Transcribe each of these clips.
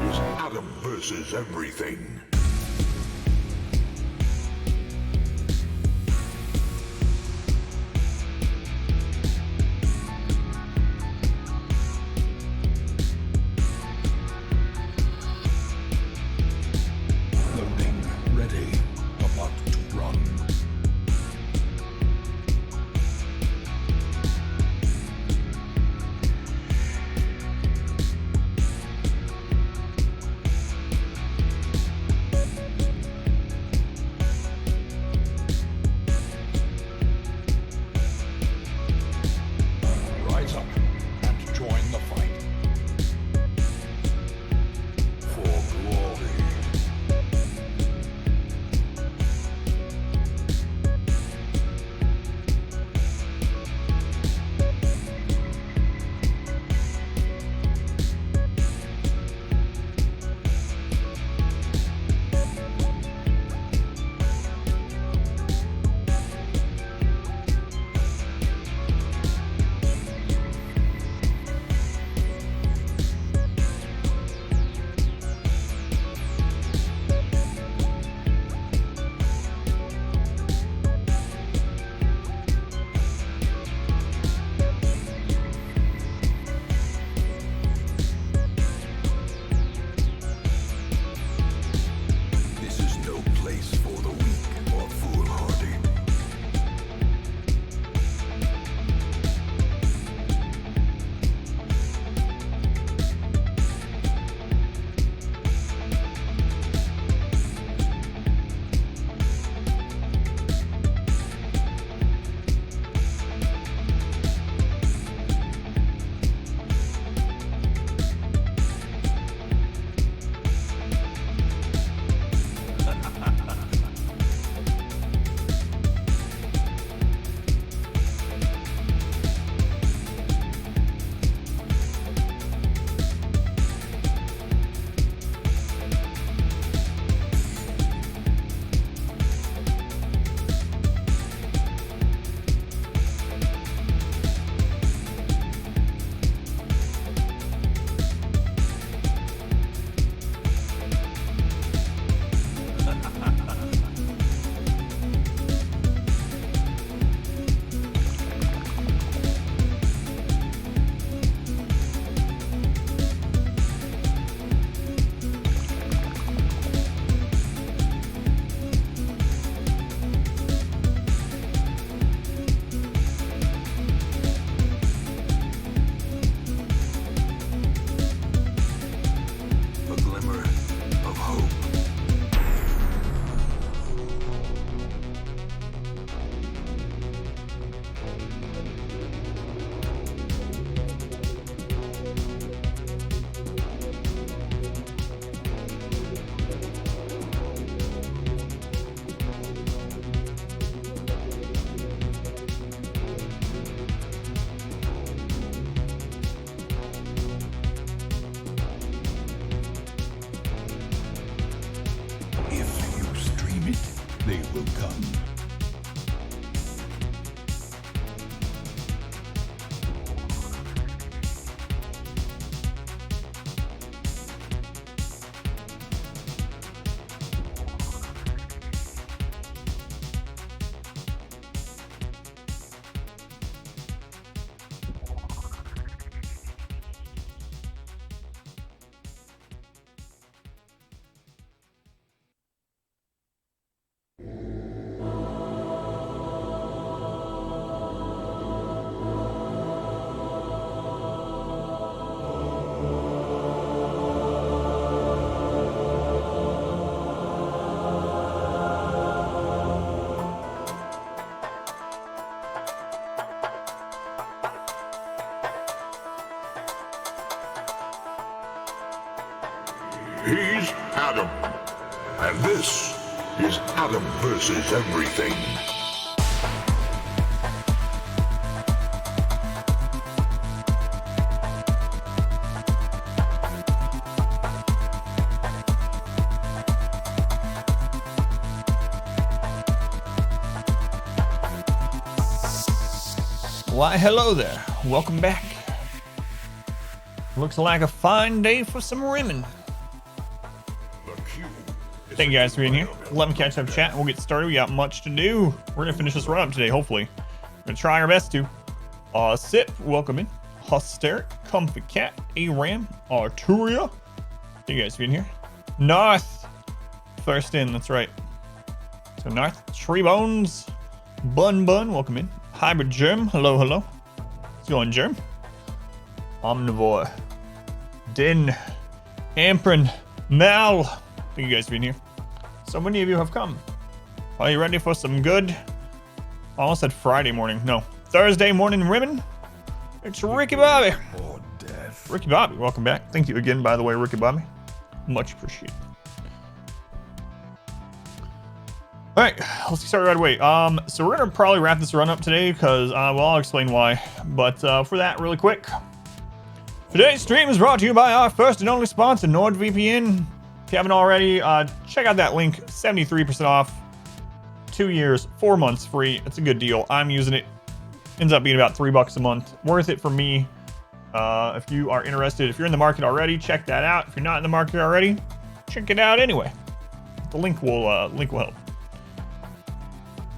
is Adam versus everything. Loading ready. About to run. Rise up and join the fight. For glory. This is no place for the weak or foolhardy. A glimmer of hope. If you stream it, they will come. He's Adam. And this is Adam versus everything. Why, hello there. Welcome back. Looks like a fine day for some rimming. Thank you guys for being here. Let me catch up chat and we'll get started. We got much to do. We're gonna finish this run up today, hopefully. We're gonna try our best to. Sip, welcome in. Hysteric, Comfy Cat, Aram, Arturia. Thank you guys for being here. North, first in, that's right. So North, Tree Bones, Bun, welcome in. Hybrid Germ, hello. What's going, Germ? Omnivore, Din, Amprin, Mal. Thank you guys for being here. So many of you have come. Are you ready for some good? I almost said Friday morning. No, Thursday morning ribbon. It's Ricky Bobby. Or death. Ricky Bobby, welcome back. Thank you again, by the way, Ricky Bobby. Much appreciated. All right, let's get started right away. So we're gonna probably wrap this run up today because, well, I'll explain why. But for that, really quick, today's stream is brought to you by our first and only sponsor, NordVPN. If you haven't already, check out that link. 73% off, 2 years, 4 months free. It's a good deal. I'm using it. Ends up being about $3 a month. Worth it for me. If you are interested, if you're in the market already, check that out. If you're not in the market already, check it out anyway. The link will help.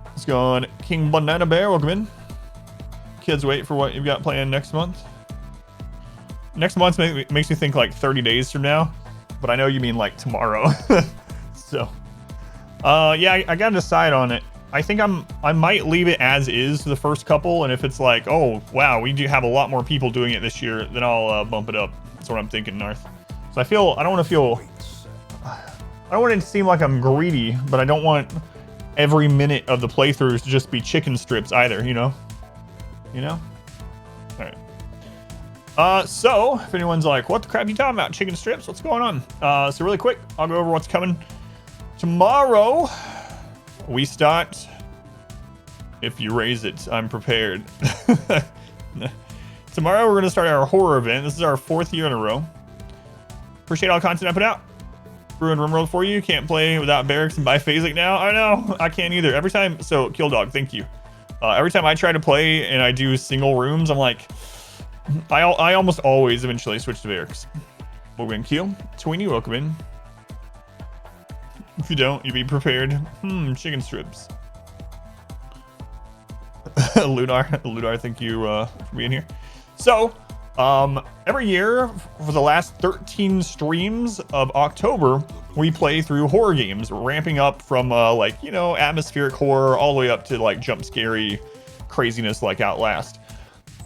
Let's go on. King Banana Bear, welcome in. Kids, wait for what you've got planned next month. Next month makes me think like 30 days from now, but I know you mean like tomorrow. So, yeah, I gotta decide on it. I think I might leave it as is for the first couple, and if it's like, oh wow, we do have a lot more people doing it this year, then I'll bump it up. That's what I'm thinking, Narth. So I don't want it to seem like I'm greedy, but I don't want every minute of the playthroughs to just be chicken strips either, you know? All right. So if anyone's like, what the crap are you talking about? Chicken strips? What's going on? So really quick, I'll go over what's coming. Tomorrow, we start. If you raise it, I'm prepared. Tomorrow, we're going to start our horror event. This is our 4th year in a row. Appreciate all the content I put out. Ruined RimWorld for you. Can't play without barracks and biphasic now. I know. I can't either. Every time. So, Kill Dog, thank you. Every time I try to play and I do single rooms, I'm like, I almost always eventually switch to barracks. We'll win Kill. Tweenie, welcome in. If you don't, you be prepared. Chicken strips. Ludar, thank you for being here. So, every year for the last 13 streams of October, we play through horror games, ramping up from like, you know, atmospheric horror all the way up to like jump scary craziness like Outlast.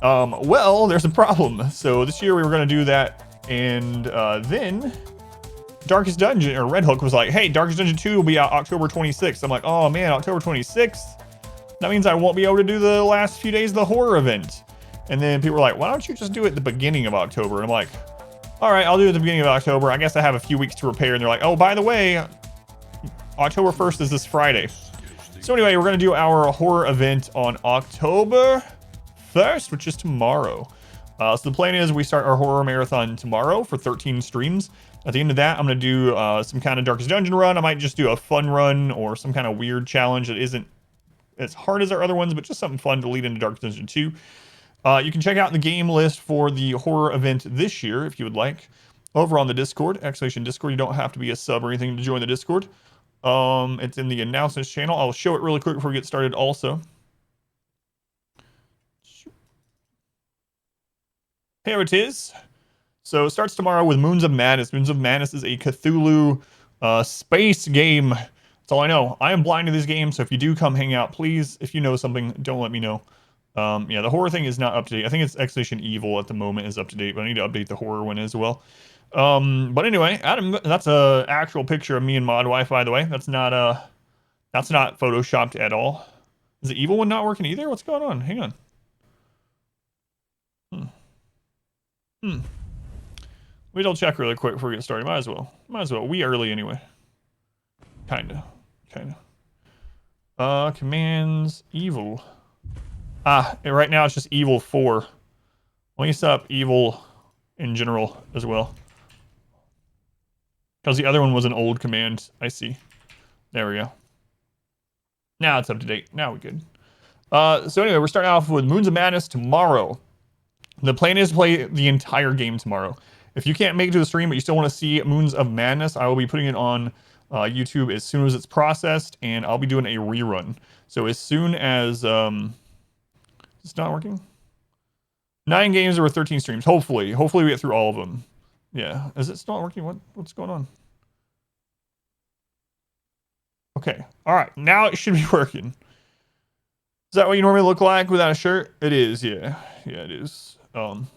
Well, there's a problem. So this year we were going to do that, and then Darkest Dungeon, or Red Hook, was like, hey, Darkest Dungeon 2 will be out October 26th. I'm like, oh man, October 26th? That means I won't be able to do the last few days of the horror event. And then people were like, why don't you just do it at the beginning of October? And I'm like, all right, I'll do it at the beginning of October. I guess I have a few weeks to prepare. And they're like, oh, by the way, October 1st is this Friday. So anyway, we're going to do our horror event on October 1st, which is tomorrow. So the plan is we start our horror marathon tomorrow for 13 streams. At the end of that, I'm going to do some kind of Darkest Dungeon run. I might just do a fun run or some kind of weird challenge that isn't as hard as our other ones, but just something fun to lead into Darkest Dungeon 2. You can check out the game list for the horror event this year if you would like over on the Discord, !Discord. You don't have to be a sub or anything to join the Discord. It's in the announcements channel. I'll show it really quick before we get started also. Here it is. So it starts tomorrow with Moons of Madness. Moons of Madness is a Cthulhu space game. That's all I know. I am blind to this game, so if you do come hang out, please, if you know something, don't let me know. Yeah, the horror thing is not up to date. I think it's Exhalation Evil at the moment is up to date, but I need to update the horror one as well. But anyway, Adam, that's a actual picture of me and Modwife, by the way. That's not photoshopped at all. Is the evil one not working either? What's going on? Hang on. We'll check really quick before we get started. Might as well. We early anyway. Kinda. Commands evil. Right now it's just evil 4. Let me set up evil in general as well. Because the other one was an old command. I see. There we go. Now it's up to date. Now we're good. So anyway, we're starting off with Moons of Madness tomorrow. The plan is to play the entire game tomorrow. If you can't make it to the stream, but you still want to see Moons of Madness, I will be putting it on YouTube as soon as it's processed, and I'll be doing a rerun. So as soon as it's not working. 9 games over 13 streams. Hopefully we get through all of them. Yeah, is it still not working? What's going on? Okay, all right, now it should be working. Is that what you normally look like without a shirt? It is, yeah, it is.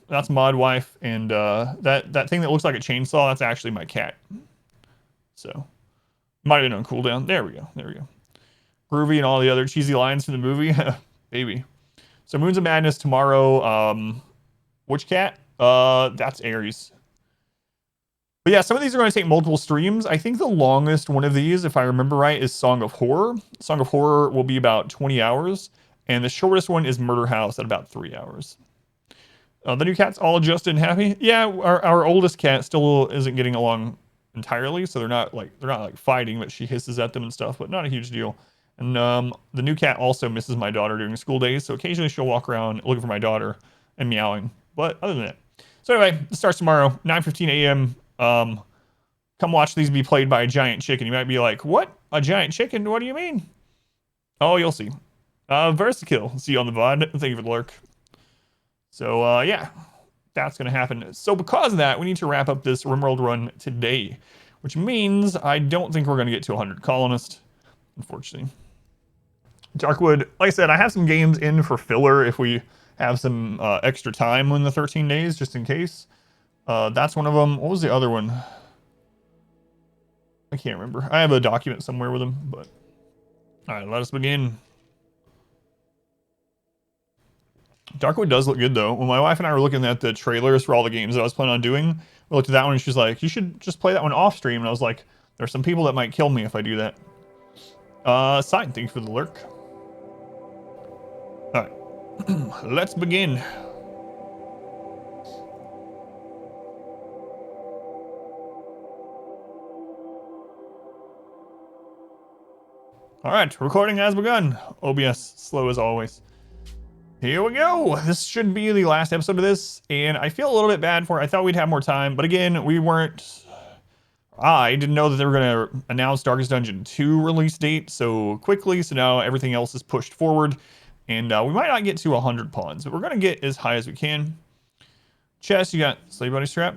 That's Mod Wife, and that thing that looks like a chainsaw, that's actually my cat. So might have been on cooldown. There we go. Groovy and all the other cheesy lines from the movie, baby. So Moons of Madness tomorrow. Which cat? That's Aries. But yeah, some of these are going to take multiple streams. I think the longest one of these, if I remember right, is Song of Horror. Song of Horror will be about 20 hours. And the shortest one is Murder House at about 3 hours. The new cat's all adjusted and happy. Yeah, our oldest cat still isn't getting along entirely, so they're not like fighting, but she hisses at them and stuff, but not a huge deal. And the new cat also misses my daughter during school days, so occasionally she'll walk around looking for my daughter and meowing. But other than that. So anyway, it starts tomorrow, 9:15 a.m. Come watch these be played by a giant chicken. You might be like, what? A giant chicken? What do you mean? Oh, you'll see. Versakill. See you on the VOD. Thank you for the lurk. So, yeah, that's going to happen. So because of that, we need to wrap up this RimWorld run today, which means I don't think we're going to get to 100 colonists, unfortunately. Darkwood, like I said, I have some games in for filler if we have some extra time in the 13 days, just in case. That's one of them. What was the other one? I can't remember. I have a document somewhere with them, but... All right, let us begin. Darkwood does look good, though. When my wife and I were looking at the trailers for all the games that I was planning on doing, we looked at that one and she's like, you should just play that one off stream. And I was like, there's some people that might kill me if I do that. Sign, thank you for the lurk. All right, let's begin. All right, recording has begun. OBS, slow as always. Here we go. This should be the last episode of this, and I feel a little bit bad for it. I thought we'd have more time, but again, I didn't know that they were going to announce Darkest Dungeon 2 release date so quickly, so now everything else is pushed forward, and we might not get to 100 pawns, but we're going to get as high as we can. Chest, you got Slave Buddy Strap?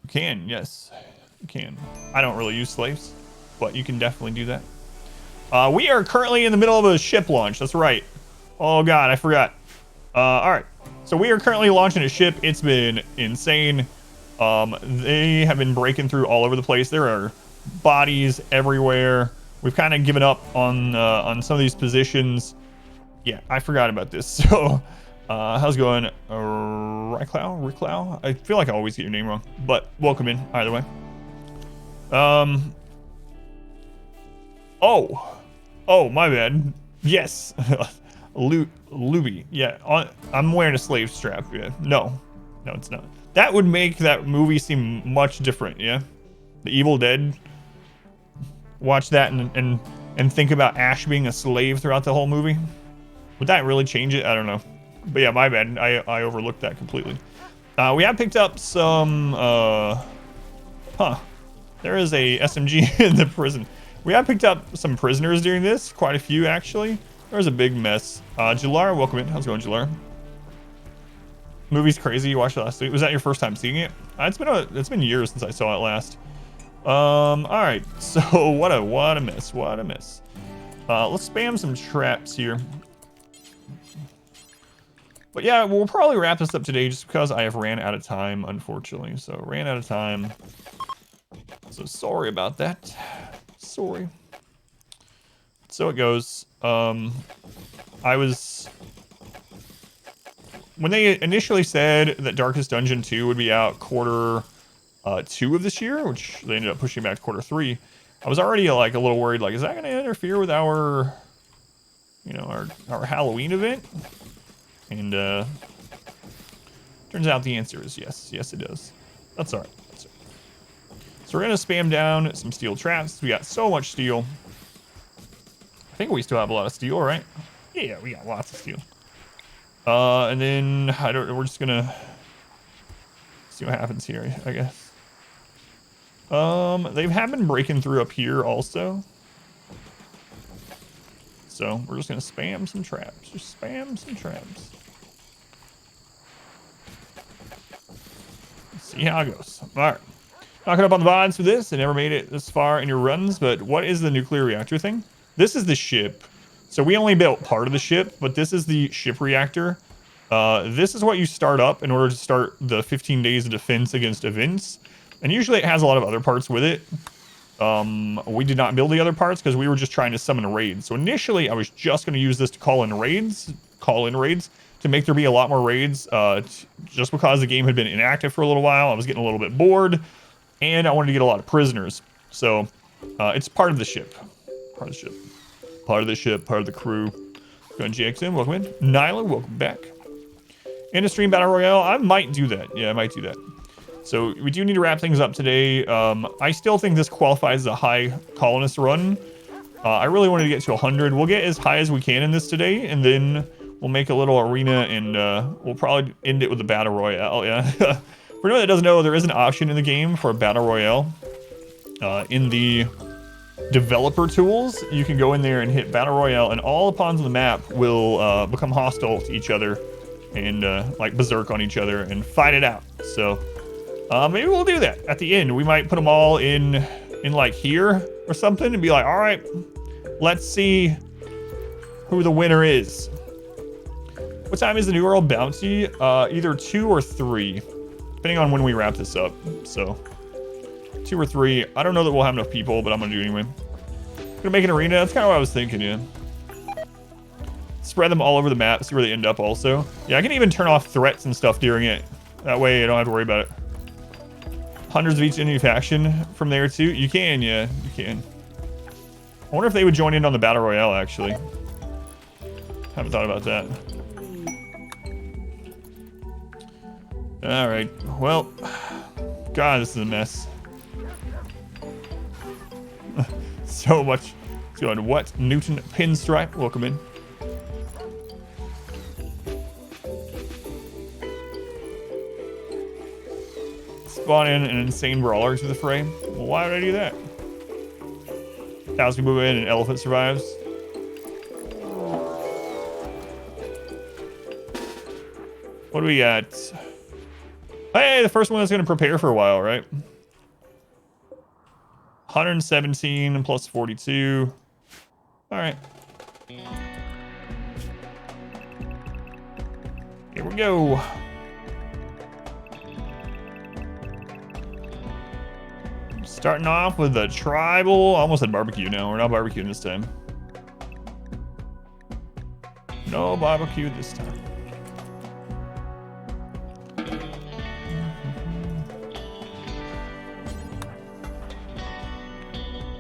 You can, yes, you can. I don't really use slaves, but you can definitely do that. We are currently in the middle of a ship launch, that's right. Oh god, I forgot. Alright, so we are currently launching a ship. It's been insane. They have been breaking through all over the place. There are bodies everywhere. We've kind of given up on some of these positions. Yeah, I forgot about this. So, how's it going? Riclau? I feel like I always get your name wrong, but welcome in either way. Oh, my bad. Yes. Luby. Yeah, I'm wearing a slave strap. Yeah. No, it's not. That would make that movie seem much different. Yeah, The Evil Dead. Watch that and think about Ash being a slave throughout the whole movie. Would that really change it? I don't know. But yeah, my bad. I overlooked that completely. We have picked up some. There is a SMG in the prison. We have picked up some prisoners during this. Quite a few actually. There's a big mess. Jalar, welcome in. How's it going, Jalar? Movie's crazy. You watched it last week. Was that your first time seeing it? It's been years since I saw it last. All right. So what a mess. What a mess. Let's spam some traps here. But yeah, we'll probably wrap this up today just because I have ran out of time, unfortunately. So ran out of time. So sorry about that. Sorry. So it goes. When they initially said that Darkest Dungeon 2 would be out quarter 2 of this year, which they ended up pushing back to quarter 3, I was already like a little worried, like, is that going to interfere with our, you know, our Halloween event? And turns out the answer is yes. Yes, it does. That's all right. So we're going to spam down some steel traps. We got so much steel. I think we still have a lot of steel, right? Yeah, we got lots of steel. And then we're just gonna see what happens here, I guess. They have been breaking through up here also. So we're just gonna spam some traps. Just spam some traps. Let's see how it goes. All right. Knocking up on the vines for this. I never made it this far in your runs, but what is the nuclear reactor thing? This is the ship. So we only built part of the ship, but this is the ship reactor. This is what you start up in order to start the 15 days of defense against events. And usually it has a lot of other parts with it. We did not build the other parts because we were just trying to summon a raid. So initially I was just going to use this to call in raids to make there be a lot more raids. Just because the game had been inactive for a little while, I was getting a little bit bored and I wanted to get a lot of prisoners. So it's part of the ship. Part of the ship. Part of the ship. Part of the crew. Go ahead, Jackson. Welcome in. Nyla, welcome back. In a stream battle royale, I might do that. Yeah, I might do that. So we do need to wrap things up today. I still think this qualifies as a high colonist run. I really wanted to get to 100. We'll get as high as we can in this today, and then we'll make a little arena, and we'll probably end it with a battle royale. Yeah. For anyone that doesn't know, there is an option in the game for a battle royale. In the developer tools, you can go in there and hit battle royale, and all the pawns on the map will become hostile to each other and like berserk on each other and fight it out. So maybe we'll do that at the end. We might put them all in like here or something and be like, all right, let's see who the winner is. What time is the New World bounty? Either 2 or 3, depending on when we wrap this up. So 2 or 3. I don't know that we'll have enough people, but I'm gonna do it anyway. Gonna make an arena. That's kind of what I was thinking, yeah. Spread them all over the map, see where they end up also. Yeah, I can even turn off threats and stuff during it. That way I don't have to worry about it. Hundreds of each enemy faction from there too. You can, yeah, you can. I wonder if they would join in on the battle royale actually. Haven't thought about that. All right, well, God, this is a mess. So much. Let's go on. What? Newton Pinstripe, welcome in. Spawn in an insane brawler to the fray. Well, why would I do that? 1,000 people in and elephant survives. What do we got? Hey, the first one that's going to prepare for a while, right? 117 plus 42. All right. Here we go. Starting off with a tribal. Almost had barbecue now. We're not barbecuing this time. No barbecue this time.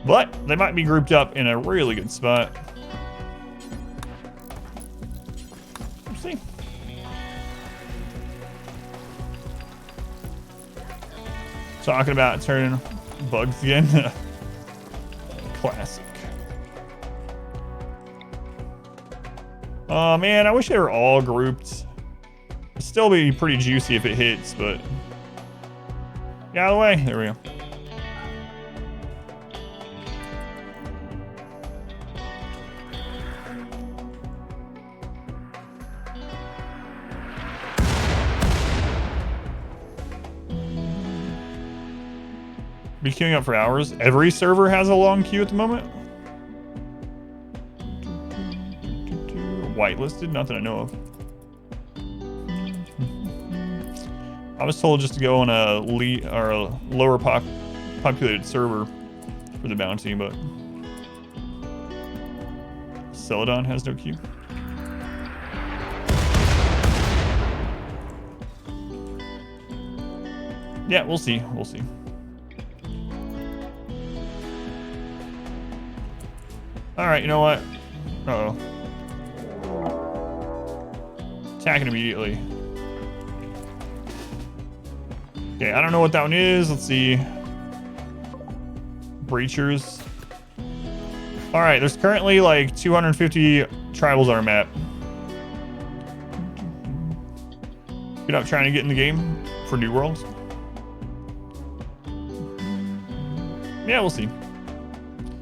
But they might be grouped up in a really good spot. Let's see. Talking about turning bugs again. Classic. Oh man, I wish they were all grouped. It'd still be pretty juicy if it hits, but get out of the way. There we go. Be queuing up for hours. Every server has a long queue at the moment. Whitelisted, not that I know of. I was told just to go on a lower populated server for the bounty, but Celadon has no queue. Yeah, we'll see. We'll see. All right, you know what? Uh-oh. Attacking immediately. Okay, I don't know what that one is. Let's see. Breachers. All right, there's currently like 250 tribals on our map. You're not trying to get in the game for New Worlds? Yeah, we'll see.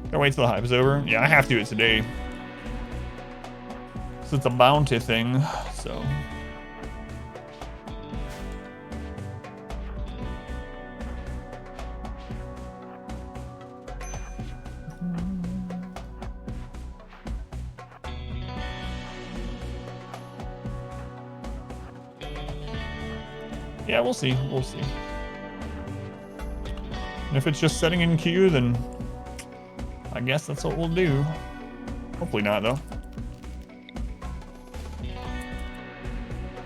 Gotta wait till the hype is over. Yeah, I have to do it today. So it's a bounty thing, so. Yeah, we'll see. We'll see. And if it's just setting in queue, then I guess that's what we'll do. Hopefully not, though.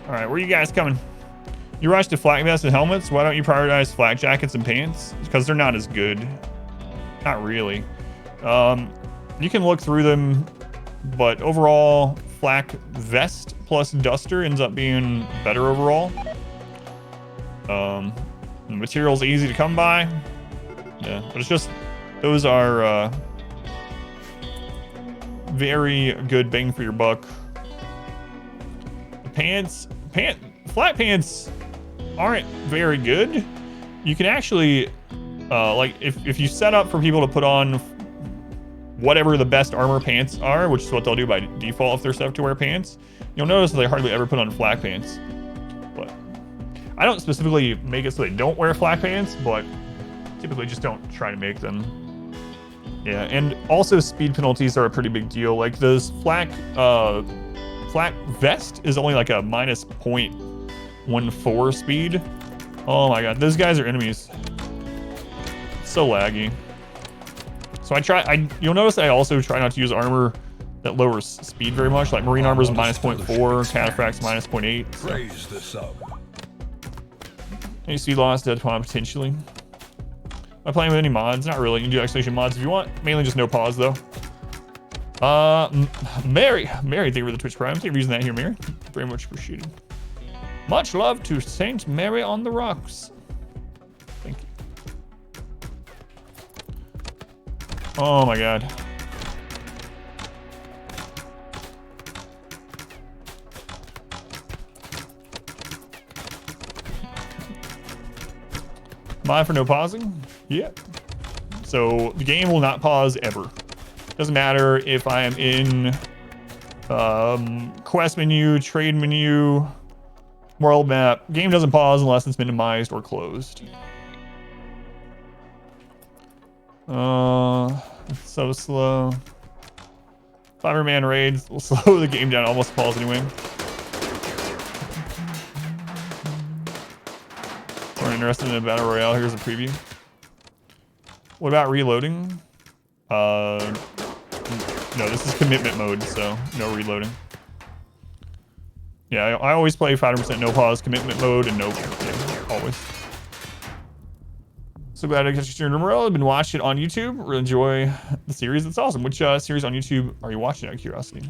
All right, where are you guys coming? You rush to flak vests and helmets. Why don't you prioritize flak jackets and pants? Because they're not as good. Not really. You can look through them, but overall, flak vest plus duster ends up being better overall. The material's easy to come by. Yeah, but it's just, those are very good bang for your buck. The flat pants aren't very good. You can actually, like, if you set up for people to put on whatever the best armor pants are, which is what they'll do by default if they're set up to wear pants, you'll notice that they hardly ever put on flak pants. But I don't specifically make it so they don't wear flak pants, but typically just don't try to make them. Yeah, and also speed penalties are a pretty big deal. Like those flak vest is only like a minus 0.14 speed. Oh my god, those guys are enemies. So laggy. So you'll notice I also try not to use armor that lowers speed very much. Like marine armor is minus 0.4, cataphract's minus 0.8. So. Praise the sub. Any speed loss, dead spawn potentially. Am I playing with any mods? Not really. You can do exclamation mods if you want. Mainly just no pause though. Mary, thank you for the Twitch Prime. Thank you for using that here, Mary. Very much appreciated. Much love to Saint Mary on the rocks. Thank you. Oh my god. Mod for no pausing? Yeah. So the game will not pause ever. Doesn't matter if I am in quest menu, trade menu, world map. Game doesn't pause unless it's minimized or closed. It's so slow. 500-man raids will slow the game down, almost pause anyway. We're interested in a battle royale. Here's a preview. What about reloading? No, this is commitment mode, so no reloading. Yeah, I always play 500% no pause commitment mode and no, yeah, always. So glad I catch you stream tomorrow. I've been watching it on YouTube. Really enjoy the series. It's awesome. Which series on YouTube are you watching out of curiosity?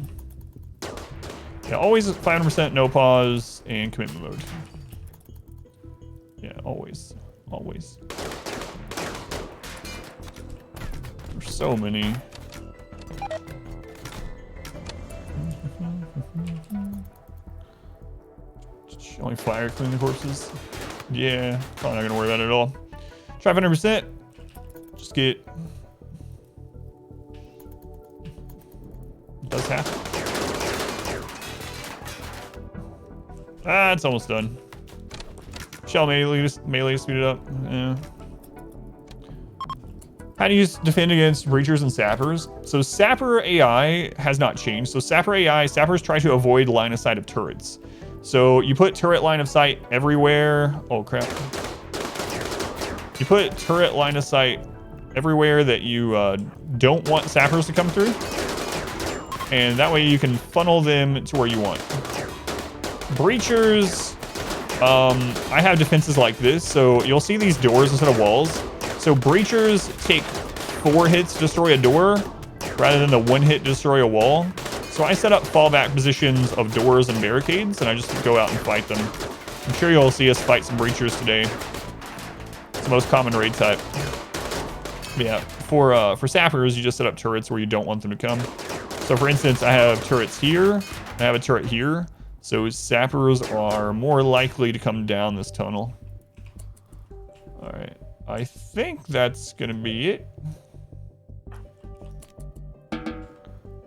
Yeah, always 500% no pause and commitment mode. Yeah, always. Always. There's so many. Only fire clean the corpses. Yeah, probably not gonna worry about it at all. Try 500%. Just get. It does happen. Ah, it's almost done. Shell melee speed it up. Yeah. How do you defend against breachers and sappers? So sapper AI has not changed. So sappers try to avoid line of sight of turrets. So you put turret line of sight everywhere. Oh crap. You put turret line of sight everywhere that you don't want sappers to come through. And that way you can funnel them to where you want. Breachers, I have defenses like this. So you'll see these doors instead of walls. So breachers take 4 hits to destroy a door rather than the 1 hit to destroy a wall. So I set up fallback positions of doors and barricades, and I just go out and fight them. I'm sure you'll see us fight some breachers today. It's the most common raid type. But yeah, for sappers, you just set up turrets where you don't want them to come. So for instance, I have turrets here, I have a turret here. So sappers are more likely to come down this tunnel. All right. I think that's gonna be it.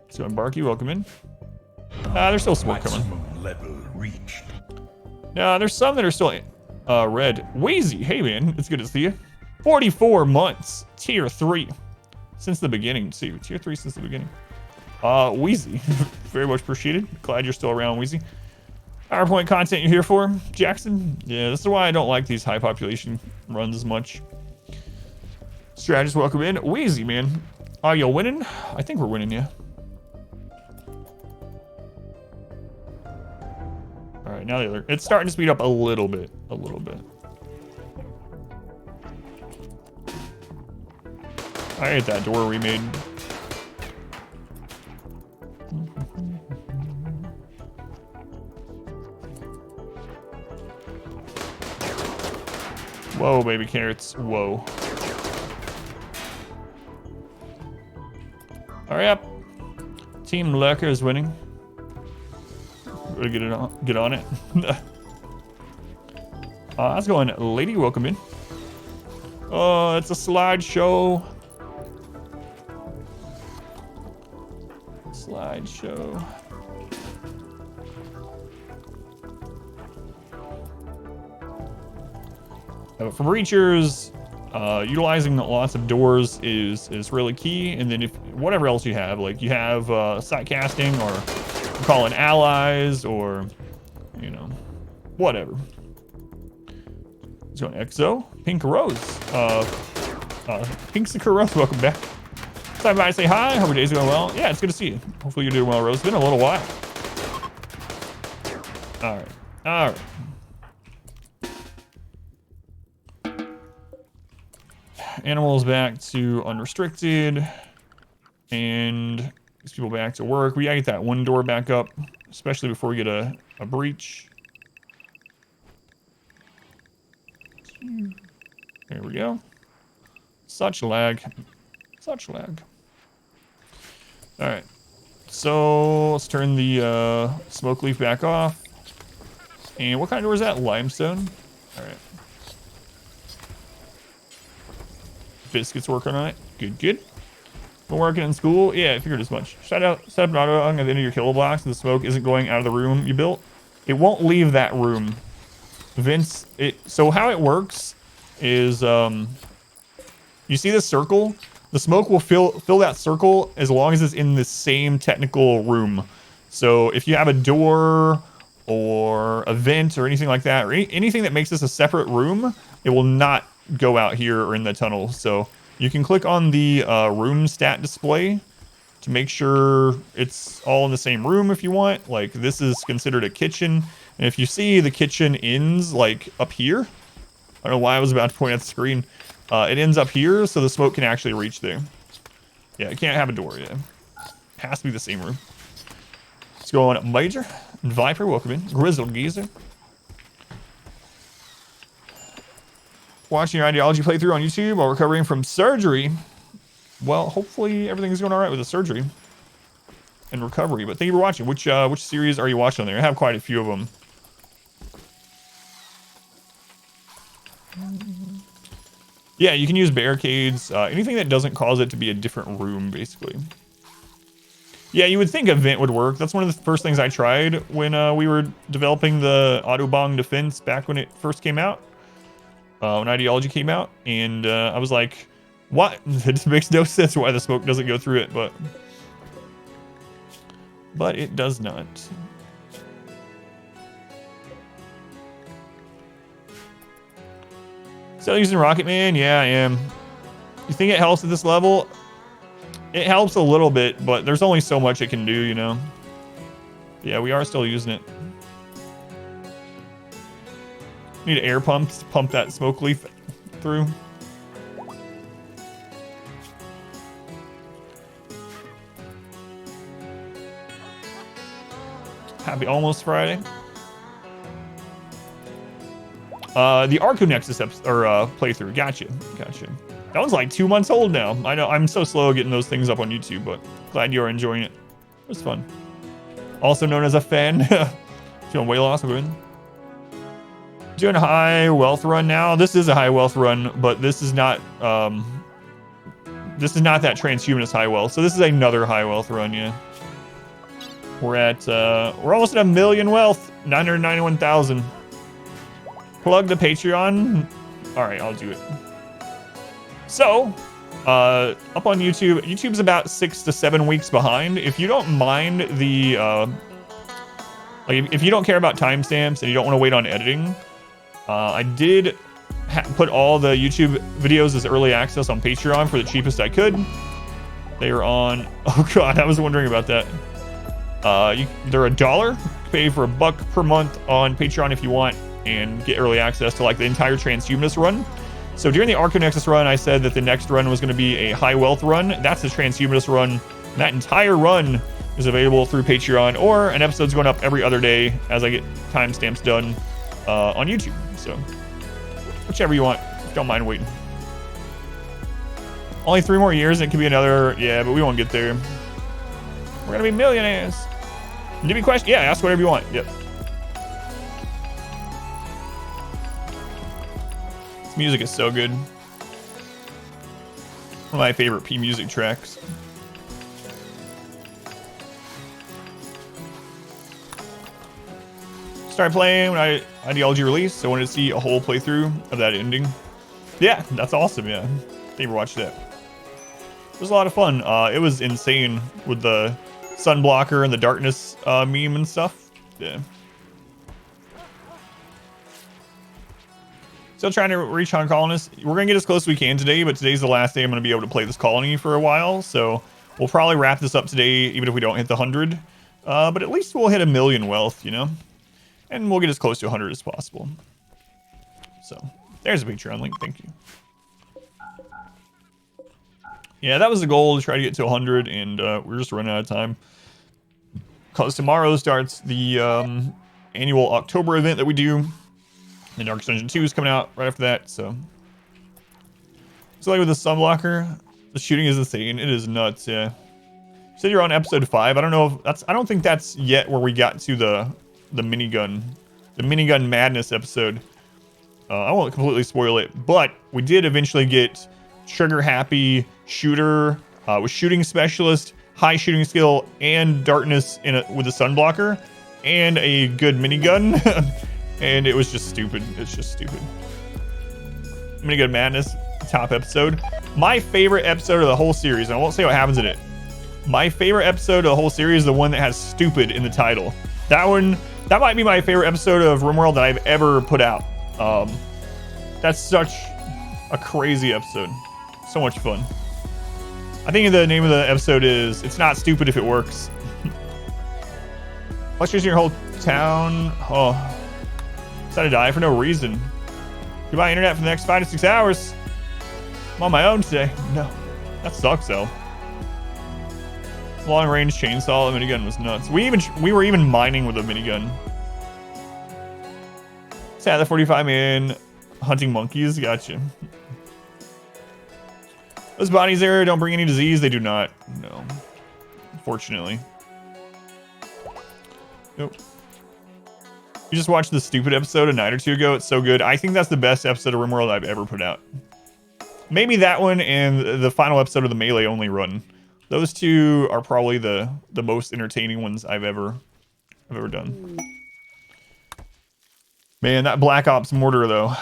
So Barky, welcome in. There's still smoke coming. Maximum level reached. There's some that are still red. Wheezy, hey man, it's good to see you. 44 months, tier 3. Since the beginning, too. Tier 3 since the beginning. Wheezy, very much appreciated. Glad you're still around, Wheezy. PowerPoint content you're here for, Jackson? Yeah, this is why I don't like these high population runs as much. Strategist, welcome in. Wheezy, man. Are you winning? I think we're winning, yeah. All right, now the other. It's starting to speed up a little bit. A little bit. I hate that door we made. Whoa, baby carrots. Whoa. Hurry up. Team Lurker is winning. Gotta get on it. How's it going, lady? Welcome in. Oh, it's a slideshow. Slideshow. For breachers, utilizing lots of doors is really key. And then if whatever else you have, like you have site casting or calling allies or, you know, whatever. Let's go on Exo. Pink Rose. Pink Sakura Rose, welcome back. Stop by to say hi. Hope your day's going well. Yeah, it's good to see you. Hopefully you're doing well, Rose. It's been a little while. All right. All right. Animals back to unrestricted. And these people back to work. We gotta get that one door back up, especially before we get a breach. There we go. Such lag. Such lag. All right. So let's turn the smoke leaf back off. And what kind of door is that? Limestone? All right. Biscuits working on it. Good, good. Been working in school? Yeah, I figured as much. Set up an auto at the end of your kilo blocks so the smoke isn't going out of the room you built. It won't leave that room. Vince, so how it works is you see this circle? The smoke will fill that circle as long as it's in the same technical room. So if you have a door or a vent or anything like that, or anything that makes this a separate room, it will not go out here or in the tunnel. So you can click on the room stat display to make sure it's all in the same room if you want. Like this is considered a kitchen. And if you see the kitchen ends like up here, I don't know why I was about to point at the screen. It ends up here so the smoke can actually reach there. Yeah, it can't have a door, yeah. It has to be the same room. Let's go on Major. Viper, welcome in. Grizzled Geezer. Watching your ideology playthrough on YouTube while recovering from surgery. Well, hopefully everything's going all right with the surgery and recovery. But thank you for watching. Which series are you watching on there? I have quite a few of them. Yeah, you can use barricades, anything that doesn't cause it to be a different room, basically. Yeah, you would think a vent would work. That's one of the first things I tried when we were developing the Autobong defense back when it first came out. When Ideology came out. And I was like, what? It just makes no sense why the smoke doesn't go through it, but it does not. Still using Rocket Man? Yeah, I am. You think it helps at this level? It helps a little bit, but there's only so much it can do, you know? Yeah, we are still using it. Need an air pump to pump that smoke leaf through. Happy almost Friday. The Arco Nexus playthrough. Gotcha. That one's like 2 months old now. I know I'm so slow getting those things up on YouTube, but glad you're enjoying it. It was fun. Also known as a fan. Feeling way lost, we're in. Doing a high wealth run now. This is a high wealth run, but this is not that transhumanist high wealth. So this is another high wealth run, yeah. We're almost at 1 million wealth, 991,000. Plug the Patreon. All right, I'll do it. So, up on YouTube, YouTube's about 6 to 7 weeks behind. If you don't mind the, like if you don't care about timestamps and you don't want to wait on editing, I did put all the YouTube videos as early access on Patreon for the cheapest I could. They are on, oh God, I was wondering about that. They're $1. Pay for $1 per month on Patreon if you want and get early access to like the entire transhumanist run. So during the Arconexus run, I said that the next run was going to be a high wealth run. That's the transhumanist run. That entire run is available through Patreon, or an episode's going up every other day as I get timestamps done on YouTube. So whichever you want, don't mind waiting. Only 3 more years and it could be another, yeah, but we won't get there. We're gonna be millionaires. Did you question? Yeah, ask whatever you want. Yep. This music is so good. One of my favorite P music tracks. Started playing when Ideology released, so I wanted to see a whole playthrough of that ending. Yeah, that's awesome. Yeah, they ever watched that? It was a lot of fun. It was insane with the sunblocker and the darkness meme and stuff. Yeah. Still trying to reach on colonists. We're gonna get as close as we can today, but today's the last day I'm gonna be able to play this colony for a while. So we'll probably wrap this up today, even if we don't hit the 100. But at least we'll hit 1 million wealth, you know? And we'll get as close to 100 as possible. So there's a Patreon link. Thank you. Yeah, that was the goal, to try to get to 100, and we're just running out of time. Because tomorrow starts the annual October event that we do. And Dark Dungeon 2 is coming out right after that, so. So like with the sunblocker, the shooting is insane. It is nuts, yeah. You said you're on episode 5. I don't know if that's, I don't think that's yet where we got to the minigun. The minigun madness episode. I won't completely spoil it, but we did eventually get trigger happy shooter with shooting specialist, high shooting skill, and darkness with a sunblocker, and a good minigun. And it was just stupid. It's just stupid. Minigun madness, top episode. My favorite episode of the whole series, and I won't say what happens in it. My favorite episode of the whole series is the one that has stupid in the title. That one, that might be my favorite episode of RimWorld that I've ever put out. That's such a crazy episode. So much fun. I think the name of the episode is "It's Not Stupid If It Works." Electricity in your whole town. Oh, decided to die for no reason. Goodbye internet for the next 5 to 6 hours. I'm on my own today. No, that sucks though. Long range chainsaw, the minigun was nuts. We were even mining with a minigun. Sad the 45 man hunting monkeys. Gotcha. Those bodies there don't bring any disease. They do not. No. Unfortunately. Nope. You just watched the stupid episode a night or two ago. It's so good. I think that's the best episode of RimWorld I've ever put out. Maybe that one and the final episode of the Melee only run. Those two are probably the most entertaining ones I've ever done. Man, that Black Ops mortar though.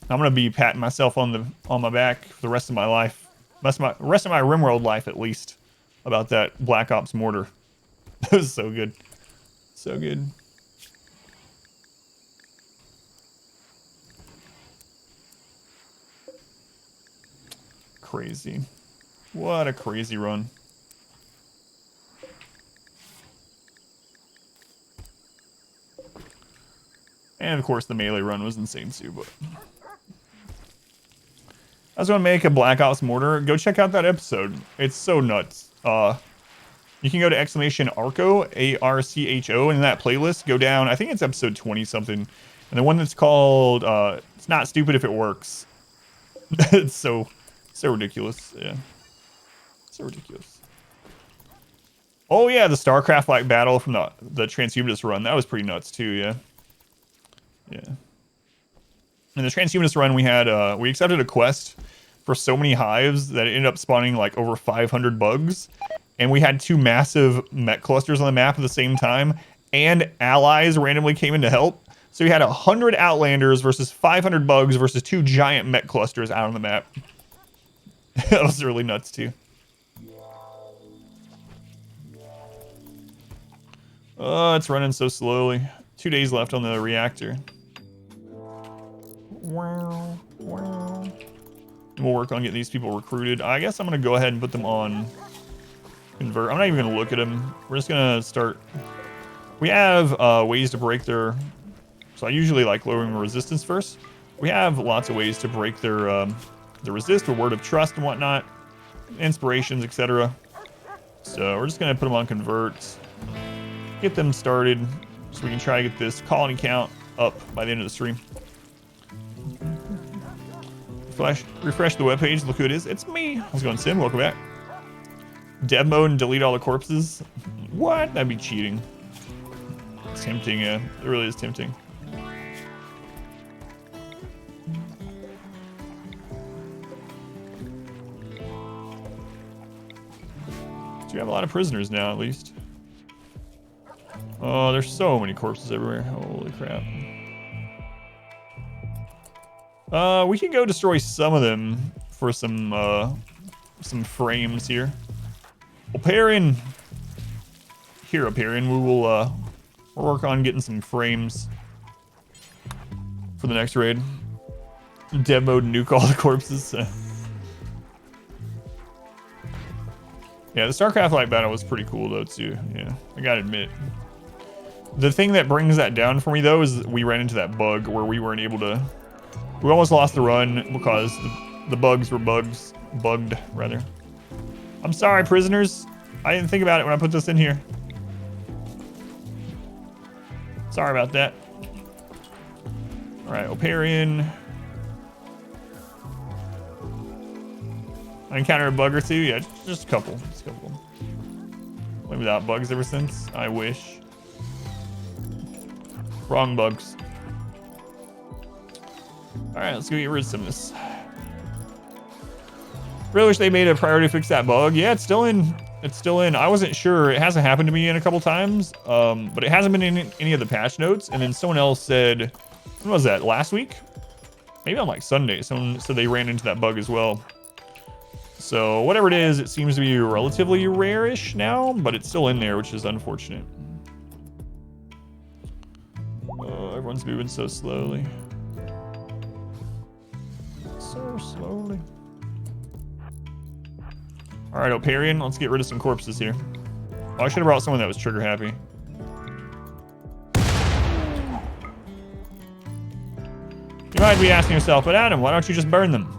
I'm gonna be patting myself on my back for the rest of my life. Rest of my RimWorld life at least. About that Black Ops mortar. That was so good. So good. Crazy. What a crazy run. And of course the Melee run was insane too, but I was gonna make a Black Ops mortar. Go check out that episode. It's so nuts. You can go to !Archo, A-R-C-H-O, and in that playlist, go down, I think it's episode 20 something. And the one that's called It's Not Stupid If It Works. It's so ridiculous. Yeah. So ridiculous. Oh yeah, the StarCraft like battle from the transhumanist run. That was pretty nuts too, yeah. Yeah. In the transhumanist run, we accepted a quest for so many hives that it ended up spawning like over 500 bugs, and we had 2 massive mech clusters on the map at the same time, and allies randomly came in to help. So we had 100 outlanders versus 500 bugs versus 2 giant mech clusters out on the map. That was really nuts too. Oh, it's running so slowly. 2 days left on the reactor. Wow, wow. We'll work on getting these people recruited. I guess I'm gonna go ahead and put them on convert. I'm not even gonna look at them. We're just gonna start. We have ways to break their. So I usually like lowering resistance first. We have lots of ways to break their the resist or word of trust and whatnot, inspirations, etc. So we're just gonna put them on converts, get them started, so we can try to get this colony count up by the end of the stream. Refresh the webpage. Look who it is. It's me. How's it going, Sim? Welcome back. Dev mode and delete all the corpses. What? That'd be cheating. It's tempting. Yeah, it really is tempting. So we have a lot of prisoners now, at least. Oh, there's so many corpses everywhere. Holy crap. We can go destroy some of them for some frames here. Oparian. Here, Oparian, we will we'll work on getting some frames for the next raid. Dev mode and nuke all the corpses. Yeah, the StarCraft Light battle was pretty cool though too. Yeah, I gotta admit. The thing that brings that down for me though is we ran into that bug where we weren't able to. We almost lost the run because the bugs were bugged rather. I'm sorry, prisoners. I didn't think about it when I put this in here. Sorry about that. All right, Oparian. I encountered a bug or 2. Yeah, just a couple. Just a couple. Played without bugs ever since. I wish. Wrong bugs. All right, let's go get rid of some of this. Really wish they made a priority to fix that bug. Yeah, it's still in. It's still in. I wasn't sure. It hasn't happened to me in a couple times, but it hasn't been in any of the patch notes. And then someone else said, when was that? Last week? Maybe on like Sunday. Someone said they ran into that bug as well. So whatever it is, it seems to be relatively rare-ish now, but it's still in there, which is unfortunate. Everyone's moving so slowly. So slowly. All right, Oparian, let's get rid of some corpses here. Oh, I should have brought someone that was trigger happy. You might be asking yourself, but Adam, why don't you just burn them?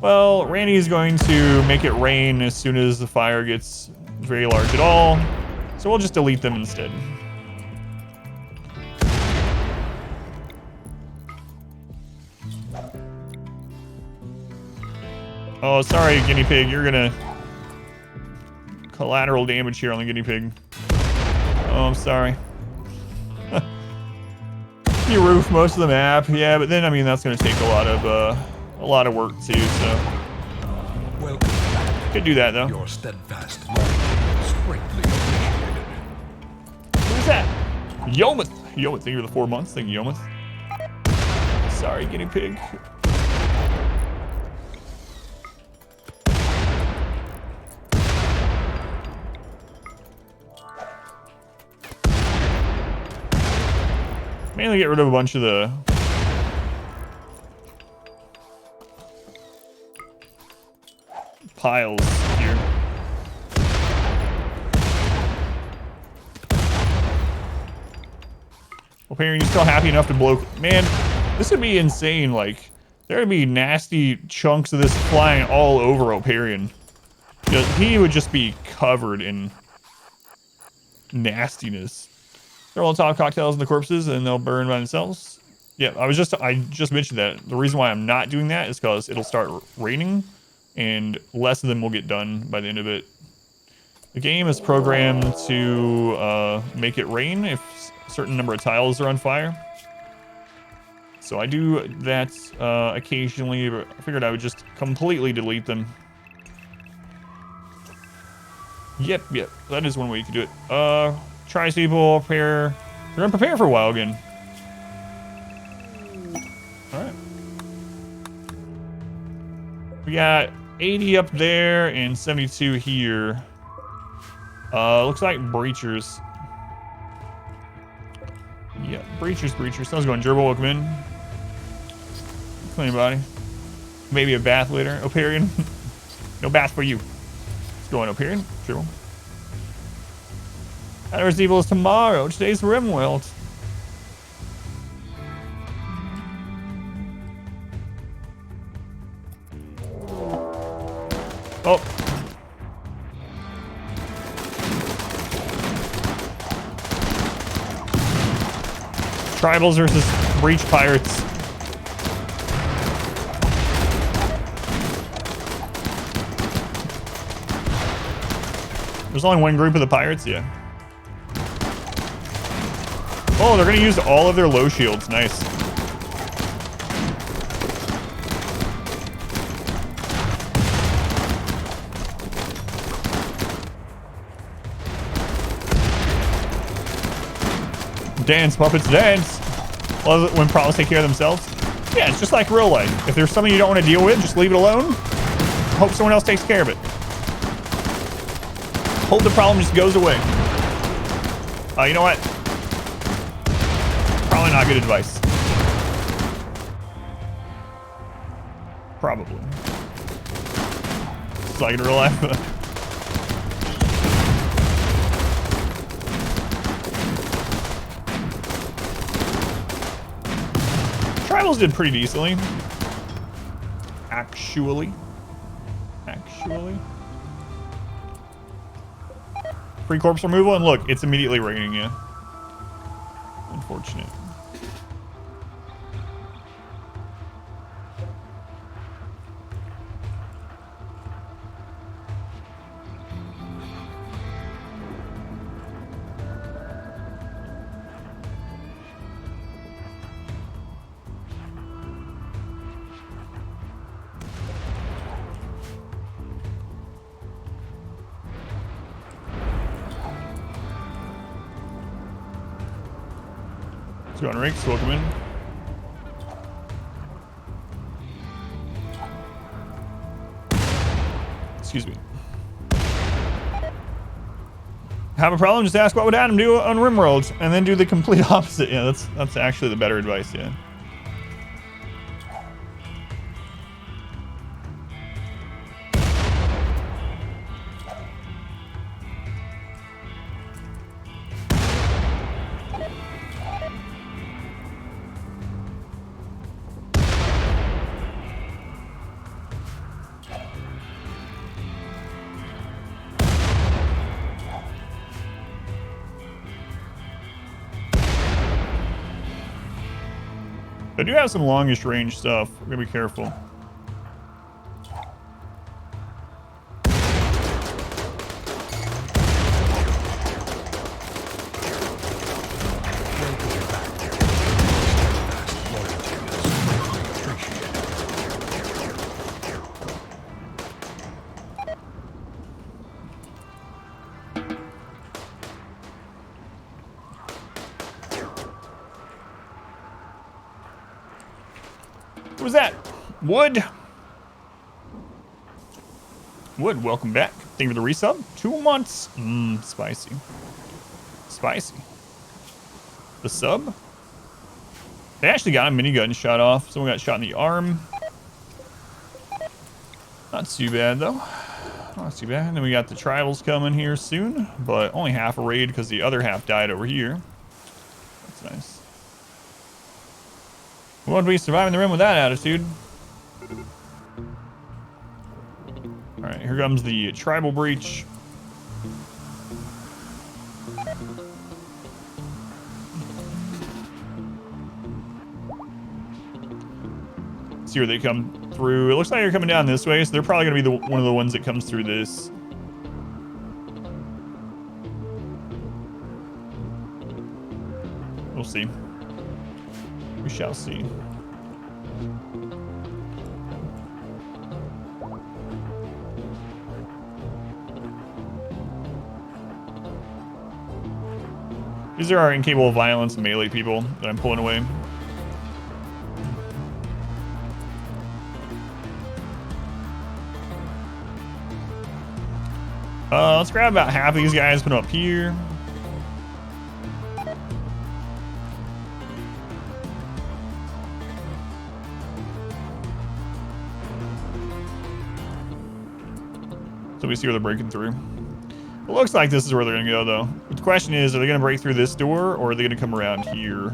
Well, Randy is going to make it rain as soon as the fire gets very large at all. So we'll just delete them instead. Oh, sorry, guinea pig. You're gonna collateral damage here on the guinea pig. Oh, I'm sorry. You roof most of the map, yeah, but then I mean that's gonna take a lot of work too. So Welcome back. Could do that though. Your steadfast love is greatly appreciated. Who's that? Yomith. Yomith, thank you for the 4 months. Thank you, Yomith. Sorry, guinea pig. Mainly get rid of a bunch of the piles here. Apparently, you're still happy enough to blow. Man, this would be insane. Like, there would be nasty chunks of this flying all over Oparian. He would just be covered in nastiness. Throw all the top cocktails in the corpses and they'll burn by themselves. Yeah, I just mentioned that. The reason why I'm not doing that is because it'll start raining and less of them will get done by the end of it. The game is programmed to make it rain if a certain number of tiles are on fire. So I do that occasionally, but I figured I would just completely delete them. Yep. That is one way you can do it. Tri-stable, prepare. They're gonna prepare for a while again. Alright. We got 80 up there and 72 here. Looks like breachers. Yeah, breachers. Someone's going gerbil, welcome in. Clean body. Maybe a bath later. Oparian. No bath for you. It's going Oparian. Gerbil. Outer's evil is tomorrow. Today's Rimworld. Oh. Tribals versus Breach Pirates. There's only one group of the pirates, yeah. Oh, they're gonna use all of their low shields. Nice. Dance, puppets, dance. Love it when problems take care of themselves. Yeah, it's just like real life. If there's something you don't want to deal with, just leave it alone. Hope someone else takes care of it. Hope the problem just goes away. You know what? Probably not good advice. Probably. It's like in real life. Tribals did pretty decently. Actually. Free corpse removal, and look, it's immediately raining, yeah. Unfortunate. Let's go on ranks, welcome in. Excuse me. Have a problem? Just ask what would Adam do on Rimworld, and then do the complete opposite. Yeah, that's actually the better advice, yeah. I do have some longish range stuff. We're gonna be careful. What was that? Wood, welcome back. Thank you for the resub. 2 months. Spicy. The sub? They actually got a minigun shot off. Someone got shot in the arm. Not too bad, though. Not too bad. And then we got the tribals coming here soon, but only half a raid because the other half died over here. That's nice. Won't be surviving the rim with that attitude. Alright, here comes the tribal breach. See where they come through. It looks like they're coming down this way, so they're probably going to be one of the ones that comes through this. We'll see. We shall see. These are our incapable of violence melee people that I'm pulling away. Let's grab about half of these guys, put them up here. So we see where they're breaking through. It looks like this is where they're gonna go though. But the question is, are they gonna break through this door or are they gonna come around here?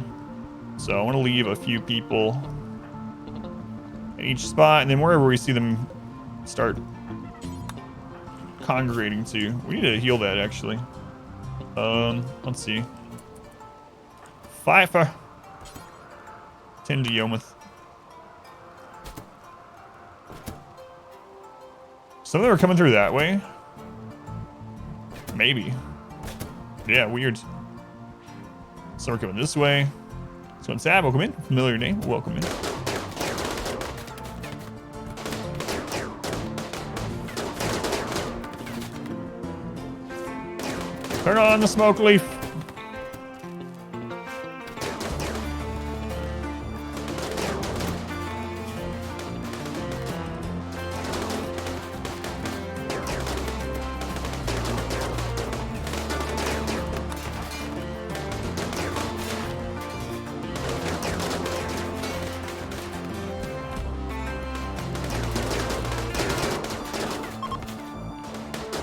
So I wanna leave a few people in each spot, and then wherever we see them start congregating to. We need to heal that actually. Let's see. Pfeiffer. 10 to Yometh. Some of them are coming through that way. Maybe. Yeah, weird. Some are coming this way. So when Sab, welcome in. Familiar name, welcome in. Turn on the smoke leaf.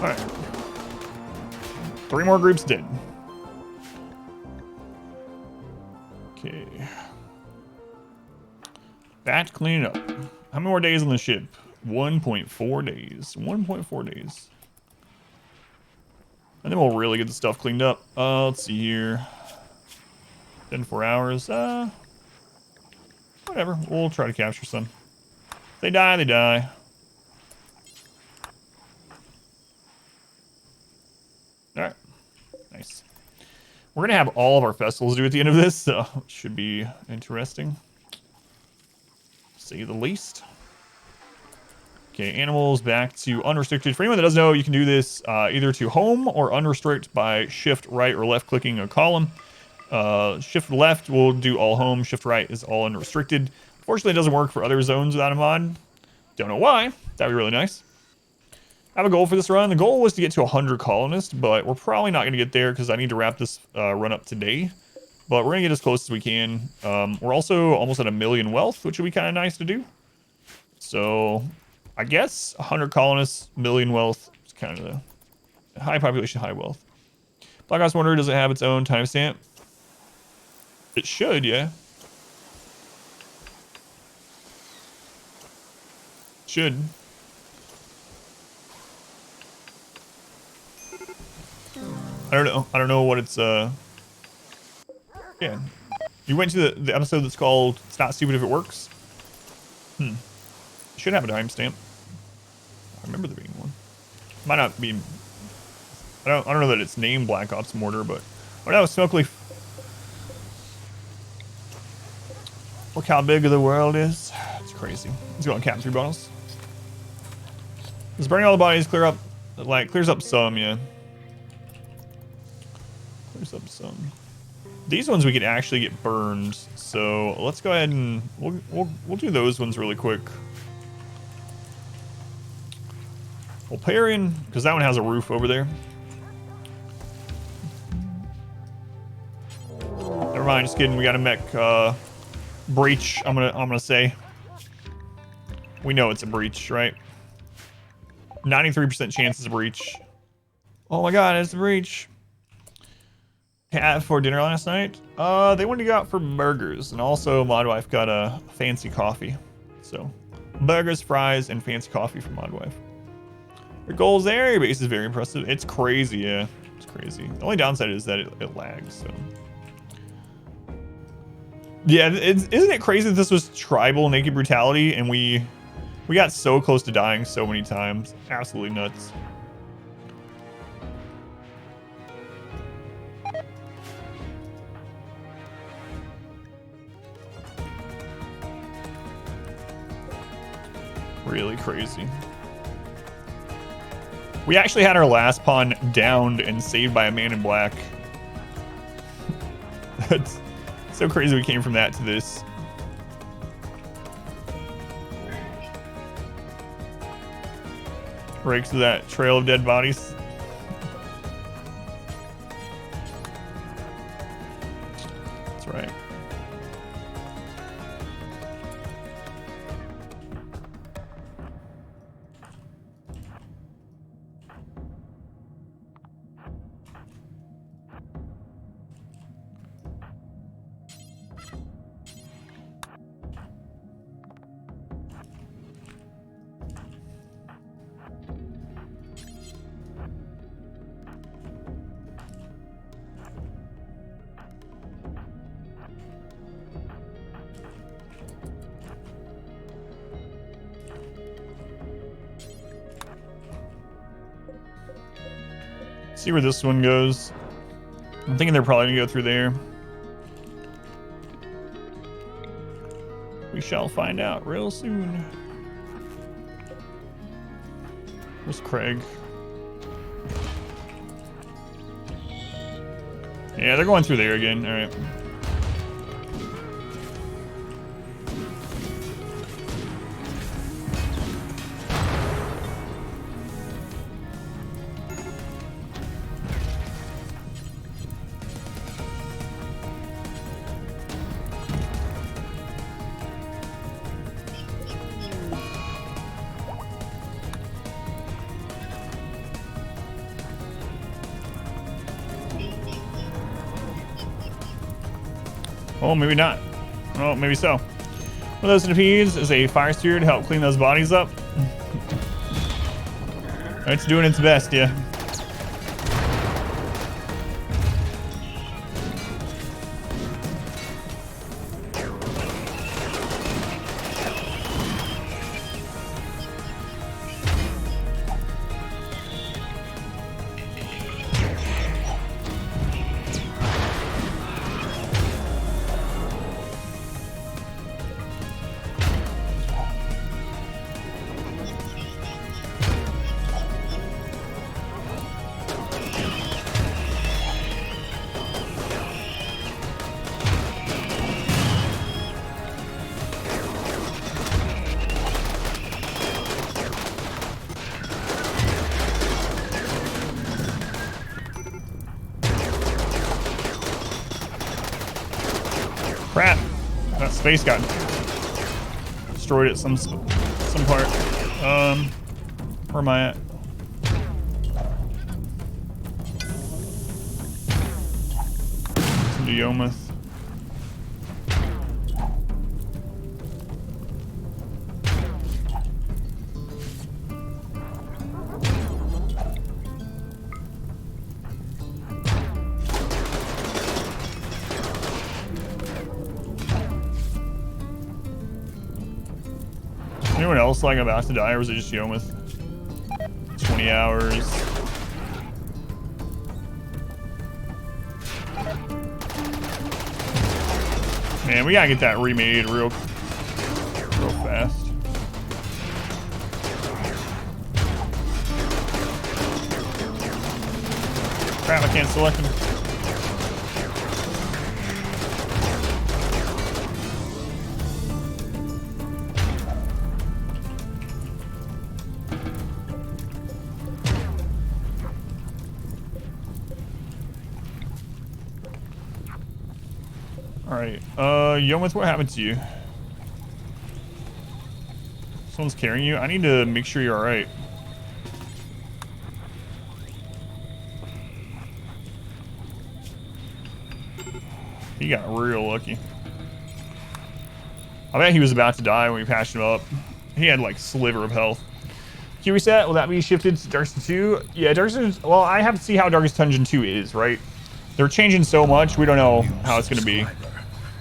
All right. 3 more groups dead. Okay. Batch cleaning up. How many more days on the ship? 1.4 days. 1.4 days. And then we'll really get the stuff cleaned up. Let's see here. 4 hours. Whatever. We'll try to capture some. If they die, they die. Alright. Nice. We're gonna have all of our festivals due at the end of this, so it should be interesting. To say the least. Okay, animals back to unrestricted. For anyone that doesn't know, you can do this either to home or unrestrict by shift right or left clicking a column. Shift left will do all home, shift right is all unrestricted. Unfortunately, it doesn't work for other zones without a mod. Don't know why. That'd be really nice. I have a goal for this run. The goal was to get to 100 colonists, but we're probably not going to get there because I need to wrap this run up today. But we're going to get as close as we can. We're also almost at 1 million wealth, which would be kind of nice to do. So I guess 100 colonists, 1 million wealth is kind of the high population, high wealth. Black Ops Wonder, does it have its own timestamp? It should, yeah. Should. I don't know. I don't know what it's, yeah. You went to the episode that's called It's Not Stupid If It Works? It should have a timestamp. I remember there being one. Might not be... I don't know that it's named Black Ops Mortar, but... Oh no, Smoke Leaf. Look how big the world is. It's crazy. Let's go on cap 3 bottles. Does burning all the bodies clear up... Like, clears up some, yeah. Clears up some. These ones we could actually get burned, so let's go ahead and... We'll do those ones really quick. We'll pair in, because that one has a roof over there. Never mind, just kidding. We got a mech breach. I'm gonna say. We know it's a breach, right? 93% chance it's a breach. Oh my god, it's a breach. Had for dinner last night. They wanted to go out for burgers, and also Modwife got a fancy coffee. So, burgers, fries, and fancy coffee from Modwife. Your goals there, your base is very impressive. It's crazy, yeah. It's crazy. The only downside is that it lags, so. Yeah, isn't it crazy that this was tribal naked brutality and we got so close to dying so many times? Absolutely nuts. Really crazy. We actually had our last pawn downed and saved by a man in black. It's so crazy we came from that to this. Breaks to that trail of dead bodies. That's right. See where this one goes. I'm thinking they're probably gonna go through there. We shall find out real soon. Where's Craig? Yeah, they're going through there again. All right. Oh, maybe not. Oh, maybe so. One of those centipedes is a fire spear to help clean those bodies up. It's doing its best, yeah. Crap! That space got destroyed at some part. Where am I at? Into Yomuth. Anyone else like about to die, or was it just Yomuth? 20 hours. Man, we gotta get that remade real fast. Crap, I can't select him. Alright, Yomuth, what happened to you? Someone's carrying you? I need to make sure you're alright. He got real lucky. I bet he was about to die when we patched him up. He had like sliver of health. Q reset, will that be shifted to Darkest 2? Yeah, Darkest, well, I have to see how Darkest Dungeon 2 is, right? They're changing so much, we don't know how it's gonna be.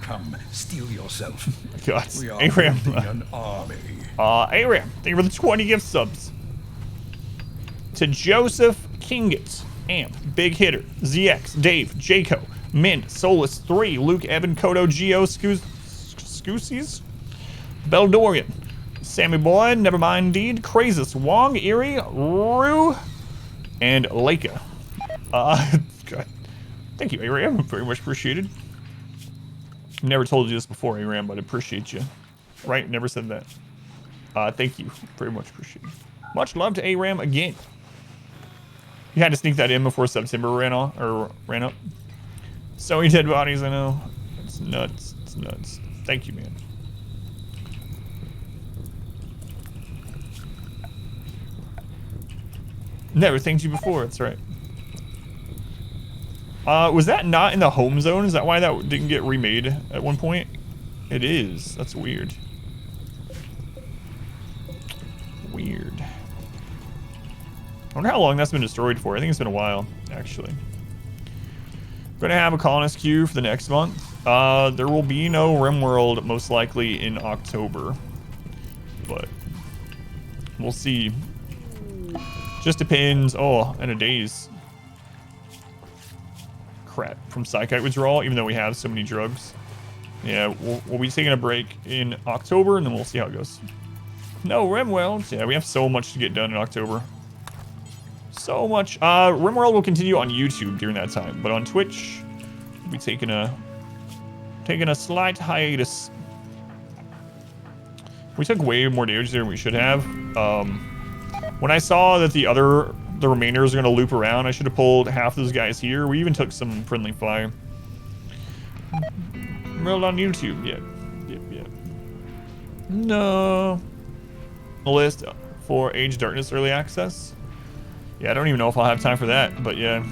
Come, steal yourself. God, We are Aram. building an army. Aram, thank you for the 20 gift subs. To Joseph Kingett, Amp, Big Hitter, ZX, Dave, Jaco, Mint, Solus 3, Luke, Evan, Kodo, Geo, Scoocies, Beldorian, Sammy Boy, Nevermind Indeed, Crazus, Wong, Erie, Rue, and Leica. God. Thank you, Aram. Very much appreciated. Never told you this before, Aram, but I appreciate you. Right? Never said that. Thank you. Very much appreciated. Much love to Aram again. You had to sneak that in before September ran up. So many dead bodies, I know. It's nuts. It's nuts. Thank you, man. Never thanked you before. That's right. Was that not in the home zone? Is that why that didn't get remade at one point? It is. That's weird. Weird. I wonder how long that's been destroyed for. I think it's been a while, actually. Gonna have a colonist queue for the next month. There will be no RimWorld most likely in October, but we'll see. Just depends. Oh, and a daze. Crap, from Psychite withdrawal, even though we have so many drugs. Yeah, we'll be taking a break in October, and then we'll see how it goes. No, RimWorld. Yeah, we have so much to get done in October. So much. RimWorld will continue on YouTube during that time, but on Twitch, we'll be taking a slight hiatus. We took way more damage there than we should have. When I saw that the remainers are gonna loop around, I should have pulled half those guys here. We even took some friendly fire. RimWorld on YouTube. Yep. No. A list for Age of Darkness early access. Yeah, I don't even know if I'll have time for that, but yeah.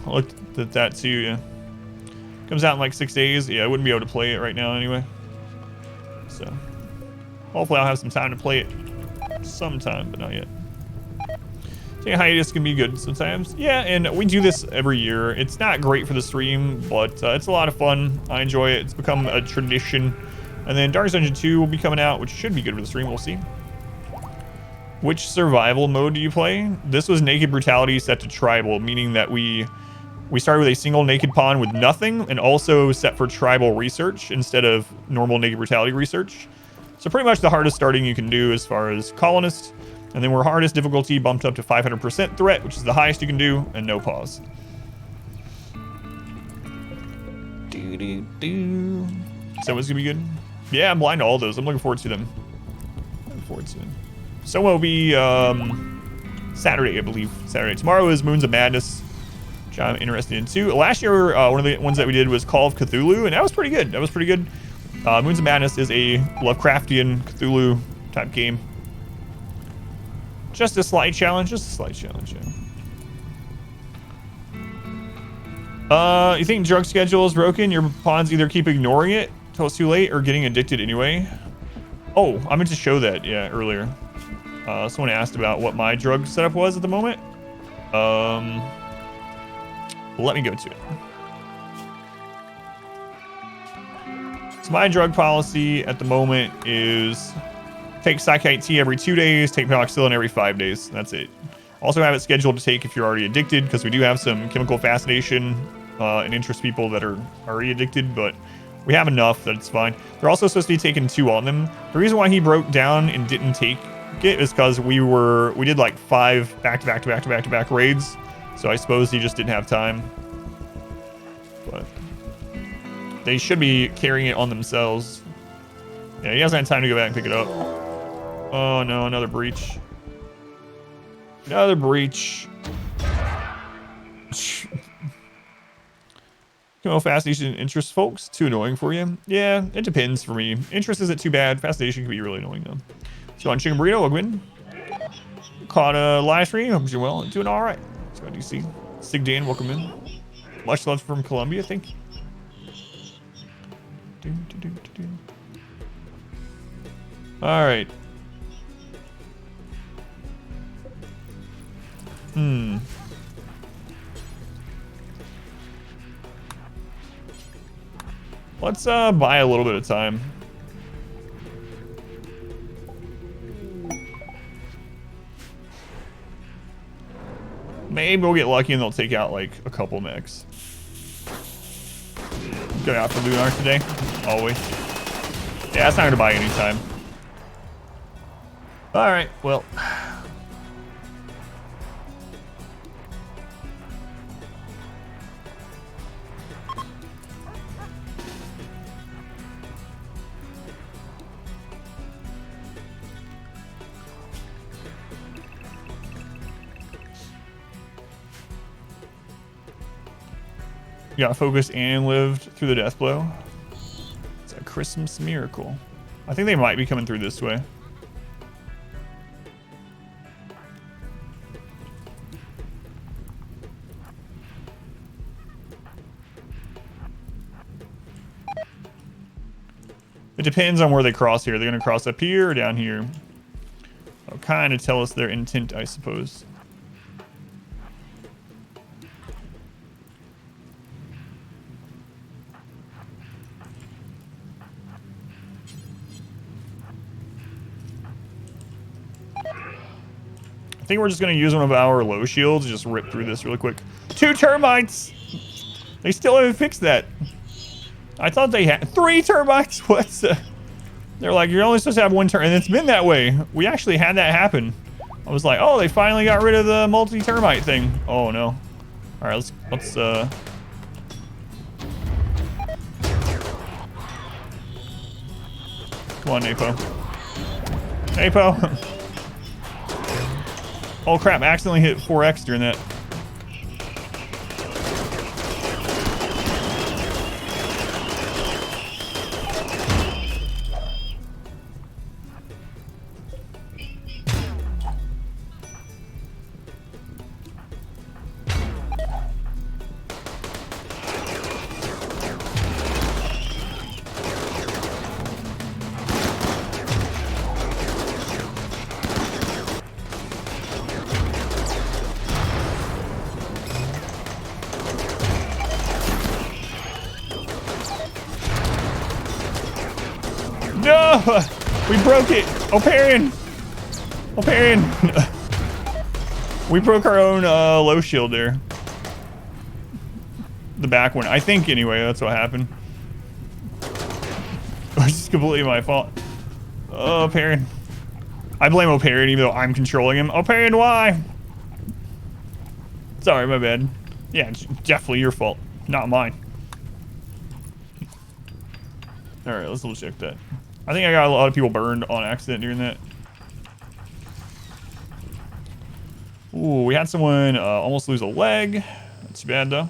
I looked at that too, yeah. Comes out in like 6 days. Yeah, I wouldn't be able to play it right now anyway. So, hopefully I'll have some time to play it sometime, but not yet. Taking a hiatus can be good sometimes. Yeah, and we do this every year. It's not great for the stream, but it's a lot of fun. I enjoy it. It's become a tradition. And then Darkest Dungeon 2 will be coming out, which should be good for the stream. We'll see. Which survival mode do you play? This was Naked Brutality set to Tribal, meaning that we started with a single naked pawn with nothing, and also set for Tribal Research instead of normal Naked Brutality Research. So pretty much the hardest starting you can do as far as Colonist. And then we're hardest difficulty bumped up to 500% threat, which is the highest you can do, and no pause. So it's gonna be good. Yeah, I'm blind to all those. I'm looking forward to them. So will be Saturday, I believe. Saturday. Tomorrow is Moons of Madness, which I'm interested in too. Last year, one of the ones that we did was Call of Cthulhu, and that was pretty good. Moons of Madness is a Lovecraftian Cthulhu type game. Just a slight challenge, yeah. You think drug schedule is broken? Your pawns either keep ignoring it till it's too late or getting addicted anyway. Oh, I meant to show that, yeah, earlier. Someone asked about what my drug setup was at the moment. Let me go to it. So my drug policy at the moment is take Psychite T every 2 days, take Penicillin every 5 days. That's it. Also have it scheduled to take if you're already addicted, because we do have some chemical fascination and interest people that are already addicted, but we have enough that it's fine. They're also supposed to be taking 2 on them. The reason why he broke down and didn't take it is because we did like 5 back-to-back raids, so I suppose he just didn't have time. But they should be carrying it on themselves. Yeah, he hasn't had time to go back and pick it up. Oh no, another breach. Another breach. Chemical fascination interest, folks. Too annoying for you. Yeah, it depends for me. Interest isn't too bad. Fascination can be really annoying though. So on Chicken Burrito, welcome in. Caught a live stream. Hope you're well. Doing all right. So DC. Sig Dan, welcome in. Much love from Colombia. Thank you. All right. Let's buy a little bit of time. Maybe we'll get lucky and they'll take out like a couple mechs. Go out for Lunar today, always. Yeah, it's not gonna buy any time. All right, well. got focused and lived through the death blow. It's a Christmas miracle. I think they might be coming through this way. It depends on where they cross here. They're going to cross up here or down here. That'll kind of tell us their intent, I suppose. I think we're just going to use one of our low shields to just rip through this really quick. 2 termites! They still haven't fixed that. I thought they had 3 termites. What's They're like, you're only supposed to have 1 termite, and it's been that way. We actually had that happen. I was like, oh, they finally got rid of the multi-termite thing. Oh no. All right, let's come on, Napo. Napo. Oh crap! I accidentally hit 4x during that. No! We broke it! Oparian! Oparian! We broke our own low shield there. The back one. I think anyway, that's what happened. It's just completely my fault. Oh, Oparian. I blame Oparian even though I'm controlling him. Oparian, why? Sorry, my bad. Yeah, it's definitely your fault, not mine. Alright, let's double check that. I think I got a lot of people burned on accident during that. Ooh, we had someone almost lose a leg. That's too bad, though.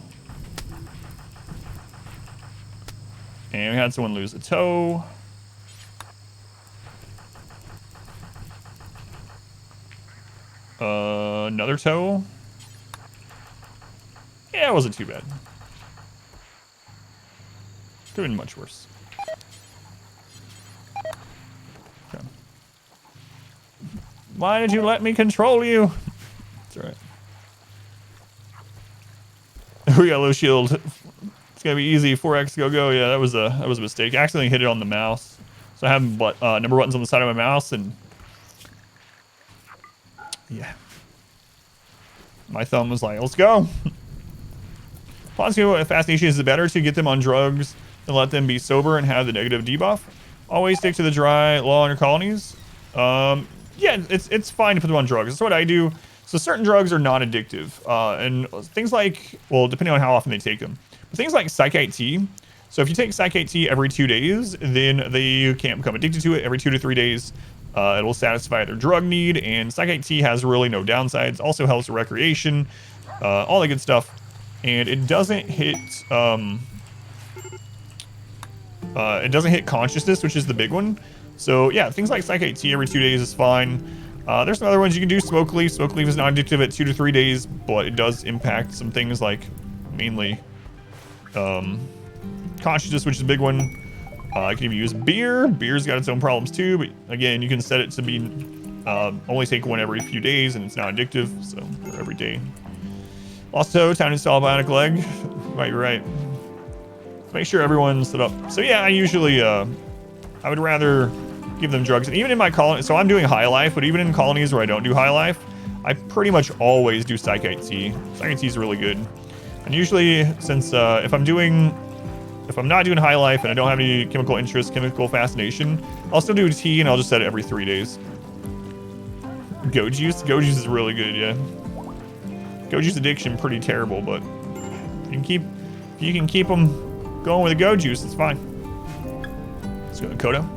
And we had someone lose a toe. Another toe. Yeah, it wasn't too bad. Could have been much worse. Okay. Why did you let me control you? That's alright. We got low shield. It's gonna be easy. 4x go go. Yeah, that was a mistake. I accidentally hit it on the mouse. So I have number buttons on the side of my mouse, and yeah, my thumb was like, "Let's go." Possibly fascination is better to get them on drugs than let them be sober and have the negative debuff. Always stick to the dry law in your colonies. Yeah, it's fine to put them on drugs. That's what I do. So certain drugs are non-addictive, and things like, well, depending on how often they take them, but things like Psychite Tea. So if you take Psychite Tea every 2 days, then they can't become addicted to it. Every 2 to 3 days, it'll satisfy their drug need, and Psychite Tea has really no downsides. Also helps with recreation, all that good stuff, and it doesn't hit consciousness, which is the big one. So yeah, things like Psychite Tea every 2 days is fine. There's some other ones you can do. Smoke Leaf. Smoke Leaf is non-addictive at 2 to 3 days, but it does impact some things like mainly consciousness, which is a big one. I can even use beer. Beer's got its own problems too, but again, you can set it to be only take one every few days, and it's not addictive, so every day. Also, time to install a bionic leg. You might be right. Make sure everyone's set up. So yeah, I usually I would rather give them drugs, and even in my colony. So I'm doing high life, but even in colonies where I don't do high life, I pretty much always do Psychite Tea. Psychite Tea is really good, and usually since if I'm not doing high life and I don't have any chemical interest, chemical fascination, I'll still do tea, and I'll just set it every 3 days. Go juice is really good, yeah. Go juice addiction pretty terrible, but you can keep them going with the go juice, it's fine. Let's go to Kodo.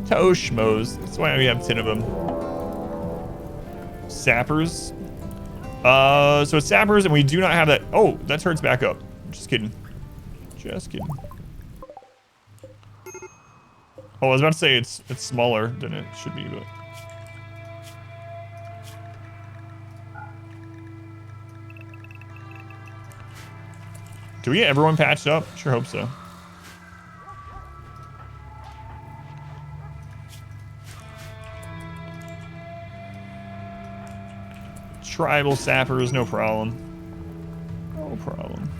Toshmos. That's why we have 10 of them. Sappers. So it's sappers, and we do not have that. Oh, that turns back up. Just kidding. Just kidding. Oh, I was about to say it's smaller than it should be, but. Do we get everyone patched up? Sure hope so. Tribal sappers, no problem. No problem.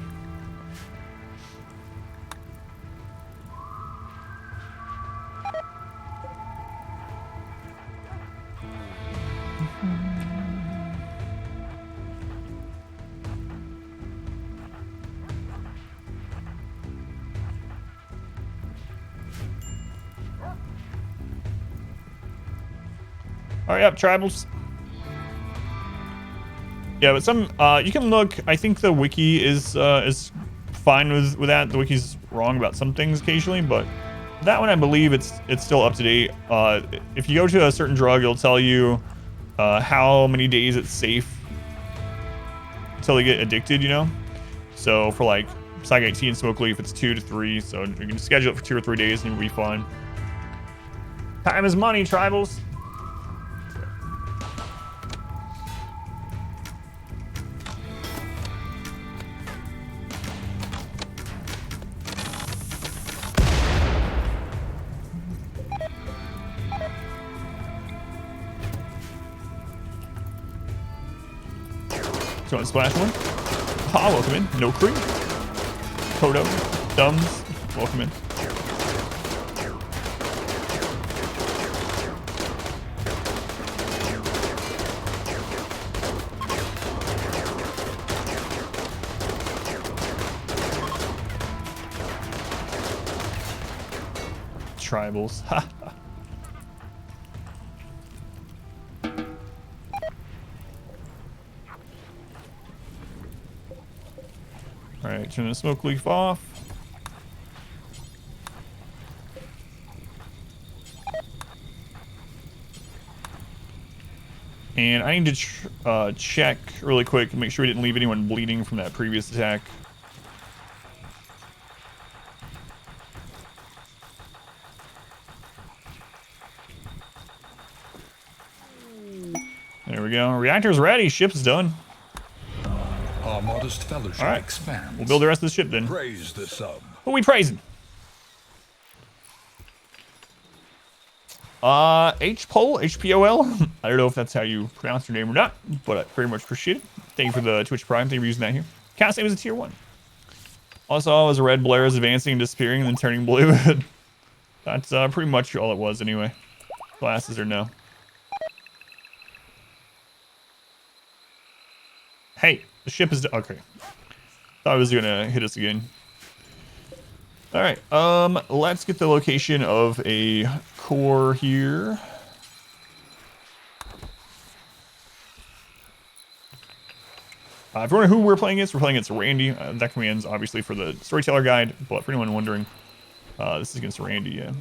All right, up, tribals. Yeah, but some you can look. I think the wiki is fine with that. The wiki's wrong about some things occasionally, but that one I believe it's still up to date. If you go to a certain drug, it'll tell you how many days it's safe until they get addicted. You know, so for like Psych tea and Smoke Leaf, it's 2 to 3. So you can schedule it for 2 or 3 days and you'll be fine. Time is money, tribals. So on splash one. Ha, welcome in. No creep. Kodo. Thumbs. Welcome in. Tribals. Ha. Alright, turn the Smoke Leaf off. And I need to check really quick and make sure we didn't leave anyone bleeding from that previous attack. There we go. Reactor's ready. Ship's done. Our modest fellowship expands. We'll build the rest of the ship then. Praise the sub. Who are we praising? H-Pol, H-P-O-L. I don't know if that's how you pronounce your name or not, but I very much appreciate it. Thank you for the Twitch Prime. Thank you for using that here. Cast name is a tier 1. Also, I was a red blare is advancing and disappearing and then turning blue. That's pretty much all it was anyway. Glasses or no. Hey, the ship is okay. Thought it was gonna hit us again. All right, let's get the location of a core here. If you're wondering who we're playing against Randy. That command's obviously for the Storyteller Guide, but for anyone wondering, this is against Randy, yeah.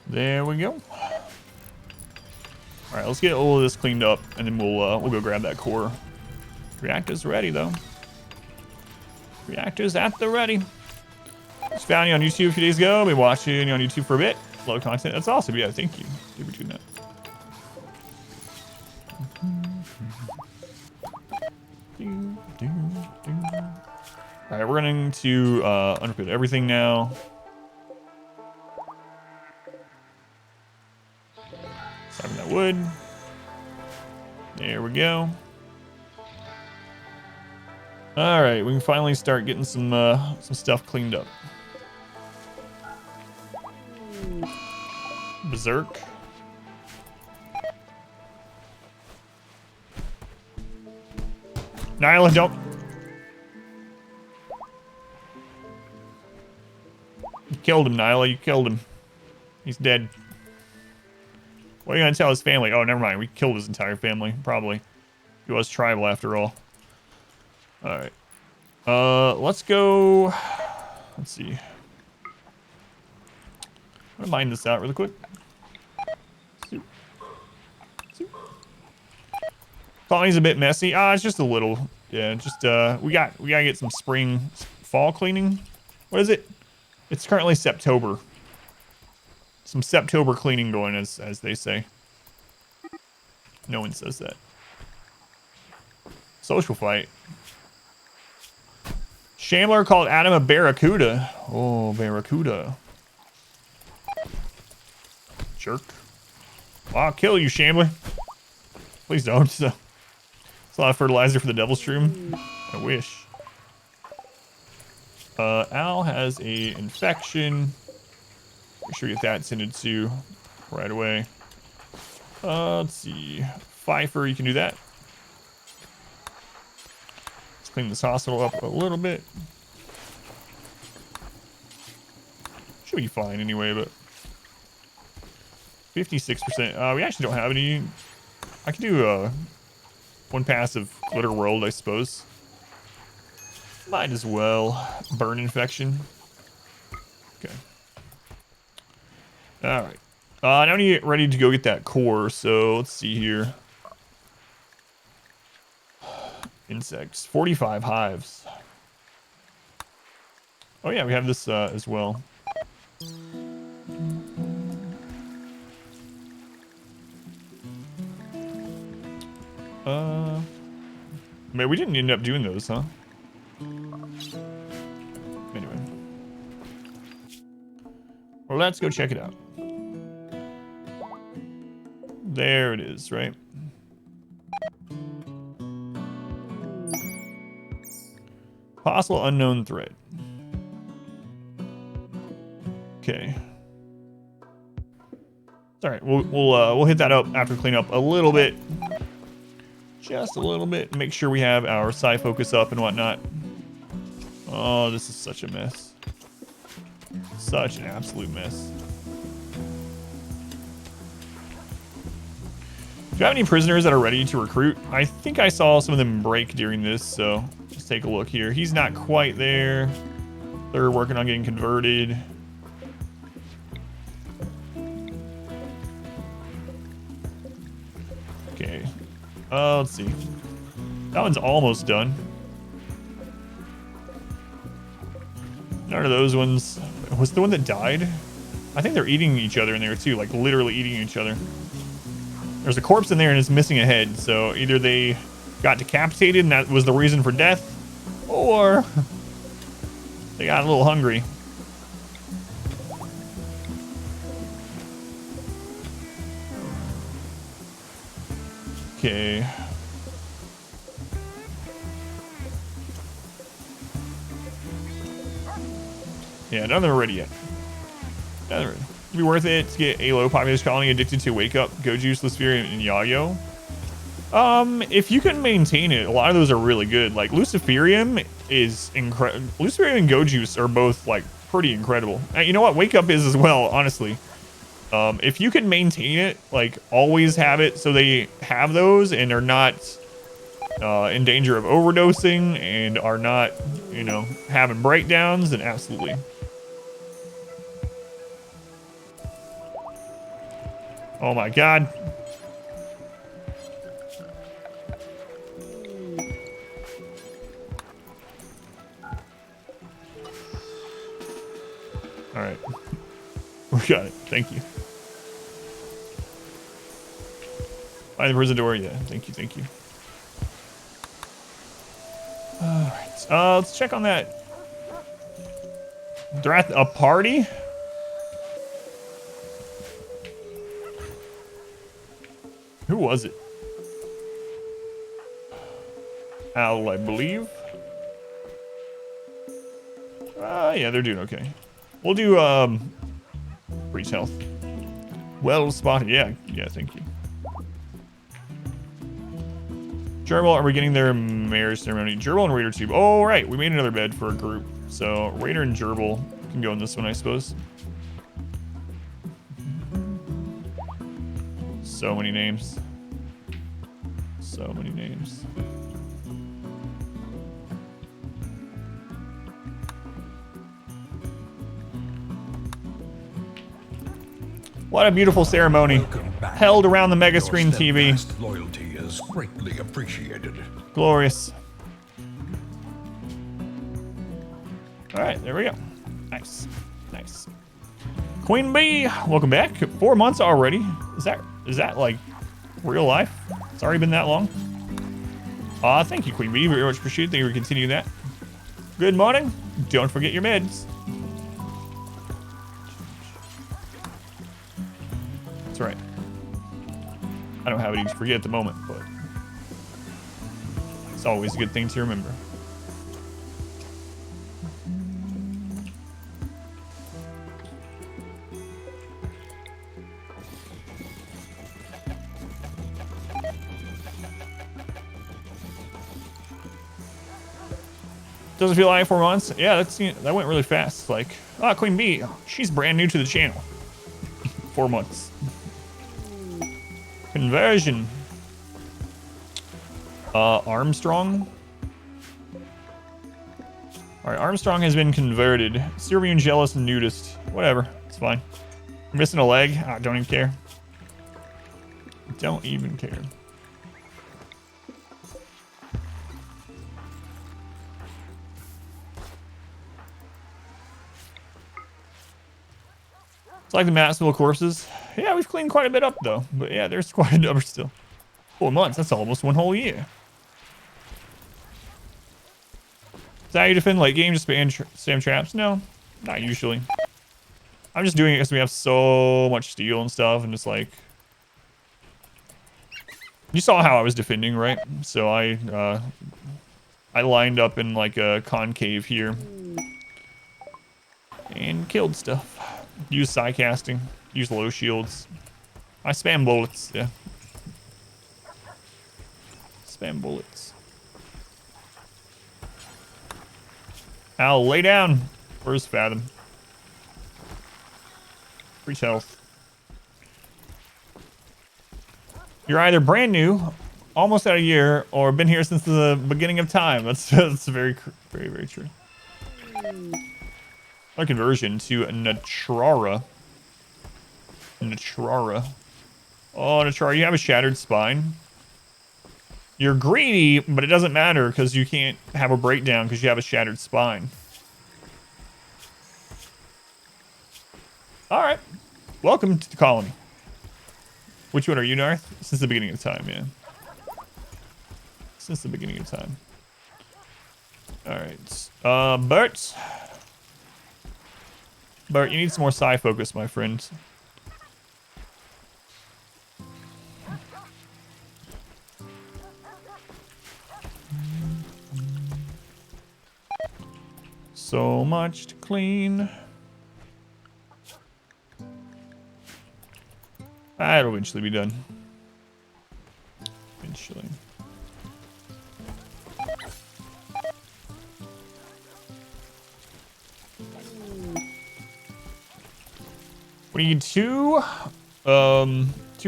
There we go. All right, let's get all of this cleaned up, and then we'll go grab that core. Reactor's ready though. Reactor's at the ready. Just found you on YouTube a few days ago. Been watching you on YouTube for a bit. A lot of content. That's awesome. Yeah, thank you. Thank you for doing that. All right, we're going to underpin everything now. Saving that wood. There we go. All right, we can finally start getting some stuff cleaned up. Berserk. Nyla, don't. You killed him, Nyla. You killed him. He's dead. Wait. What are you gonna tell his family? Oh, never mind. We killed his entire family, probably. He was tribal after all. All right. Let's go. Let's see. I'm gonna mine this out really quick. Colony's a bit messy. It's just a little. Yeah, just we gotta get some fall cleaning. What is it? It's currently September. Some September cleaning going, as they say. No one says that. Social fight. Shambler called Adam a barracuda. Oh, barracuda. Jerk. Well, I'll kill you, Shambler. Please don't. It's a lot of fertilizer for the devil's shroom. I wish. Al has a infection. Make sure we get that tended to right away. Let's see. Pfeiffer, you can do that. Let's clean this hospital up a little bit. Should be fine anyway, but 56%. We actually don't have any. I could do one pass of Glitter World, I suppose. Might as well. Burn infection. Okay. All right. Now we need to get ready to go get that core. So let's see here. Insects. 45 hives. Oh yeah, we have this as well. Man, we didn't end up doing those, huh? Anyway. Well, let's go check it out. There it is, right? Possible unknown threat. Okay. All right, we'll hit that up after clean up a little bit. Just a little bit. Make sure we have our psi focus up and whatnot. Oh, this is such a mess. Such an absolute mess. Do you have any prisoners that are ready to recruit? I think I saw some of them break during this, so just take a look here. He's not quite there. They're working on getting converted. Okay. Let's see. That one's almost done. None of those ones. Was the one that died? I think they're eating each other in there too, like literally eating each other. There's a corpse in there and it's missing a head, so either they got decapitated and that was the reason for death, or they got a little hungry. Okay. Yeah, none of them are ready yet. None of them are ready. It'd be worth it to get a low population colony addicted to Wake Up, Go Juice, Luciferium, and Yayo. If you can maintain it, a lot of those are really good. Like Luciferium is incredible. Luciferium and Go Juice are both like pretty incredible. You know what? Wake Up is as well, honestly. If you can maintain it, like always have it so they have those and are not in danger of overdosing and are not, you know, having breakdowns, then absolutely. Oh my God. All right. We got it. Thank you. Find the prison door. Yeah. Thank you. Thank you. All right. Let's check on that. They're at a party? Who was it? Al, I believe. Yeah, they're doing okay. We'll do, breach health. Well spotted. Yeah, thank you. Gerbil, are we getting their marriage ceremony? Gerbil and Raider Tube. Oh, right. We made another bed for a group. So, Raider and Gerbil can go in this one, I suppose. So many names. So many names. What a beautiful ceremony held around the mega screen TV. Steadfast loyalty is greatly appreciated. Glorious. All right, there we go. Nice, nice. Queen Bee, welcome back. 4 months already. Is that like real life? It's already been that long. Thank you, Queen Bee. Very much appreciate it. Thank you for continuing that. Good morning. Don't forget your meds. That's right. I don't have any to forget at the moment, but it's always a good thing to remember. Doesn't feel like 4 months. Yeah, that went really fast. Like, Queen Bee, she's brand new to the channel. 4 months. Conversion. Armstrong. All right, Armstrong has been converted. Syrian jealous and nudist. Whatever, it's fine. Missing a leg. Don't even care. Don't even care. It's like the Massville courses. Yeah, we've cleaned quite a bit up though. But yeah, there's quite a number still. 4 months, that's almost 1 whole year. Is that how you defend late game? Just spam traps? No, not usually. I'm just doing it because we have so much steel and stuff and just like... You saw how I was defending, right? So I lined up in like a concave here. And killed stuff. Use side casting. Use low shields. I spam bullets, yeah. Spam bullets. Al, lay down. Where's Fathom? Reach health. You're either brand new, almost out a year, or been here since the beginning of time. That's very, very, very true. A conversion to Natrara. Natrara. Oh, Natrara, you have a shattered spine. You're greedy, but it doesn't matter because you can't have a breakdown because you have a shattered spine. All right. Welcome to the colony. Which one are you, Narth? Since the beginning of time, yeah. Since the beginning of time. All right. Bert. Bert, you need some more psi focus, my friend. So much to clean. It'll eventually be done. Eventually. We need two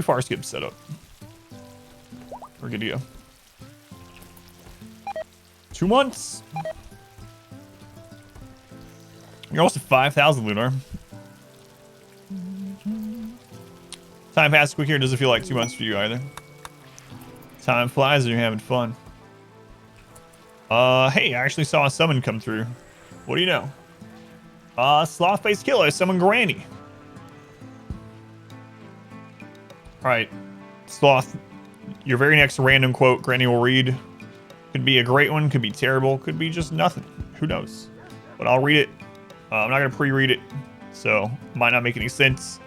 far skips set up. We're good to go. 2 months. You're almost at 5,000, Lunar. Time passes quick here. Doesn't feel like 2 months for you either. Time flies and you're having fun. Hey, I actually saw a summon come through. What do you know? Sloth-faced killer, summon Granny. Alright, Sloth, your very next random quote Granny will read. Could be a great one, could be terrible, could be just nothing. Who knows? But I'll read it. I'm not going to pre-read it, so might not make any sense,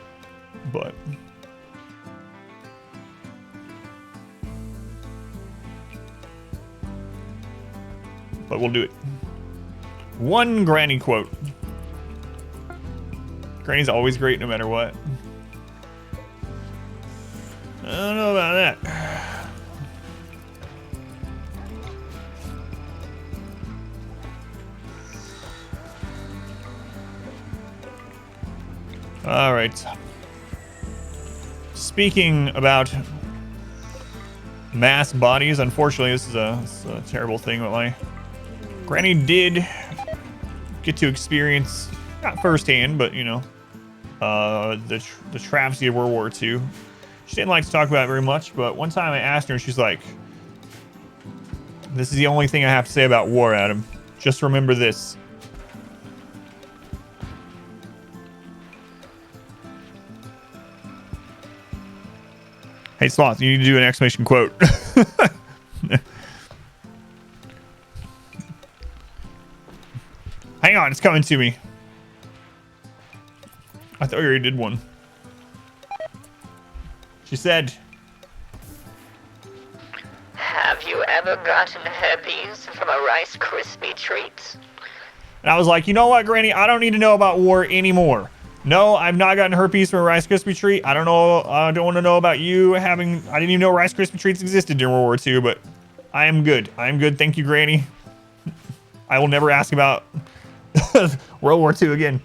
but... But we'll do it. One Granny quote. Granny's always great no matter what. I don't know about that. All right. speaking about mass bodies, unfortunately, this is a terrible thing, but my granny did get to experience, not firsthand, but you know, the travesty of World War II. She didn't like to talk about it very much, but one time I asked her, she's like, "This is the only thing I have to say about war, Adam. Just remember this." Hey, Sloth, you need to do an exclamation quote. Hang on, it's coming to me. I thought you already did one. She said, "Have you ever gotten herpes from a Rice Krispie treat?" and I was like, you know what, Granny? I don't need to know about war anymore. No, I've not gotten herpes from a Rice Krispie treat. I don't know. I don't want to know about you having. I didn't even know Rice Krispie treats existed during World War II, but I am good. I am good. Thank you, Granny. I will never ask about World War II again.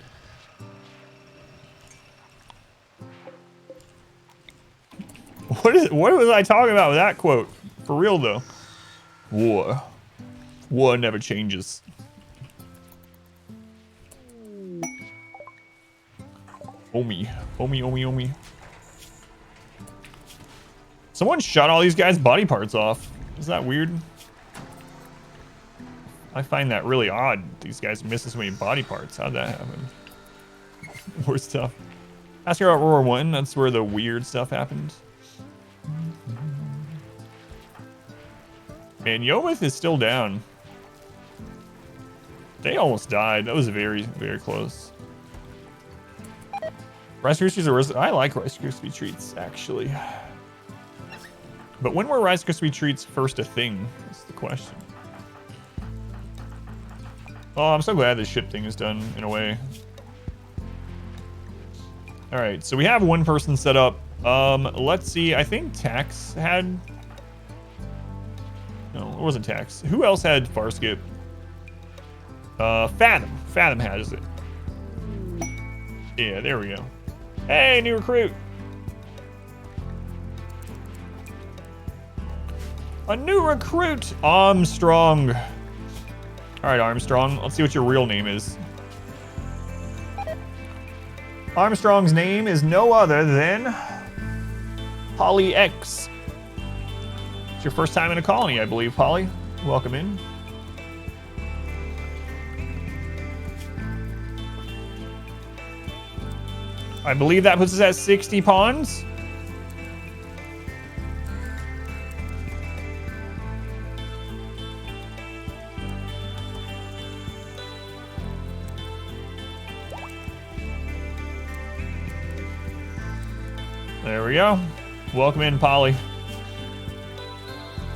What was I talking about with that quote? For real though. War never changes. Omi. Someone shot all these guys' body parts off. Is that weird? I find that really odd. These guys missing so many body parts. How'd that happen? War stuff. Ask her about World War I. That's where the weird stuff happened. And Yomith is still down. They almost died. That was very, very close. Rice Krispies are... I like Rice Krispie treats, actually. But when were Rice Krispie treats first a thing? That's the question. Oh, I'm so glad this ship thing is done in a way. Alright, so we have one person set up. Let's see. I think Tax had... No, it wasn't Tax. Who else had Farskip? Fathom. Fathom has it. Yeah, there we go. Hey, new recruit. A new recruit, Armstrong. All right, Armstrong. Let's see what your real name is. Armstrong's name is no other than Polly X. It's your first time in a colony, I believe, Polly. Welcome in. I believe that puts us at 60 pawns. There we go. Welcome in, Polly.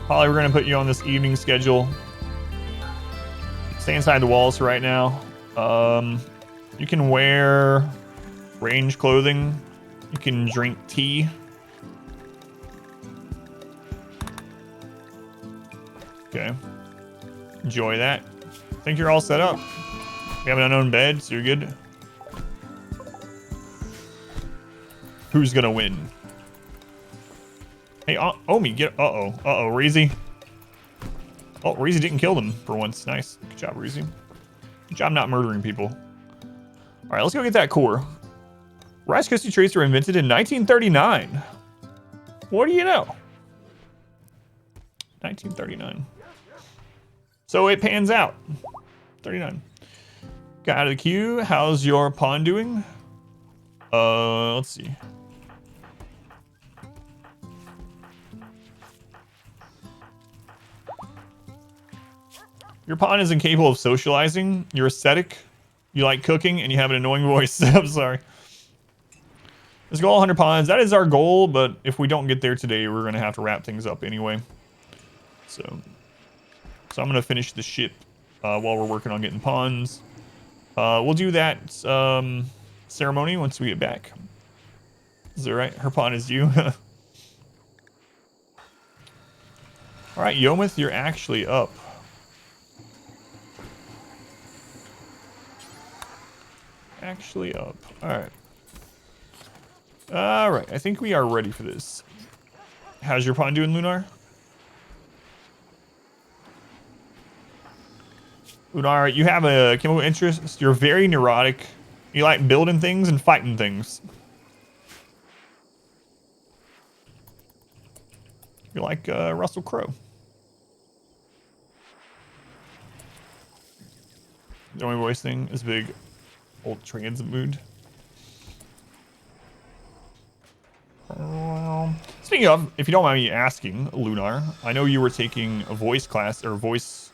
Polly, we're going to put you on this evening schedule. Stay inside the walls right now. You can wear range clothing. You can drink tea. Okay. Enjoy that. I think you're all set up. We have an unknown bed, so you're good. Who's gonna win? Hey, Omi, get... Uh-oh, Reezy. Oh, Reezy didn't kill them for once. Nice. Good job, Reezy. Good job not murdering people. All right, let's go get that core. Rice Krispie treats were invented in 1939. What do you know? 1939. So it pans out. 39. Got out of the queue. How's your pawn doing? Let's see. Your pawn is incapable of socializing. You're aesthetic. You like cooking, and you have an annoying voice. I'm sorry. Let's go all 100 pawns. That is our goal, but if we don't get there today, we're going to have to wrap things up anyway. So I'm going to finish the ship while we're working on getting pawns. We'll do that ceremony once we get back. Is that right? Her pawn is you. All right, Yomith, you're actually up. All right. All right, I think we are ready for this. How's your pond doing, Lunar? Lunar, you have a chemical interest. You're very neurotic. You like building things and fighting things. You're like Russell Crowe. The only voice thing is big old transit mood. Speaking of, if you don't mind me asking, Lunar, I know you were taking a voice class or voice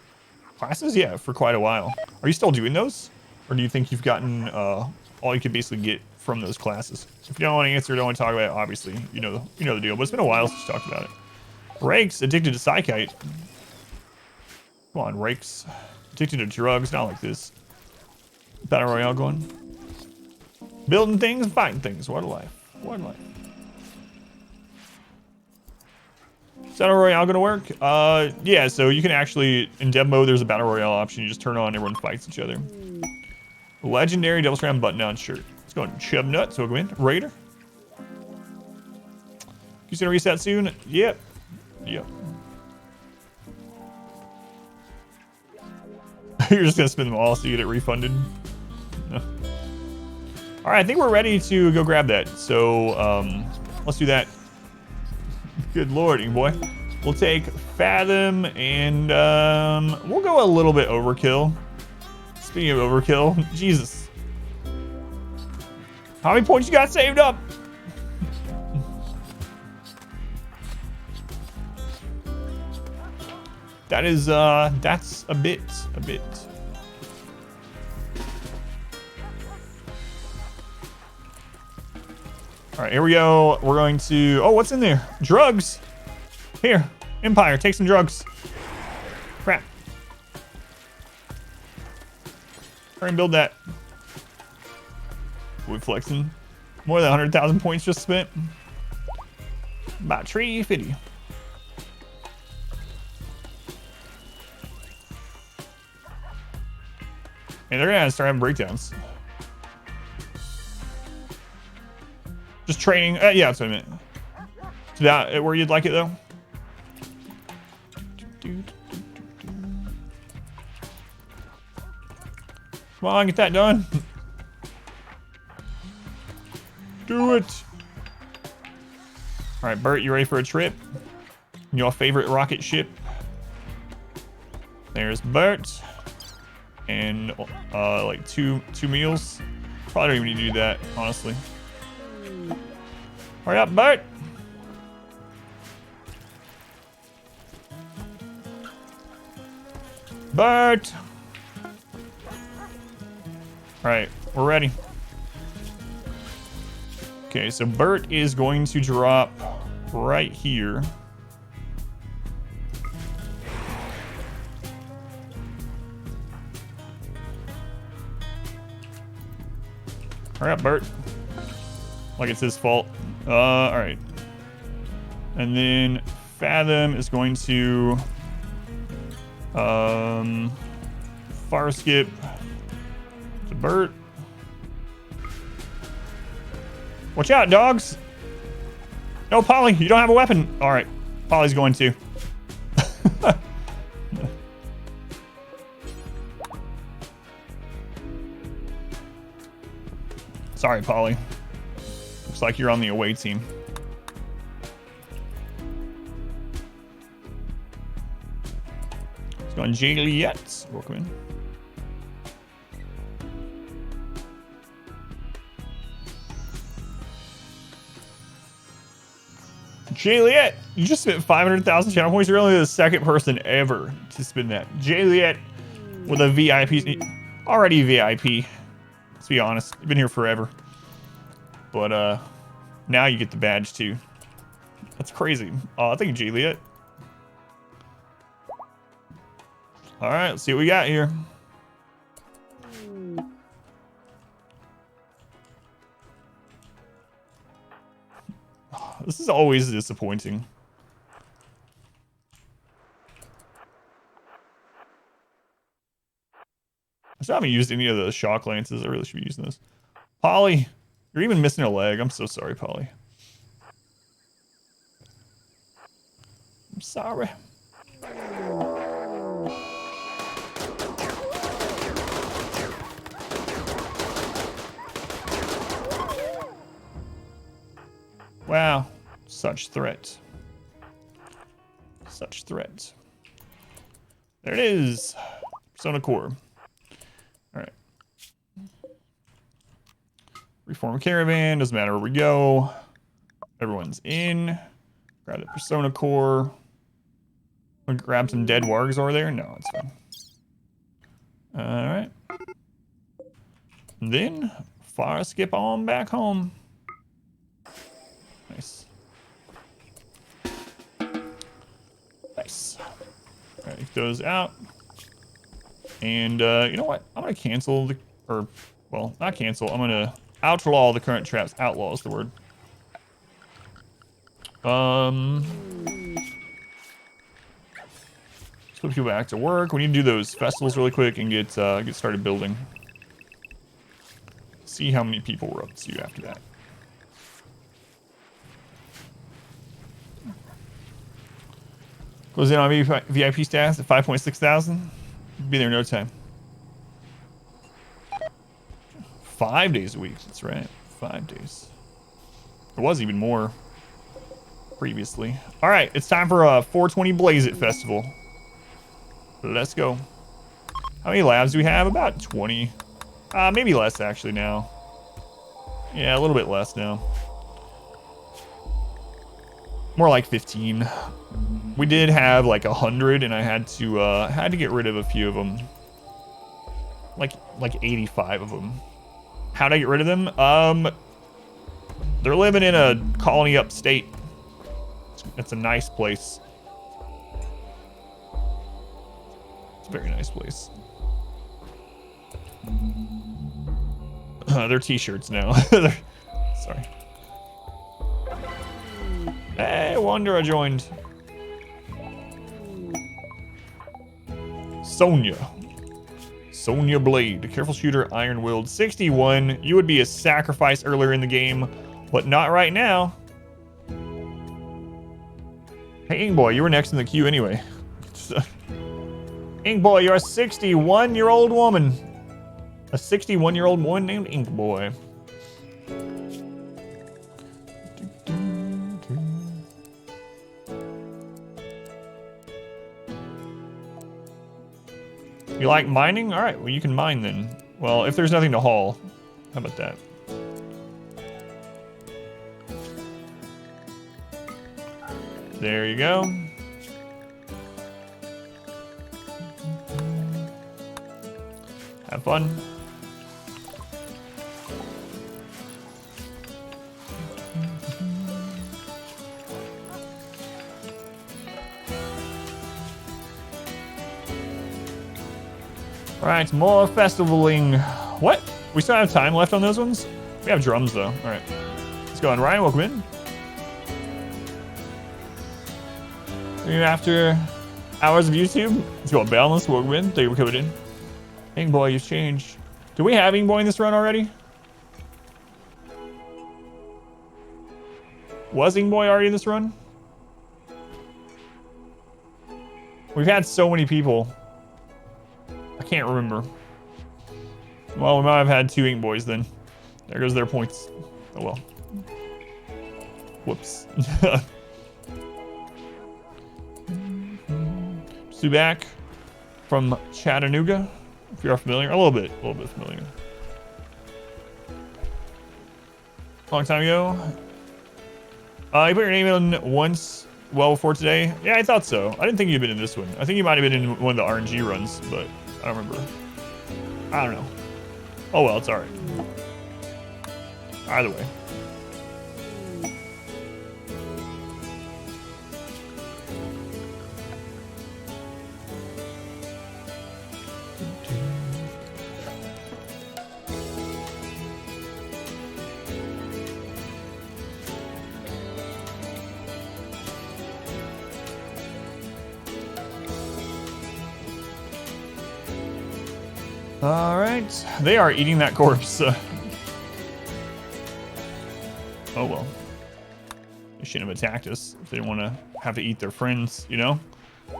classes, yeah, for quite a while. Are you still doing those, or do you think you've gotten all you could basically get from those classes? If you don't want to answer, don't want to talk about it, obviously, you know the deal. But it's been a while since you talked about it. Rakes addicted to Psychite. Come on, Rakes. Addicted to drugs, not like this. Battle Royale going. Building things, fighting things. What a life. What a life. Is Battle Royale gonna work? Yeah, so you can actually, in dev mode, there's a Battle Royale option. You just turn on, everyone fights each other. Legendary Devil's Crown button-down shirt. Let's go and Chub Nut, so we'll go in. Raider. You gonna reset soon? Yep. Yep. You're just gonna spend them all so you get it refunded? No. All right, I think we're ready to go grab that. So, let's do that. Good lordy, boy. We'll take Fathom and we'll go a little bit overkill. Speaking of overkill, Jesus. How many points you got saved up? That is, that's a bit. All right, here we go. We're going to, oh, what's in there? Drugs. Here, Empire, take some drugs. Crap. Try and build that. Wood flexing. More than 100,000 points just spent. About 350. And they're gonna start having breakdowns. Just training. Yeah, that's what I meant. Is that where you'd like it though? Come on, get that done. Do it. All right, Bert, you ready for a trip? Your favorite rocket ship? There's Bert. And like two meals. Probably don't even need to do that, honestly. Hurry up, Bert. Bert. All right, we're ready. Okay, so Bert is going to drop right here. Hurry up, Bert. Like it's his fault. All right. And then Fathom is going to fire skip to Bert. Watch out, dogs. No, Polly, you don't have a weapon. All right, Polly's going to. Sorry, Polly. Looks like you're on the away team. Let's go on Juliet. Welcome in. Juliet, you just spent 500,000 channel points. You're only the second person ever to spend that. Juliet with a VIP. Already VIP. Let's be honest. You've been here forever. But now you get the badge too. That's crazy. Oh, thank you, Juliet. All right, let's see what we got here. This is always disappointing. I still haven't used any of the shock lances. I really should be using this. Polly, You're even missing a leg. I'm so sorry, Polly. I'm sorry. Wow. Such threat. Such threat. There it is. Persona Core. Alright. Reform caravan. Doesn't matter where we go. Everyone's in. Grab the Persona Core. Grab some dead wargs over there. No, it's fine. Alright. Then, fire skip on back home. Nice. Nice. Alright, get those out. And, you know what? I'm gonna cancel the... Or, well, not cancel. I'm gonna outlaw the current traps. Outlaw is the word. Let's put people back to work. We need to do those festivals really quick and get started building. See how many people we're up to after that. Goes in on VIP status at 5.6 thousand. Be there in no time. 5 days a week. That's right. 5 days. It was even more previously. All right, it's time for a 420 Blaze It Festival. Let's go. How many labs do we have? About 20. Maybe less actually now. Yeah, a little bit less now. More like 15. We did have like 100, and I had to get rid of a few of them. Like 85 of them. How'd I get rid of them? They're living in a colony upstate. It's a nice place. It's a very nice place. They're t-shirts now. Sorry. Hey, Wanderer joined. Sonya Blade, careful shooter, iron willed, 61. You would be a sacrifice earlier in the game, but not right now. Hey, Inkboy, you were next in the queue anyway. Inkboy, you're a 61-year-old woman. A 61-year-old woman named Inkboy. You like mining? All right, well, you can mine then. Well, if there's nothing to haul, how about that? There you go. Have fun. All right, more festivaling. What? We still have time left on those ones? We have drums though. All right, let's go on. Ryan, welcome in. After hours of YouTube, let's go on. Balance, welcome in. Thank you for coming in. Ingboy, you've changed. Do we have Ingboy in this run already? Was Ingboy already in this run? We've had so many people. I can't remember. Well, we might have had 2 Inkboys then. There goes their points. Oh well. Whoops. Sue back from Chattanooga. If you're familiar, a little bit familiar. Long time ago. You put your name in once, well before today. Yeah, I thought so. I didn't think you'd been in this one. I think you might have been in one of the RNG runs, but I don't remember. I don't know. Oh well, it's alright. Either way. All right, they are eating that corpse. Oh well. They shouldn't have attacked us if they didn't want to have to eat their friends, you know?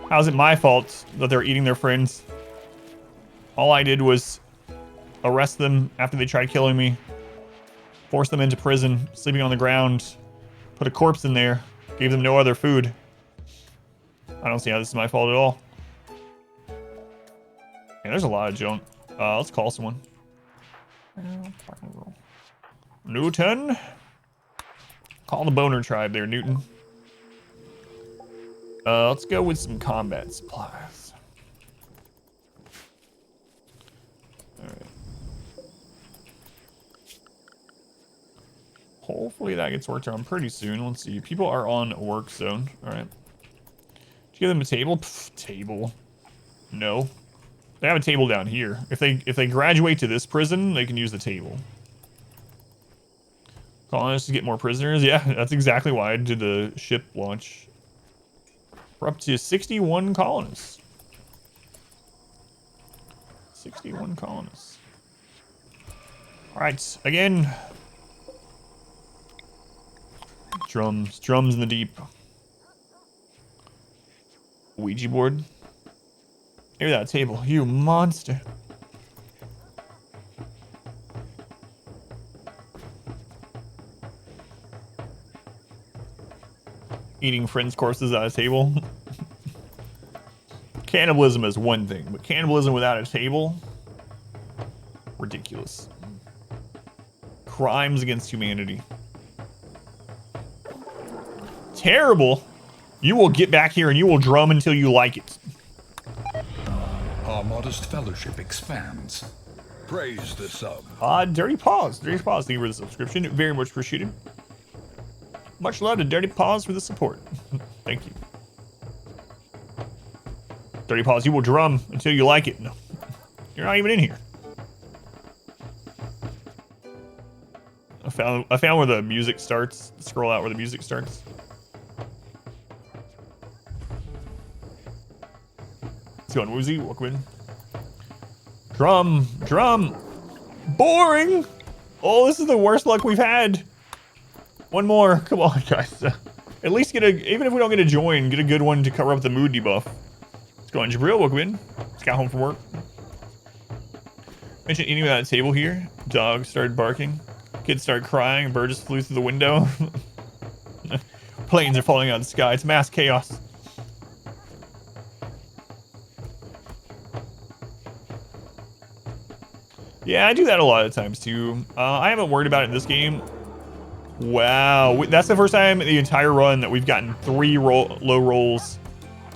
How's it my fault that they're eating their friends? All I did was arrest them after they tried killing me, force them into prison, sleeping on the ground, put a corpse in there, gave them no other food. I don't see how this is my fault at all. Yeah, there's a lot of junk. Let's call someone. Newton? Call the boner tribe there, Newton. Let's go with some combat supplies. Alright. Hopefully that gets worked on pretty soon. Let's see. People are on work zone. Alright. Did you give them a table? Pff, table. No. They have a table down here. If they graduate to this prison, they can use the table. Colonists to get more prisoners. Yeah, that's exactly why I did the ship launch. We're up to 61 colonists. 61 colonists. Alright, again. Drums. Drums in the deep. Ouija board. Hear that table, you monster. Eating friends' corpses at a table. Cannibalism is one thing, but cannibalism without a table? Ridiculous. Crimes against humanity. Terrible. You will get back here and you will drum until you like it. Our modest fellowship expands. Praise the sub. Dirty Paws. Dirty Paws, thank you for the subscription. Very much appreciated. Much love to Dirty Paws for the support. Thank you. Dirty Paws, you will drum until you like it. No, you're not even in here. I found where the music starts. Scroll out where the music starts. Let's go on Woozy. Welcome in. Drum. Drum. Boring. Oh, this is the worst luck we've had. One more. Come on, guys. At least get a, even if we don't get a join, get a good one to cover up the mood debuff. Let's go on Jabril. Welcome in. Just got home from work. Mentioned eating at a table here. Dog started barking. Kids started crying. A bird just flew through the window. Planes are falling out of the sky. It's mass chaos. Yeah, I do that a lot of times too. I haven't worried about it in this game. Wow, that's the first time in the entire run that we've gotten 3 low rolls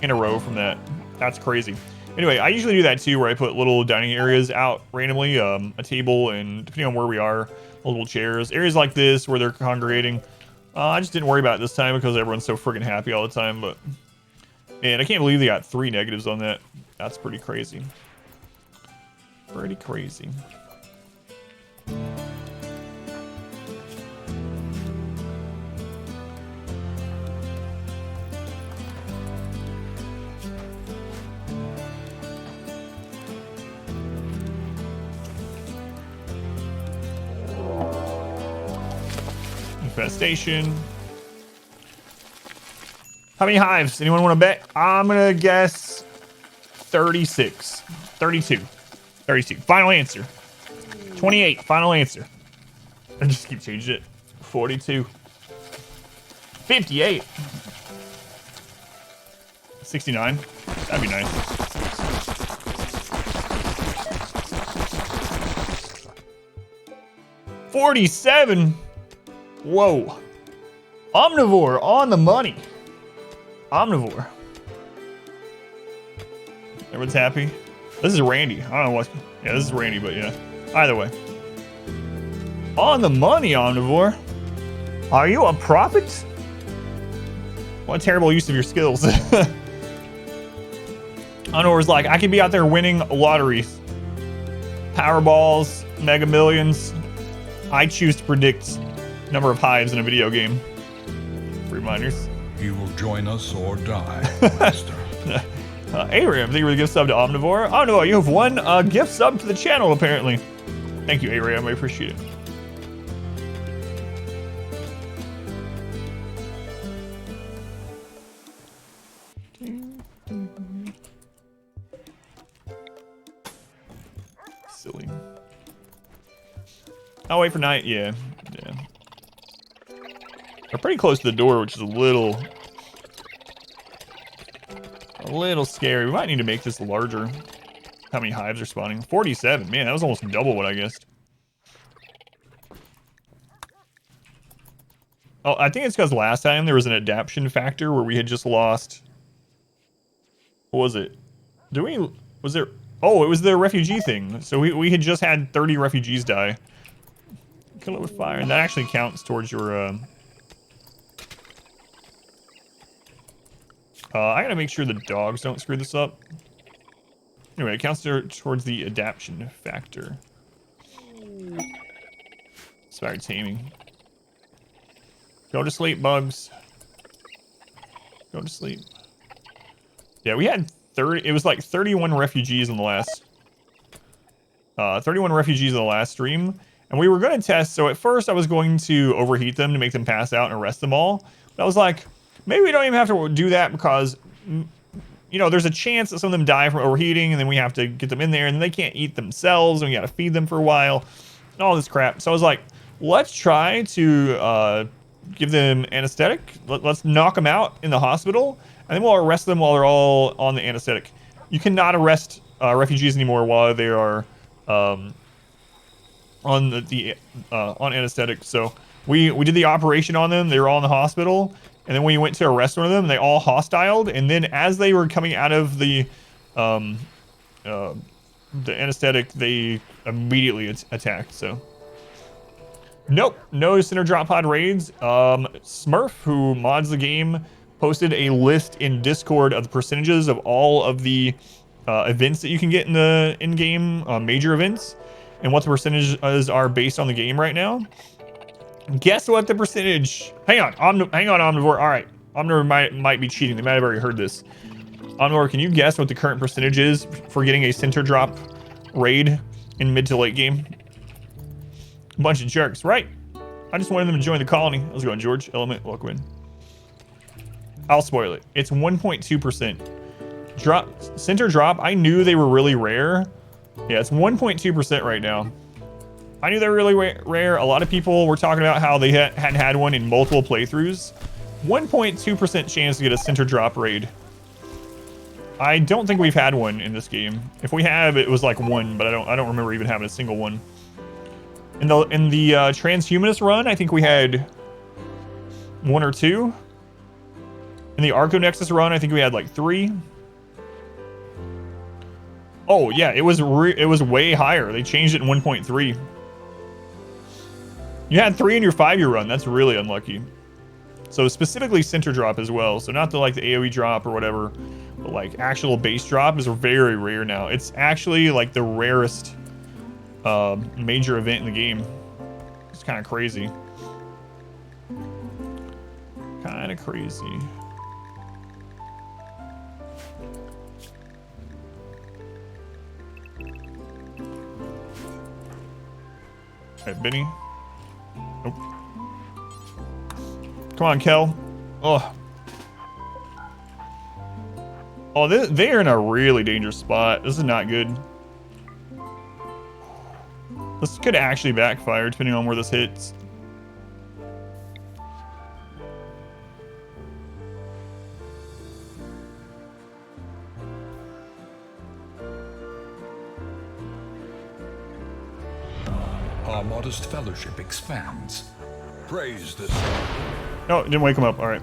in a row from that. That's crazy. Anyway, I usually do that too, where I put little dining areas out randomly, a table, and depending on where we are, multiple chairs. Areas like this where they're congregating. I just didn't worry about it this time because everyone's so freaking happy all the time. But man, I can't believe they got 3 negatives on that. That's pretty crazy. Pretty crazy. Infestation. How many hives? Anyone want to bet? I'm gonna guess 36. 32. 32. Final answer. 28. Final answer. I just keep changing it. 42. 58. 69. That'd be nice. $47. Whoa. Omnivore on the money. Omnivore. Everyone's happy. This is Randy. I don't know what. Yeah, this is Randy, but yeah. Either way. On the money, Omnivore. Are you a prophet? What a terrible use of your skills. Omnivore's like, I could be out there winning lotteries. Powerballs, Mega Millions. I choose to predict number of hives in a video game. Reminders. You will join us or die, Master. Aram, thank you for the gift sub to Omnivore. Omnivore, you have won gift sub to the channel, apparently. Thank you, Aram. I appreciate it. Silly. I'll wait for night. Yeah. Yeah. We're pretty close to the door, which is a little scary. We might need to make this larger. How many hives are spawning? 47. Man, that was almost double what I guessed. Oh, I think it's because last time there was an adaptation factor where we had just lost. What was it? Was there? Oh, it was the refugee thing. So we had just had 30 refugees die. Kill it with fire, and that actually counts towards your. I gotta make sure the dogs don't screw this up. Anyway, it counts towards the adaptation factor. Inspired taming. Go to sleep, bugs. Go to sleep. Yeah, we had 30. It was like 31 refugees in the last. 31 refugees in the last stream, and we were going to test. So at first, I was going to overheat them to make them pass out and arrest them all. But I was like, maybe we don't even have to do that because, you know, there's a chance that some of them die from overheating, and then we have to get them in there, and then they can't eat themselves, and we got to feed them for a while, and all this crap. So I was like, let's try to give them anesthetic. Let's knock them out in the hospital, and then we'll arrest them while they're all on the anesthetic. You cannot arrest refugees anymore while they are on anesthetic. So we did the operation on them. They were all in the hospital, and then we went to arrest one of them. They all hostiled, and then as they were coming out of the anesthetic, they immediately attacked. So. Nope, no center drop pod raids. Smurf, who mods the game, posted a list in Discord of the percentages of all of the events that you can get in the in-game major events, and what the percentages are based on the game right now. Guess what the percentage? Hang on, Omnivore. All right, Omnivore might be cheating. They might have already heard this. Omnivore, can you guess what the current percentage is for getting a center drop raid in mid to late game? Bunch of jerks, right? I just wanted them to join the colony. How's it going, George? Element, welcome in. I'll spoil it. It's 1.2%. Center drop, I knew they were really rare. Yeah, it's 1.2% right now. I knew they were really rare. A lot of people were talking about how they hadn't had one in multiple playthroughs. 1.2% chance to get a center drop raid. I don't think we've had one in this game. If we have, it was like one, but I don't remember even having a single one. In the transhumanist run, I think we had 1 or 2. In the Arco Nexus run, I think we had like 3. Oh yeah, it was way higher. They changed it in 1.3. You had 3 in your 5-year run. That's really unlucky. So specifically center drop as well. So not the like the AoE drop or whatever, but like actual base drop is very rare now. It's actually like the rarest major event in the game. It's kind of crazy. Kind of crazy. Alright, Benny. Nope. Come on, Kel. Oh. Oh, they're in a really dangerous spot. This is not good. This could actually backfire depending on where this hits. Our modest fellowship expands. Praise the sun. Oh, didn't wake him up. All right.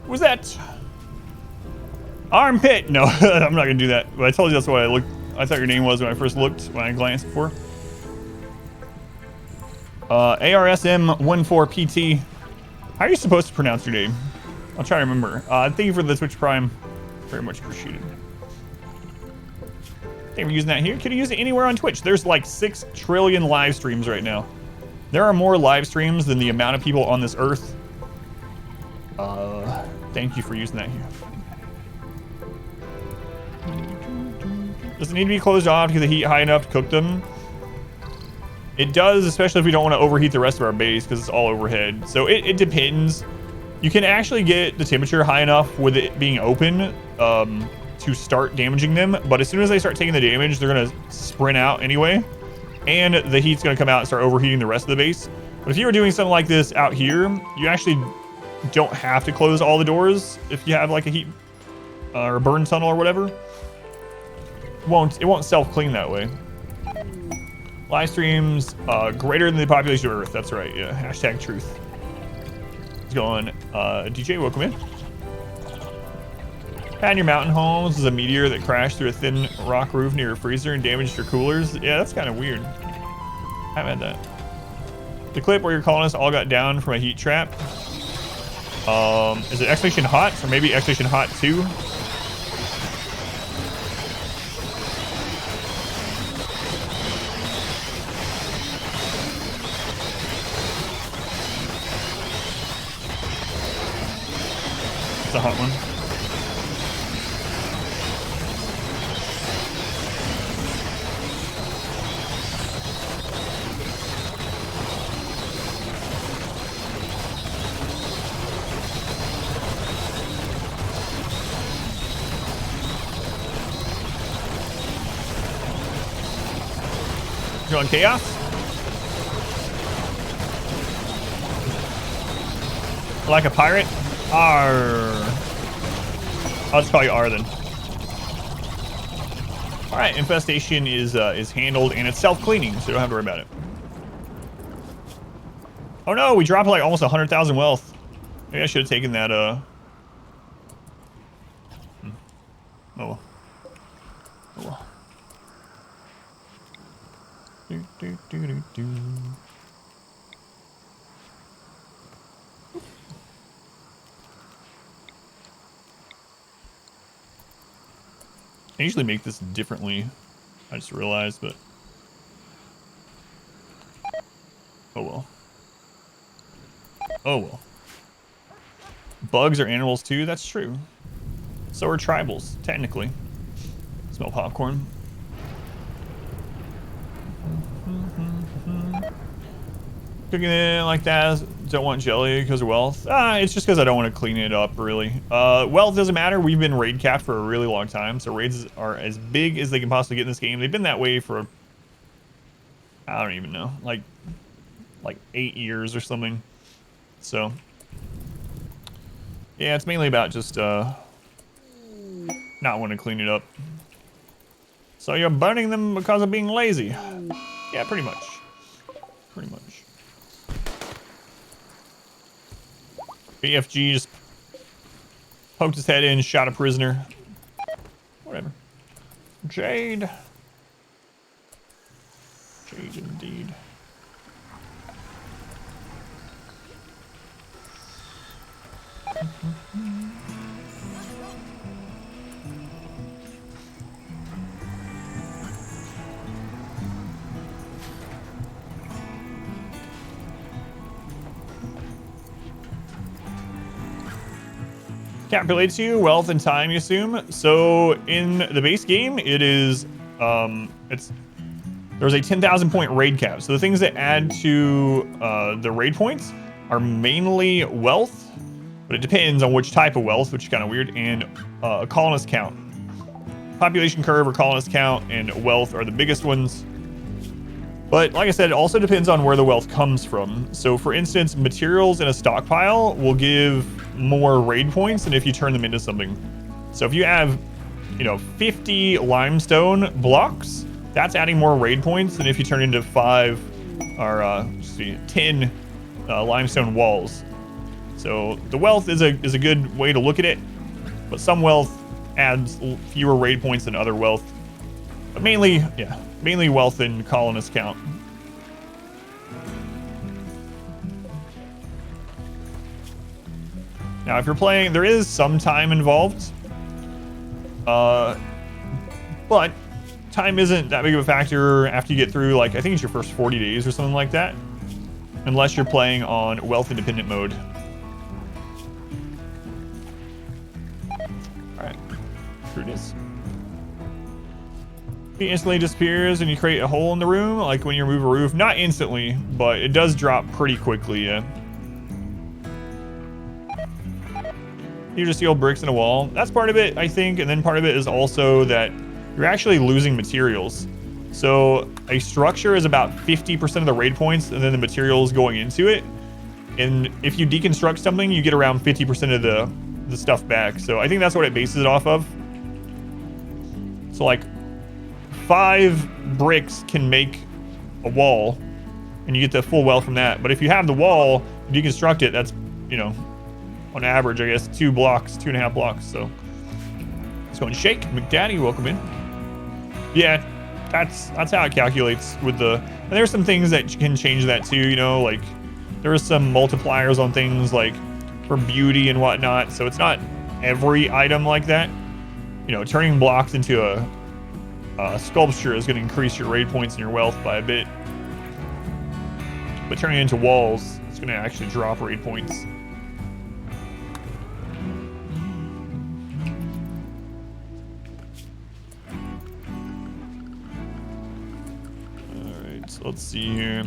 Was that armpit? No, I'm not gonna do that. But I told you that's what I looked. I thought your name was when I first looked, when I glanced before. ARSM14PT. How are you supposed to pronounce your name? I'll try to remember. Thank you for the Twitch Prime. Very much appreciated. Thank you for using that here. Could you use it anywhere on Twitch? There's like 6 trillion live streams right now. There are more live streams than the amount of people on this earth. Thank you for using that here. Does it need to be closed off to get the heat high enough to cook them? It does, especially if we don't want to overheat the rest of our base because it's all overhead. So it depends. You can actually get the temperature high enough with it being open to start damaging them. But as soon as they start taking the damage, they're going to sprint out anyway. And the heat's going to come out and start overheating the rest of the base. But if you were doing something like this out here, you actually don't have to close all the doors if you have like a heat or a burn tunnel or whatever. It won't self-clean that way. Live streams greater than the population of Earth. That's right. Yeah. Hashtag truth. It's going. DJ, welcome in. Had your mountain homes is a meteor that crashed through a thin rock roof near your freezer and damaged your coolers. Yeah, that's kind of weird. I haven't had that. The clip where your colonists all got down from a heat trap. Is it Expedition Hot or maybe Expedition Hot 2? It's a hot one. On chaos. Like a pirate. R. I'll just call you R then. All right, infestation is handled and it's self-cleaning, so you don't have to worry about it. Oh no, we dropped like almost 100,000 wealth. Maybe I should have taken that. Oh. Oh well. Do. I usually make this differently. I just realized, but oh well. Oh well. Bugs are animals too. That's true. So are tribals, technically. Smell popcorn. Cooking it like that, don't want jelly because of wealth. It's just because I don't want to clean it up, really. Wealth doesn't matter. We've been raid capped for a really long time, so raids are as big as they can possibly get in this game. They've been that way for, I don't even know, like 8 years or something. So, yeah, it's mainly about just not wanting to clean it up. So you're burning them because of being lazy. Yeah, pretty much. Pretty much. BFG just poked his head in, shot a prisoner. Whatever. Jade. Jade indeed. Calculates you wealth and time, you assume. So in the base game, it is there's a 10,000 point raid cap. So the things that add to the raid points are mainly wealth, but it depends on which type of wealth, which is kind of weird, and a colonist count. Population curve or colonist count and wealth are the biggest ones. But like I said, it also depends on where the wealth comes from. So for instance, materials in a stockpile will give more raid points than if you turn them into something. So if you have, 50 limestone blocks, that's adding more raid points than if you turn into 10 limestone walls. So the wealth is a good way to look at it, but some wealth adds fewer raid points than other wealth. But mainly wealth and colonist count. Now, if you're playing, there is some time involved, but time isn't that big of a factor after you get through, like, I think it's your first 40 days or something like that, unless you're playing on wealth independent mode. All right, here it is. It instantly disappears and you create a hole in the room, like when you remove a roof. Not instantly, but it does drop pretty quickly, yeah. You just steal bricks in a wall. That's part of it, I think, and then part of it is also that you're actually losing materials. So a structure is about 50% of the raid points, and then the materials going into it. And if you deconstruct something, you get around 50% of the stuff back. So I think that's what it bases it off of. So like 5 bricks can make a wall, and you get the full wealth from that. But if you have the wall, you deconstruct it, that's, you know, on average, I guess, 2 blocks, 2.5 blocks. So let's go and shake. McDaddy, welcome in. Yeah, that's how it calculates with the, and there's some things that can change that too, you know, like there are some multipliers on things like for beauty and whatnot. So it's not every item like that. You know, turning blocks into a sculpture is going to increase your raid points and your wealth by a bit. But turning it into walls, it's going to actually drop raid points. Alright, so let's see here.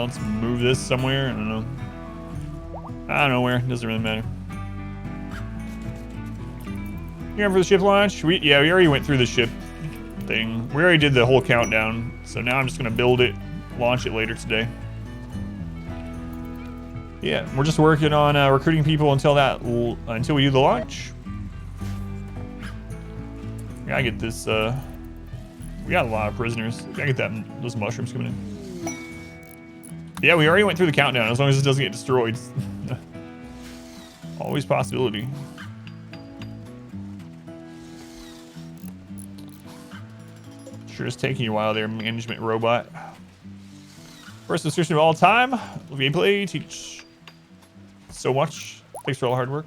Let's move this somewhere. I don't know. I don't know where. It doesn't really matter. You ready for the ship launch? Yeah, we already went through the ship thing. We already did the whole countdown. So now I'm just gonna build it, launch it later today. Yeah, we're just working on recruiting people until we do the launch. We gotta get this. We got a lot of prisoners. We gotta get those mushrooms coming in. Yeah, we already went through the countdown, as long as it doesn't get destroyed. Always possibility. Sure is taking you a while there, management robot. First assertion of all time. Gameplay, teach so much. Thanks for all the hard work.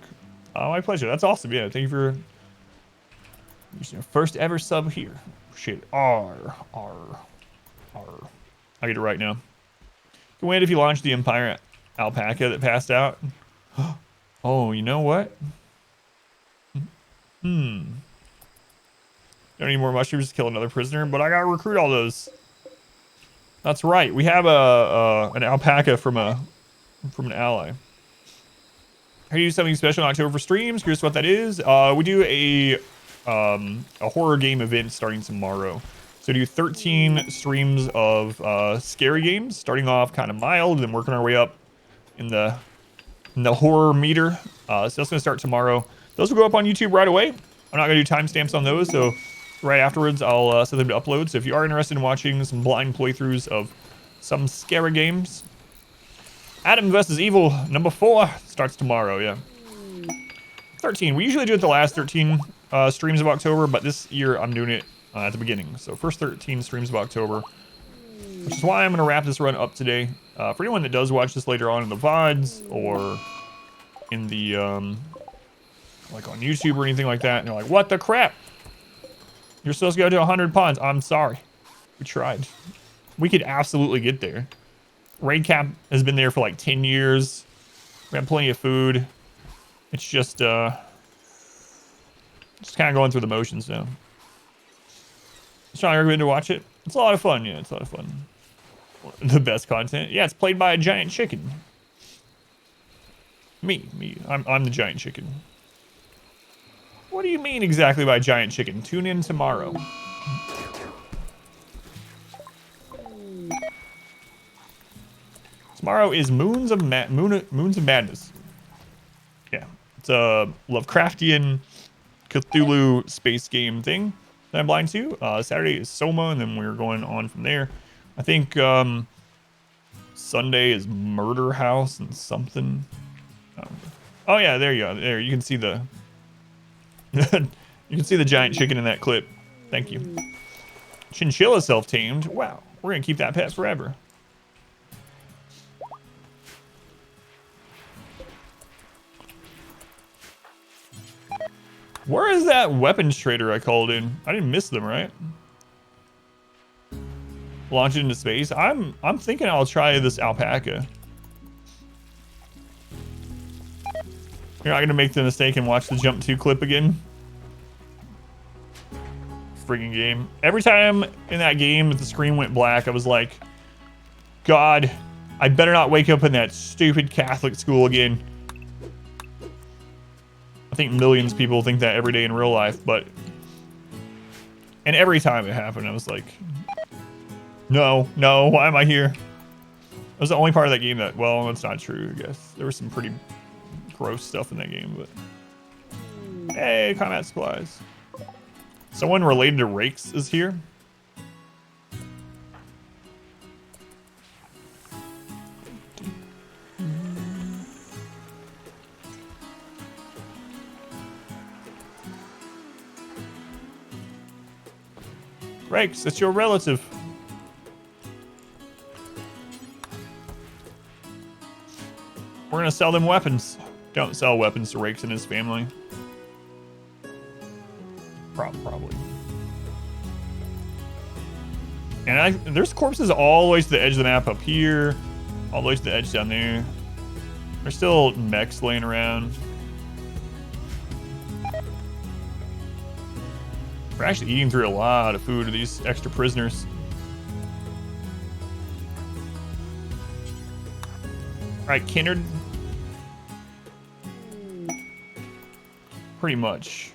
My pleasure. That's awesome. Yeah, thank you for your first ever sub here. Appreciate it. R. I'll get it right now. Can wait if you launch the Empire alpaca that passed out. Oh, you know what? Don't need more mushrooms to kill another prisoner, but I gotta recruit all those. That's right. We have an alpaca from an ally. How do you do something special in October for streams? Curious what that is. We do a horror game event starting tomorrow. So we do 13 streams of scary games, starting off kind of mild, then working our way up in the horror meter. So that's gonna start tomorrow. Those will go up on YouTube right away. I'm not gonna do timestamps on those, so right afterwards I'll set them to upload. So if you are interested in watching some blind playthroughs of some scary games, Adam vs. Evil number 4 starts tomorrow. Yeah, 13. We usually do it the last 13 streams of October, but this year I'm doing it at the beginning. So first 13 streams of October, which is why I'm going to wrap this run up today. For anyone that does watch this later on in the VODs or in the like on YouTube or anything like that, and they're like, what the crap? You're supposed to go to 100 pawns. I'm sorry. We tried. We could absolutely get there. Raid cap has been there for like 10 years. We have plenty of food. It's just kind of going through the motions now. Strongly recommend to watch it. It's a lot of fun. Yeah, it's a lot of fun. The best content. Yeah, it's played by a giant chicken. Me. I'm the giant chicken. What do you mean exactly by giant chicken? Tune in tomorrow. Tomorrow is Moons of Madness. Yeah, it's a Lovecraftian Cthulhu space game thing that I'm blind to. Saturday is Soma, and then we're going on from there. I think Sunday is Murder House and something. Oh yeah, there you go. There you can see the you can see the giant chicken in that clip. Thank you. Chinchilla self-tamed. Wow, we're gonna keep that pet forever. Where is that weapons trader I called in? I didn't miss them, right? launch it into space. I'm thinking I'll try this alpaca. You're not gonna make the mistake and watch the jump 2 clip again. Friggin' game. Every time in that game the screen went black, I was like, God, I better not wake up in that stupid Catholic school again. I think millions of people think that every day in real life, and every time it happened, I was like, no, why am I here? That was the only part of that game that, well, that's not true, I guess. There was some pretty gross stuff in that game, but hey, combat supplies. Someone related to rakes is here. Rakes, it's your relative. We're gonna sell them weapons. Don't sell weapons to Rakes and his family. Probably. And there's corpses all the way to the edge of the map up here, all the way to the edge down there. There's still mechs laying around. We're actually eating through a lot of food of these extra prisoners. All right, Kindred. Pretty much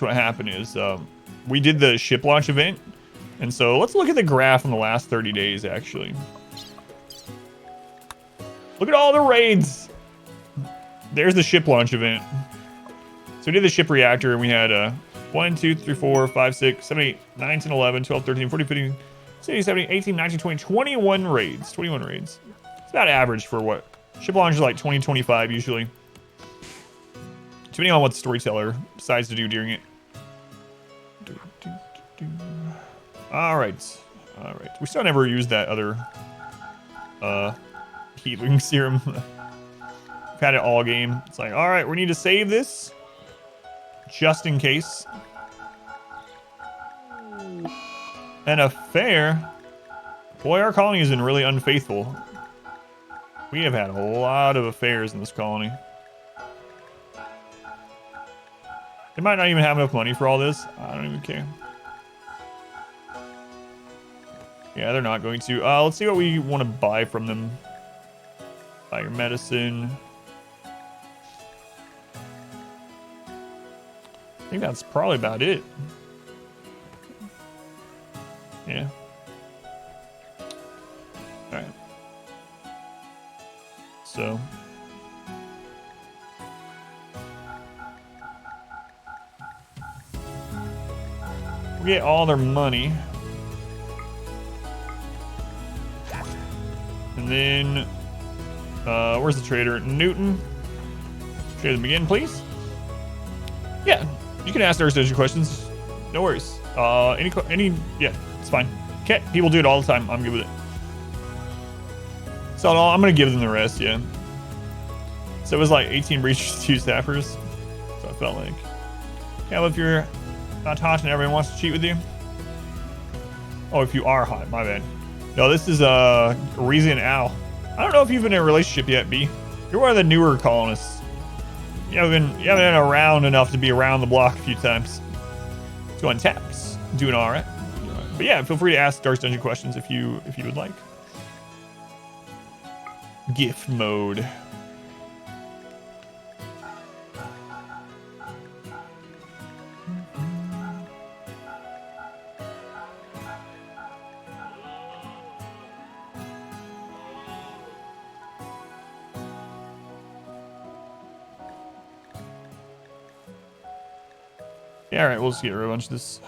what happened is we did the ship launch event, and so let's look at the graph in the last 30 days actually. Look at all the raids. There's the ship launch event. So we did the ship reactor, and we had 1 2 3 4 5 6 7 8 9 10 11 12 13 14 15 16 17 18 19 20 21 raids. It's about average for what ship launch is, like 20 25 usually, depending on what the storyteller decides to do during it. All right. We still never used that other healing serum. We've had it all game. It's like, all right, we need to save this just in case. And a fair. Boy, our colony has been really unfaithful. We have had a lot of affairs in this colony. They might not even have enough money for all this. I don't even care. Yeah, they're not going to. Let's see what we want to buy from them. Buy your medicine. I think that's probably about it. Yeah. All right. So. We get all their money. And then, where's the trader? Newton. Trade them again, please. Yeah, you can ask Dark Station questions. No worries. Yeah, it's fine. Okay, people do it all the time. I'm good with it. So I'm gonna give them the rest, yeah. So it was like 18 breachers, 2 staffers. So I felt like, yeah, well, if you're not hot and everyone wants to cheat with you. Oh, if you are hot, my bad. No, this is Reezy and Al. I don't know if you've been in a relationship yet, B. You're one of the newer colonists. You haven't been around enough to be around the block a few times. So untaps, doing all right. But yeah, feel free to ask Dark Dungeon questions if you would like. Gift mode. Yeah, all right, we'll just get rid of a bunch of this.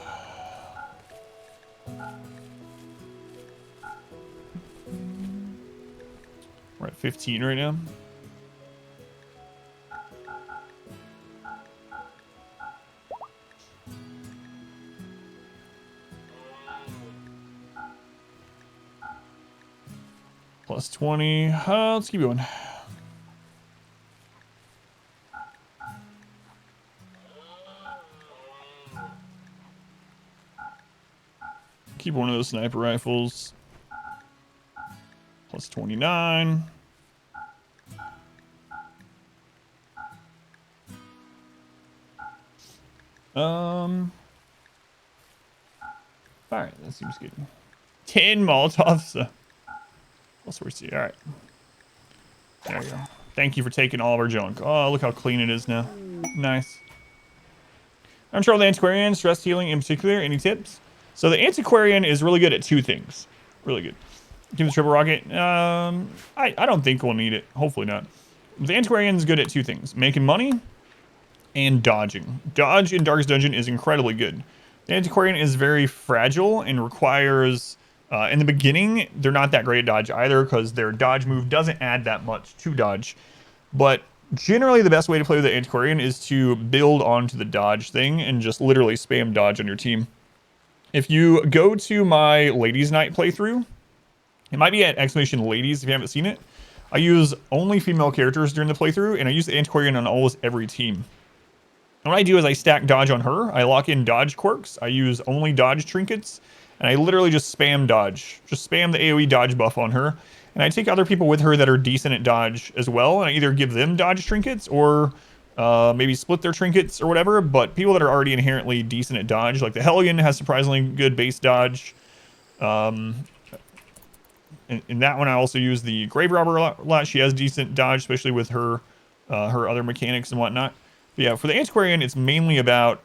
We're at 15 right now. Plus 20. Let's keep going. Keep Keep one of those sniper rifles. Plus 29. All right, that seems good. 10 Molotovs. What's we see? All right. There you go. Thank you for taking all of our junk. Oh, look how clean it is now. Nice. Control the Antiquarian, stress healing in particular. Any tips? So the Antiquarian is really good at 2 things. Really good. Give the triple rocket. I don't think we'll need it. Hopefully not. The Antiquarian is good at 2 things: making money and dodging. Dodge in Darkest Dungeon is incredibly good. The Antiquarian is very fragile and requires, in the beginning, they're not that great at dodge either because their dodge move doesn't add that much to dodge. But generally the best way to play with the Antiquarian is to build onto the dodge thing and just literally spam dodge on your team. If you go to my Ladies Night playthrough, it might be at !ladies if you haven't seen it. I use only female characters during the playthrough, and I use the Antiquarian on almost every team. And what I do is I stack dodge on her. I lock in dodge quirks. I use only dodge trinkets, and I literally just spam dodge. Just spam the AoE dodge buff on her. And I take other people with her that are decent at dodge as well, and I either give them dodge trinkets or maybe split their trinkets or whatever. But people that are already inherently decent at dodge, like the Hellion has surprisingly good base dodge. In that one, I also use the Grave Robber a lot. She has decent dodge, especially with her her other mechanics and whatnot. But yeah, for the Antiquarian, it's mainly about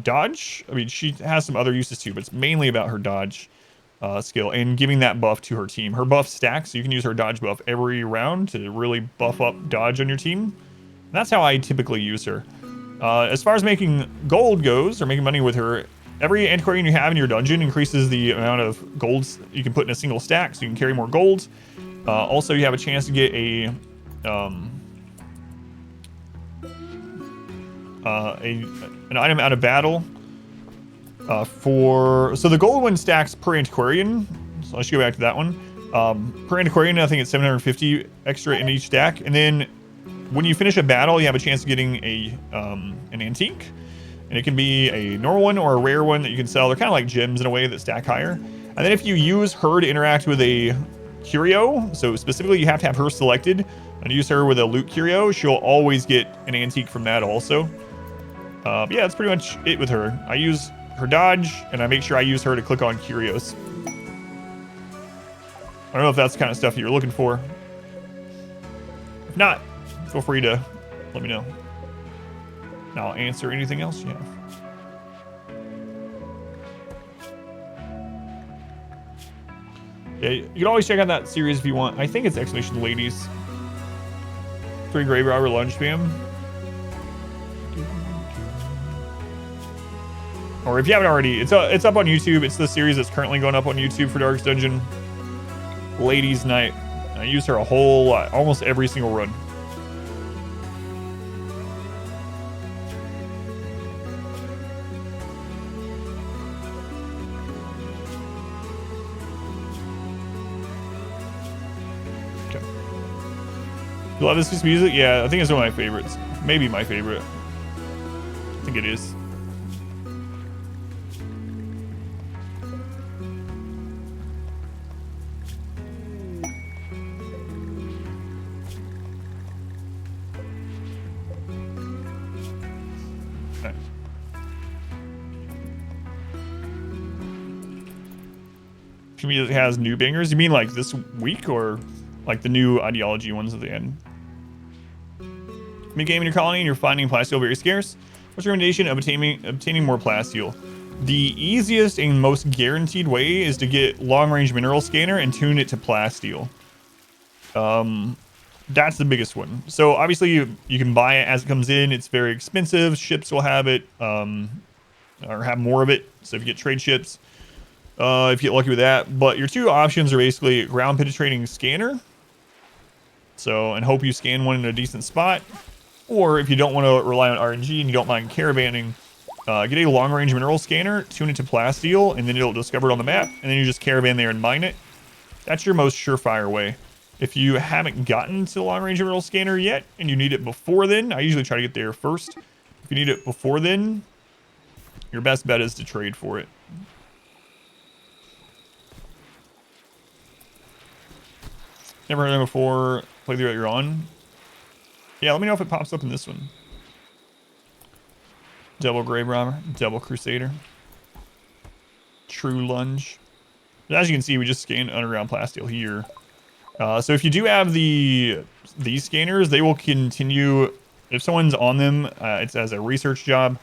dodge. I mean, she has some other uses too, but it's mainly about her dodge skill and giving that buff to her team. Her buff stacks, so you can use her dodge buff every round to really buff up dodge on your team. And that's how I typically use her. As far as making gold goes, or making money with her, every Antiquarian you have in your dungeon increases the amount of golds you can put in a single stack, so you can carry more gold. Also, you have a chance to get an item out of battle so the gold one stacks per Antiquarian. So let's go back to that one. Per Antiquarian, I think it's 750 extra in each stack, and then when you finish a battle, you have a chance of getting an antique, and it can be a normal one or a rare one that you can sell. They're kind of like gems in a way that stack higher. And then if you use her to interact with a curio, so specifically you have to have her selected and use her with a loot curio, she'll always get an antique from that also. But yeah, that's pretty much it with her. I use her dodge, and I make sure I use her to click on curios. I don't know if that's the kind of stuff that you're looking for. If not, feel free to let me know. And I'll answer anything else you have. Yeah, you can always check out that series if you want. I think it's !ladies. 3 Grave Robber lunge spam. Or if you haven't already, it's up on YouTube. It's the series that's currently going up on YouTube for Darkest Dungeon. Ladies Night. I use her a whole lot, almost every single run. Okay. You love this piece of music? Yeah, I think it's one of my favorites. Maybe my favorite. I think it is. Community has new bangers. You mean like this week, or like the new ideology ones at the end? Mid-game in your colony and you're finding plasteel very scarce. What's your recommendation of obtaining more plasteel? The easiest and most guaranteed way is to get long-range mineral scanner and tune it to plasteel. That's the biggest one. So obviously you can buy it as it comes in. It's very expensive. Ships will have it, or have more of it. So if you get trade ships, if you get lucky with that. But your 2 options are basically ground penetrating scanner. So, and hope you scan one in a decent spot. Or if you don't want to rely on RNG and you don't mind caravanning, get a long range mineral scanner, tune it to plasteel, and then it'll discover it on the map. And then you just caravan there and mine it. That's your most surefire way. If you haven't gotten to the long range mineral scanner yet and you need it before then, I usually try to get there first. If you need it before then, your best bet is to trade for it. Never heard of them before. Playthrough that you're on. Yeah, let me know if it pops up in this one. Double Grave Robber, Double Crusader, True Lunge. But as you can see, we just scanned underground plasteel here. So if you do have these scanners, they will continue. If someone's on them, it's as a research job.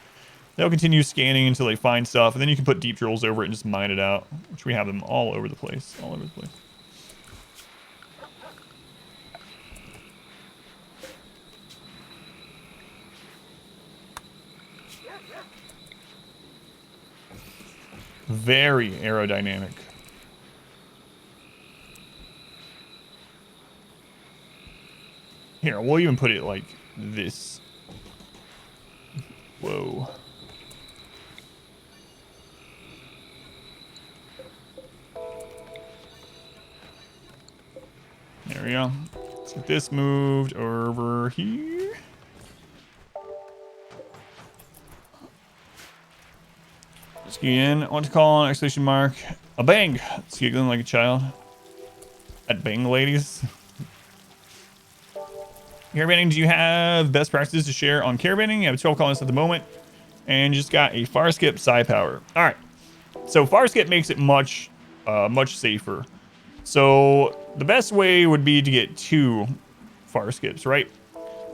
They'll continue scanning until they find stuff, and then you can put deep drills over it and just mine it out, which we have them all over the place, Very aerodynamic. Here, we'll even put it like this. Whoa. There we go. Let's get this moved over here. Let's get in. I want to call an exclamation mark. A bang. It's giggling like a child. At bang, ladies. Caravanning, do you have best practices to share on caravanning? I have 12 colonists at the moment. And just got a far skip psi power. All right. So far skip makes it much safer. So the best way would be to get 2 far skips, right?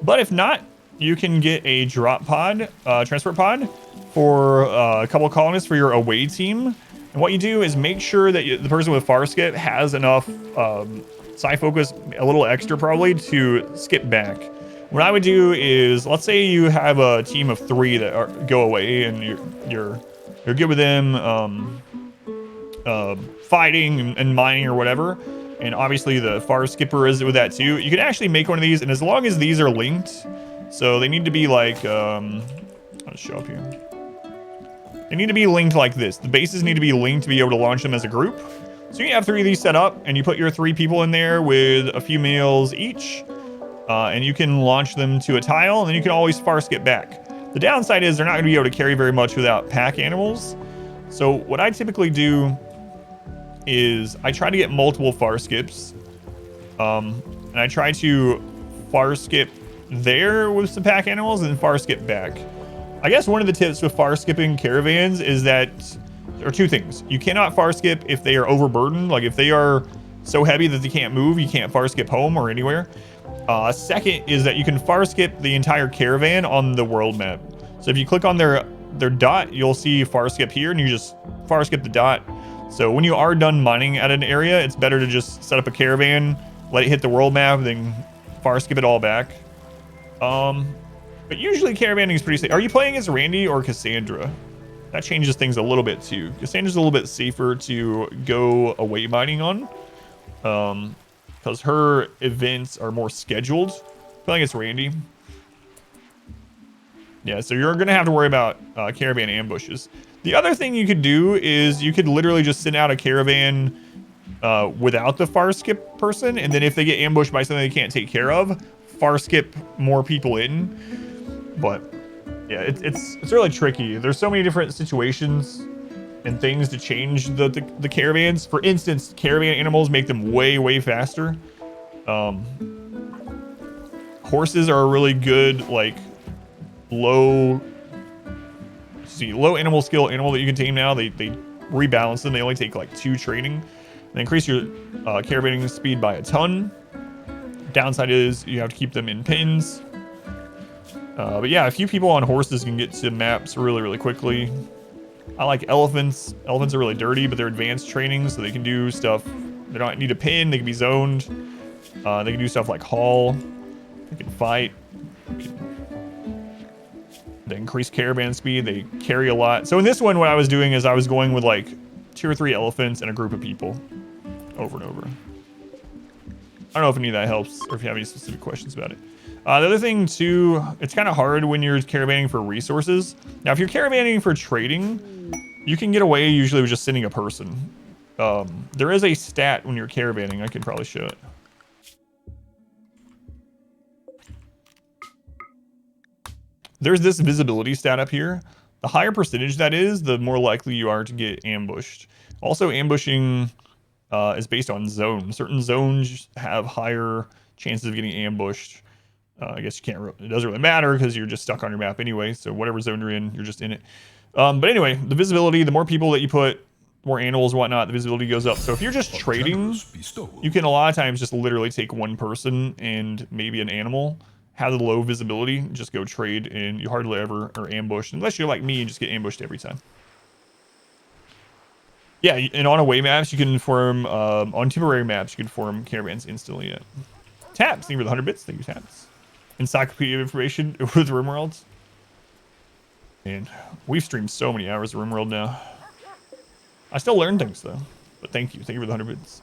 But if not, you can get a drop pod, transport pod for a couple of colonists for your away team. And what you do is make sure that the person with far skip has enough psi focus, a little extra probably, to skip back. What I would do is, let's say you have a team of 3 that go away, and you're good with them fighting and mining or whatever. And obviously the far skipper is with that too. You can actually make one of these, and as long as these are linked, so they need to be like, I'll show up here. They need to be linked like this. The bases need to be linked to be able to launch them as a group. So you have 3 of these set up, and you put your 3 people in there with a few meals each, and you can launch them to a tile, and then you can always far skip back. The downside is they're not going to be able to carry very much without pack animals. So what I typically do is I try to get multiple far skips, and I try to far skip there with some pack animals and then far skip back. I guess one of the tips with far skipping caravans is that there are 2 things. You cannot far skip if they are overburdened. Like if they are so heavy that they can't move, you can't far skip home or anywhere. Second is that you can far skip the entire caravan on the world map. So if you click on their dot, you'll see far skip here, and you just far skip the dot. So when you are done mining at an area, it's better to just set up a caravan, let it hit the world map, then far skip it all back. But usually caravanning is pretty safe. Are you playing as Randy or Cassandra? That changes things a little bit too. Cassandra's a little bit safer to go away mining on, because her events are more scheduled. I feel like it's Randy. Yeah, so you're gonna have to worry about caravan ambushes. The other thing you could do is you could literally just send out a caravan without the far skip person, and then if they get ambushed by something they can't take care of, far skip more people in. But yeah, it's really tricky. There's so many different situations and things to change the caravans. For instance, caravan animals make them way faster. Horses are a really good like low animal skill animal that you can tame now. They rebalance them. They only take like 2 training. They increase your caravanning speed by a ton. Downside is you have to keep them in pins. But yeah, a few people on horses can get to maps really quickly. I like elephants. Elephants are really dirty, but they're advanced training, so they can do stuff. They don't need a pin. They can be zoned. They can do stuff like haul. They can fight. They increase caravan speed. They carry a lot. So in this one, what I was doing is I was going with like 2 or 3 elephants and a group of people over and over. I don't know if any of that helps or if you have any specific questions about it. The other thing too, it's kind of hard when you're caravanning for resources. Now, if you're caravanning for trading, you can get away usually with just sending a person. There is a stat when you're caravanning. I can probably show it. There's this visibility stat up here. The higher percentage that is, the more likely you are to get ambushed. Also, ambushing is based on zones. Certain zones have higher chances of getting ambushed. I guess you can't. It doesn't really matter because you're just stuck on your map anyway. So whatever zone you're in, you're just in it. But anyway, the visibility. The more people that you put, more animals, whatnot, the visibility goes up. So if you're just trading, you can a lot of times just literally take one person and maybe an animal, have the low visibility, just go trade, and you hardly ever are ambushed unless you're like me and just get ambushed every time. Yeah, and on away maps, you can form, on temporary maps, you can form caravans instantly. Yeah. Taps, thank you for the 100 bits. Thank you, Taps. Encyclopedia of information with RimWorlds. And we've streamed so many hours of RimWorld now. I still learn things, though. But thank you. Thank you for the 100 bits.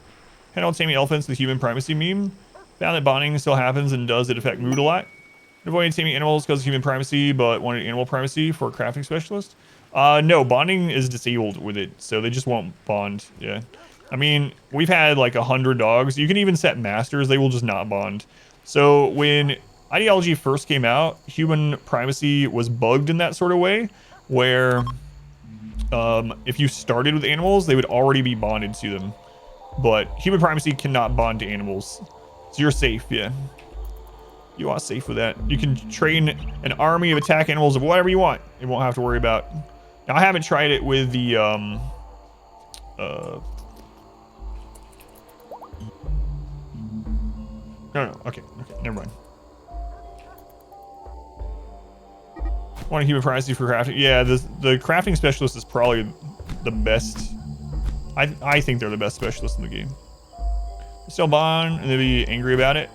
Handle taming elephants, the human primacy meme. Found that bonding still happens and does it affect mood a lot. Avoiding taming animals because of human primacy, but wanted animal primacy for a crafting specialist. No, bonding is disabled with it, so they just won't bond. Yeah, I mean, we've had like 100 dogs. You can even set masters; they will just not bond. So when ideology first came out, human primacy was bugged in that sort of way, where if you started with animals, they would already be bonded to them. But human primacy cannot bond to animals, so you're safe. Yeah. You are safe with that. You can train an army of attack animals of whatever you want. You won't have to worry about. Now, I haven't tried it with the no. Okay, never mind. Want a human primacy for crafting? Yeah, the crafting specialist is probably the best. I think they're the best specialist in the game. Still bond and they'll be angry about it.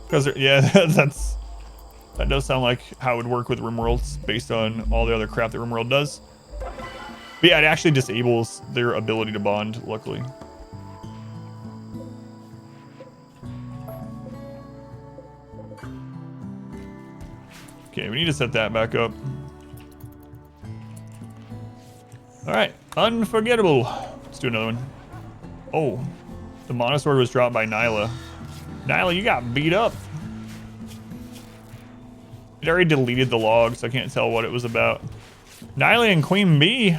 Because, yeah, that does sound like how it would work with RimWorlds based on all the other crap that RimWorld does. But yeah, it actually disables their ability to bond, luckily. Okay, we need to set that back up. All right, unforgettable. Let's do another one. Oh, the monosword was dropped by Nyla. Nyla, you got beat up. It already deleted the log, so I can't tell what it was about. Nyla and Queen Bee.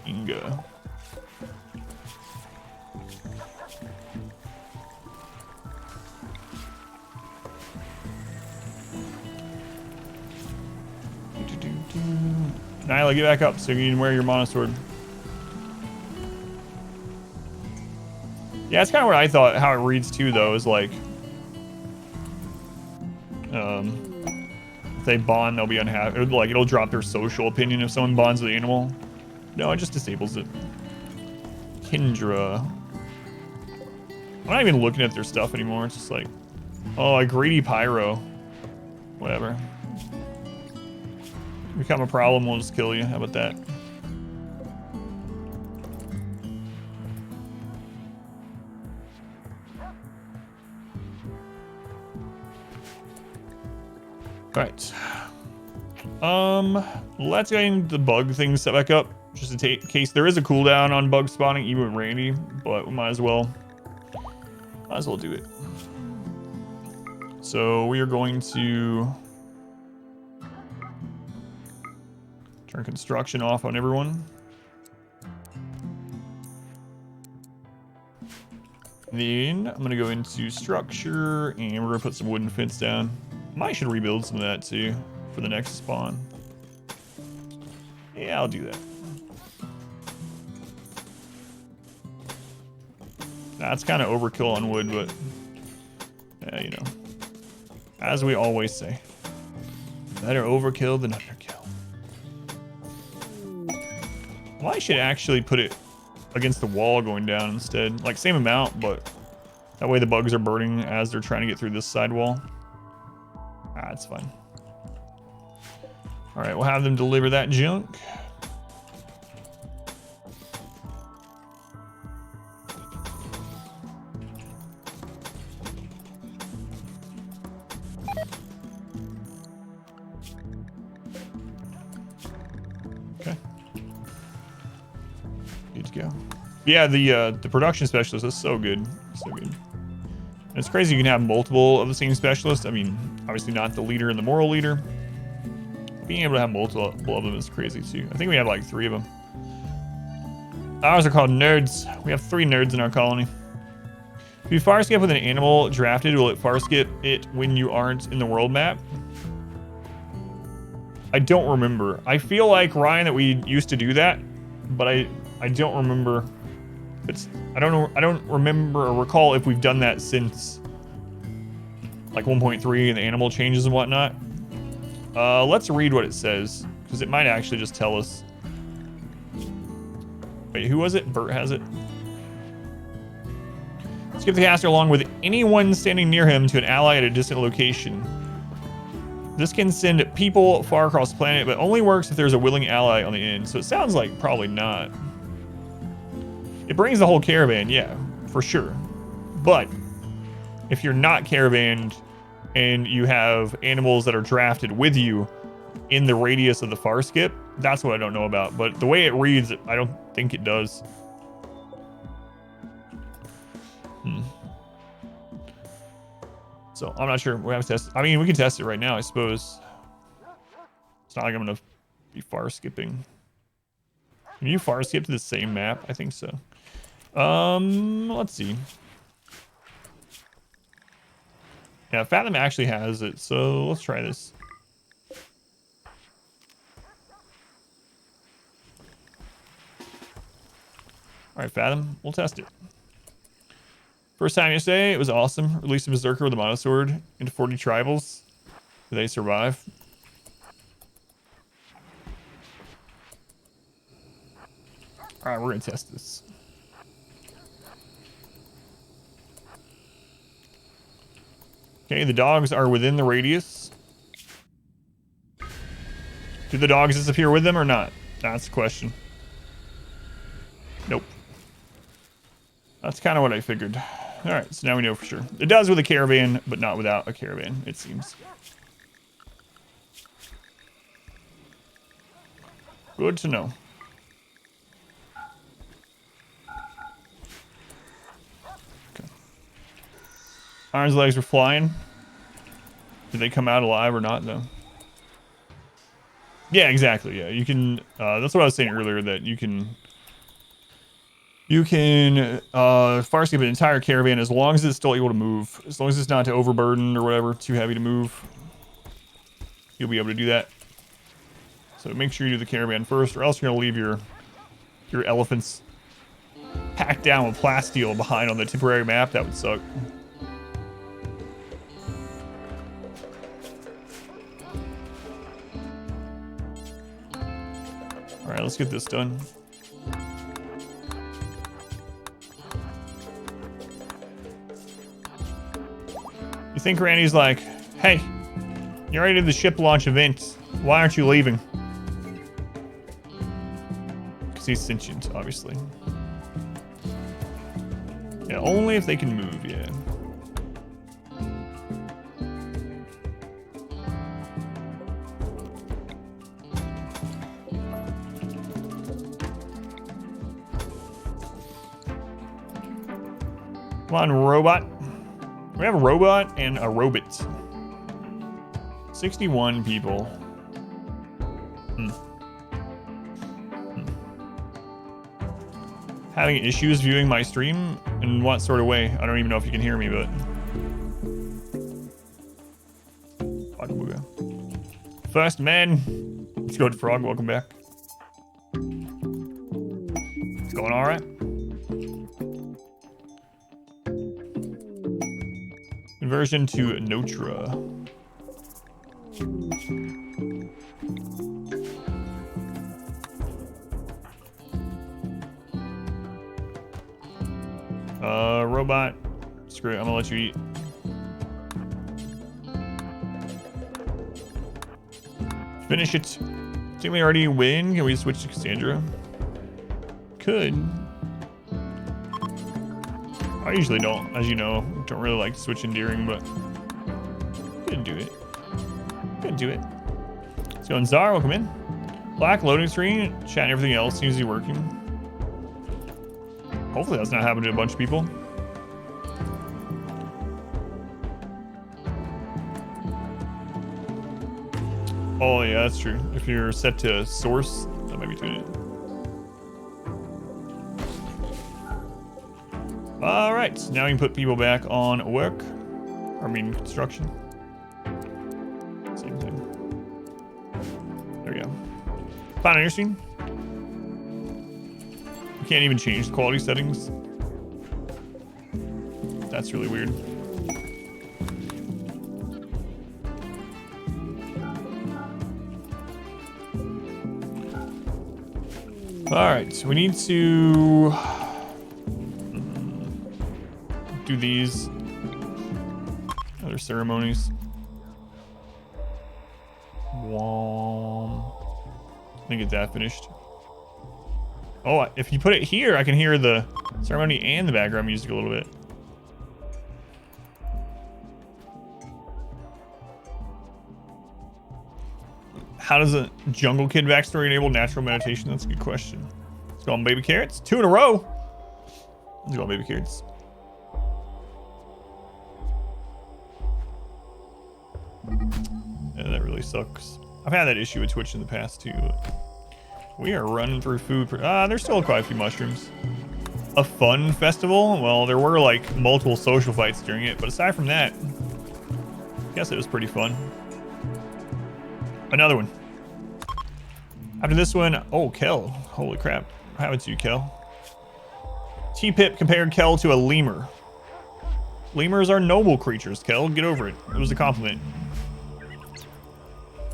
Inga. Nyla, get back up so you can wear your monosword. Yeah, it's kind of what I thought. How it reads too, though, is like, if they bond, they'll be unhappy. Or like, it'll drop their social opinion if someone bonds with the animal. No, it just disables it. Kindra. I'm not even looking at their stuff anymore. It's just like, oh, a greedy pyro. Whatever. Become a problem, we'll just kill you. How about that? Alright. Let's go into the bug thing set back up. Just in case there is a cooldown on bug spawning, even with Randy, but we might as well do it. So we are going to turn construction off on everyone. Then I'm gonna go into structure and we're gonna put some wooden fence down. Might should rebuild some of that too for the next spawn. Yeah, I'll do that. That's kind of overkill on wood, but yeah, you know, as we always say, better overkill than underkill. Well, I should actually put it against the wall going down instead. Like, same amount, but that way the bugs are burning as they're trying to get through this side wall. Ah, it's fine. All right, we'll have them deliver that junk. Okay. Good to go. Yeah, the production specialist is so good. So good. And it's crazy you can have multiple of the same specialist. I mean, obviously not the leader and the moral leader. Being able to have multiple of them is crazy too. I think we have like 3 of them. Ours are called nerds. We have 3 nerds in our colony. If you far skip with an animal drafted, will it far skip it when you aren't in the world map? I don't remember. I feel like, Ryan, that we used to do that, but I don't remember. I don't remember or recall if we've done that since like 1.3 and the animal changes and whatnot. Let's read what it says, because it might actually just tell us. Wait, who was it? Bert has it. Skip the caster along with anyone standing near him to an ally at a distant location. This can send people far across the planet, but only works if there's a willing ally on the end. So it sounds like probably not. It brings the whole caravan, yeah, for sure. But if you're not caravanned and you have animals that are drafted with you in the radius of the far skip, that's what I don't know about. But the way it reads, I don't think it does. So I'm not sure. We have to test. I mean, we can test it right now, I suppose. It's not like I'm gonna be far skipping. Can you far skip to the same map? I think so. Let's see. Yeah, Fathom actually has it, so let's try this. All right, Fathom, we'll test it. First time yesterday, it was awesome. Released a Berserker with a monosword into 40 tribals. Did they survive? All right, we're gonna test this. Okay, the dogs are within the radius. Do the dogs disappear with them or not? That's the question. Nope. That's kind of what I figured. All right, so now we know for sure. It does with a caravan, but not without a caravan, it seems. Good to know. Okay. Iron's legs were flying. Did they come out alive or not, though? Yeah, exactly. Yeah, you can. That's what I was saying earlier, that you can far skip an entire caravan as long as it's still able to move. As long as it's not overburdened or whatever, too heavy to move. You'll be able to do that. So make sure you do the caravan first, or else you're gonna leave your elephants packed down with plasteel behind on the temporary map. That would suck. All right, let's get this done. You think Randy's like, hey, you already did the ship launch event. Why aren't you leaving? Because he's sentient, obviously. Yeah, only if they can move, yeah. Come on, robot. We have a robot and a robot. 61 people. Having issues viewing my stream? In what sort of way? I don't even know if you can hear me, but... First man. Let's go to Frog, welcome back. It's going alright. Conversion to Notra. Robot. Screw it, I'm gonna let you eat. Finish it. Think we already win? Can we switch to Cassandra? Could. I usually don't, as you know. Don't really like to switch endearing, but could do it. Could do it. Let's go. Zara, welcome in. Black loading screen, chat and everything else seems to be working. Hopefully that's not happening to a bunch of people. Oh yeah, that's true. If you're set to source, that might be doing it. All right, so now we can put people back on work. I mean, construction. Same thing. There we go. Fine on your screen. You can't even change the quality settings. That's really weird. All right, so we need to do these other ceremonies. Let me get that finished. Oh, if you put it here, I can hear the ceremony and the background music a little bit. How does a Jungle Kid backstory enable natural meditation? That's a good question. Let's go on baby carrots. 2 in a row. Let's go on baby carrots. Yeah, that really sucks. I've had that issue with Twitch in the past too. We are running through food. There's still quite a few mushrooms. A fun festival? Well, there were like multiple social fights during it, but aside from that, I guess it was pretty fun. Another one. After this one, oh, Kel. Holy crap. What happened to you, Kel? T-Pip compared Kel to a lemur. Lemurs are noble creatures, Kel. Get over it. It was a compliment.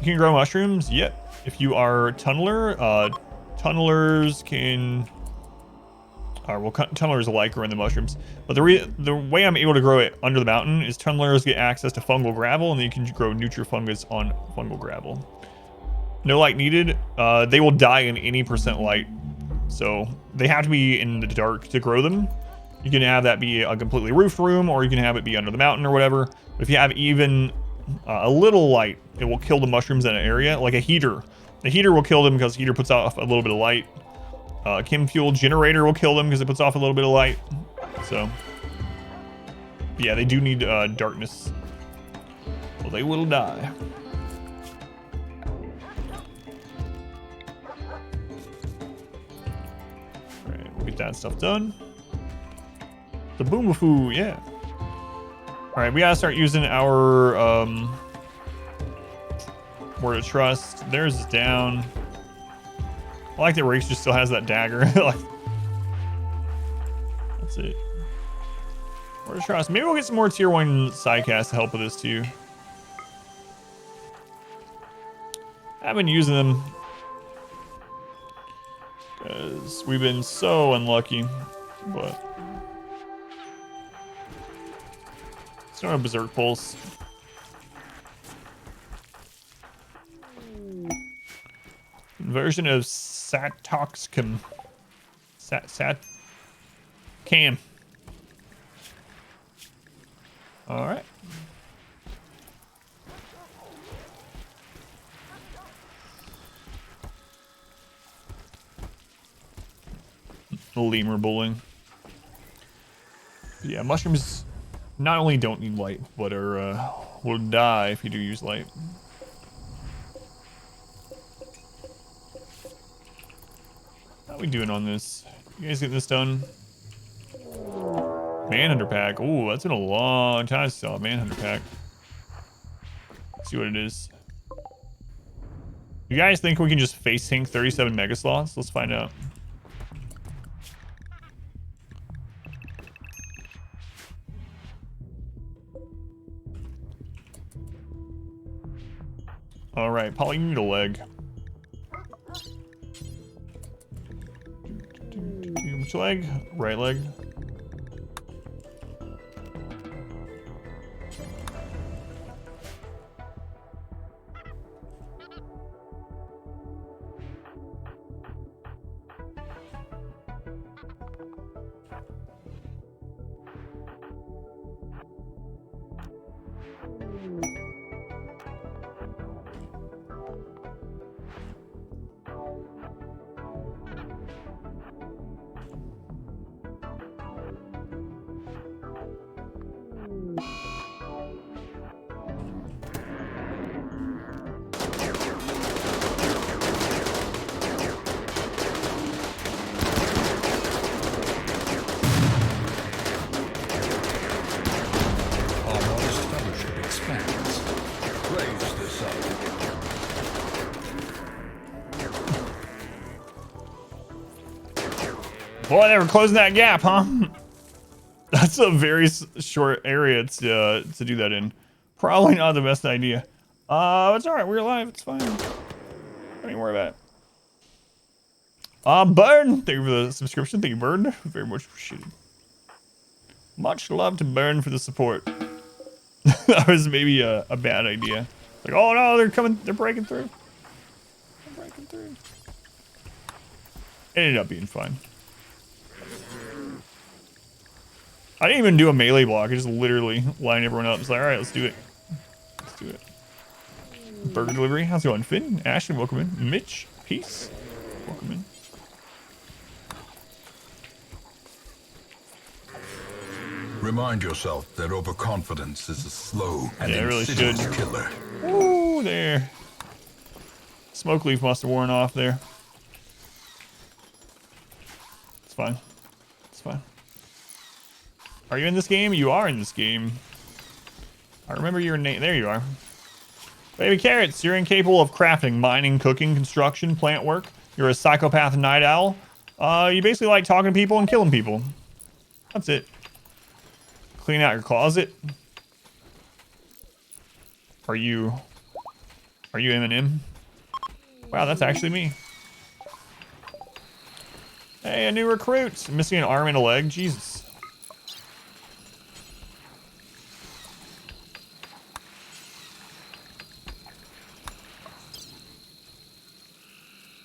You can grow mushrooms? Yep. If you are tunneler, tunnelers can... well, tunnelers alike grow in the mushrooms. But the way I'm able to grow it under the mountain is tunnelers get access to fungal gravel, and then you can grow nutrifungus on fungal gravel. No light needed. They will die in any % light. So they have to be in the dark to grow them. You can have that be a completely roofed room, or you can have it be under the mountain or whatever. But if you have even a little light, it will kill the mushrooms in an area, like a heater. The heater will kill them because the heater puts off a little bit of light. Chem fuel generator will kill them because it puts off a little bit of light. So, yeah, they do need darkness. Well, they will die. All right, we'll get that stuff done. The boomafoo, yeah. All right, we gotta start using our word of trust. Theirs is down. I like that Rakes just still has that dagger. Like, that's it. Word of trust. Maybe we'll get some more tier 1 sidecast to help with this too. I've been using them because we've been so unlucky, but it's not a berserk pulse. Version of Satoxcam. Cam. All right. Lemur bullying. Yeah, mushrooms not only don't need light, but are will die if you do use light. How we doing on this? You guys getting this done? Manhunter pack. Ooh, that's been a long time since I saw a Manhunter pack. Let's see what it is. You guys think we can just face tank 37 mega slots? Let's find out. All right, Polly, you need a leg. Which leg? Right leg. Boy, they were closing that gap, huh? That's a very short area to do that in. Probably not the best idea. It's all right. We're alive. It's fine. Don't even worry about it. Burn. Thank you for the subscription. Thank you, Burn. Very much appreciated. Much love to Burn for the support. That was maybe a bad idea. Like, oh no, they're coming. They're breaking through. They're breaking through. It ended up being fine. I didn't even do a melee block. I just literally lined everyone up. It's like, all right, let's do it. Let's do it. Burger delivery. How's it going? Finn, Ashton, welcome in. Mitch, peace. Welcome in. Remind yourself that overconfidence is a slow and really insidious should. killer. Ooh, there. Smoke leaf must have worn off there. It's fine. It's fine. Are you in this game? You are in this game. I remember your name. There you are. Baby Carrots, you're incapable of crafting, mining, cooking, construction, plant work. You're a psychopath night owl. You basically like talking to people and killing people. That's it. Clean out your closet. Are you Eminem? Wow, that's actually me. Hey, a new recruit. Missing an arm and a leg. Jesus.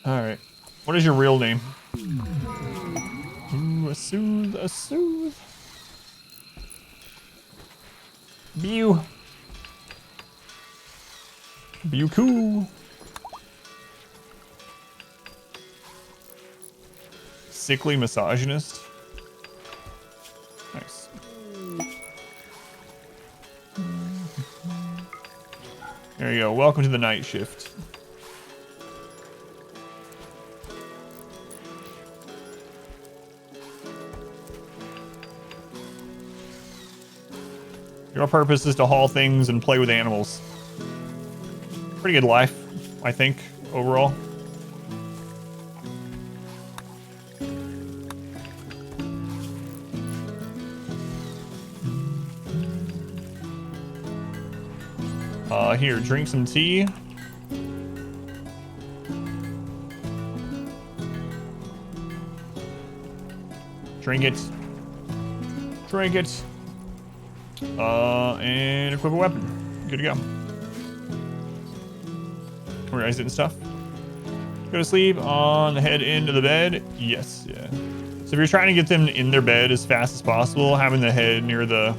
All right. What is your real name? Ooh, a soothe, a soothe. Bew. Bew cool. Sickly misogynist. Nice. There you go. Welcome to the night shift. Your purpose is to haul things and play with animals. Pretty good life, I think, overall. Here, drink some tea. Drink it. Drink it. And equip a weapon. Good to go. Organize it and stuff. Go to sleep on the head end of the bed. Yes, yeah. So if you're trying to get them in their bed as fast as possible, having the head near the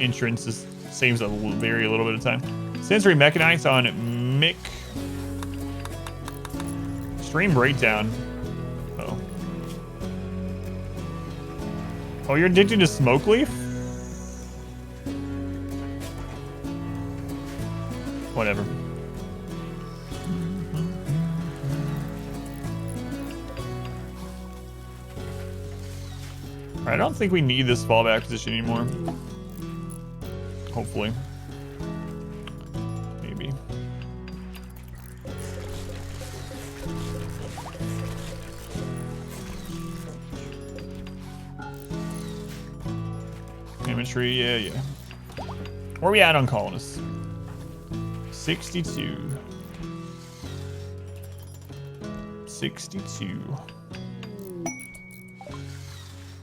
entrance saves a little bit of time. Sensory Mechanites on Mick. Stream breakdown. Oh. Oh, you're addicted to smoke leaf? Whatever. I don't think we need this fallback position anymore. Hopefully. Maybe. Imagery, yeah. Where are we at on colonists? 62. 62.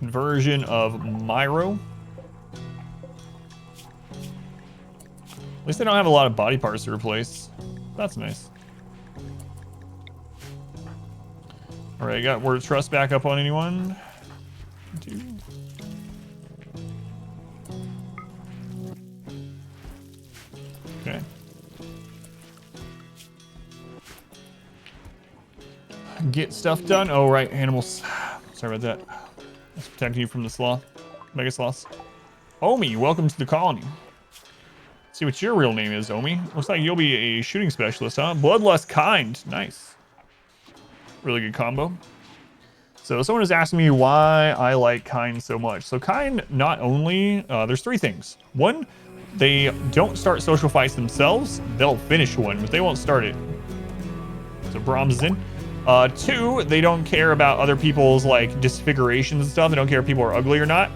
Version of Myro. At least they don't have a lot of body parts to replace. That's nice. All right, got word of trust back up on anyone? 2. Okay. Get stuff done. Oh, right, animals. Sorry about that. Let's protect you from the sloth. Mega sloths. Omi, welcome to the colony. Let's see what your real name is, Omi. Looks like you'll be a shooting specialist, huh? Bloodlust Kind. Nice. Really good combo. So someone is asking me why I like Kind so much. So Kind, not only, there's 3 things. 1, they don't start social fights themselves. They'll finish one, but they won't start it. So Brahms is in. 2, they don't care about other people's like disfigurations and stuff. They don't care if people are ugly or not.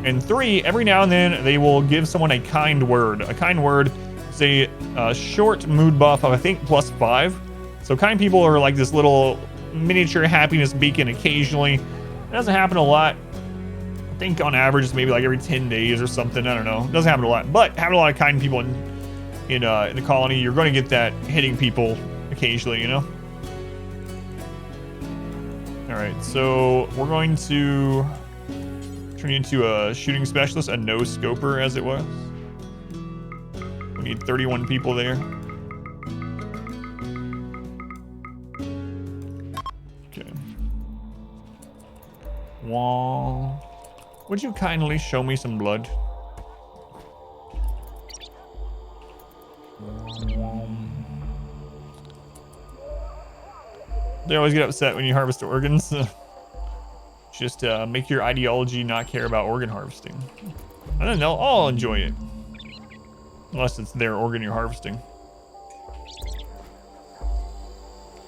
And 3, every now and then they will give someone a kind word. A kind word is a short mood buff of, I think, +5. So kind people are like this little miniature happiness beacon occasionally. It doesn't happen a lot. I think on average it's maybe like every 10 days or something. I don't know. It doesn't happen a lot. But having a lot of kind people in the colony, you're going to get that hitting people occasionally, you know? All right, so we're going to turn you into a shooting specialist, a no-scoper as it was. We need 31 people there. Okay. Wall. Would you kindly show me some blood? They always get upset when you harvest organs. Just make your ideology not care about organ harvesting. I don't know, I'll enjoy it. Unless it's their organ you're harvesting.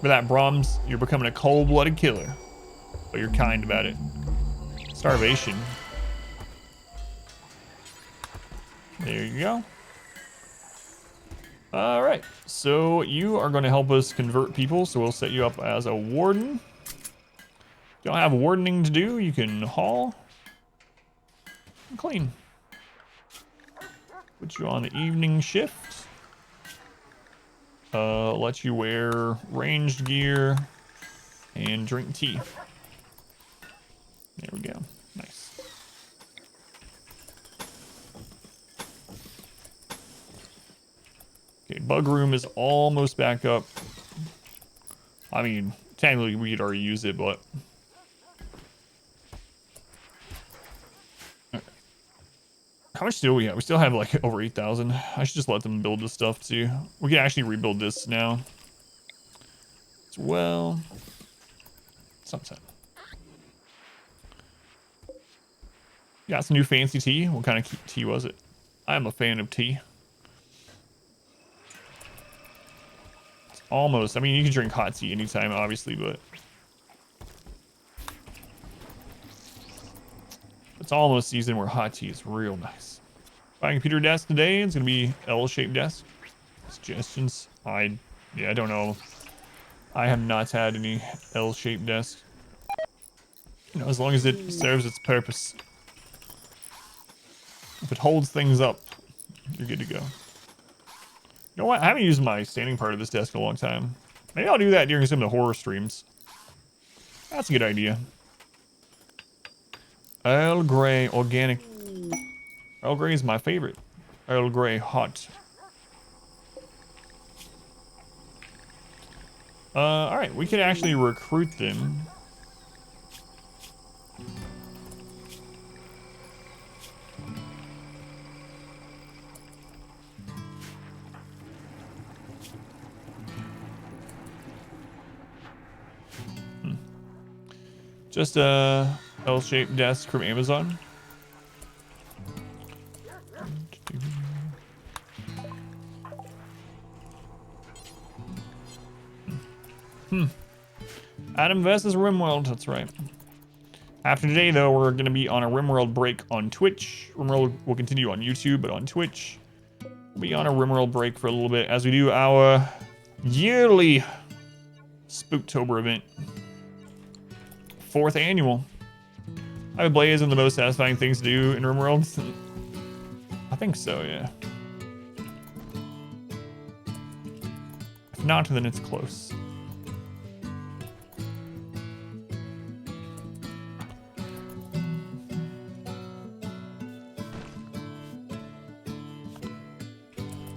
But that Brahms, you're becoming a cold-blooded killer. But you're kind about it. Starvation. There you go. All right, so you are going to help us convert people, so we'll set you up as a warden. If you don't have wardening to do, you can haul and clean. Put you on the evening shift. Let you wear ranged gear and drink tea. There we go. Nice. Okay, bug room is almost back up. I mean, technically we could already use it, but... How much do we have? We still have like over 8,000. I should just let them build this stuff too. We can actually rebuild this now as well. Sometime. Got some new fancy tea. What kind of tea was it? I'm a fan of tea. It's almost, I mean, you can drink hot tea anytime, obviously, but it's almost season where hot tea is real nice. My computer desk today is going to be L-shaped desk. Suggestions? I don't know. I have not had any L-shaped desk. You know, as long as it serves its purpose. If it holds things up, you're good to go. You know what? I haven't used my standing part of this desk in a long time. Maybe I'll do that during some of the horror streams. That's a good idea. Earl Grey organic. Earl Grey is my favorite. Earl Grey hot. All right, we could actually recruit them. Just a L-shaped desk from Amazon. Adam versus RimWorld, that's right. After today, though, we're going to be on a RimWorld break on Twitch. RimWorld will continue on YouTube, but on Twitch, we'll be on a RimWorld break for a little bit as we do our yearly Spooktober event. 4th annual. I would play isn't the most satisfying things to do in RimWorld. I think so, yeah. If not, then it's close.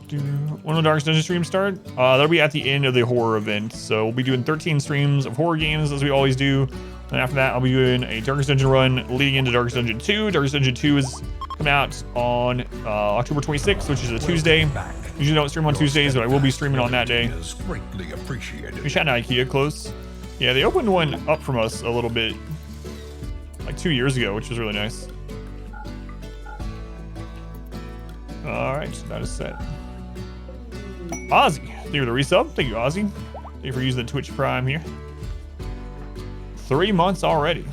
When will Darkest Dungeon stream start? That'll be at the end of the horror event. So we'll be doing 13 streams of horror games as we always do. And after that, I'll be doing a Darkest Dungeon run leading into Darkest Dungeon 2. Darkest Dungeon 2 is coming out on October 26th, which is a Tuesday. Usually don't stream on Tuesdays, but I will be streaming on that day. Greatly appreciated. We shot an IKEA close. Yeah, they opened one up from us a little bit, like 2 years ago, which was really nice. All right, that is set. Ozzy, thank you for the resub. Thank you, Ozzy. Thank you for using the Twitch Prime here. 3 months already.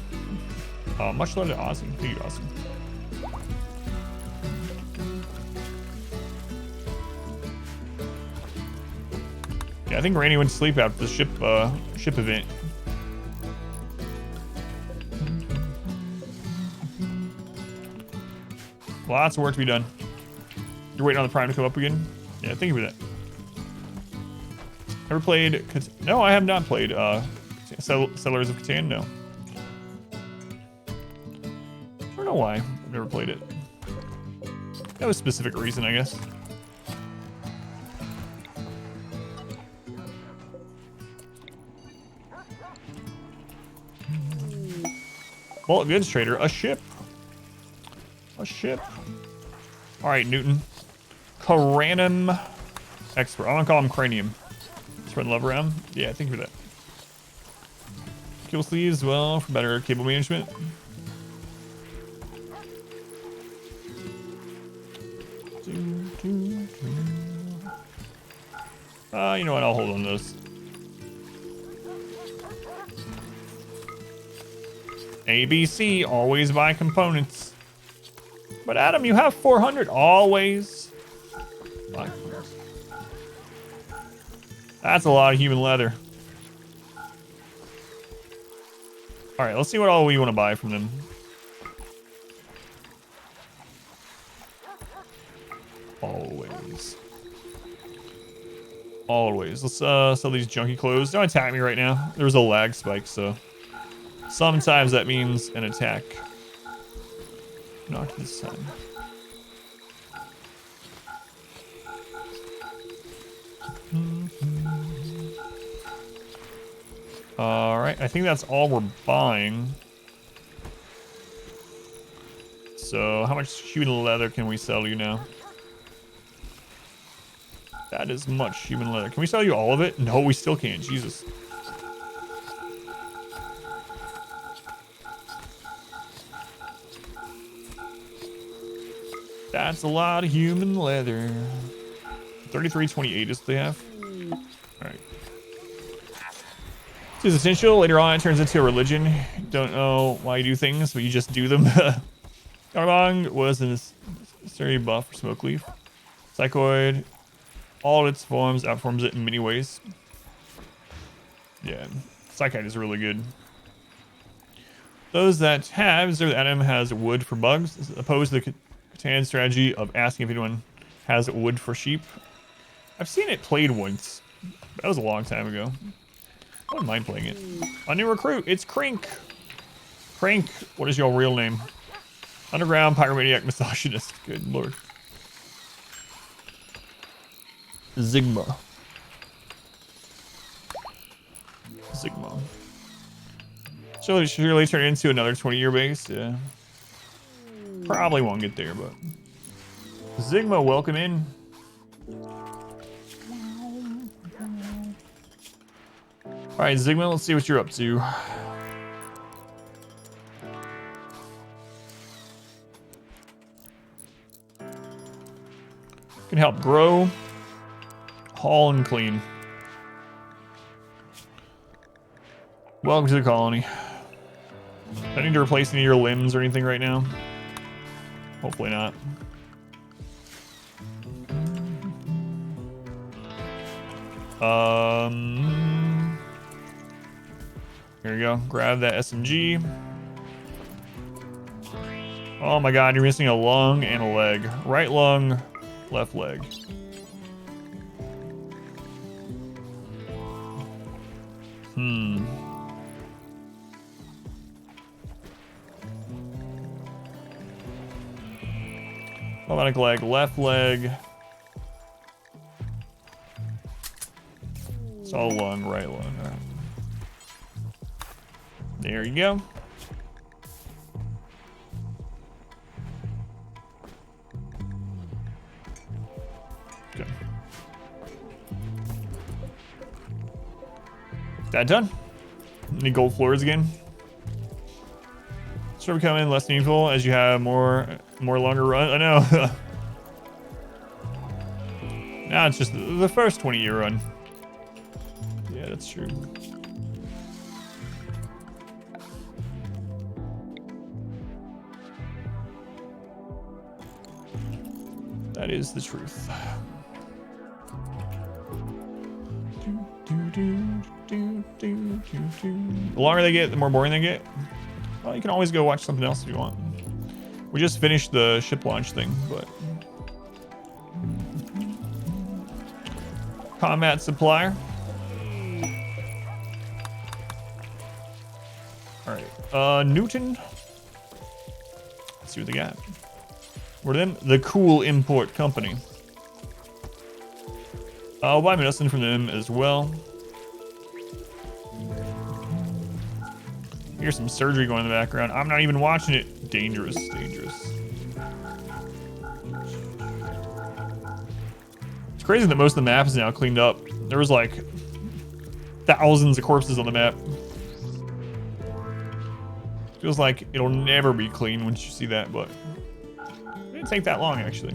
Much love to Aussie. Thank you, Aussie. Yeah, I think Randy went to sleep after the ship event. Lots of work to be done. You're waiting on the Prime to come up again? Yeah, thank you for that. Ever played... No, I have not played Settlers of Catan, no. I don't know why. I've never played it. That was a specific reason, I guess. Bullet goods trader, a ship. A ship. All right, Newton. Cranium expert. I'm gonna call him Cranium. Spread love around. Yeah, thank you for that. Cable sleeves, well, for better cable management. You know what? I'll hold on to those. ABC, always buy components. But Adam, you have 400. Always buy components. That's a lot of human leather. All right, let's see what all we want to buy from them. Always. Always. Let's sell these junky clothes. Don't attack me right now. There's a lag spike, so sometimes that means an attack. Not this time. All right, I think that's all we're buying. So how much human leather can we sell you now? That is much human leather. Can we sell you all of it? No, we still can't. Jesus. That's a lot of human leather. 3328 is what they have. All right. This is essential. Later on, it turns into a religion. Don't know why you do things, but you just do them. Garbong was a necessary buff for Smoke Leaf. Psychoid. All its forms outforms it in many ways. Yeah, Psychite is really good. Those that have observed that Adam has wood for bugs, as opposed to the Catan strategy of asking if anyone has wood for sheep. I've seen it played once. That was a long time ago. I wouldn't mind playing it. A new recruit, it's Crink. Crink, what is your real name? Underground pyromaniac misogynist. Good lord. Sigma. Surely turn it into another 20-year base. Yeah. Probably won't get there, but Sigma, welcome in. All right, Sigma, let's see what you're up to. Can help grow, haul, and clean. Welcome to the colony. Do I need to replace any of your limbs or anything right now? Hopefully not. Here we go. Grab that SMG. Oh my god, you're missing a lung and a leg. Right lung, left leg. Robotic leg, left leg. It's all lung, right lung. All right. There you go. Okay. That done? Any gold floors again? Start becoming less meaningful as you have more longer run. I know. Now it's just the first 20-year run. Yeah, that's true. That is the truth. The longer they get, the more boring they get. Well, you can always go watch something else if you want. We just finished the ship launch thing, but... Combat supplier. Alright, Newton. Let's see what they got. What are them? The Cool Import Company. I'll buy medicine from them as well. Here's some surgery going in the background. I'm not even watching it. Dangerous, dangerous. It's crazy that most of the map is now cleaned up. There was like thousands of corpses on the map. Feels like it'll never be clean once you see that, but it didn't take that long actually.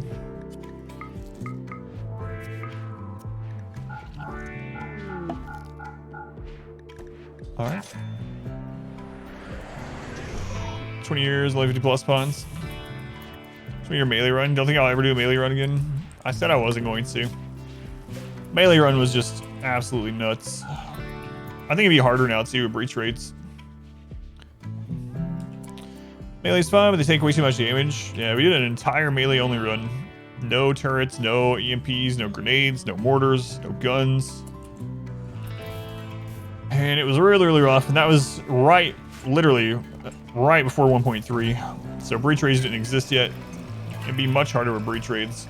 All right. 20 years, only 50 plus pawns. 20-year melee run. Don't think I'll ever do a melee run again. I said I wasn't going to. Melee run was just absolutely nuts. I think it'd be harder now too with breach rates. Melee's fun, but they take way too much damage. Yeah, we did an entire melee only run. No turrets, no EMPs, no grenades, no mortars, no guns. And it was really, really rough. And that was literally right before 1.3. So breach raids didn't exist yet. It'd be much harder with breach raids.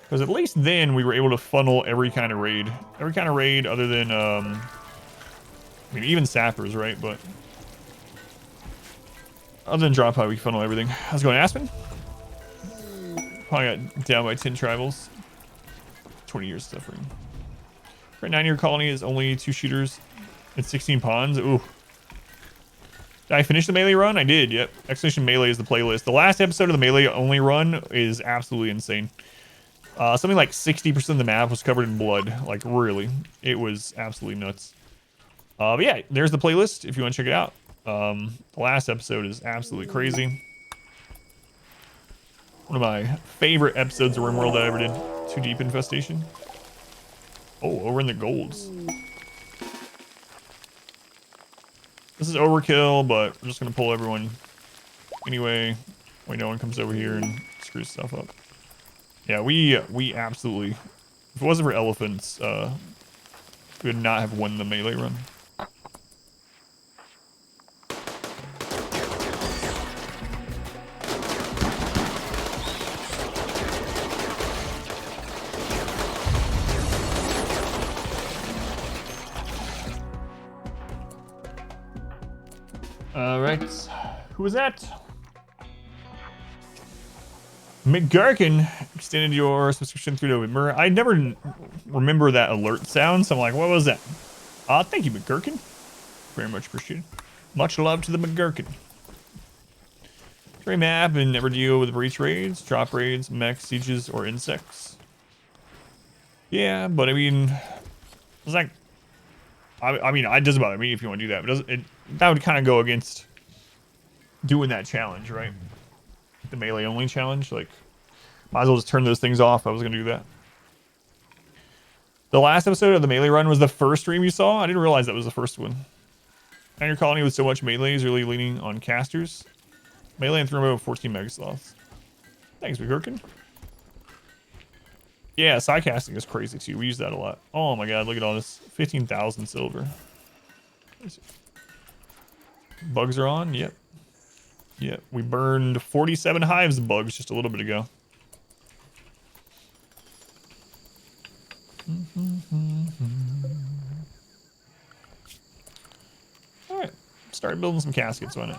Because at least then we were able to funnel every kind of raid. Every kind of raid other than, I mean, even sappers, right? But other than drop pod, we funnel everything. How's it going, Aspen? Probably got down by 10 tribals. 20 years suffering. Right, 9-year colony is only 2 shooters and 16 pawns. Ooh. Did I finish the melee run? I did, yep. Exclamation melee is the playlist. The last episode of the melee only run is absolutely insane. Something like 60% of the map was covered in blood. Like, really. It was absolutely nuts. But yeah, there's the playlist if you want to check it out. The last episode is absolutely crazy. One of my favorite episodes of RimWorld that I ever did. Too Deep Infestation. Oh, over in the golds. This is overkill, but I'm just going to pull everyone anyway. Wait, no one comes over here and screws stuff up. Yeah, we absolutely... If it wasn't for elephants, we would not have won the melee run. Alright, who was that? McGurkin extended your subscription through November. I never remember that alert sound, so I'm like, what was that? Thank you, McGurkin. Very much appreciated. Much love to the McGurkin. Trade map and never deal with breach raids, drop raids, mechs, sieges, or insects. Yeah, but I mean, it's like, I mean, it doesn't bother me if you want to do that, but that would kind of go against doing that challenge, right? The melee only challenge. Like, might as well just turn those things off. I was gonna do that. The last episode of the melee run was the first stream you saw. I didn't realize that was the first one. And your colony with so much melee is really leaning on casters. Melee and thermo 14 megasloths. Thanks, McGurkin. Yeah, side casting is crazy too. We use that a lot. Oh my god, look at all this. 15,000 silver. Bugs are on? Yep. Yep. We burned 47 hives of bugs just a little bit ago. Alright. Start building some caskets on it.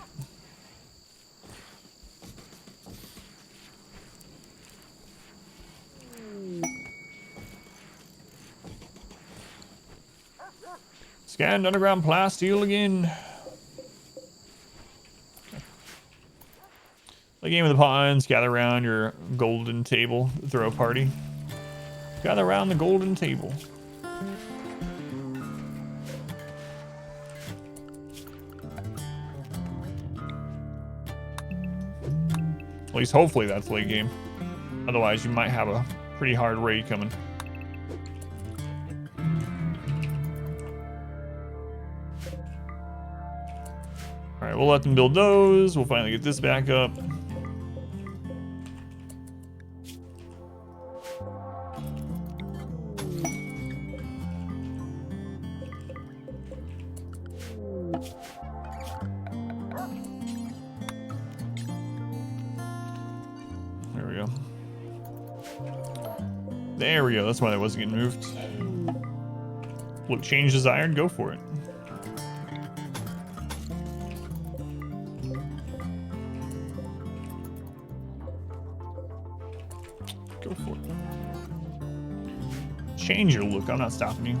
Scanned underground plasteel again. The game of the pawns. Gather around your golden table. Throw a party. Gather around the golden table. least hopefully that's late game. Otherwise, you might have a pretty hard raid coming. All right, we'll let them build those. We'll finally get this back up. There we go. There we go. That's why that wasn't getting moved. Look, change desired. Go for it. Go for it. Change your look. I'm not stopping you.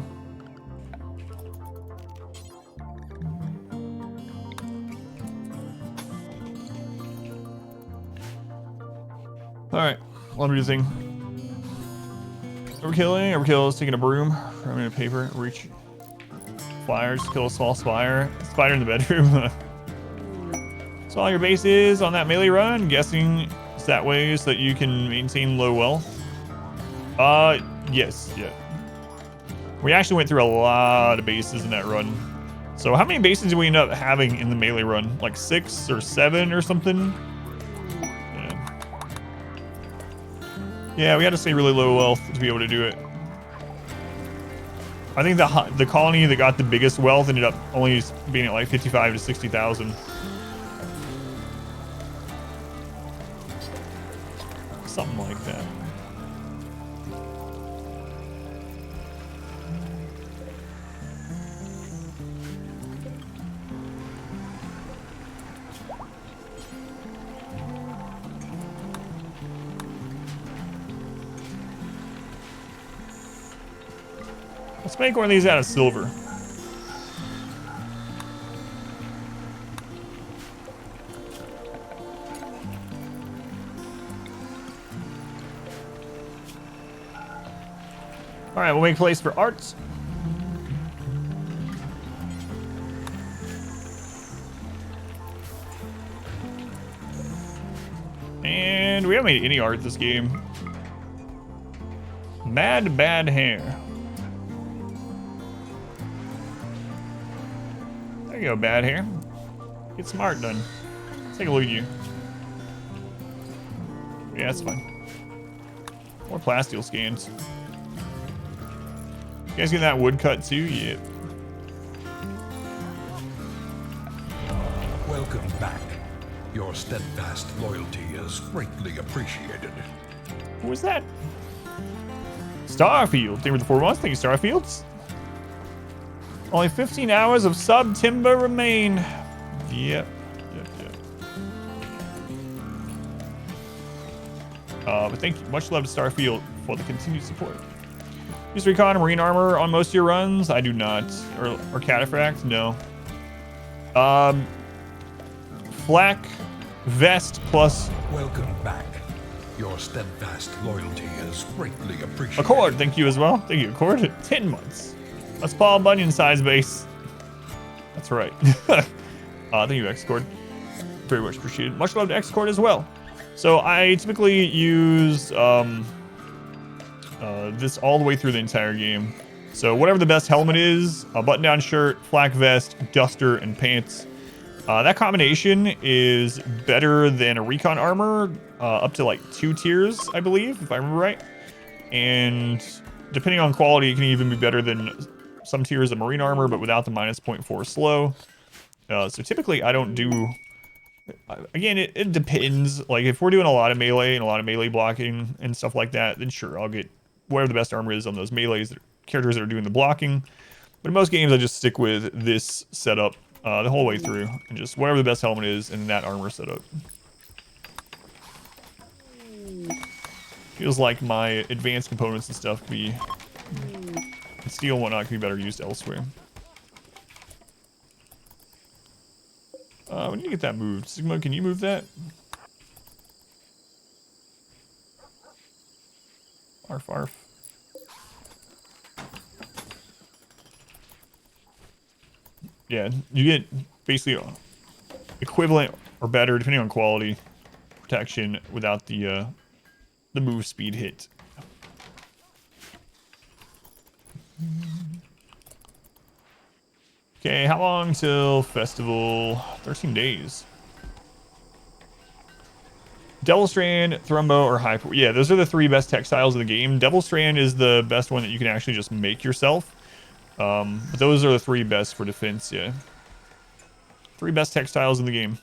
All right, let me do the thing. Overkill is taking a broom. I'm gonna paper, reach. Flyers, kill a small spider. Spider in the bedroom. So all your bases on that melee run, guessing it's that way so that you can maintain low wealth. Yes, yeah. We actually went through a lot of bases in that run. So how many bases did we end up having in the melee run? Like 6 or 7 or something? Yeah, we had to stay really low wealth to be able to do it. I think the colony that got the biggest wealth ended up only being at like 55 to 60,000. Something like that. Let's make one of these out of silver. All right, we'll make place for arts. And we haven't made any art this game. Mad bad hair. There you go, bad hair. Get some art done. Let's take a look at you. Yeah, that's fine. More plasteel scans. You guys get that woodcut too? Yep. Welcome back. Your steadfast loyalty is greatly appreciated. Who was that? Starfield. Thank you for the 4 months. Thank you, Starfields. Only 15 hours of sub-timber remain. Yep. But thank you. Much love to Starfield for the continued support. Use recon and marine armor on most of your runs. I do not. Or cataphract? No. Flak vest plus. Welcome back. Your steadfast loyalty is greatly appreciated. Accord, thank you as well. Thank you, Accord. 10 months. That's Paul Bunyan size base. That's right. Thank you, X-Cord. Very much appreciated. Much love to X-Cord as well. So I typically use this all the way through the entire game. So whatever the best helmet is, a button-down shirt, flak vest, duster, and pants. That combination is better than a recon armor, up to like 2 tiers, I believe, if I remember right. And depending on quality, it can even be better than some tiers of marine armor, but without the minus 0.4 slow. So typically I don't do... Again, it depends. Like if we're doing a lot of melee and a lot of melee blocking and stuff like that, then sure, I'll get whatever the best armor is on those melees, characters that are doing the blocking. But in most games, I just stick with this setup the whole way through, and just whatever the best helmet is in that armor setup. Feels like my advanced components and stuff could be, steel and whatnot, could be better used elsewhere. We need to get that moved. Sigma, can you move that? Arf, arf. Yeah, you get basically equivalent or better, depending on quality, protection without the move speed hit. Okay, how long till festival? 13 days. Devil Strand, Thrumbo, or Hyper. Yeah, those are the 3 best textiles in the game. Devil Strand is the best one that you can actually just make yourself. But those are the 3 best for defense, yeah. 3 best textiles in the game.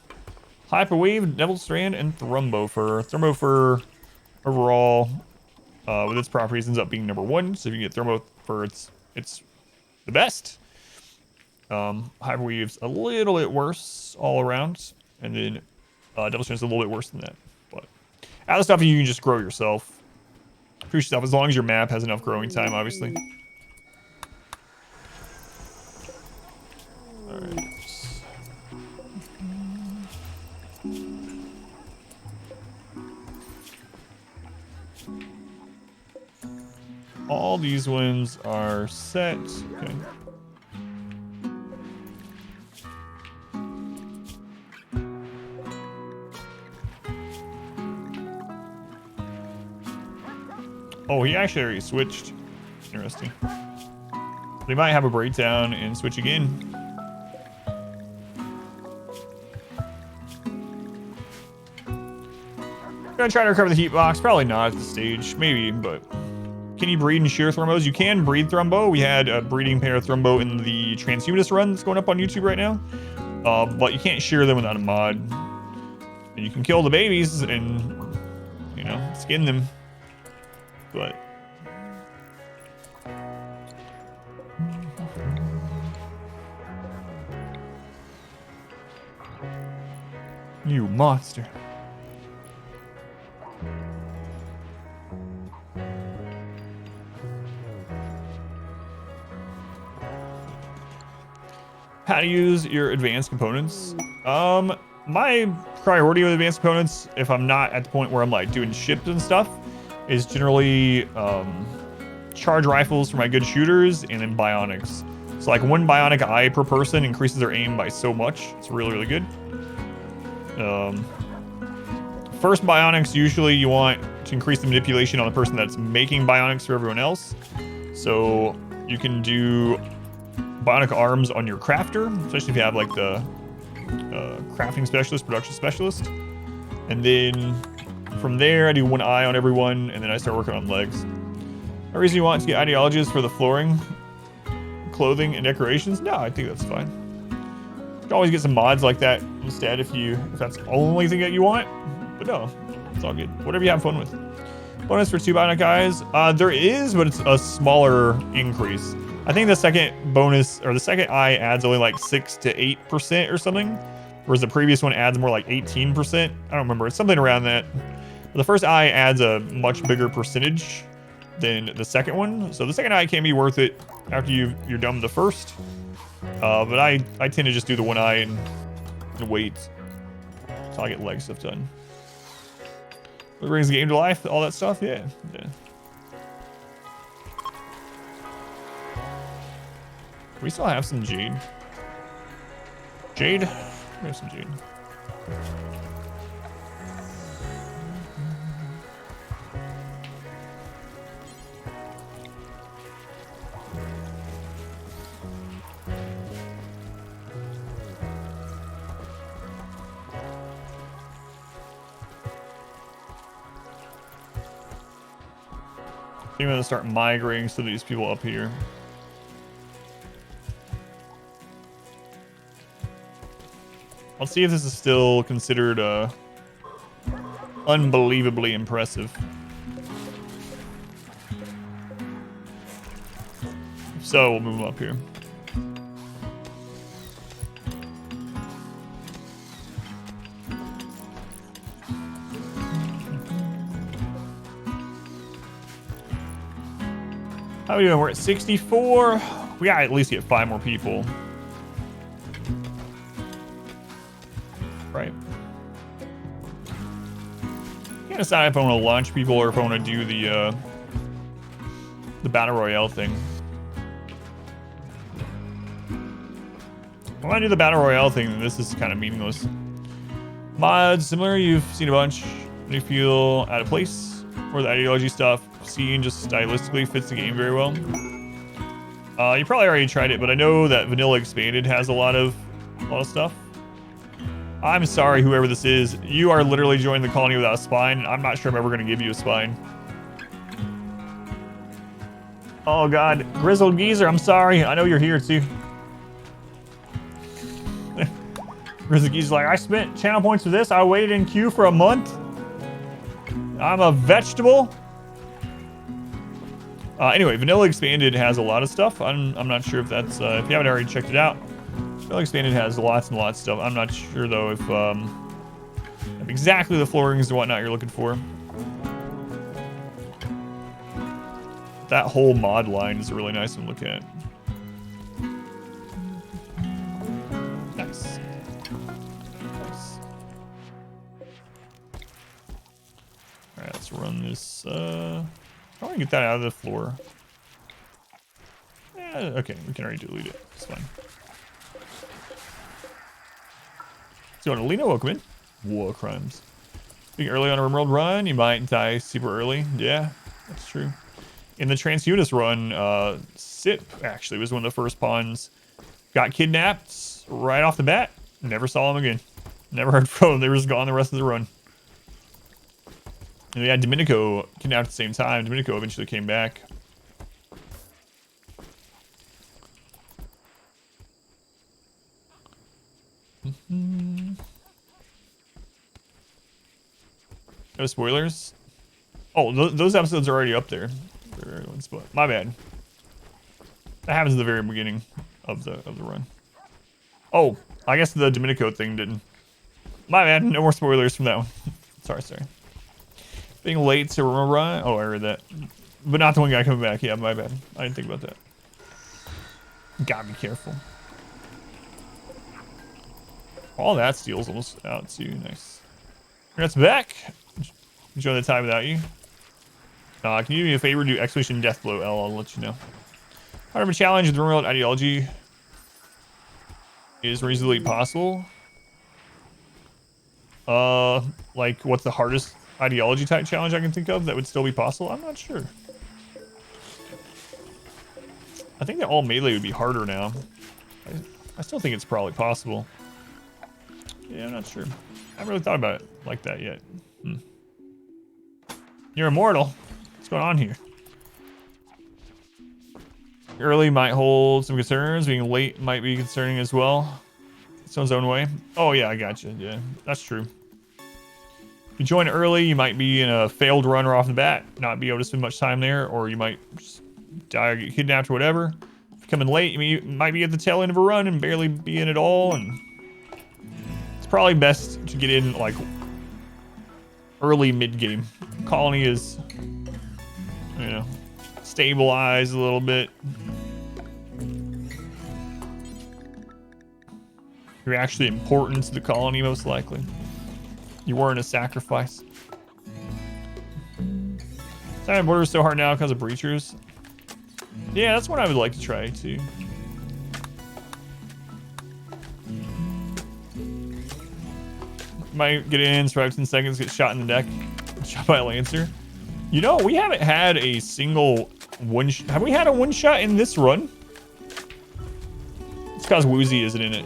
Hyperwave, Devil Strand, and Thrumbo for overall, with its properties, ends up being number 1. So if you get Thrumbo for it's the best. Hyperweave's a little bit worse all around, and then Devil Strand's a little bit worse than that. But other stuff you can just grow yourself. Push yourself as long as your map has enough growing time, obviously. All right. All these ones are set. Okay. Oh, he actually already switched. Interesting. They might have a breakdown and switch again. Gonna try to recover the heat box. Probably not at this stage. Maybe, but... Can you breed and shear Thrumbos? You can breed Thrumbo. We had a breeding pair of Thrumbo in the Transhumanist run that's going up on YouTube right now. But you can't shear them without a mod. And you can kill the babies and, you know, skin them. But... You monster. How to use your advanced components. My priority with advanced components, if I'm not at the point where I'm like doing ships and stuff, is generally charge rifles for my good shooters and then bionics. So like 1 bionic eye per person increases their aim by so much. It's really, really good. First bionics, usually you want to increase the manipulation on the person that's making bionics for everyone else. So you can do bionic arms on your crafter, especially if you have like the crafting specialist, production specialist. And then from there, I do 1 eye on everyone, and then I start working on legs. The reason you want to get ideologies for the flooring, clothing, and decorations? No, I think that's fine. You can always get some mods like that instead if that's the only thing that you want. But no, it's all good. Whatever you have fun with. Bonus for 2 bionic eyes. There is, but it's a smaller increase. I think the second bonus, or the second eye adds only like 6 to 8% or something. Whereas the previous one adds more like 18%. I don't remember. It's something around that. But the first eye adds a much bigger percentage than the second one. So the second eye can be worth it after you're done with the first. But I tend to just do the 1 eye and wait until I get leg stuff done. What brings the game to life? All that stuff? Yeah. We still have some Jade. Jade? We have some Jade. I think I'm gonna start migrating some of these people up here. I'll see if this is still considered unbelievably impressive. If so, we'll move them up here. How are we doing? We're at 64. We gotta at least get 5 more people. Right. Can't decide if I want to launch people or if I want to do the battle royale thing. If I want to do the battle royale thing, then this is kind of meaningless. Mods, similar, you've seen a bunch. When you feel out of place, or the ideology stuff, seen just stylistically fits the game very well. You probably already tried it, but I know that Vanilla Expanded has a lot of stuff. I'm sorry, whoever this is. You are literally joining the colony without a spine. I'm not sure I'm ever going to give you a spine. Oh god, Grizzled Geezer, I'm sorry. I know you're here too. Grizzled Geezer's like, I spent channel points for this. I waited in queue for a month. I'm a vegetable. Anyway, Vanilla Expanded has a lot of stuff. I'm not sure if that's, if you haven't already checked it out. Vanilla Expanded has lots and lots of stuff. I'm not sure though if exactly the floorings and whatnot you're looking for. That whole mod line is a really nice one to look at. Nice. Nice. Alright, let's run this. How do I get that out of the floor? Okay, we can already delete it. It's fine. So, Alina, welcome in. War crimes. Being early on a RimWorld run, you might die super early. Yeah, that's true. In the Transhumanist run, Sip actually was one of the first pawns. Got kidnapped right off the bat. Never saw him again. Never heard from him. They were just gone the rest of the run. And we had Domenico kidnapped at the same time. Domenico eventually came back. No spoilers. Oh, those episodes are already up there. My bad. That happens at the very beginning of the run. Oh, I guess the Domenico thing didn't. My bad. No more spoilers from that one. sorry. Being late to run. Oh, I heard that. But not the one guy coming back. Yeah, my bad. I didn't think about that. Gotta be careful. All that steel's almost out too. Nice. That's back. Enjoy the time without you. Can you do me a favor? Do exclamation death blow L. I'll let you know. Part of a challenge with RimWorld ideology is reasonably possible. Like what's the hardest ideology type challenge I can think of that would still be possible? I'm not sure. I think that all melee would be harder now. I still think it's probably possible. Yeah, I'm not sure. I haven't really thought about it like that yet. You're immortal. What's going on here? Early might hold some concerns. Being late might be concerning as well. Its own way. Oh yeah, I got you. Yeah, that's true. If you join early, you might be in a failed run right off the bat, not be able to spend much time there, or you might just die or get kidnapped or whatever. If you come in late, you might be at the tail end of a run and barely be in at all, and it's probably best to get in like early mid-game. Colony is, you know, stabilized a little bit. You're actually important to the colony, most likely. You weren't a sacrifice. Silent Border is so hard now because of breachers. Yeah, that's what I would like to try too. Might get in, survive 10 seconds, get shot in the neck, shot by a Lancer. You know, we haven't had a single one. Have we had a one shot in this run? It's because Woozy isn't in it.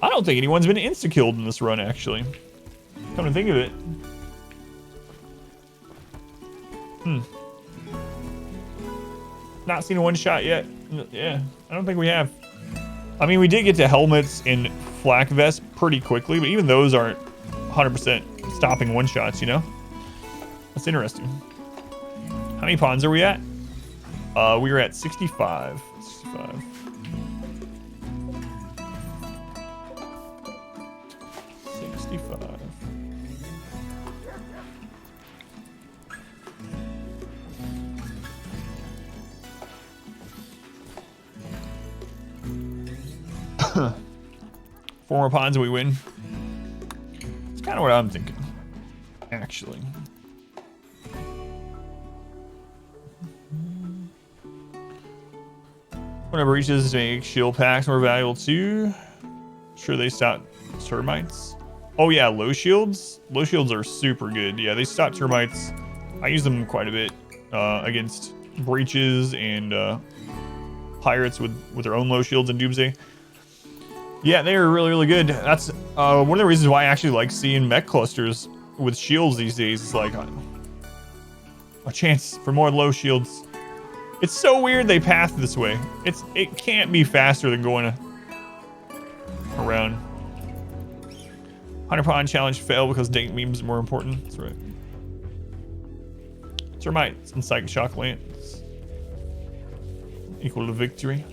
I don't think anyone's been insta-killed in this run, actually. Come to think of it. Not seen a one shot yet. Yeah, I don't think we have. I mean, we did get to helmets and flak vests pretty quickly, but even those aren't 100% stopping one shots, you know? That's interesting. How many pawns are we at? We are at 65. 65. 65. Four more pawns and we win. It's kind of what I'm thinking, actually. Whenever reaches to make shield packs more valuable too. Sure they stop termites. Oh yeah, low shields. Low shields are super good. Yeah, they stop termites. I use them quite a bit against breaches and pirates with their own low shields in Doomsday. Yeah, they are really, really good. That's one of the reasons why I actually like seeing mech clusters with shields these days. It's like a chance for more low shields. It's so weird they path this way. It can't be faster than going around. 100-pound challenge failed because dank memes are more important. That's right. Termites and psychic shock lance equal to victory.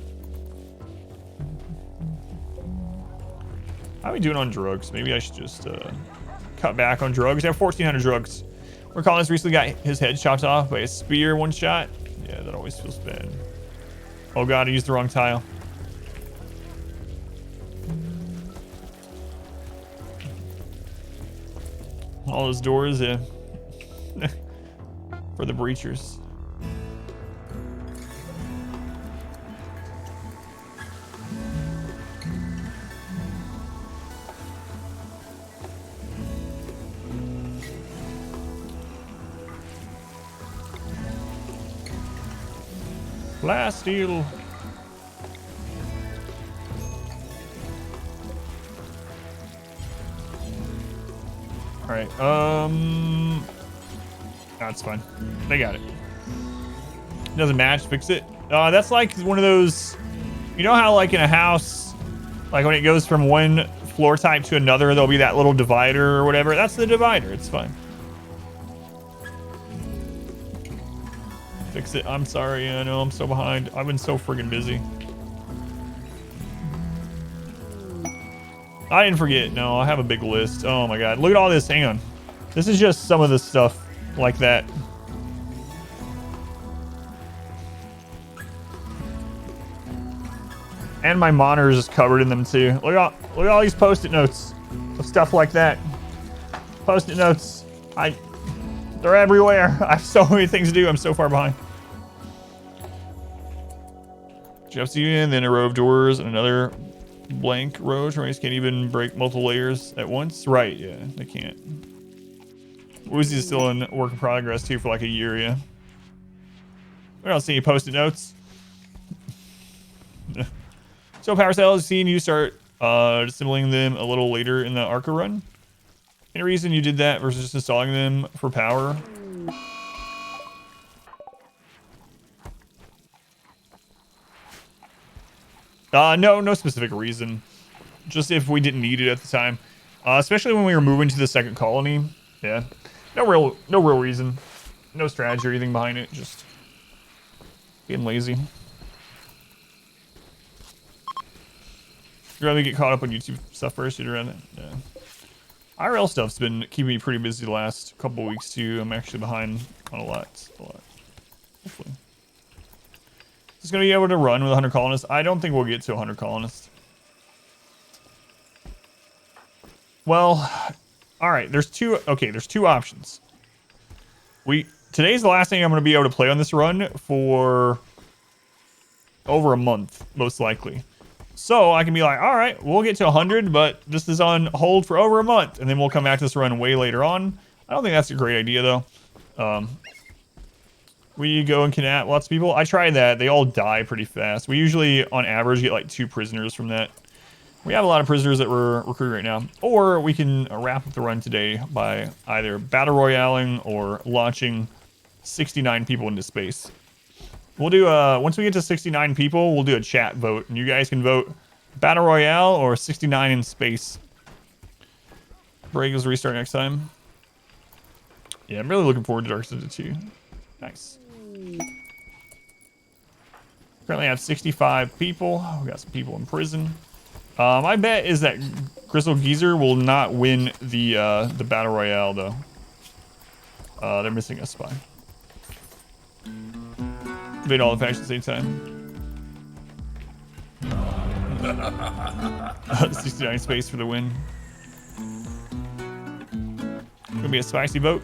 How are we doing on drugs? Maybe I should just cut back on drugs. I have 1,400 drugs. Our colonist recently got his head chopped off by a spear one shot. Yeah, that always feels bad. Oh god, I used the wrong tile. All those doors, yeah. For the breachers. Blast steel. All right. That's fine. They got it. Doesn't match. Fix it. That's like one of those. You know how like in a house, like when it goes from one floor type to another, there'll be that little divider or whatever. That's the divider. It's fine. Fix it. I'm sorry. I know I'm so behind. I've been so friggin' busy. I didn't forget. No, I have a big list. Oh my god. Look at all this. Hang on. This is just some of the stuff like that. And my monitor's is covered in them too. Look at all these post-it notes of stuff like that. Post-it notes. They're everywhere. I have so many things to do. I'm so far behind. Jeff's and then a row of doors and another blank row. Termites can't even break multiple layers at once. Right, yeah, they can't. Woozy's still in work in progress too for like a year, yeah. I don't see any post-it notes. So power cells, seeing you start assembling them a little later in the Arca run. Any reason you did that versus just installing them for power? No specific reason. Just if we didn't need it at the time. Especially when we were moving to the second colony. Yeah. No real reason. No strategy or anything behind it. Just being lazy. You'd rather get caught up on YouTube stuff first, you'd rather. Yeah. IRL stuff's been keeping me pretty busy the last couple weeks too. I'm actually behind on a lot. Hopefully. Is going to be able to run with 100 colonists? I don't think we'll get to 100 colonists. Well, all right. There's two options. Today's the last thing I'm going to be able to play on this run for over a month, most likely. So I can be like, all right, we'll get to 100, but this is on hold for over a month, and then we'll come back to this run way later on. I don't think that's a great idea though. We go and kidnap lots of people. I tried that. They all die pretty fast. We usually, on average, get like 2 prisoners from that. We have a lot of prisoners that we're recruiting right now. Or we can wrap up the run today by either battle royaling or launching 69 people into space. We'll do once we get to 69 people, we'll do a chat vote, and you guys can vote battle royale or 69 in space. Breakers restart next time. Yeah, I'm really looking forward to Dark Souls 2. Nice. Currently have 65 people. We got some people in prison. My bet is that Crystal Geezer will not win the battle royale though. They're missing a spy. Invade all the factions at the same time. 69 space for the win. Gonna be a spicy vote.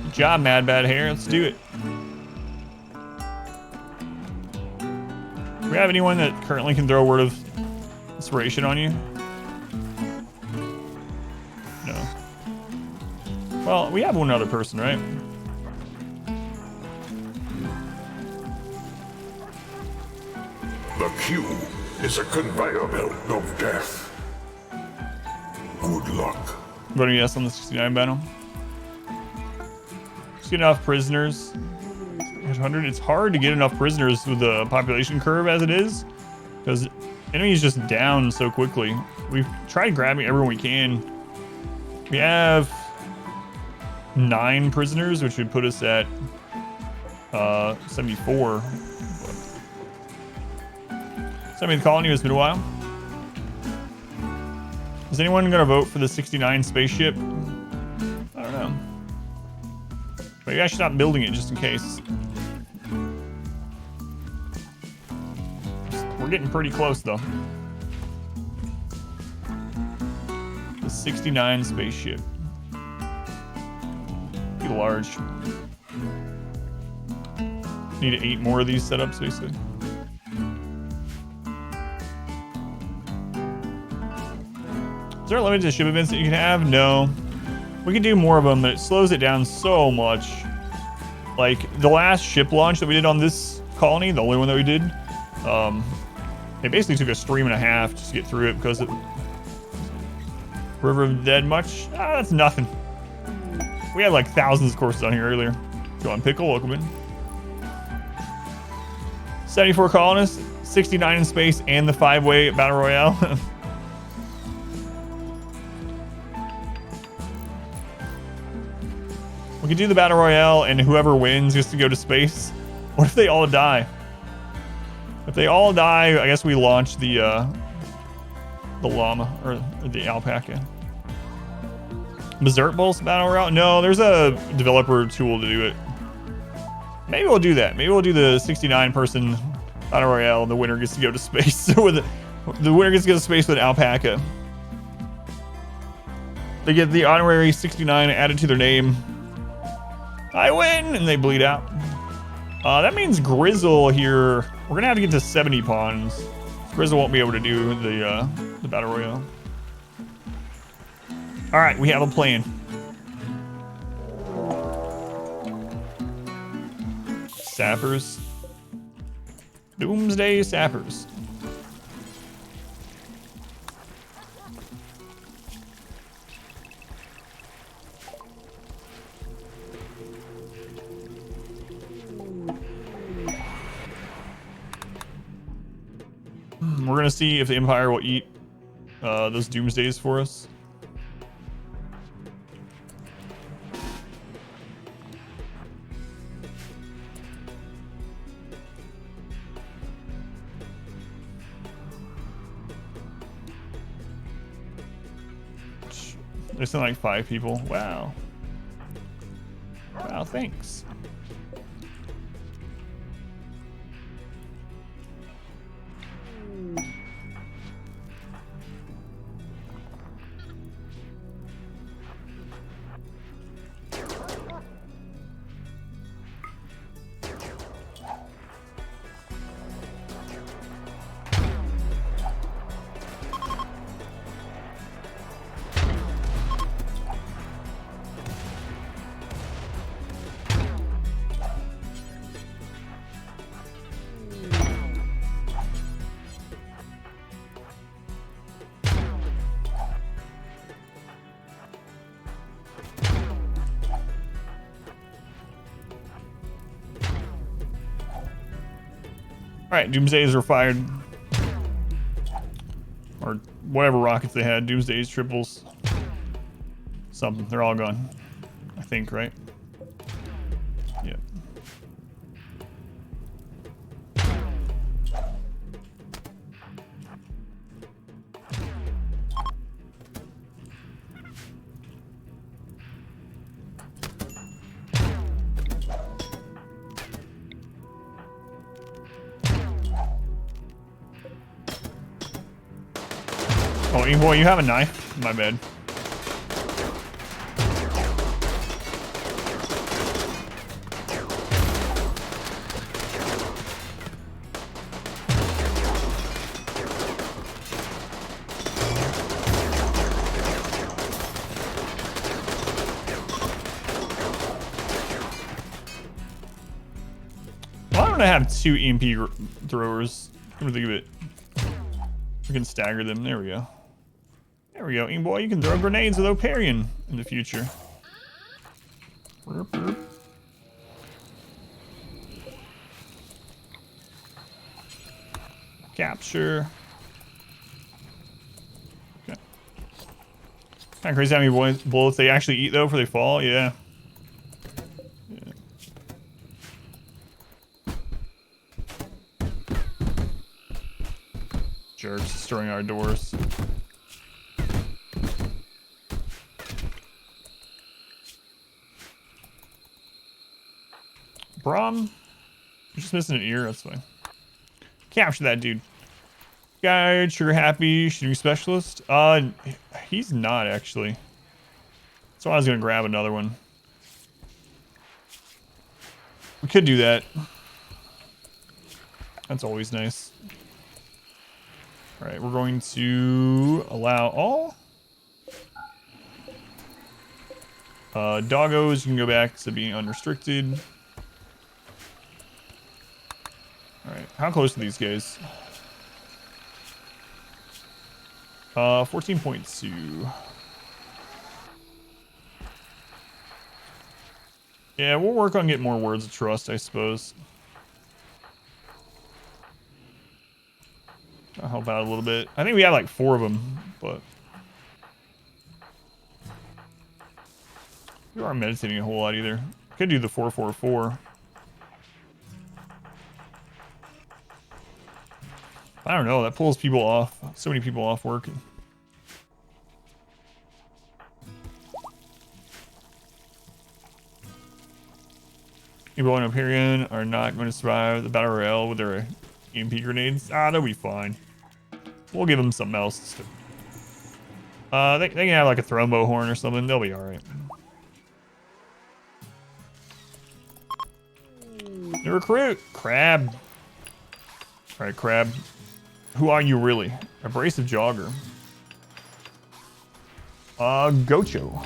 Good job, Mad Bad Hair. Let's do it. Do we have anyone that currently can throw a word of inspiration on you? No. Well, we have one other person, right? The Q is a conveyor belt of death. Good luck. Voting yes on the 69 battle. Just get enough prisoners. 800. It's hard to get enough prisoners with the population curve as it is, because enemies just down so quickly. We've tried grabbing everyone we can. We have 9 prisoners, which would put us at 74. So I mean, the colony has been a while. Is anyone gonna vote for the 69 spaceship? I don't know. Maybe I should stop building it just in case. We're getting pretty close though. The 69 spaceship. Be large. Need 8 more of these setups basically. Is there a limit to ship events that you can have? No. We can do more of them, but it slows it down so much. Like, the last ship launch that we did on this colony, the only one that we did, it basically took a stream and a half just to get through it because of River of the Dead much. Ah, that's nothing. We had like thousands of courses on here earlier. Go on, Pickle, welcome in. 74 colonists, 69 in space, and the 5-way battle royale. We could do the battle royale, and whoever wins gets to go to space. What if they all die? If they all die, I guess we launch the llama or the alpaca. Berserk Pulse battle royale? No, there's a developer tool to do it. Maybe we'll do that. Maybe we'll do the 69-person battle royale, and the winner gets to go to space. So with the winner gets to go to space with an alpaca. They get the honorary 69 added to their name. I win, and they bleed out. That means Grizzle here. We're gonna have to get to 70 pawns. Grizzle won't be able to do the battle royale. All right, we have a plan. Sappers. Doomsday Sappers. We're gonna see if the Empire will eat those Doomsdays for us. There's something like 5 people. Wow. Wow, thanks. Alright, Doomsdays are fired. Or whatever rockets they had. Doomsdays, triples. Something. They're all gone. I think, right? Yep. Oh, boy, you have a knife? My bad. Why don't I have 2 EMP throwers? Come to think of it. We can stagger them. There we go. There we go. Ing boy, you can throw grenades without parrying in the future. Capture. Okay. Kind of crazy how many bullets they actually eat though before they fall. Yeah. Jerks destroying our doors. Brom? You're just missing an ear, that's fine. Capture that dude. Guide, sugar happy, shooting specialist. He's not actually. So I was gonna grab another one. We could do that. That's always nice. Alright, we're going to allow all. Doggos, you can go back to being unrestricted. Alright, how close are these guys? 14.2. Yeah, we'll work on getting more words of trust, I suppose. I'll help out a little bit. I think we have like 4 of them, but we aren't meditating a whole lot either. Could do the 444. I don't know. That pulls people off. So many people off work. People in Hyperion are not going to survive the Battle Royale with their EMP grenades. Ah, they'll be fine. We'll give them something else. They can have like a thrombo horn or something. They'll be alright. New recruit! Crab. Alright, Crab. Who are you really? Abrasive jogger. Gocho.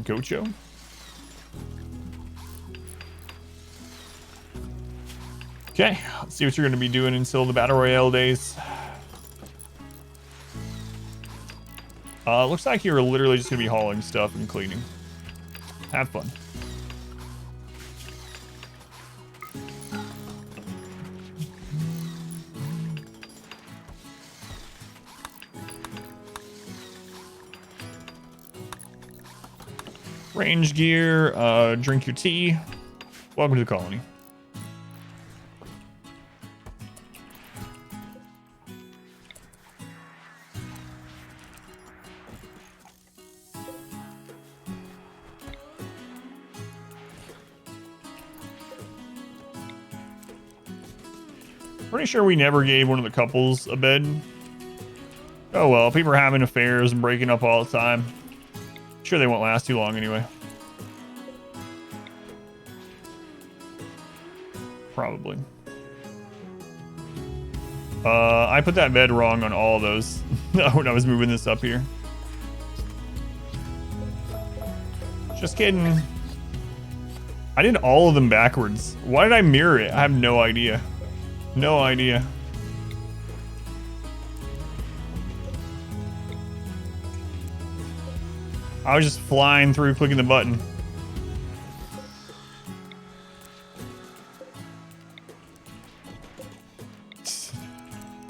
Gocho? Okay, let's see what you're going to be doing until the Battle Royale days. Looks like you're literally just going to be hauling stuff and cleaning. Have fun. Range gear, drink your tea. Welcome to the colony. Pretty sure we never gave one of the couples a bed. Oh well, people are having affairs and breaking up all the time. Sure they won't last too long anyway. Probably. I put that bed wrong on all of those when I was moving this up here. Just kidding. I did all of them backwards. Why did I mirror it? I have no idea. No idea. I was just flying through clicking the button.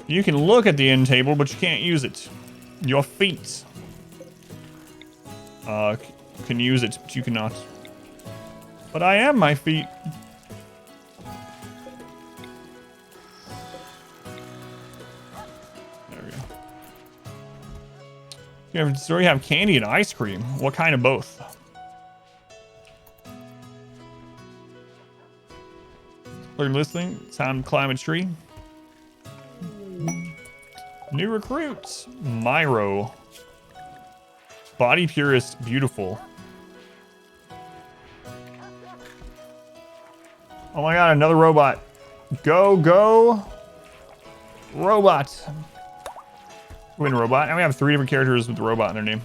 You can look at the end table, but you can't use it. Your feet can use it, but you cannot. But I am my feet. So we have candy and ice cream. What kind of both? Learn listening. Time to climb a tree. New recruits. Myro. Body purist. Beautiful. Oh my god, another robot. Go, go. Robot. Win robot. And we have 3 different characters with the robot in their name.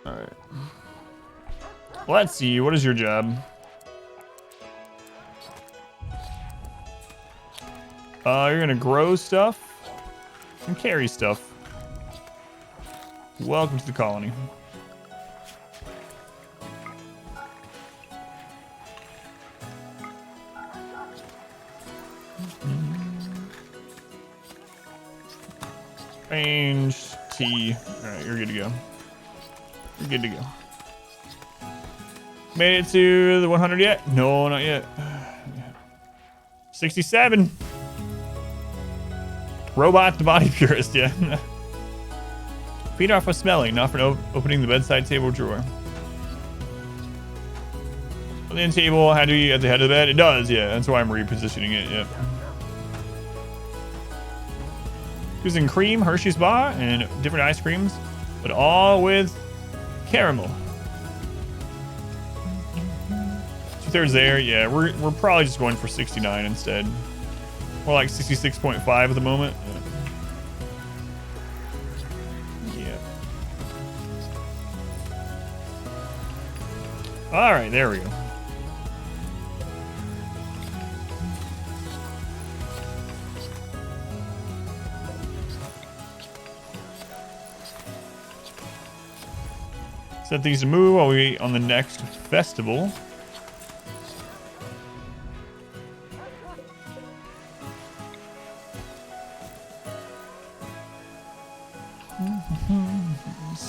Alright. Let's see. What is your job? You're gonna grow stuff and carry stuff. Welcome to the colony. Range T. Alright, you're good to go. You're good to go. Made it to the 100 yet? No, not yet. 67. Robot the body purist, yeah. Feed off of smelling, not for opening the bedside table drawer. On the end table, how do you at the head of the bed? It does, yeah. That's why I'm repositioning it, yeah. Using cream, Hershey's bar, and different ice creams, but all with caramel. 2/3 there, yeah. We're probably just going for 69 instead. More like 66.5 at the moment. Yeah. All right, there we go. Set these to move while we wait on the next festival.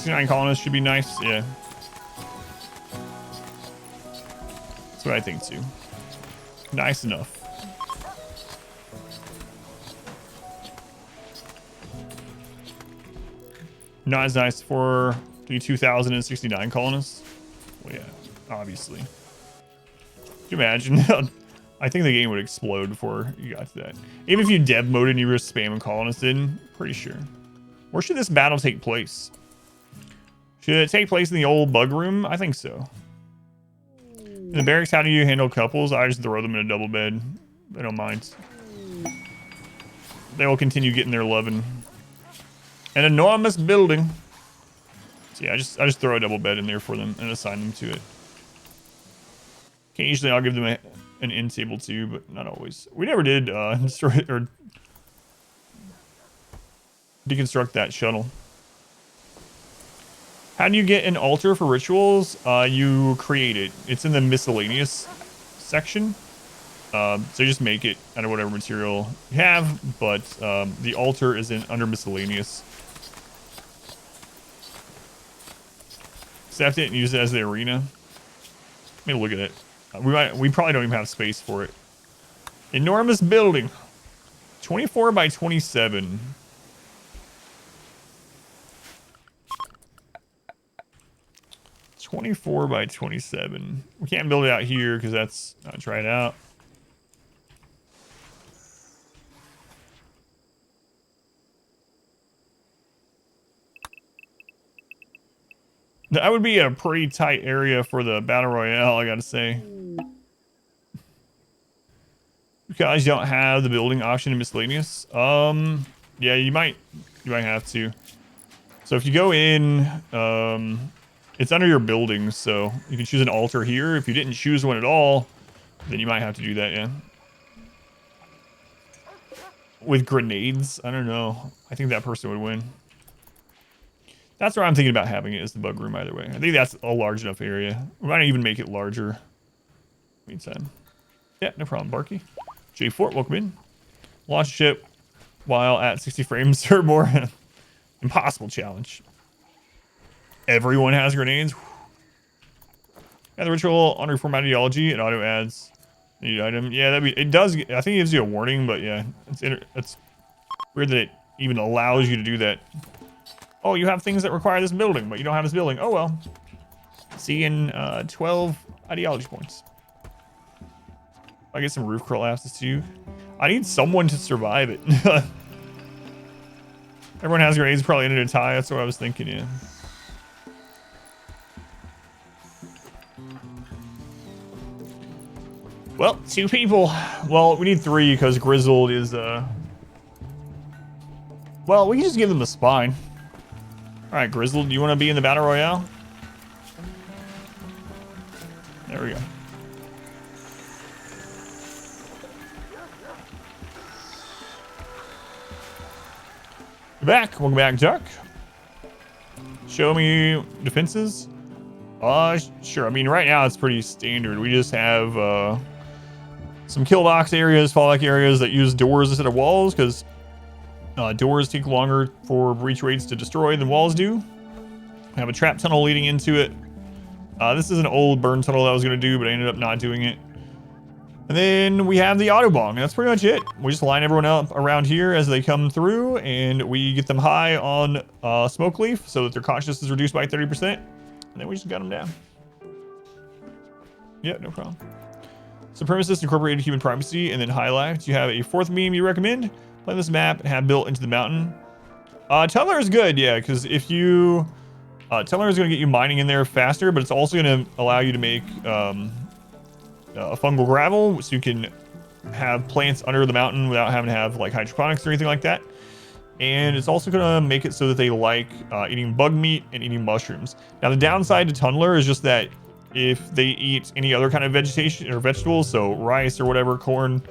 Nine colonists should be nice, yeah. That's what I think too. Nice enough. Not as nice for the 2,069 colonists. Well, yeah, obviously. Can you imagine? I think the game would explode before you got to that. Even if you dev mode and you were spamming colonists in, pretty sure. Where should this battle take place? Should it take place in the old bug room? I think so. In the barracks, how do you handle couples? I just throw them in a double bed. They don't mind. They will continue getting their loving. An enormous building. So yeah, I just throw a double bed in there for them and assign them to it. Occasionally, I'll give them an end table too, but not always. We never did destroy or deconstruct that shuttle. How do you get an altar for rituals? You create it. It's in the miscellaneous section. So you just make it out of whatever material you have, but the altar is under miscellaneous. Accept it and use it as the arena. Let me look at it. We probably don't even have space for it. Enormous building. 24 by 27. $24 by 27. We can't build it out here because that's not tried out. That would be a pretty tight area for the battle royale, I gotta say. Because you don't have the building option in miscellaneous. Yeah, you might have to. So if you go in, it's under your buildings, so you can choose an altar here. If you didn't choose one at all, then you might have to do that, yeah. With grenades, I don't know. I think that person would win. That's where I'm thinking about having it, is the bug room either way. I think that's a large enough area. We might even make it larger. Meantime. Yeah, no problem, Barky. J4, welcome in. Launch ship while at 60 frames or more. Impossible challenge. Everyone has grenades. Yeah, the ritual on reform ideology, it auto adds a new item. Yeah, it does. I think it gives you a warning, but yeah, it's weird that it even allows you to do that. Oh, you have things that require this building, but you don't have this building. Oh well. See you in 12 ideology points. I get some roof curl asses too. I need someone to survive it. Everyone has grenades, probably ended a tie. That's what I was thinking, yeah. Well, 2 people. Well, we need 3 because Grizzled is, well, we can just give them a spine. All right, Grizzled, do you want to be in the battle royale? There we go. Back. Welcome back, Duck. Show me defenses. Sure. I mean, right now it's pretty standard. We just have some kill box areas, fallback areas that use doors instead of walls, because doors take longer for breach rates to destroy than walls do. We have a trap tunnel leading into it. This is an old burn tunnel that I was going to do, but I ended up not doing it. And then we have the Autobong, and that's pretty much it. We just line everyone up around here as they come through, and we get them high on Smoke Leaf so that their consciousness is reduced by 30%. And then we just got them down. Yeah, no problem. Supremacist incorporated human primacy, and then High Life. Do you have a fourth meme you recommend? Play this map and have built into the mountain. Tunneler is good, yeah, because if you... Tunneler is going to get you mining in there faster, but it's also going to allow you to make... a fungal gravel, so you can have plants under the mountain without having to have like hydroponics or anything like that. And it's also going to make it so that they like eating bug meat and eating mushrooms. Now the downside to Tunneler is just that if they eat any other kind of vegetation or vegetables, so rice or whatever, corn,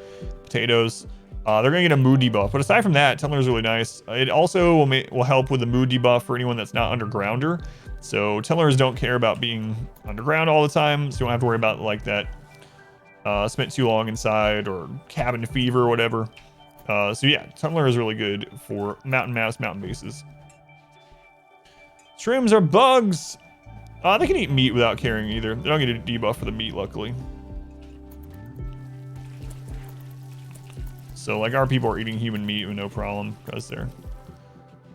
potatoes, they're going to get a mood debuff. But aside from that, Tunneler is really nice. It also will help with the mood debuff for anyone that's not undergrounder. So Tunnelers don't care about being underground all the time, so you don't have to worry about like that spent too long inside or cabin fever or whatever. So yeah, Tunneler is really good for mountain mass, mountain bases. Shrooms are bugs. They can eat meat without caring either. They don't get a debuff for the meat, luckily. So like our people are eating human meat with no problem because they're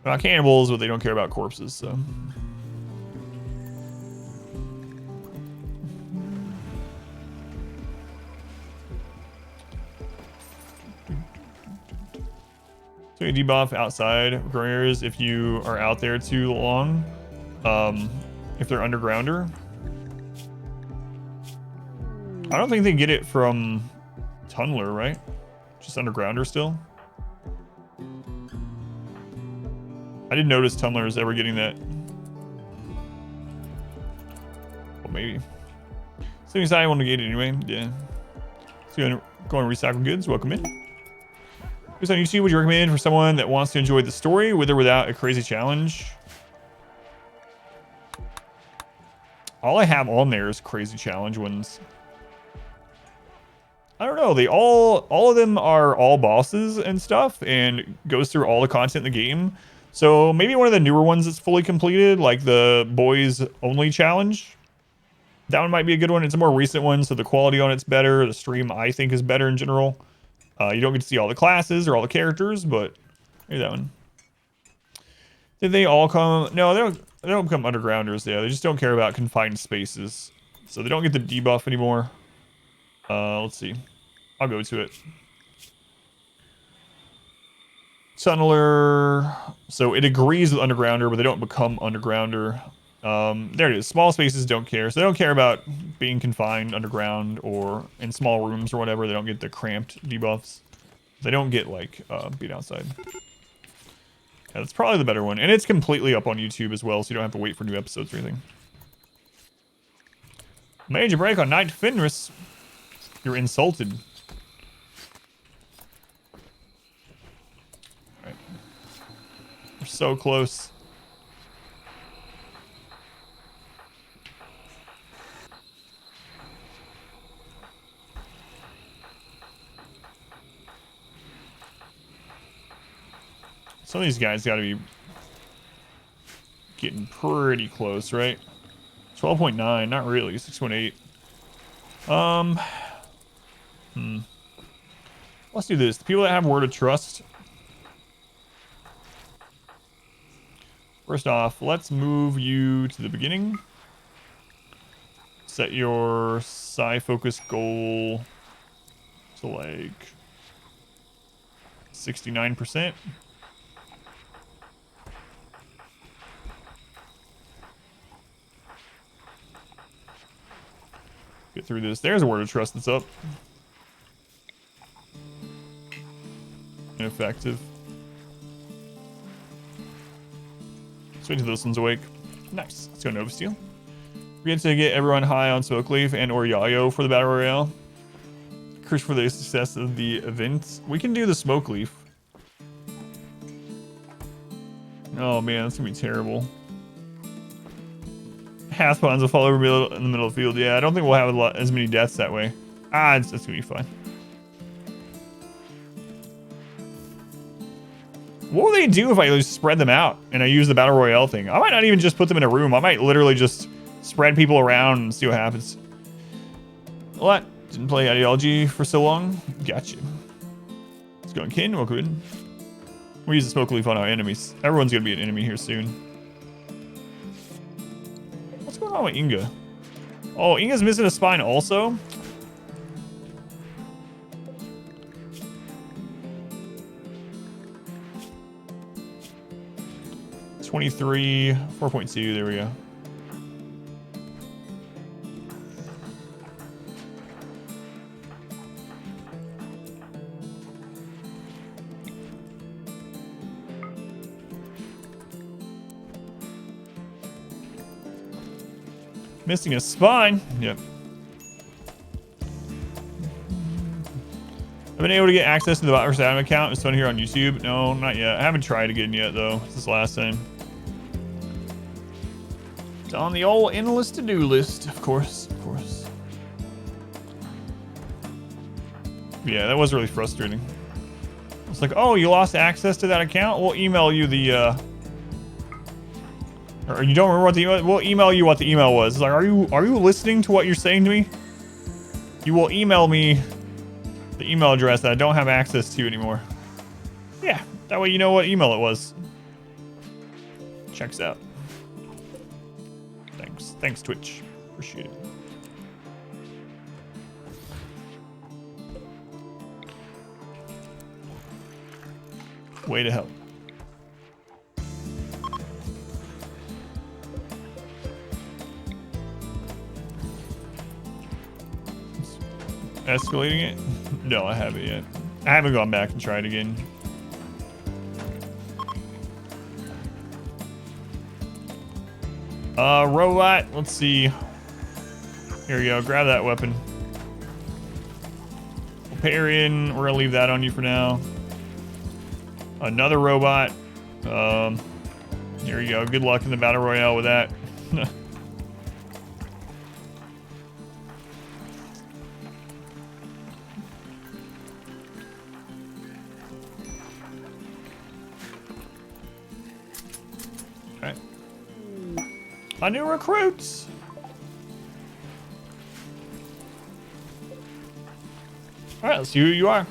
not cannibals, but they don't care about corpses. So. So you debuff outside growers if you are out there too long. If they're undergrounder. I don't think they get it from Tunneler, right? Just undergrounder still. I didn't notice Tunneler is ever getting that. Well, maybe. So I want to get it anyway. Yeah. So you're going to recycle goods. Welcome in. Who's on YouTube? Would you recommend for someone that wants to enjoy the story with or without a crazy challenge? All I have on there is crazy challenge ones. I don't know. They all of them are all bosses and stuff and goes through all the content in the game. So maybe one of the newer ones that's fully completed, like the boys only challenge. That one might be a good one. It's a more recent one, so the quality on it's better. The stream, I think, is better in general. You don't get to see all the classes or all the characters, but maybe that one. Did they all come? No, they don't become undergrounders. Yeah, they just don't care about confined spaces, so they don't get the debuff anymore. Let's see. I'll go to it. Tunneler. So it agrees with undergrounder, but they don't become undergrounder. There it is. Small spaces don't care. So they don't care about being confined underground or in small rooms or whatever. They don't get the cramped debuffs. They don't get like beat outside. Yeah, that's probably the better one. And it's completely up on YouTube as well, so you don't have to wait for new episodes or anything. Major break on Knight Fenris. You're insulted. Alright. We're so close. Some of these guys got to be getting pretty close, right? 12.9, not really. 6.8. Let's do this. The people that have Word of Trust. First off, let's move you to the beginning. Set your psi focus goal to like 69%. Get through this. There's a Word of Trust that's up. Ineffective. Let's wait until this one's awake. Nice. Let's go Nova Steel. We get to get everyone high on Smoke Leaf and or Yayo for the Battle Royale. Crucial for the success of the event. We can do the Smoke Leaf. Oh man, that's gonna be terrible. Half spawns will fall over in the middle of the field. Yeah, I don't think we'll have as many deaths that way. It's gonna be fine. What would they do if I just spread them out and I use the Battle Royale thing? I might not even just put them in a room. I might literally just spread people around and see what happens. What? Didn't play Ideology for so long? Gotcha. Let's go on Kin. Welcome in. We use the Smoke Leaf on our enemies. Everyone's gonna be an enemy here soon. What's going on with Inga? Oh, Inga's missing a spine also? 23, 4.2, there we go. Missing a spine. Yep. I've been able to get access to the Bot vs. Adam account. It's on here on YouTube. No, not yet. I haven't tried again yet, though. This is the last time. It's on the old endless to-do list, of course. Of course. Yeah, that was really frustrating. It's like, oh, you lost access to that account? We'll email you the, or you don't remember what the email? We'll email you what the email was. It's like, are you listening to what you're saying to me? You will email me the email address that I don't have access to anymore. Yeah, that way you know what email it was. Checks out. Thanks Twitch. Appreciate it. Way to help. Escalating it? No, I haven't yet. I haven't gone back and tried again. Robot, let's see. Here we go, grab that weapon. We'll parry in, we're gonna leave that on you for now. Another robot. Here we go, good luck in the Battle Royale with that. My new recruits. All right, let's see who you are.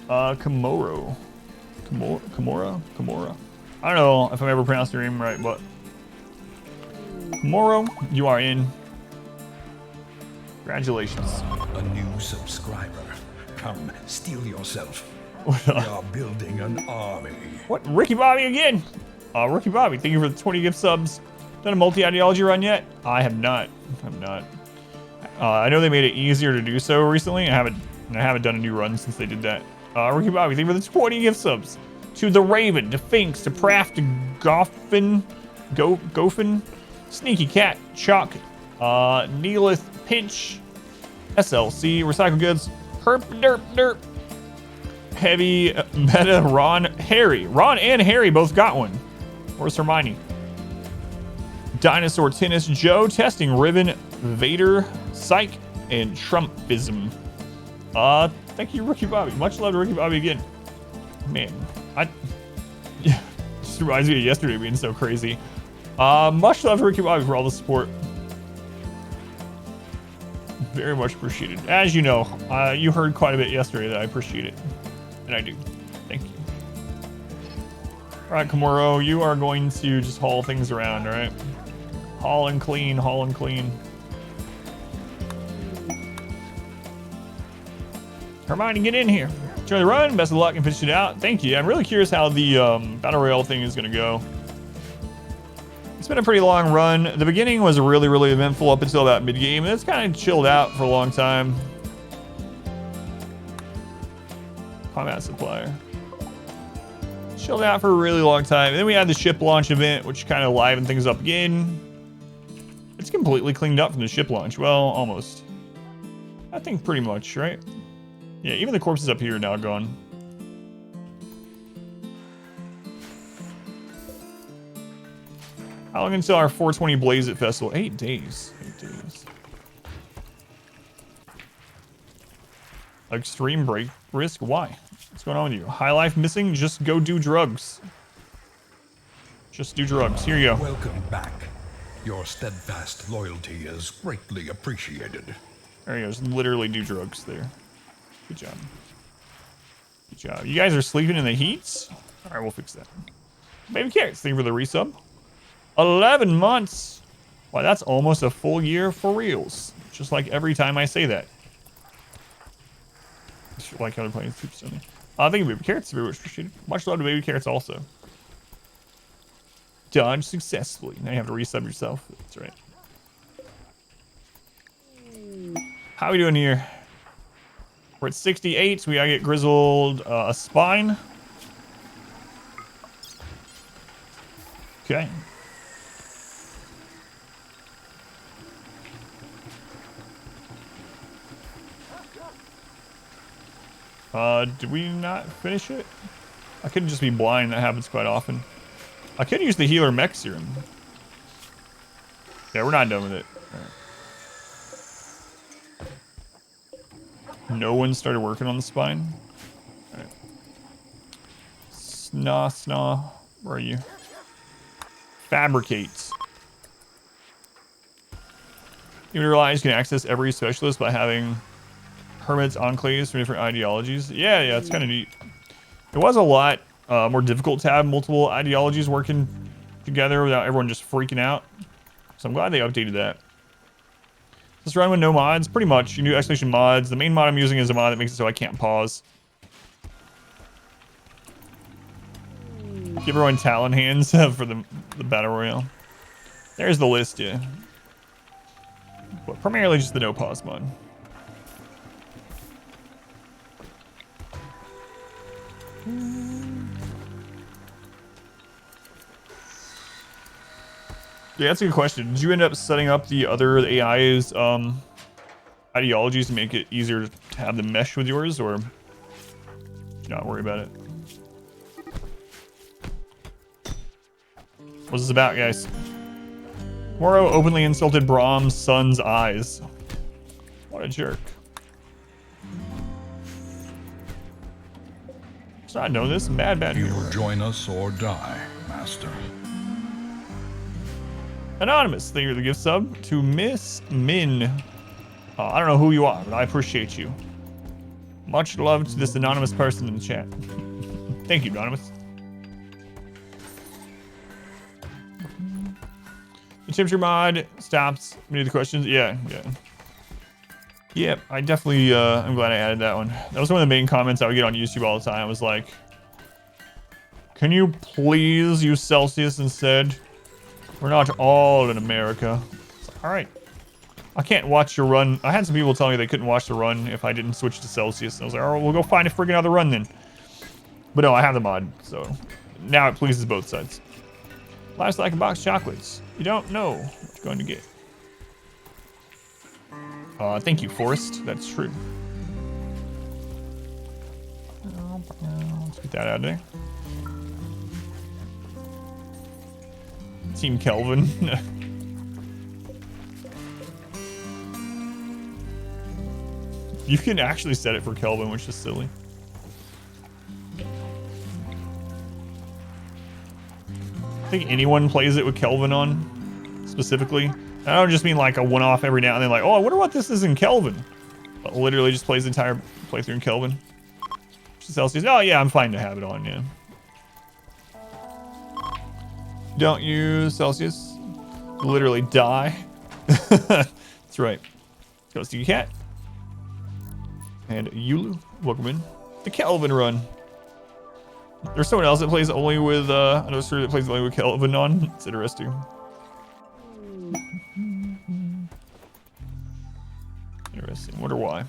Kimura. I don't know if I'm ever pronouncing your name right, but Kimura, you are in. Congratulations. A new subscriber. Come, steal yourself. We are building an army. What? Ricky Bobby again? Ricky Bobby, thank you for the 20 gift subs. Done a multi-ideology run yet? I have not. I know they made it easier to do so recently. I haven't done a new run since they did that. Ricky Bobby, thank you for the 20 gift subs. To the Raven, to Finks, to Praft, to Goffin, Sneaky Cat, Chuck, Neelith, Pinch, SLC, Recycle Goods, Herp Derp Derp, Heavy, Meta, Ron, Harry. Ron and Harry both got one. Where's Hermione? Dinosaur Tennis, Joe, Testing, Riven, Vader, Psych, and Trumpism. Thank you, Ricky Bobby. Much love to Ricky Bobby again. Man, just reminds me of yesterday being so crazy. Much love to Ricky Bobby for all the support. Very much appreciated. As you know, you heard quite a bit yesterday that I appreciate it. And I do. Thank you. All right, Kimura, you are going to just haul things around, all right? Haul and clean, haul and clean. Hermione, get in here. Enjoy the run. Best of luck and finish it out. Thank you. I'm really curious how the Battle Royale thing is going to go. It's been a pretty long run. The beginning was really, really eventful up until that mid-game. It's kind of chilled out for a long time. Combat supplier. chilled out for a really long time. And then we had the ship launch event, which kind of livened things up again. It's completely cleaned up from the ship launch. Well, almost. I think pretty much, right? Yeah, even the corpses up here are now gone. How long until our 420 Blaze It Festival? 8 days. 8 days. Extreme break risk? Why? What's going on with you? High life missing? Just go do drugs. Just do drugs. Here you go. Welcome back. Your steadfast loyalty is greatly appreciated. There you go. Just literally do drugs there. Good job. Good job. You guys are sleeping in the heats? All right, we'll fix that. Baby Carrots, thank you for the resub. 11 months. Wow, that's almost a full year for reals. Just like every time I say that. Like how they're playing Super Sunday. Thank you, Baby Carrots. Very much appreciated. Much love to Baby Carrots also. Dodge successfully. Now you have to resub yourself. That's right. How are we doing here? We're at 68, so we gotta get Grizzled a spine. Okay. Did we not finish it? I couldn't just be blind. That happens quite often. I could use the healer mech serum. Yeah, we're not done with it. Right. No one started working on the spine. All right. Snaw. Where are you? Fabricates. You realize you can access every specialist by having hermits, enclaves from different ideologies. Yeah, it's kind of neat. It was a lot more difficult to have multiple ideologies working together without everyone just freaking out. So I'm glad they updated that. Just run with no mods, pretty much. You can do exclamation mods. The main mod I'm using is a mod that makes it so I can't pause. Give everyone Talon hands for the battle royale. There's the list, yeah. But primarily just the no pause mod. Yeah, that's a good question. Did you end up setting up the other AI's ideologies to make it easier to have them mesh with yours, or did you not worry about it? What's this about, guys? Moro openly insulted Brahm's son's eyes. What a jerk. Does not know this. Bad. You will join us or die, Master. Anonymous, thank you for the gift sub to Miss Min. I don't know who you are, but I appreciate you. Much love to this anonymous person in the chat. Thank you, Anonymous. The temperature mod stops many of the questions. Yeah. Yep, I definitely, I'm glad I added that one. That was one of the main comments I would get on YouTube all the time. I was like, can you please use Celsius instead? We're not all in America. All right. I can't watch your run. I had some people tell me they couldn't watch the run if I didn't switch to Celsius. And I was like, all right, we'll go find a friggin' other run then. But no, I have the mod, so now it pleases both sides. Last like a box of chocolates. You don't know what you're going to get. Thank you, Forrest. That's true. Let's get that out of there. Team Kelvin. You can actually set it for Kelvin, which is silly. I think anyone plays it with Kelvin on, specifically. I don't just mean like a one-off every now and then, like, oh, I wonder what this is in Kelvin. But literally just plays the entire playthrough in Kelvin. Celsius. Oh, yeah, I'm fine to have it on, yeah. Don't use Celsius. Literally die. That's right. Go Sticky Cat. And Yulu. Welcome in. The Kelvin run. There's someone else that plays only with, another server that plays only with Kelvin on. It's interesting. Interesting. Wonder why.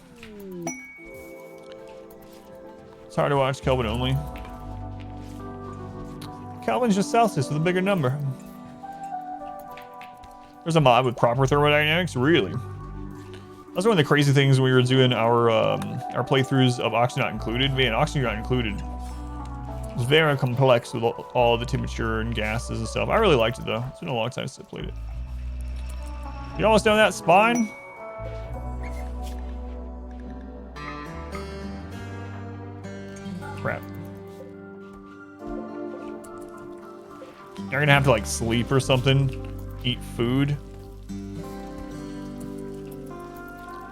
It's hard to watch Kelvin only. Kelvin's just Celsius with a bigger number. There's a mod with proper thermodynamics, really. That's one of the crazy things when we were doing our playthroughs of Oxygen Not Included. Man, Oxygen Not Included is very complex with all the temperature and gases and stuff. I really liked it though. It's been a long time since I played it. You almost done that spine? Crap. You're gonna have to like sleep or something, eat food.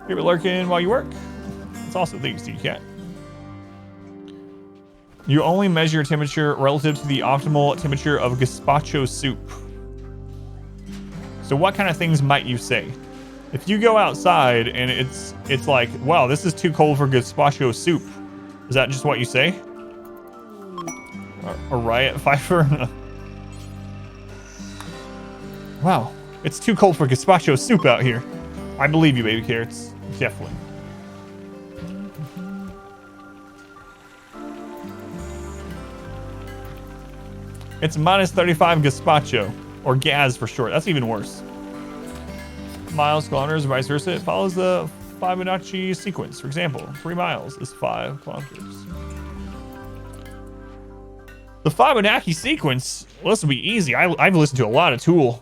You're lurking while you work. It's also things you can't. You only measure temperature relative to the optimal temperature of gazpacho soup. So what kind of things might you say? If you go outside and it's like, wow, this is too cold for gazpacho soup. Is that just what you say? A riot Pfeiffer? Wow, it's too cold for gazpacho soup out here. I believe you, baby carrots. Definitely. It's minus 35 gazpacho, or gas for short. That's even worse. Miles, kilometers, vice versa. It follows the Fibonacci sequence. For example, 3 miles is 5 kilometers. The Fibonacci sequence, well, this will be easy. I've listened to a lot of Tool.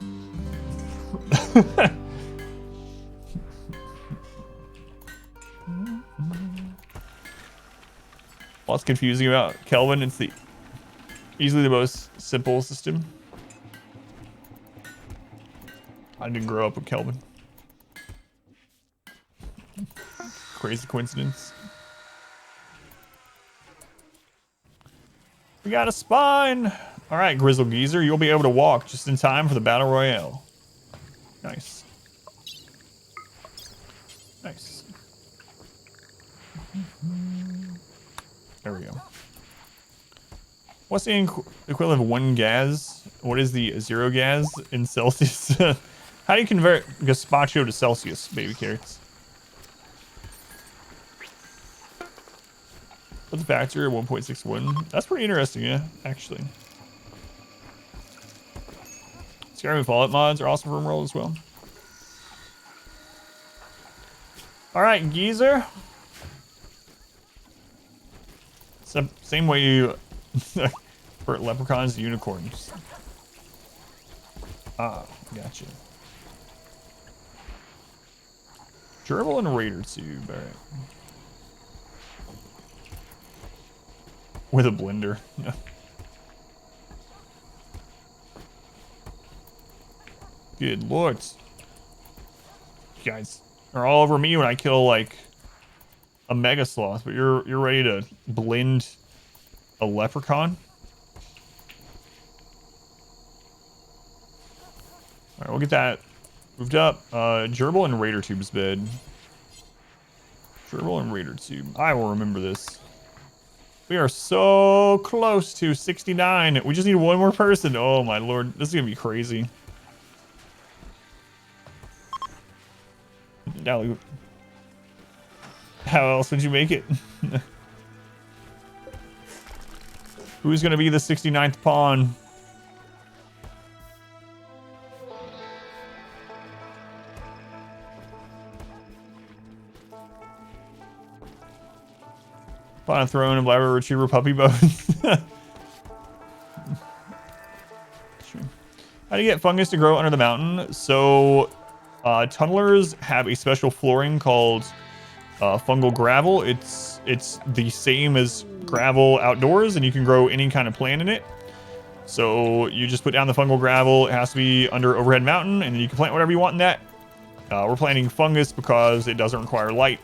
What's confusing about Kelvin? It's easily the most simple system. I didn't grow up with Kelvin. Crazy coincidence. We got a spine. All right, Grizzle Geezer, you'll be able to walk just in time for the Battle Royale. Nice. Nice. There we go. What's the equivalent of 1 gas? What is the 0 gas in Celsius? How do you convert gazpacho to Celsius, baby carrots? What's the factor? 1.61. That's pretty interesting, yeah, actually. Skyrim and Fallout mods are awesome for Rimworld as well. All right, Geezer. Same way you for leprechauns to unicorns. Ah, gotcha. Gerbil and Raider Tube, all right. With a blender. Good lord. You guys are all over me when I kill like a mega sloth, but you're ready to blend a leprechaun? All right, we'll get that moved up. Gerbil and Raider Tube's bed. Gerbil and Raider Tube. I will remember this. We are so close to 69. We just need one more person. Oh my lord, this is gonna be crazy. Now, how else would you make it? Who's gonna be the 69th pawn? On a throne of Labrador Retriever puppy bones. Sure. How do you get fungus to grow under the mountain? So, tunnelers have a special flooring called fungal gravel. It's the same as gravel outdoors, and you can grow any kind of plant in it. So you just put down the fungal gravel. It has to be under overhead mountain, and then you can plant whatever you want in that. We're planting fungus because it doesn't require light,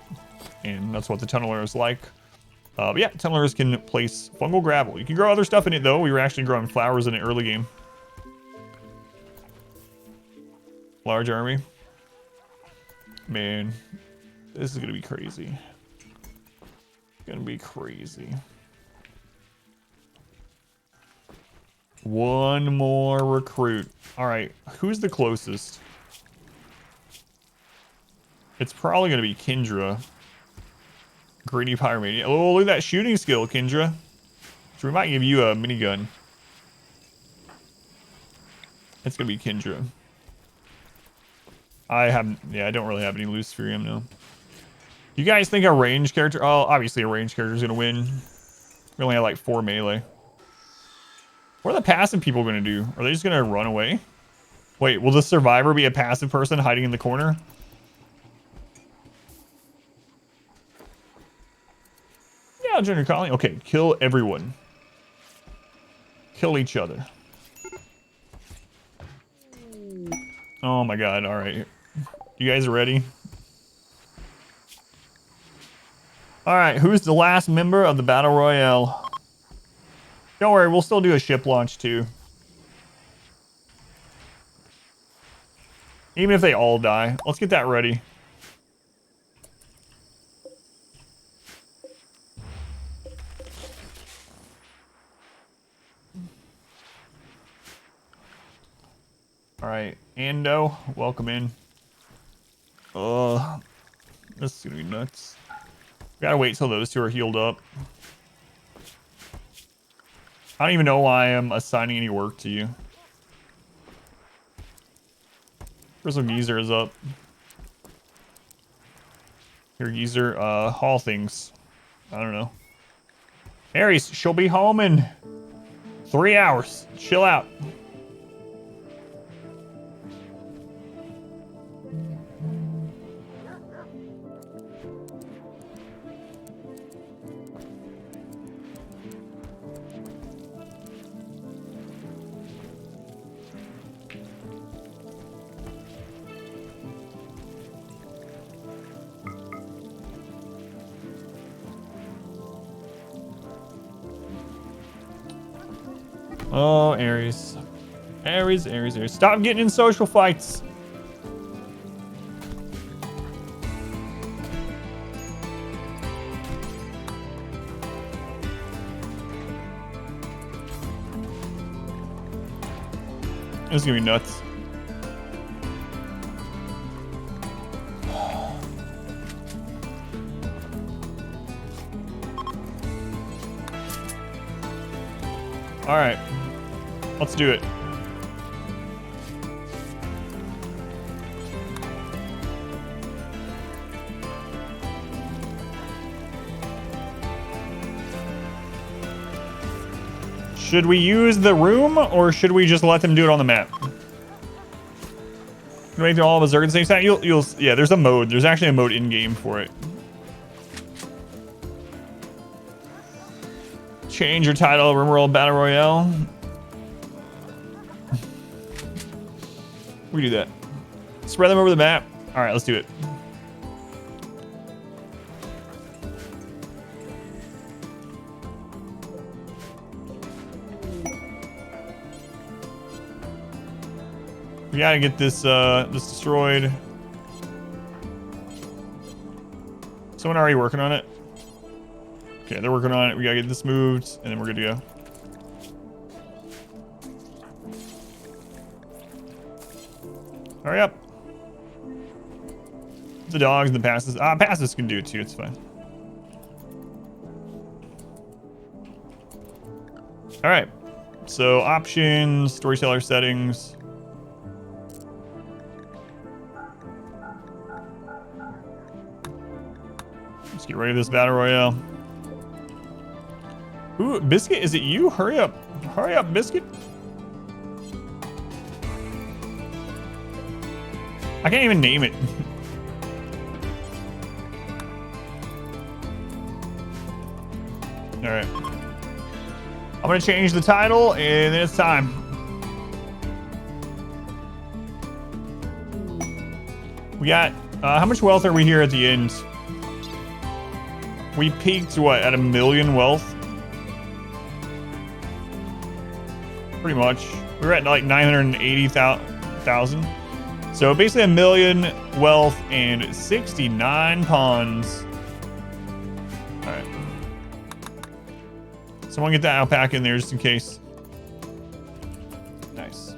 and that's what the tunneler is like. But yeah, tunnelers can place fungal gravel. You can grow other stuff in it, though. We were actually growing flowers in the early game. Large army. Man, this is going to be crazy. Going to be crazy. One more recruit. All right, who's the closest? It's probably going to be Kendra. Greedy Pyromania. Oh, look at that shooting skill, Kendra. So we might give you a minigun. It's gonna be Kendra. I don't really have any loose Furium now. You guys think a range character? Oh, obviously a range character is gonna win. We only have like 4 melee. What are the passive people gonna do? Are they just gonna run away? Wait, will the survivor be a passive person hiding in the corner? Yeah, Junior Collie. Okay, kill everyone. Kill each other. Oh my god, alright. You guys ready? Alright, who's the last member of the Battle Royale? Don't worry, we'll still do a ship launch too. Even if they all die. Let's get that ready. Alright, Ando, welcome in. This is gonna be nuts. We gotta wait till those two are healed up. I don't even know why I'm assigning any work to you. Crystal Geezer is up. Here, Geezer, haul things. I don't know. Aries, she'll be home in 3 hours. Chill out. Oh, Aries. Aries, Aries, Aries. Stop getting in social fights. This is gonna be nuts. All right. Let's do it. Should we use the room or should we just let them do it on the map? Make all of a Zerg at the same time? Yeah, there's a mode. There's actually a mode in game for it. Change your title, RimWorld Battle Royale. We do that. Spread them over the map. All right, let's do it. We gotta get this this destroyed. Someone already working on it? Okay, they're working on it. We gotta get this moved, and then we're good to go. Hurry up. The dogs and the passes. Passes can do it too. It's fine. All right. So options, storyteller settings. Let's get ready for this battle royale. Ooh, Biscuit, is it you? Hurry up. Hurry up, Biscuit. I can't even name it. All right. I'm gonna change the title and then it's time. We got, how much wealth are we here at the end? We peaked, what, at 1 million wealth? Pretty much. We were at like 980,000. So basically 1 million wealth and 69 pawns. All right. Someone get that alpaca in there just in case. Nice.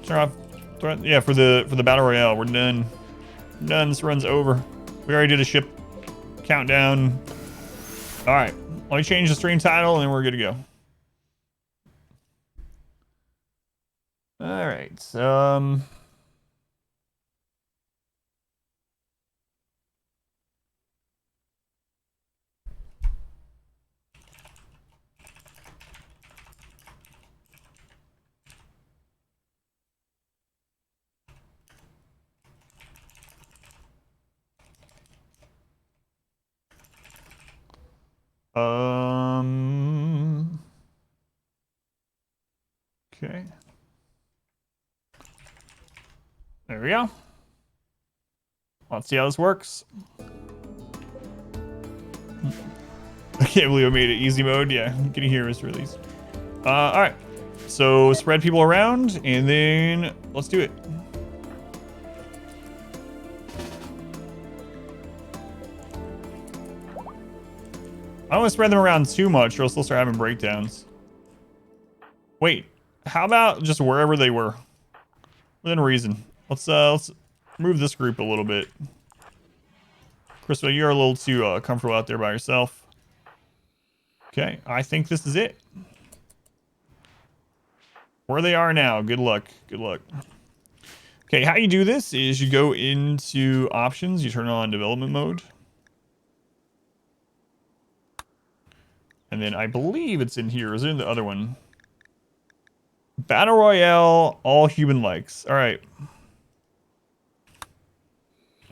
Turn off. Yeah, for the battle royale, we're done. Done. This run's over. We already did a ship countdown. All right. Let me change the stream title and then we're good to go. All right. Okay. There we go. Let's see how this works. I can't believe I made it easy mode. Yeah, getting here is released. All right. So spread people around, and then let's do it. I don't want to spread them around too much, or else they'll start having breakdowns. Wait, how about just wherever they were, within reason? Let's move this group a little bit. Crystal, you're a little too comfortable out there by yourself. Okay, I think this is it. Where they are now. Good luck. Good luck. Okay, how you do this is you go into options, you turn on development mode. And then I believe it's in here. Is it in the other one? Battle Royale, all human likes. All right.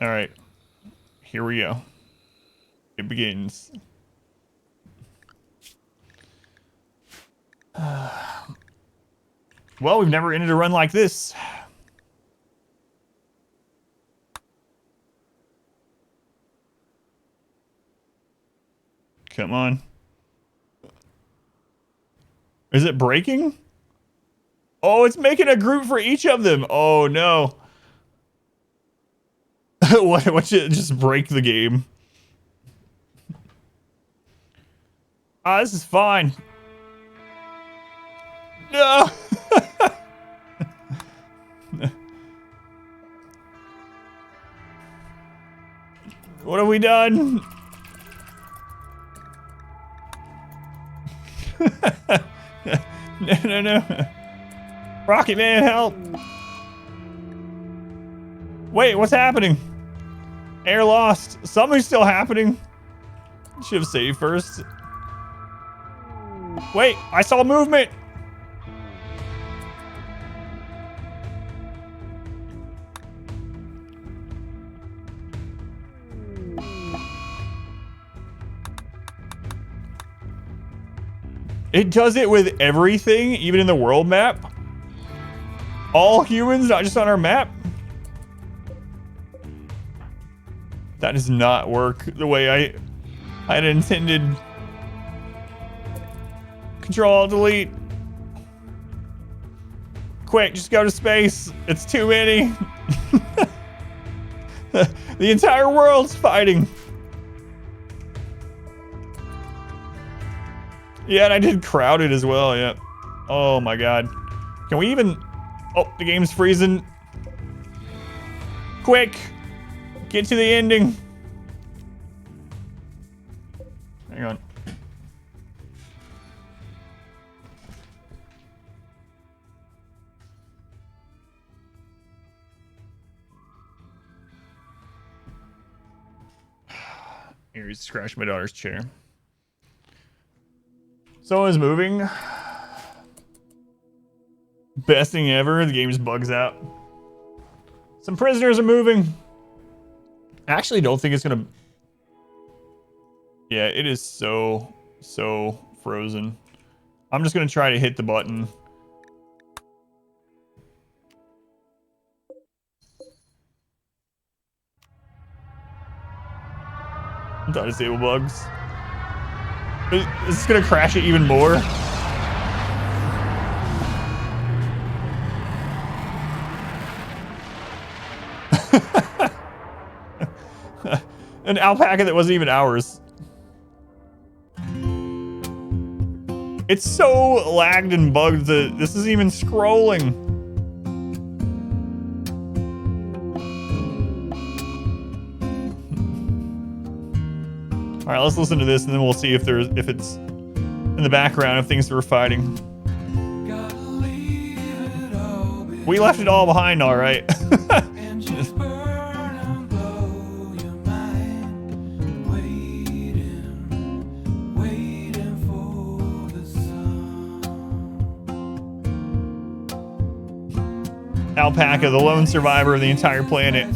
All right. Here we go. It begins. Well, we've never ended a run like this. Come on. Is it breaking? Oh, it's making a group for each of them. Oh, no. What should just break the game? Ah, this is fine. No. What have we done? No. Rocket Man, help. Wait, what's happening? Air lost. Something's still happening. Should have saved first. Wait, I saw movement. It does it with everything, even in the world map. All humans, not just on our map. That does not work the way I had intended. Control-Delete. Quick, just go to space. It's too many. The entire world's fighting. Yeah, and I did crowded as well, yeah. Oh my god. Can we even... Oh, the game's freezing. Quick! Get to the ending. Hang on. Here, he's scratching my daughter's chair. Someone's moving. Best thing ever. The game just bugs out. Some prisoners are moving. I actually don't think it's gonna... Yeah, it is so frozen. I'm just gonna try to hit the button. Disable bugs. Is this gonna crash it even more? An alpaca that wasn't even ours. It's so lagged and bugged that this isn't even scrolling. All right, let's listen to this, and then we'll see if it's in the background of things that we're fighting. Gotta leave it all We left it all behind, all right. Alpaca, the lone survivor of the entire planet.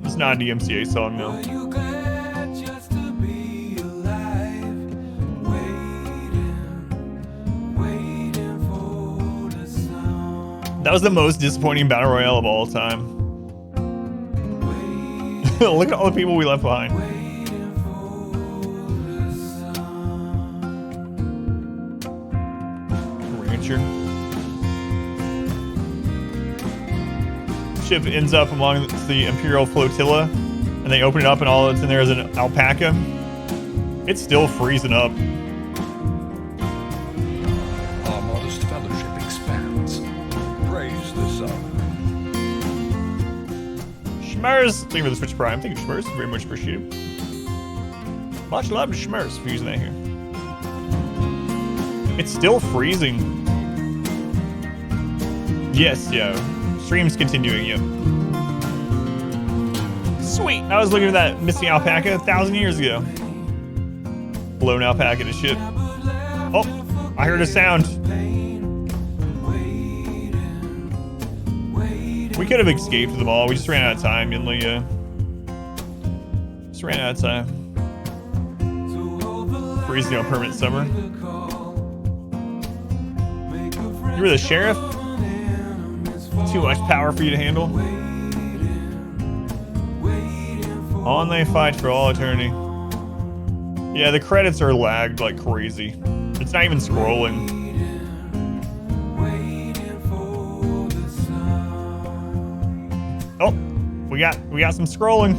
It's not a DMCA song, though. That was the most disappointing battle royale of all time. Look at all the people we left behind. Rancher. Ship ends up among the Imperial flotilla, and they open it up, and all that's in there is an alpaca. It's still freezing up. Our modest fellowship expands. Praise the sun. Schmers, thank you for the Switch Prime. Thank you, Schmers. Very much appreciated. Much love to Schmers for using that here. It's still freezing. Yes, yo. Stream's continuing, yo. Sweet. I was looking at that missing alpaca 1,000 years ago. Blown alpaca to ship. Oh, I heard a sound. We could have escaped them all. We just ran out of time, Yinli. Just ran out of time. Freezing on permanent summer. You were the sheriff? Too much power for you to handle. On they fight for all eternity. Yeah, the credits are lagged like crazy. It's not even scrolling. Oh, we got some scrolling.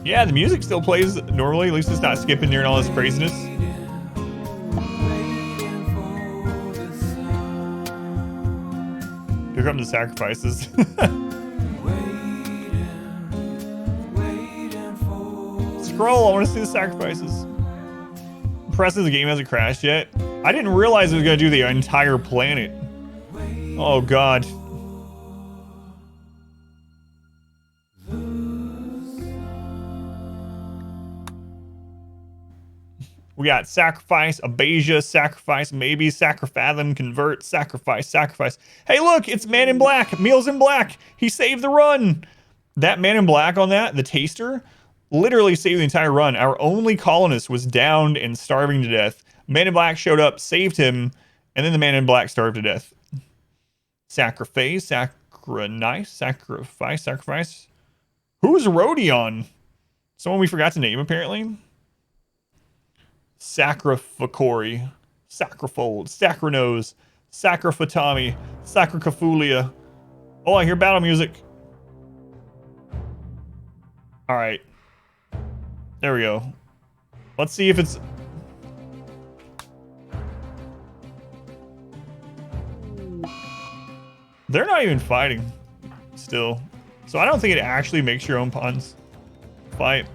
Yeah, the music still plays normally. At least it's not skipping during all this craziness. Here come the sacrifices. Scroll, I want to see the sacrifices. Impressive the game hasn't crashed yet. I didn't realize it was going to do the entire planet. Oh, God. We got sacrifice, abasia, sacrifice, maybe, sacrifathom, convert, sacrifice, sacrifice. Hey, look, it's Man in Black. Meals in Black. He saved the run. That Man in Black on that, the taster, literally saved the entire run. Our only colonist was downed and starving to death. Man in Black showed up, saved him, and then the Man in Black starved to death. Sacrifice, sacrifice. Who's Rodion? Someone we forgot to name, apparently. Sacrificori, Sacrifold, Sacronose, Sacrifatami, Sacricafulia. Oh, I hear battle music. All right. There we go. Let's see if it's... They're not even fighting still. So I don't think it actually makes your own pawns fight.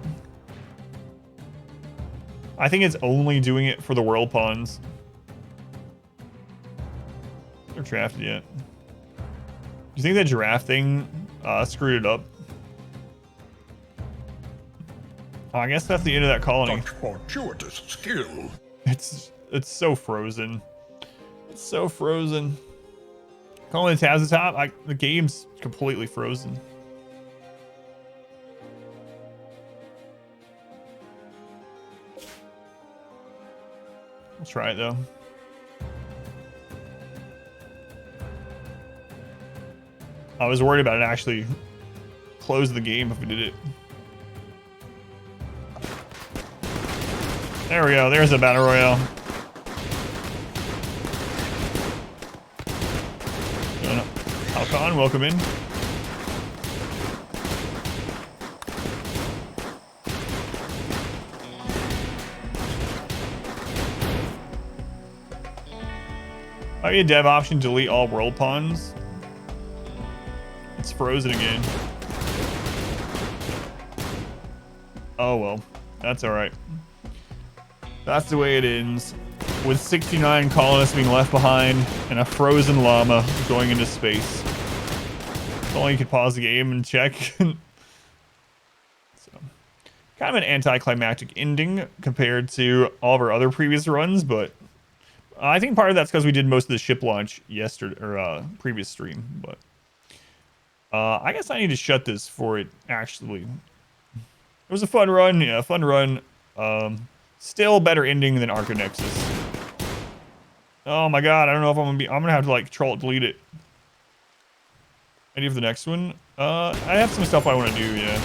I think it's only doing it for the world pawns. They're drafted yet. Do you think that giraffe thing screwed it up? Oh, I guess that's the end of that colony. Such fortuitous skill. It's so frozen. It's so frozen. Colony tabs at the top. The game's completely frozen. I'll try it though. I was worried about it actually close the game if we did it. There we go. There's a battle royale. Halcon, welcome in. Might be a dev option, delete all world pawns. It's frozen again. Oh well, that's all right. That's the way it ends. With 69 colonists being left behind and a frozen llama going into space. If only you could pause the game and check. So, kind of an anticlimactic ending compared to all of our other previous runs, but I think part of that's because we did most of the ship launch yesterday or previous stream. But I guess I need to shut this for it. Actually, it was a fun run. Yeah, fun run. Still better ending than Arca Nexus. Oh my god, I don't know if I'm gonna have to like delete it. Ready for the next one? I have some stuff I want to do, yeah.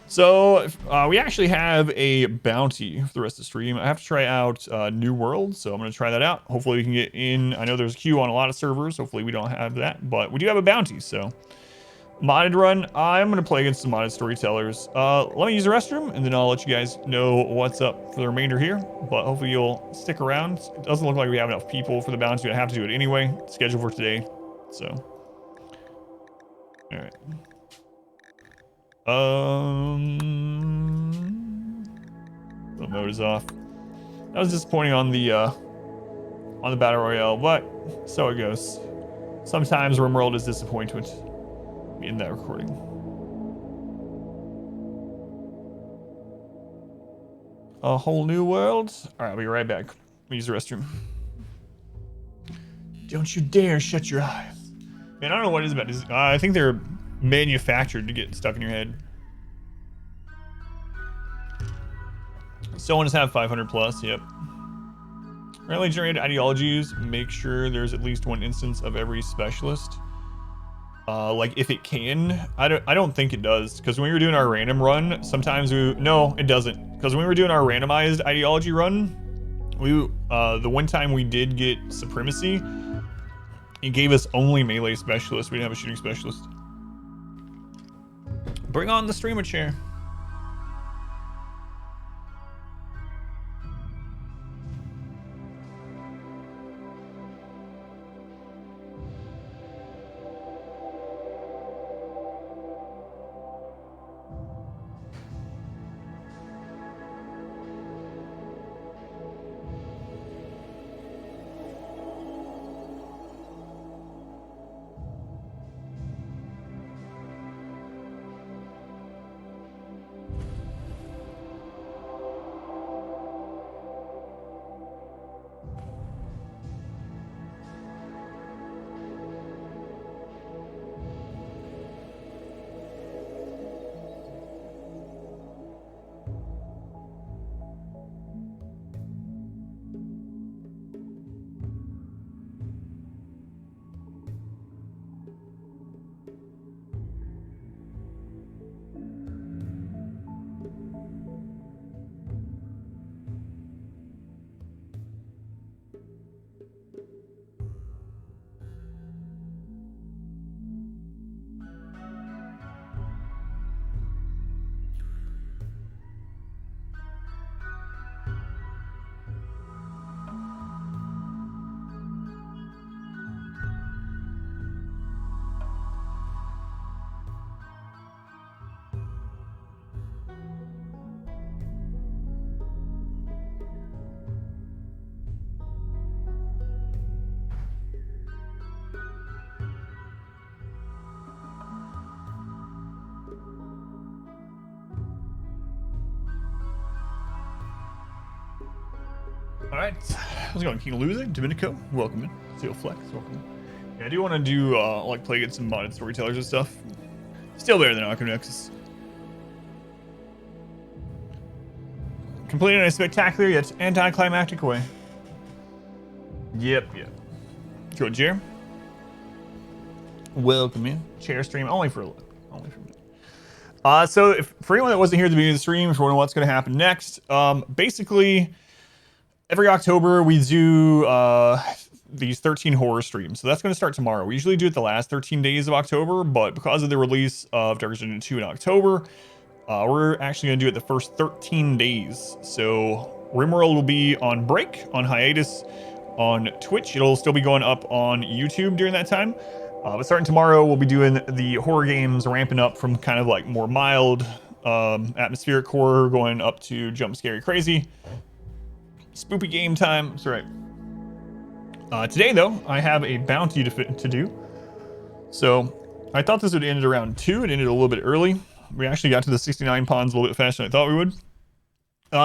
So, we actually have a bounty for the rest of the stream. I have to try out New World, so I'm going to try that out. Hopefully we can get in. I know there's a queue on a lot of servers. Hopefully we don't have that, but we do have a bounty, so. Modded run, I'm going to play against some modded storytellers. Let me use the restroom, and then I'll let you guys know what's up for the remainder here. But hopefully you'll stick around. It doesn't look like we have enough people for the bounty. I have to do it anyway. Scheduled for today, so. All right. The mode is off. That was disappointing on the battle royale, but so it goes. Sometimes RimWorld is disappointing in that recording. A whole new world. All right, I'll be right back. Let me use the restroom. Don't you dare shut your eyes. Man, I don't know what it is about this. I think they're manufactured to get stuck in your head. Someone has had 500 plus, yep. Randomly generated ideologies, make sure there's at least one instance of every specialist. Like if it can, I don't think it does, because when we were doing our random run, sometimes no, it doesn't. Because when we were doing our randomized ideology run, the one time we did get supremacy, it gave us only melee specialists. We didn't have a shooting specialist. Bring on the streamer chair. All right, how's it going? King Losing, Dominico, welcome in. Seal Flex, welcome in. Yeah, I do want to do like play against some modded storytellers and stuff. Still better than Arca Nexus. Completed in a spectacular yet anticlimactic way. Yep. Go, Jer. Welcome in. Chair stream only for a minute. So for anyone that wasn't here at the beginning of the stream, if you're wondering what's going to happen next, basically every October we do these 13 horror streams. So that's going to start tomorrow. We usually do it the last 13 days of October, but because of the release of Dark Agenda 2 in October, we're actually going to do it the first 13 days. So RimWorld will be on break, on hiatus on Twitch. It'll still be going up on YouTube during that time. But starting tomorrow, we'll be doing the horror games, ramping up from kind of like more mild atmospheric horror going up to jump scary crazy. Spoopy game time. That's right. Today, though, I have a bounty to do. So I thought this would end around 2. It ended a little bit early. We actually got to the 69 pawns a little bit faster than I thought we would.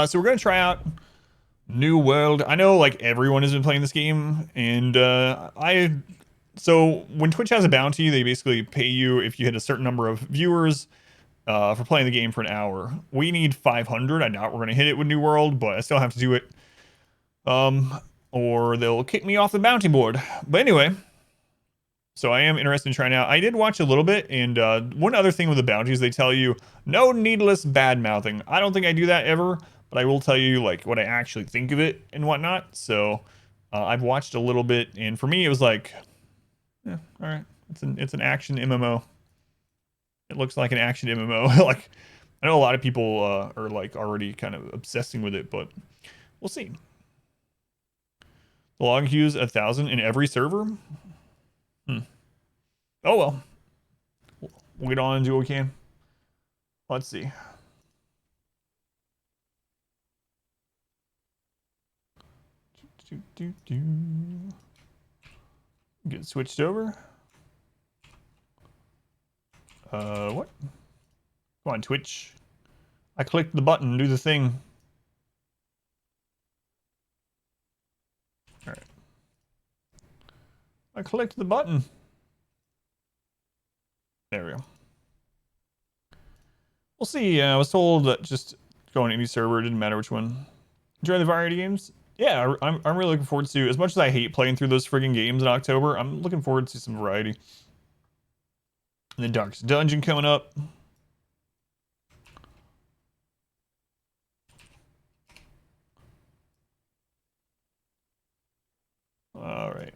So we're going to try out New World. I know like everyone has been playing this game, and so when Twitch has a bounty, they basically pay you if you hit a certain number of viewers for playing the game for an hour. We need 500. I doubt we're going to hit it with New World, but I still have to do it. Or they'll kick me off the bounty board. But anyway, so I am interested in trying out. I did watch a little bit, and one other thing with the bounties, they tell you no needless bad mouthing. I don't think I do that ever, but I will tell you like what I actually think of it and whatnot. So I've watched a little bit, and for me, it was like, yeah, all right, it's an action MMO. It looks like an action MMO. Like, I know a lot of people are like already kind of obsessing with it, but we'll see. The log queue's 1,000 in every server. Oh well. We'll get on and do what we can. Let's see. Get switched over. What? Come on, Twitch. I clicked the button, do the thing. All right. I clicked the button. There we go. We'll see. I was told that just go on any server, it didn't matter which one. Enjoy the variety games? Yeah, I'm really looking forward to, as much as I hate playing through those friggin' games in October, I'm looking forward to some variety. And then Darkest Dungeon coming up. All right.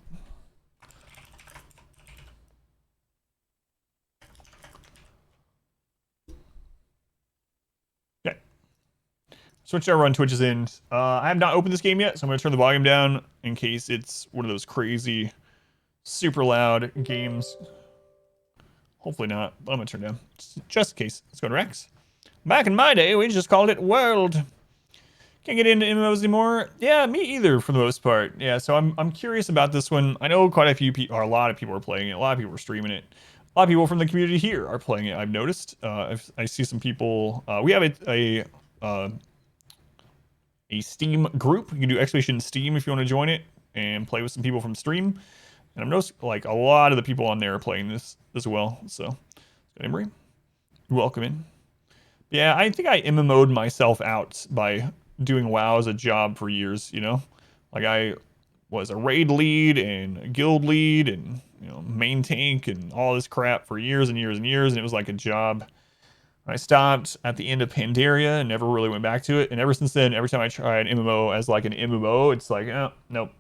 Okay. Switch over on Twitch's end. I have not opened this game yet, so I'm going to turn the volume down in case it's one of those crazy, super loud games. Hopefully not, but I'm going to turn it down. Just in case. Let's go to Rex. Back in my day, we just called it World. Can't get into MMOs anymore. Yeah, me either for the most part. Yeah, so I'm curious about this one. I know quite a few people, or a lot of people are playing it. A lot of people are streaming it. A lot of people from the community here are playing it. I've noticed. I see some people. We have a Steam group. You can do Expedition Steam if you want to join it and play with some people from stream. And I've noticed like a lot of the people on there are playing this as well. So, Emery, welcome in. Yeah, I think I MMO'd myself out by doing WoW as a job for years, you know? Like I was a raid lead and a guild lead and, you know, main tank and all this crap for years and years and years, and it was like a job. I stopped at the end of Pandaria and never really went back to it. And ever since then, every time I try an MMO as like an MMO, it's like, oh, nope.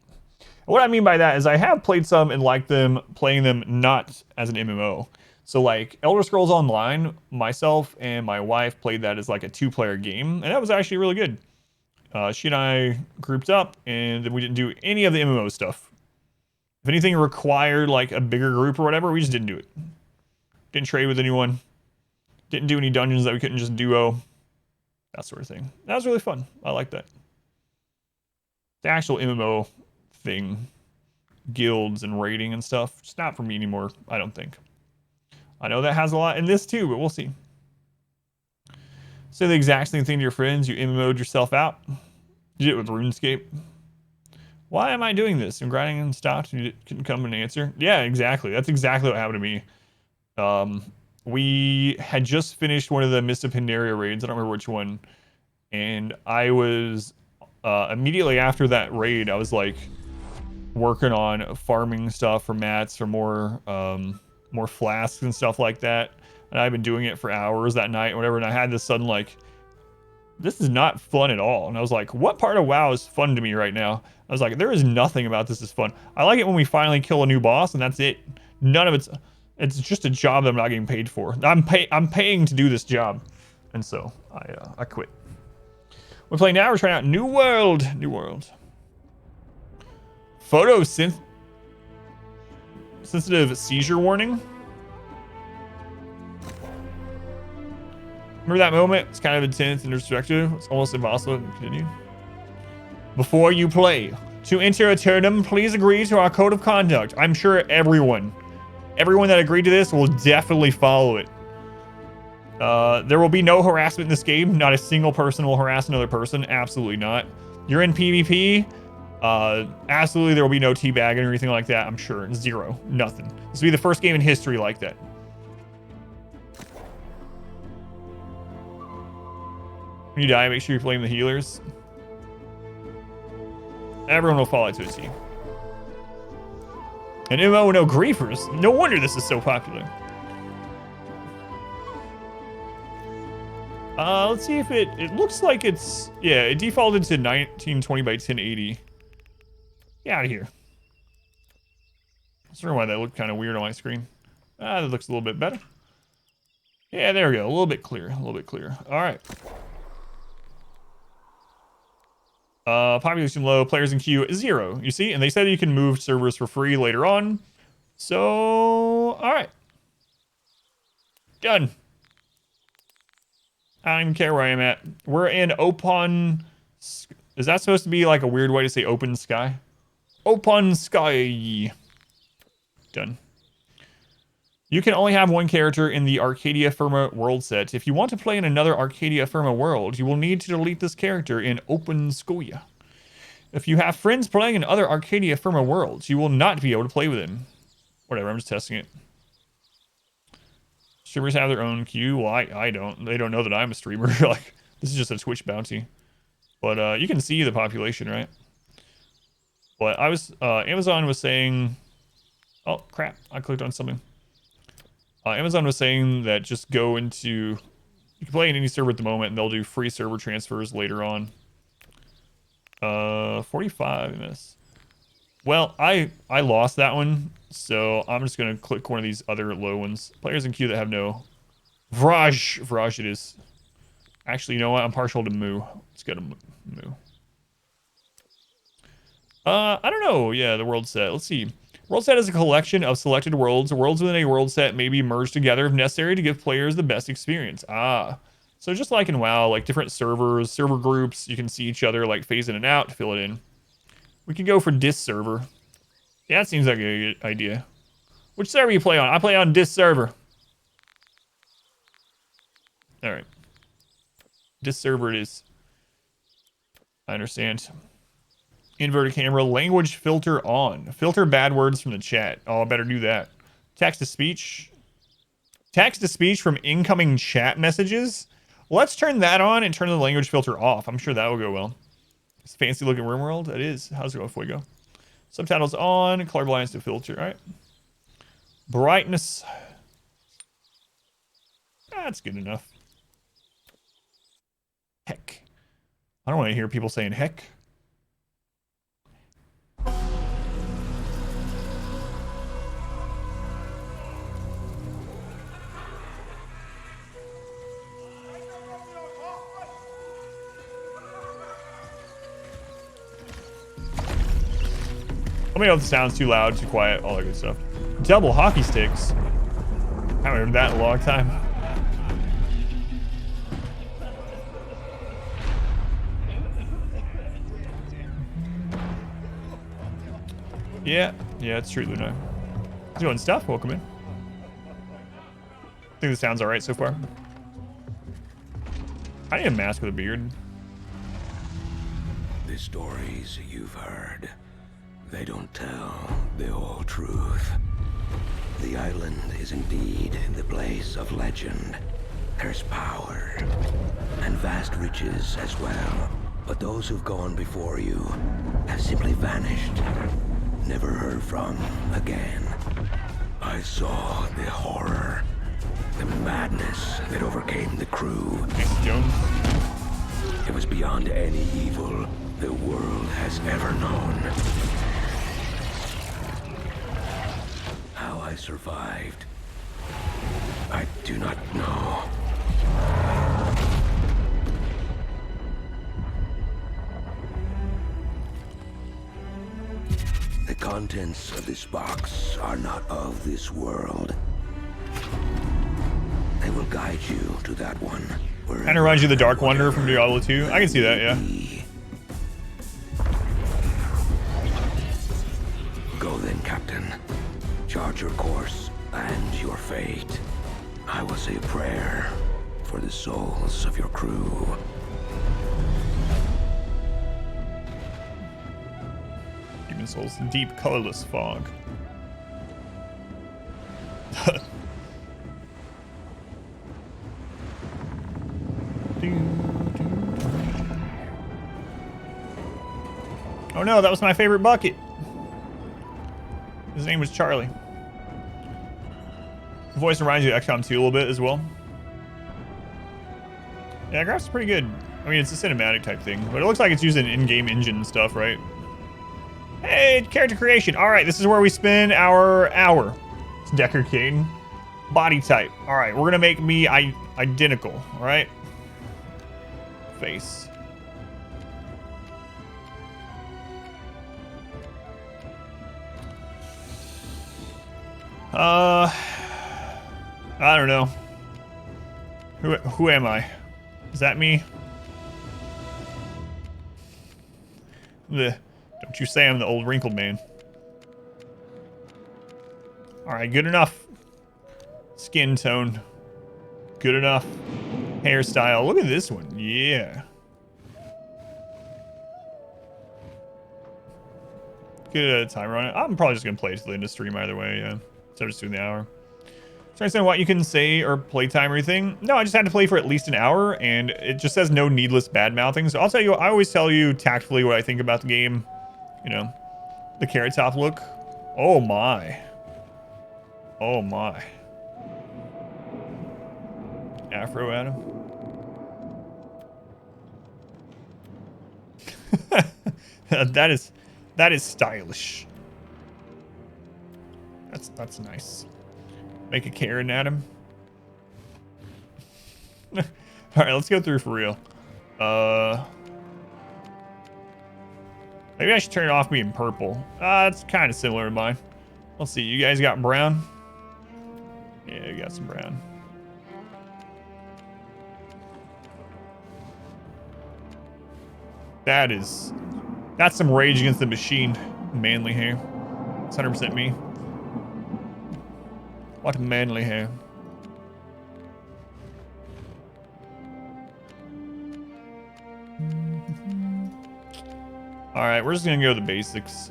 What I mean by that is I have played some and liked them, playing them not as an MMO. So like Elder Scrolls Online, myself and my wife played that as like a 2-player game, and that was actually really good. She and I grouped up, and we didn't do any of the MMO stuff. If anything required like a bigger group or whatever, we just didn't do it. Didn't trade with anyone. Didn't do any dungeons that we couldn't just duo. That sort of thing. That was really fun. I like that. The actual MMO thing, guilds and raiding and stuff, it's not for me anymore, I don't think. I know that has a lot in this too, but we'll see. Say the exact same thing to your friends. You MMO'd yourself out. You did it with RuneScape. Why am I doing this? I'm grinding and stopped and you couldn't come and answer. Yeah, exactly. That's exactly what happened to me. We had just finished one of the Mist of Pandaria raids. I don't remember which one. And I was immediately after that raid, I was like working on farming stuff for mats for more flasks and stuff like that. And I've been doing it for hours that night or whatever. And I had this sudden like, this is not fun at all. And I was like, what part of WoW is fun to me right now? I was like, there is nothing about this is fun. I like it when we finally kill a new boss and that's it. None of it's just a job that I'm not getting paid for. I'm paying to do this job. And so I quit. We're playing now. We're trying out New World. New World. Sensitive seizure warning. Remember that moment? It's kind of intense and introspective. It's almost impossible to continue. Before you play, to enter a tournament, please agree to our code of conduct. I'm sure everyone that agreed to this will definitely follow it. There will be no harassment in this game. Not a single person will harass another person. Absolutely not. You're in PvP. Absolutely there will be no teabagging or anything like that. I'm sure. Zero. Nothing. This will be the first game in history like that. When you die, make sure you blame the healers. Everyone will fall out to a T. An MMO with no griefers. No wonder this is so popular. Let's see if it looks like it's, yeah, it defaulted to 1920 by 1080. Get out of here. I was wondering why that looked kind of weird on my screen. That looks a little bit better. Yeah, there we go. A little bit clearer. A little bit clearer. All right. Population low, players in queue 0. You see, and they said you can move servers for free later on. So, all right. Done. I don't even care where I am at. We're in open. Is that supposed to be like a weird way to say open sky? Open sky. Done. You can only have one character in the Arcadia Firma world set. If you want to play in another Arcadia Firma world, you will need to delete this character in Open Skoya. If you have friends playing in other Arcadia Firma worlds, you will not be able to play with them. Whatever, I'm just testing it. Streamers have their own queue. Well, I don't. They don't know that I'm a streamer. Like, this is just a Twitch bounty. But you can see the population, right? But I was, Amazon was saying, oh crap, I clicked on something. Amazon was saying that just go into, you can play in any server at the moment and they'll do free server transfers later on. 45 MS. Well, I lost that one, so I'm just going to click one of these other low ones. Players in queue that have no, Vraj it is. Actually, you know what? I'm partial to Moo. Let's go to Moo. I don't know. Yeah, the world set. Let's see. World set is a collection of selected worlds. Worlds within a world set may be merged together if necessary to give players the best experience. So just like in WoW, like different servers, server groups, you can see each other like phase in and out to fill it in. We can go for dis server. Yeah, that seems like a good idea. Which server you play on? I play on dis server. All right. Dis server it is. I understand. Inverted camera, language filter on. Filter bad words from the chat. Oh, I better do that. Text to speech. Text to speech from incoming chat messages. Let's turn that on and turn the language filter off. I'm sure that will go well. It's a fancy looking room world. It is. How's it going, Fuego? Subtitles on. Colorblindness to filter. All right. Brightness. That's good enough. Heck. I don't want to hear people saying heck. Let me know if the sound's too loud, too quiet, all that good stuff. Double hockey sticks. I haven't heard that in a long time. Yeah, it's true, Luna. Doing stuff, welcome in. I think the sound's alright so far. I need a mask with a beard. The stories you've heard, they don't tell the whole truth. The island is indeed the place of legend. There's power and vast riches as well. But those who've gone before you have simply vanished, never heard from again. I saw the horror, the madness that overcame the crew. Thanks, Jones. It was beyond any evil the world has ever known. How I survived, I do not know. The contents of this box are not of this world. They will will guide you to that one. Kind of reminds you of the Dark Wanderer from Diablo 2. I can see that, yeah. Go then, Captain. Chart your course and your fate. I will say a prayer for the souls of your crew. Human souls, deep, colorless fog. Oh no, that was my favorite bucket. His name was Charlie. The voice reminds you of XCOM 2 a little bit as well. Yeah, graphics pretty good. I mean, it's a cinematic type thing, but it looks like it's using in-game engine and stuff, right? Hey, character creation. All right, this is where we spend our hour. It's Decker Caden. Body type. All right, we're gonna make me identical. All right. Face. I don't know. Who am I? Is that me? Don't you say I'm the old wrinkled man. Alright, good enough. Skin tone. Good enough. Hairstyle. Look at this one. Yeah. Good timer on it. I'm probably just going to play to the end of stream either way, yeah. So just doing the hour. So I understand what you can say or playtime or anything. No, I just had to play for at least an hour, and it just says no needless bad mouthing. So I'll tell you, I always tell you tactfully what I think about the game. You know, the Carrot Top look. Oh my. Oh my. Afro Adam. That is stylish. That's nice. Make a Karen Adam. All right, let's go through for real. Maybe I should turn it off being purple. It's kind of similar to mine. Let's see. You guys got brown? Yeah, you got some brown. That's some Rage Against the Machine manly hair. It's 100% me. What manly hair. All right, we're just gonna go with the basics.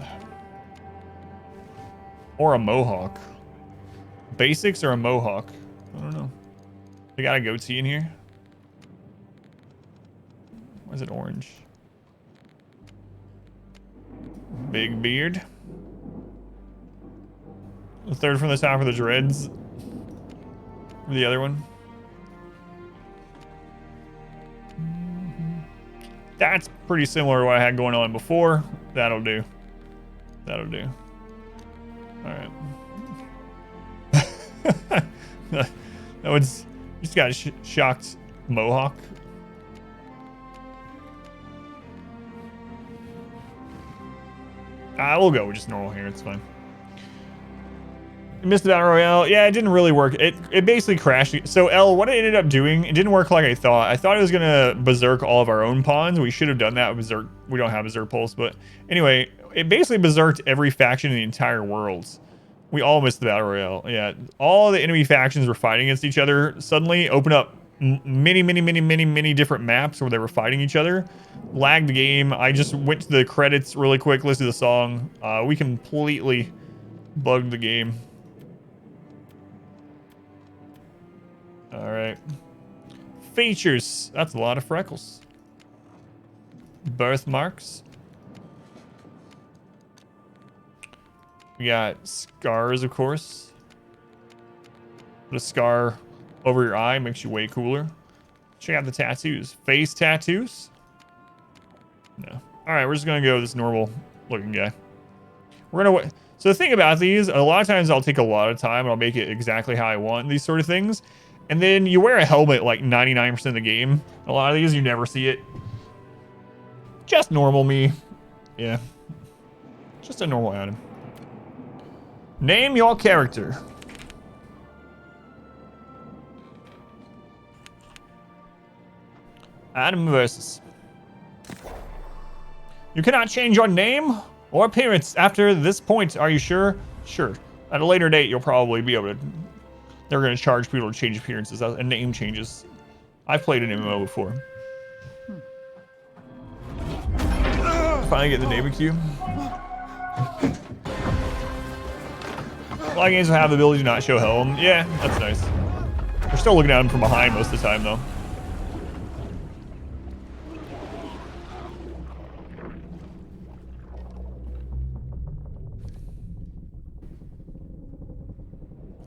Or a mohawk. Basics or a mohawk? I don't know. They got a goatee in here. Why is it orange? Big beard. The third from the top are the dreads. Or the other one. That's pretty similar to what I had going on before. That'll do. That'll do. Alright. That one's just got a shocked mohawk. We'll go with just normal hair. It's fine. Missed the battle royale. Yeah, it didn't really work. It basically crashed. So L, what it ended up doing, it didn't work like I thought. I thought it was gonna berserk all of our own pawns. We should have done that with berserk. We don't have berserk pulse, but anyway, it basically berserked every faction in the entire world. We all missed the battle royale. Yeah, all the enemy factions were fighting against each other. Suddenly, open up many different maps where they were fighting each other. Lagged the game. I just went to the credits really quick, listened to the song. We completely bugged the game. All right. Features. That's a lot of freckles. Birthmarks. We got scars, of course. The scar over your eye makes you way cooler. Check out the tattoos. Face tattoos? No. All right, we're just going to go with this normal looking guy. We're going to... So the thing about these, a lot of times I'll take a lot of time and I'll make it exactly how I want these sort of things. And then you wear a helmet like 99% of the game. A lot of these, you never see it. Just normal me. Yeah. Just a normal Adam. Name your character. Adam versus. You cannot change your name or appearance after this point. Are you sure? Sure. At a later date, you'll probably be able to. They're going to charge people to change appearances and name changes. I've played an MMO before. Finally get the neighbor queue. A lot of games will have the ability to not show helm. Yeah, that's nice. We're still looking at him from behind most of the time, though.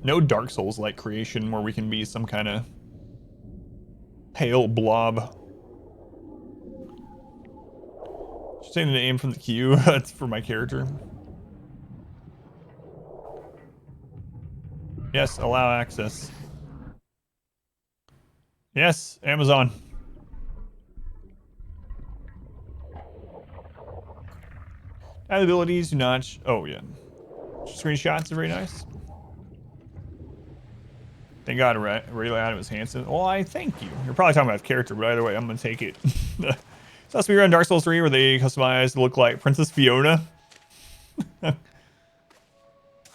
No Dark Souls-like creation where we can be some kind of pale blob. Just saying the name from the queue. That's for my character. Yes, allow access. Yes, Amazon. Add abilities do not. Oh yeah, screenshots are very nice. Thank God Ray Adam is handsome. Well, I thank you. You're probably talking about the character, but either way, I'm gonna take it. So that's we were on Dark Souls 3 where they customized to look like Princess Fiona. All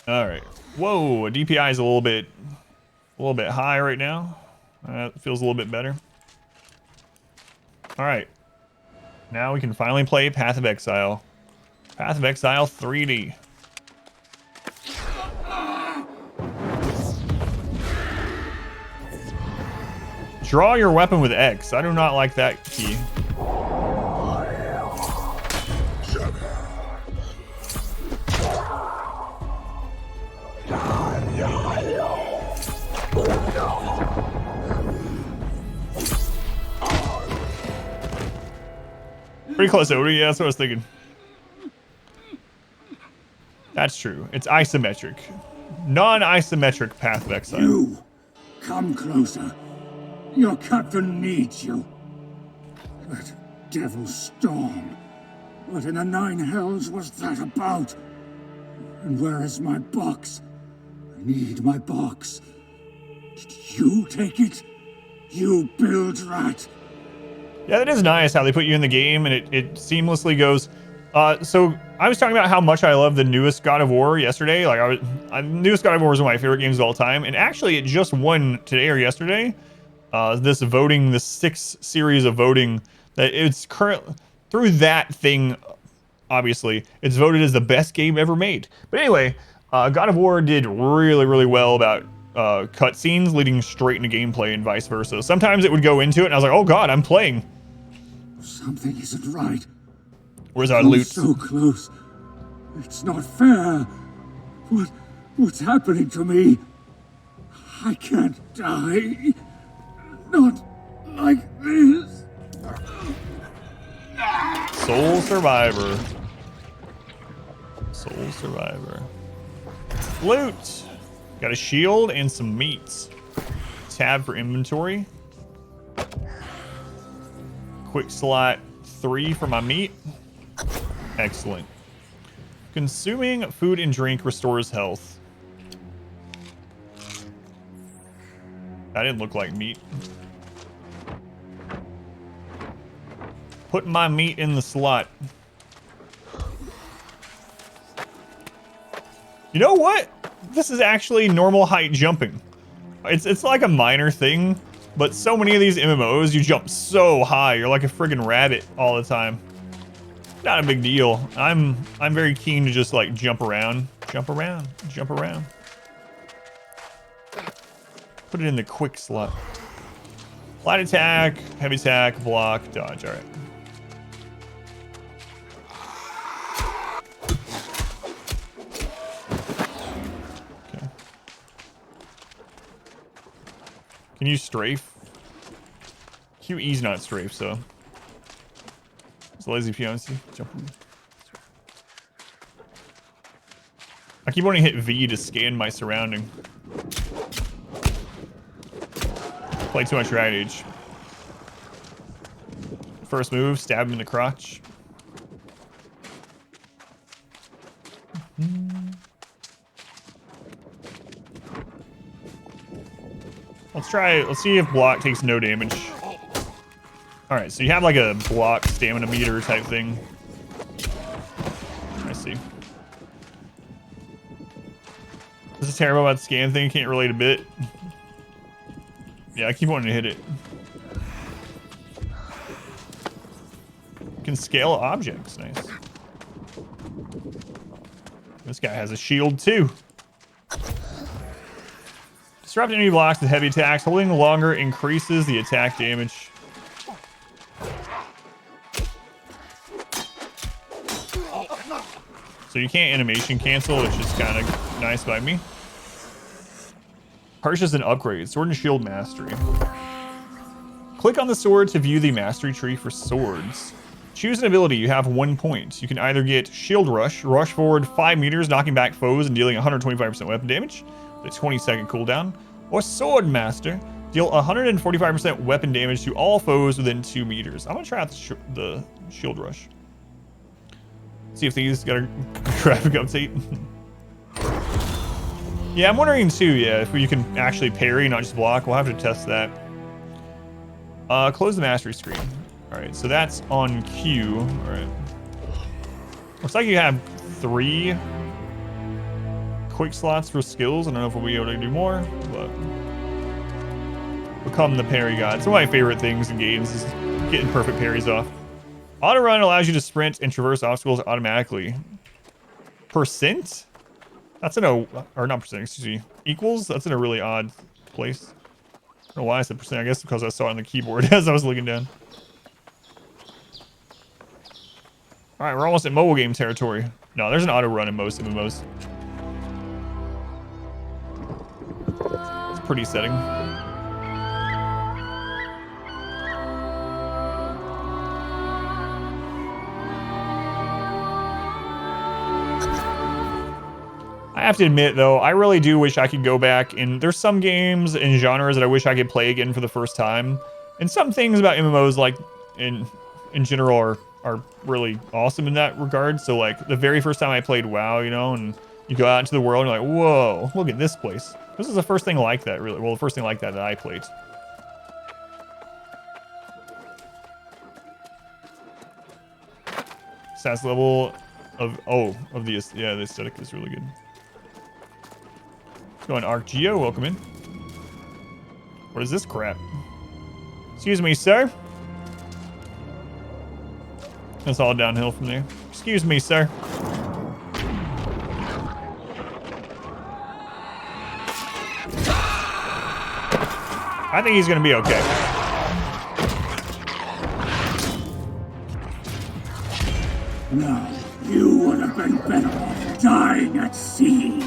right. Whoa, DPI is a little bit high right now. It feels a little bit better. All right. Now we can finally play Path of Exile. Path of Exile 3D. Draw your weapon with X. I do not like that key. Pretty close, Odie. Yeah, that's what I was thinking. That's true. It's isometric. Non-isometric Path of Exile. You! Come closer. Your captain needs you. That devil storm. What in the nine hells was that about? And where is my box? I need my box. Did you take it? You build rat. Yeah, that is nice how they put you in the game and it seamlessly goes. So I was talking about how much I love the newest God of War yesterday. Like newest God of War is one of my favorite games of all time. And actually it just won today or yesterday. This voting, this 6 series of voting that it's current through that thing. Obviously it's voted as the best game ever made. But anyway, God of War did really, really well about cutscenes leading straight into gameplay and vice versa. Sometimes it would go into it and I was like, oh God, I'm playing. Something isn't right. Where's our I'm loot? so close. It's not fair. What's happening to me? I can't die. Not like this. Soul Survivor. Soul Survivor. Loot. Got a shield and some meats. Tab for inventory. Quick slot 3 for my meat. Excellent. Consuming food and drink restores health. That didn't look like meat. Put my meat in the slot. You know what? This is actually normal height jumping. It's like a minor thing, but so many of these MMOs, you jump so high. You're like a friggin' rabbit all the time. Not a big deal. I'm very keen to just like jump around. Jump around. Jump around. Put it in the quick slot. Light attack, heavy attack, block, dodge. All right. Okay. Can you strafe? QE's not strafe, so. It's a lazy Fiancé. Jump. I keep wanting to hit V to scan my surrounding. Play too much Riot Age. First move, stab him in the crotch. Let's see if block takes no damage. All right, so you have like a block stamina meter type thing. I see. This is terrible about the scan thing. Can't relate a bit. Yeah, I keep wanting to hit it. Can scale objects. Nice. This guy has a shield too. Disrupt enemy blocks with heavy attacks. Holding longer increases the attack damage. So you can't animation cancel, which is kind of nice by me. Purchase an upgrade. Sword and Shield Mastery. Click on the sword to view the mastery tree for swords. Choose an ability. You have 1 point. You can either get Shield Rush, rush forward 5 meters, knocking back foes and dealing 125% weapon damage with a 20-second cooldown, or Sword Master, deal 145% weapon damage to all foes within 2 meters. I'm gonna try out the Shield Rush. See if these got a graphic update. Yeah, I'm wondering too, yeah, if you can actually parry, not just block. We'll have to test that. Close the mastery screen. All right, so that's on Q. All right. Looks like you have 3 quick slots for skills. I don't know if we'll be able to do more, but become the parry god. It's one of my favorite things in games is getting perfect parries off. Auto run allows you to sprint and traverse obstacles automatically. Percent? That's in a, or not percent, excuse me. Equals? That's in a really odd place. I don't know why I said percent. I guess because I saw it on the keyboard as I was looking down. All right, we're almost at mobile game territory. No, there's an auto run in most MMOs. It's a pretty setting. I have to admit, though, I really do wish I could go back, and there's some games and genres that I wish I could play again for the first time. And some things about MMOs, like, in general, are really awesome in that regard. So, like, the very first time I played WoW, you know, and you go out into the world and you're like, whoa, look at this place. This is the first thing like that, really. Well, the first thing like that I played. Stats level of, the aesthetic is really good. Let's go on ArcGeo, welcome in. What is this crap? Excuse me, sir. It's all downhill from there. Excuse me, sir. I think he's gonna be okay. No, you would have been better off dying at sea.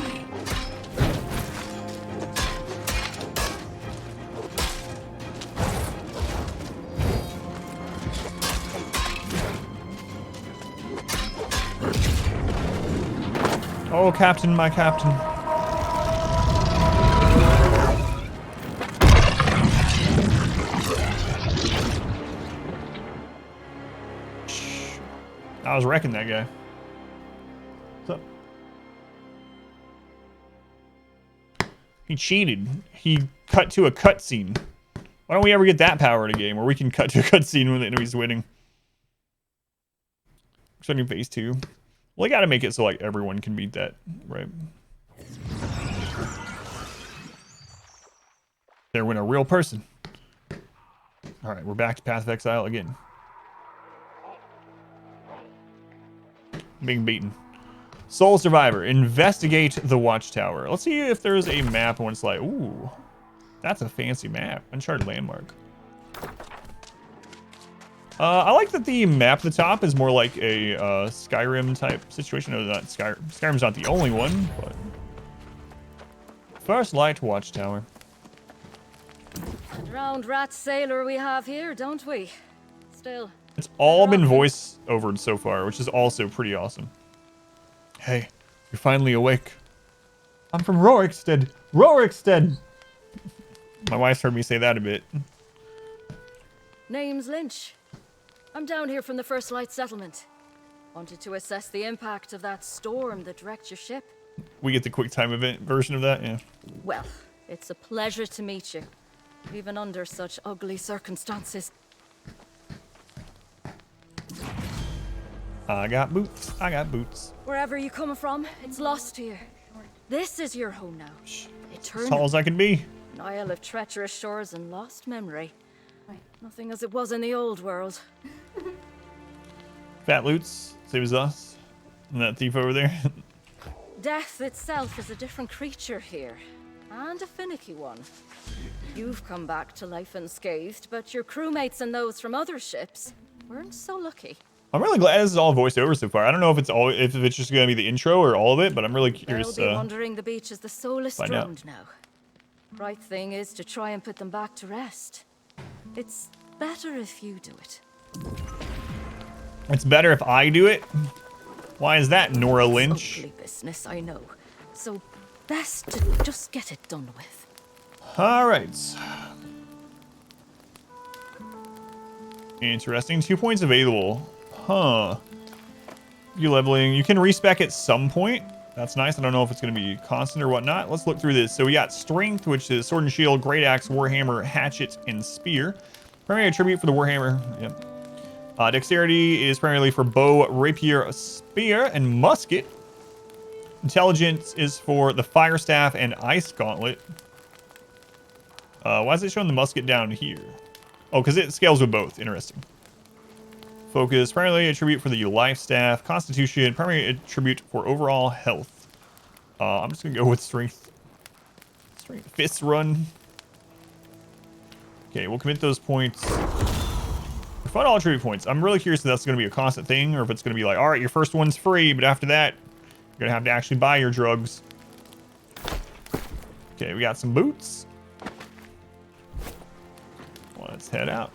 Oh, Captain, my Captain. I was wrecking that guy. What's up? He cheated. He cut to a cutscene. Why don't we ever get that power in a game where we can cut to a cutscene when the enemy's winning? Starting phase 2. Well, I gotta make it so like everyone can beat that, right? There went a real person. All right, we're back to Path of Exile again. Being beaten. Soul Survivor. Investigate the Watchtower. Let's see if there's a map when it's like, ooh, that's a fancy map. Uncharted Landmark. I like that the map at the top is more like a Skyrim type situation. No, not Skyrim's not the only one, but First Light Watchtower. Drowned rat sailor we have here, don't we? Still. It's all been voice overed so far, which is also pretty awesome. Hey, you're finally awake. I'm from Rorikstead. Rorikstead! My wife's heard me say that a bit. Name's Lynch. I'm down here from the First Light settlement. Wanted to assess the impact of that storm that wrecked your ship. We get the quick time event version of that, yeah. Well, it's a pleasure to meet you, even under such ugly circumstances. I got boots. I got boots. Wherever you come from, it's lost here. This is your home now. As Eternal. tall as I can be. An isle of treacherous shores and lost memory. Nothing as it was in the old world. Fat Loots. Saves us. And that thief over there. Death itself is a different creature here. And a finicky one. You've come back to life unscathed, but your crewmates and those from other ships weren't so lucky. I'm really glad this is all voiced over so far. I don't know if it's just gonna be the intro or all of it, but I'm really curious. They'll be wandering the beach as the soul is find out. droned now. Right thing is to try and put them back to rest. It's better if you do it. It's better if I do it. Why is that, Nora Lynch? Ugly business, I know. So best to just get it done with. All right. Interesting. 2 points available. Huh. You leveling. You can respec at some point. That's nice. I don't know if it's going to be constant or whatnot. Let's look through this. So we got Strength, which is Sword and Shield, Great Axe, Warhammer, Hatchet, and Spear. Primary attribute for the Warhammer. Yep. Dexterity is primarily for Bow, Rapier, Spear, and Musket. Intelligence is for the Fire Staff and Ice Gauntlet. Why is it showing the Musket down here? Oh, because it scales with both. Interesting. Focus, primarily attribute for the Life Staff. Constitution, primary attribute for overall health. I'm just going to go with Strength. Strength. Fist Run. Okay, we'll commit those points. Refund all attribute points. I'm really curious if that's going to be a constant thing or if it's going to be like, all right, your first one's free, but after that, you're going to have to actually buy your drugs. Okay, we got some boots. Let's head out.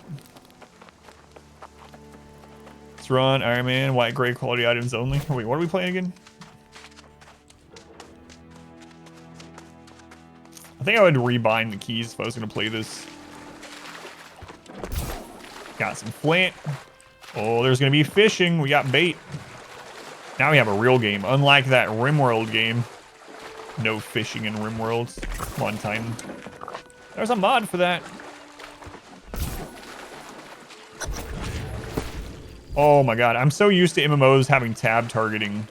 Let's run Iron Man, white, gray quality items only. Wait, what are we playing again? I think I would rebind the keys if I was going to play this. Got some flint. Oh, there's going to be fishing. We got bait. Now we have a real game. Unlike that RimWorld game. No fishing in RimWorld. Come on, Titan. There's a mod for that. Oh my god, I'm so used to MMOs having tab targeting.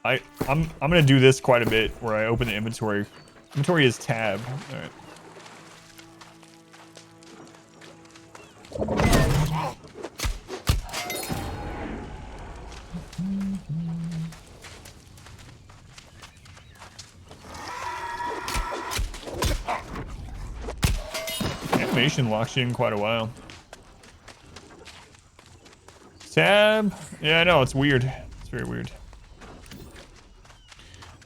I'm gonna do this quite a bit where I open the inventory. Inventory is tab. Alright. Animation locks you in quite a while. Tab. Yeah, I know, it's weird. It's very weird.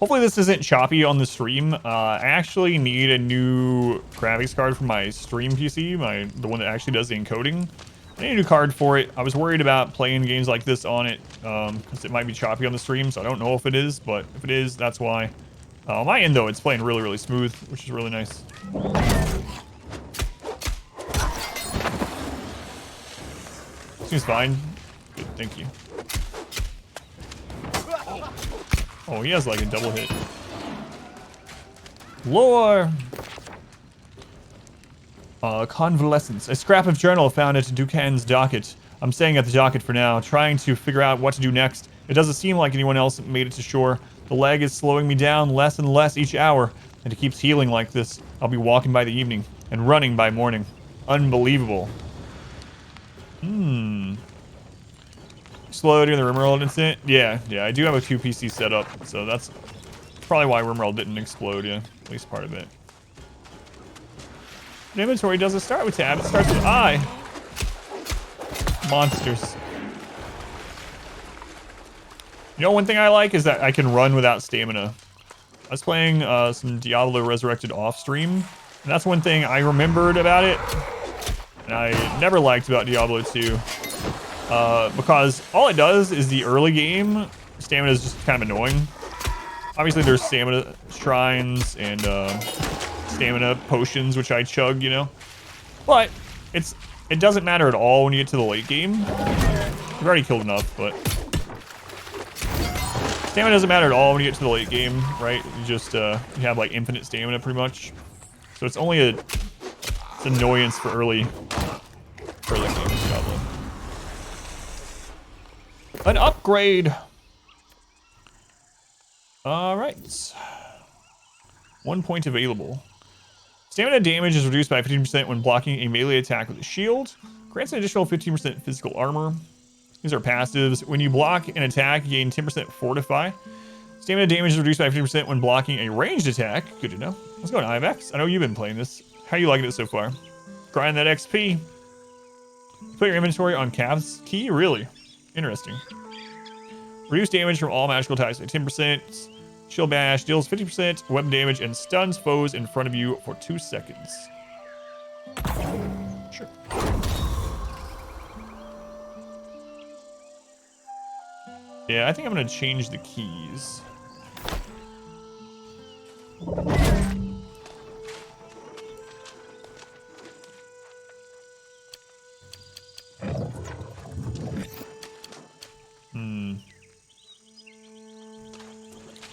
Hopefully this isn't choppy on the stream. I actually need a new graphics card for my stream PC, the one that actually does the encoding. I need a new card for it. I was worried about playing games like this on it because it might be choppy on the stream, so I don't know if it is, but if it is, that's why. On my end, though, it's playing really, really smooth, which is really nice. Seems fine. Good, thank you. Oh, he has like a double hit. Lore! Convalescence. A scrap of journal found at Ducan's docket. I'm staying at the docket for now, trying to figure out what to do next. It doesn't seem like anyone else made it to shore. The leg is slowing me down less and less each hour, and it keeps healing like this. I'll be walking by the evening and running by morning. Unbelievable. Slow during the RimWorld incident? Yeah, I do have a 2 PC setup, so that's probably why RimWorld didn't explode, yeah. At least part of it. The inventory doesn't start with tab, it starts with I. Monsters. You know, one thing I like is that I can run without stamina. I was playing some Diablo Resurrected off stream, and that's one thing I remembered about it, and I never liked about Diablo 2. Because all it does is the early game, stamina is just kind of annoying. Obviously there's stamina shrines and stamina potions, which I chug, you know. But it doesn't matter at all when you get to the late game. You've already killed enough, but stamina doesn't matter at all when you get to the late game, right? You just you have like infinite stamina pretty much. So it's only it's annoyance for early games, probably. An upgrade. All right. 1 point available. Stamina damage is reduced by 15% when blocking a melee attack with a shield. Grants an additional 15% physical armor. These are passives. When you block an attack, you gain 10% fortify. Stamina damage is reduced by 50% when blocking a ranged attack. Good to know. Let's go to IMAX. I know you've been playing this. How are you liking it so far? Grind that XP. Put your inventory on Cath's key? Really? Interesting. Reduce damage from all magical attacks by 10%. Chill Bash deals 50% weapon damage and stuns foes in front of you for 2 seconds. Sure. Yeah, I think I'm going to change the keys.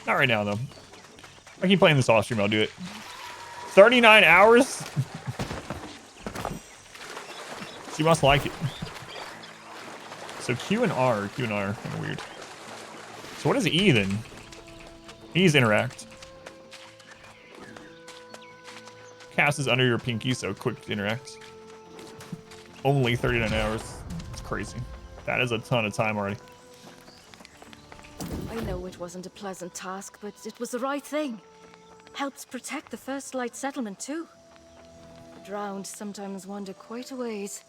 Not right now, though. I keep playing this off stream, I'll do it. 39 hours? She must like it. So Q and R kind of weird. So what is E then? E's interact. Cast is under your pinky, so quick to interact. Only 39 hours. It's crazy. That is a ton of time already. I know it wasn't a pleasant task, but it was the right thing. Helps protect the First Light settlement, too. The drowned sometimes wander quite a ways.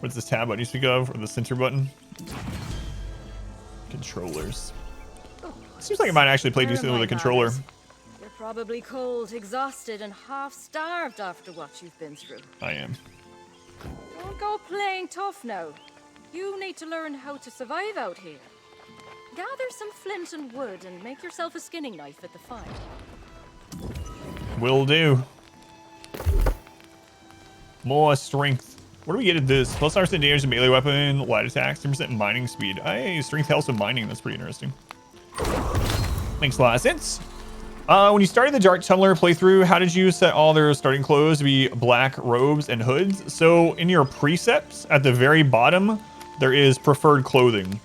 What's this tab button you speak of? Or the center button? Controllers. Seems like it might actually play decently with a controller. You're probably cold, exhausted, and half-starved after what you've been through. I am. Don't go playing tough now. You need to learn how to survive out here. Gather some flint and wood and make yourself a skinning knife at the fire. Will do. More strength. What do we get at this? Plus 9% damage to melee weapon, light attacks, 10% mining speed. Hey, strength helps with mining. That's pretty interesting. Makes a lot of sense. When you started the Dark Tunneler playthrough, how did you set all their starting clothes to be black robes and hoods? So in your precepts at the very bottom, there is preferred clothing.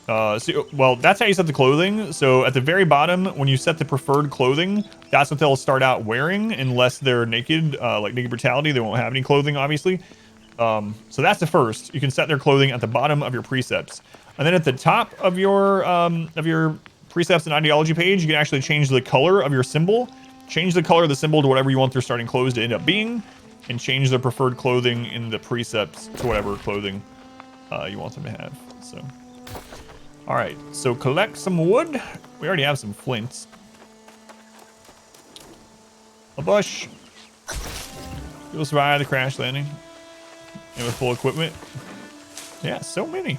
Well, that's how you set the clothing. So at the very bottom, when you set the preferred clothing, that's what they'll start out wearing, unless they're naked, like Naked Brutality. They won't have any clothing, obviously. So that's the first. You can set their clothing at the bottom of your precepts, and then at the top of your precepts and ideology page, you can actually change the color of your symbol, change the color of the symbol to whatever you want their starting clothes to end up being, and change their preferred clothing in the precepts to whatever clothing you want them to have. So. All right, so collect some wood. We already have some flints. A bush. You'll survive the crash landing. And with full equipment. Yeah, so many.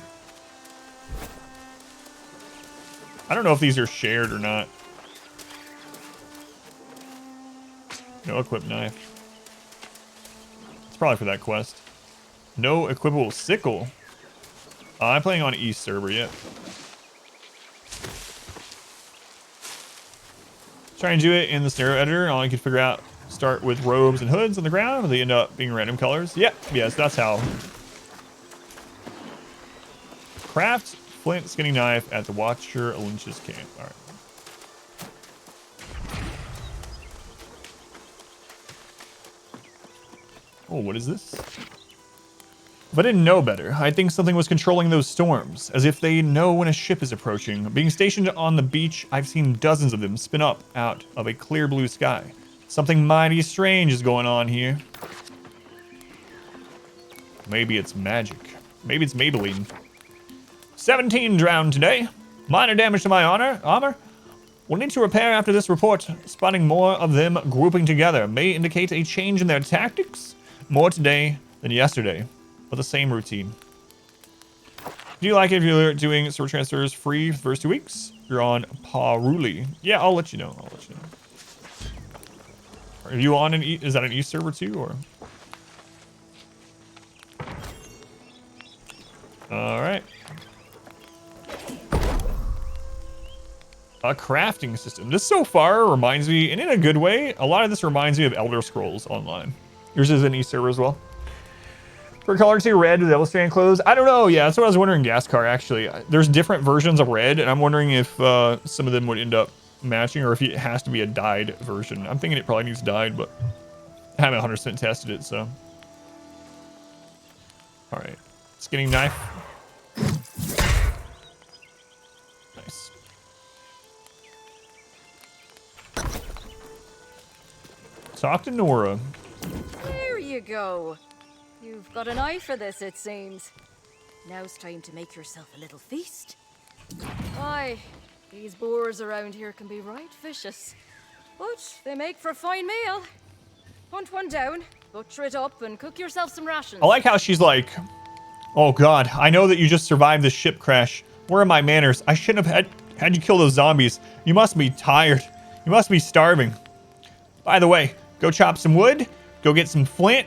I don't know if these are shared or not. No equip knife. It's probably for that quest. No equipable sickle. I'm playing on East server yet. Try and do it in the scenario editor. All I can figure out, start with robes and hoods on the ground, and they end up being random colors. Yep, yes, that's how. Craft flint skinning knife at the Watcher Lynch's camp. All right. Oh, what is this? If I didn't know better, I'd think something was controlling those storms, as if they know when a ship is approaching. Being stationed on the beach, I've seen dozens of them spin up out of a clear blue sky. Something mighty strange is going on here. Maybe it's magic. Maybe it's Maybelline. 17 drowned today. Minor damage to my armor. We'll need to repair after this report. Spotting more of them grouping together may indicate a change in their tactics. More today than yesterday. But the same routine. Do you like it if you're doing server transfers free for the first 2 weeks? You're on Paruli. Yeah, I'll let you know. Are you on an is that an East server too, or? All right. A crafting system. This so far reminds me, and in a good way, a lot of this reminds me of Elder Scrolls Online. Yours is an East server as well. For color 2 red, Devil Strand clothes. I don't know. Yeah, that's what I was wondering. Gascar, actually. There's different versions of red, and I'm wondering if some of them would end up matching, or if it has to be a dyed version. I'm thinking it probably needs dyed, but I haven't 100% tested it, so. All right. Skinning knife. Nice. Talk to Nora. There you go. You've got an eye for this, it seems. Now's time to make yourself a little feast. Aye, these boars around here can be right vicious, but they make for a fine meal. Hunt one down, butcher it up, and cook yourself some rations. I like how she's like, oh God, I know that you just survived this ship crash. Where are my manners? I shouldn't have had you kill those zombies. You must be tired. You must be starving. By the way, go chop some wood, go get some flint,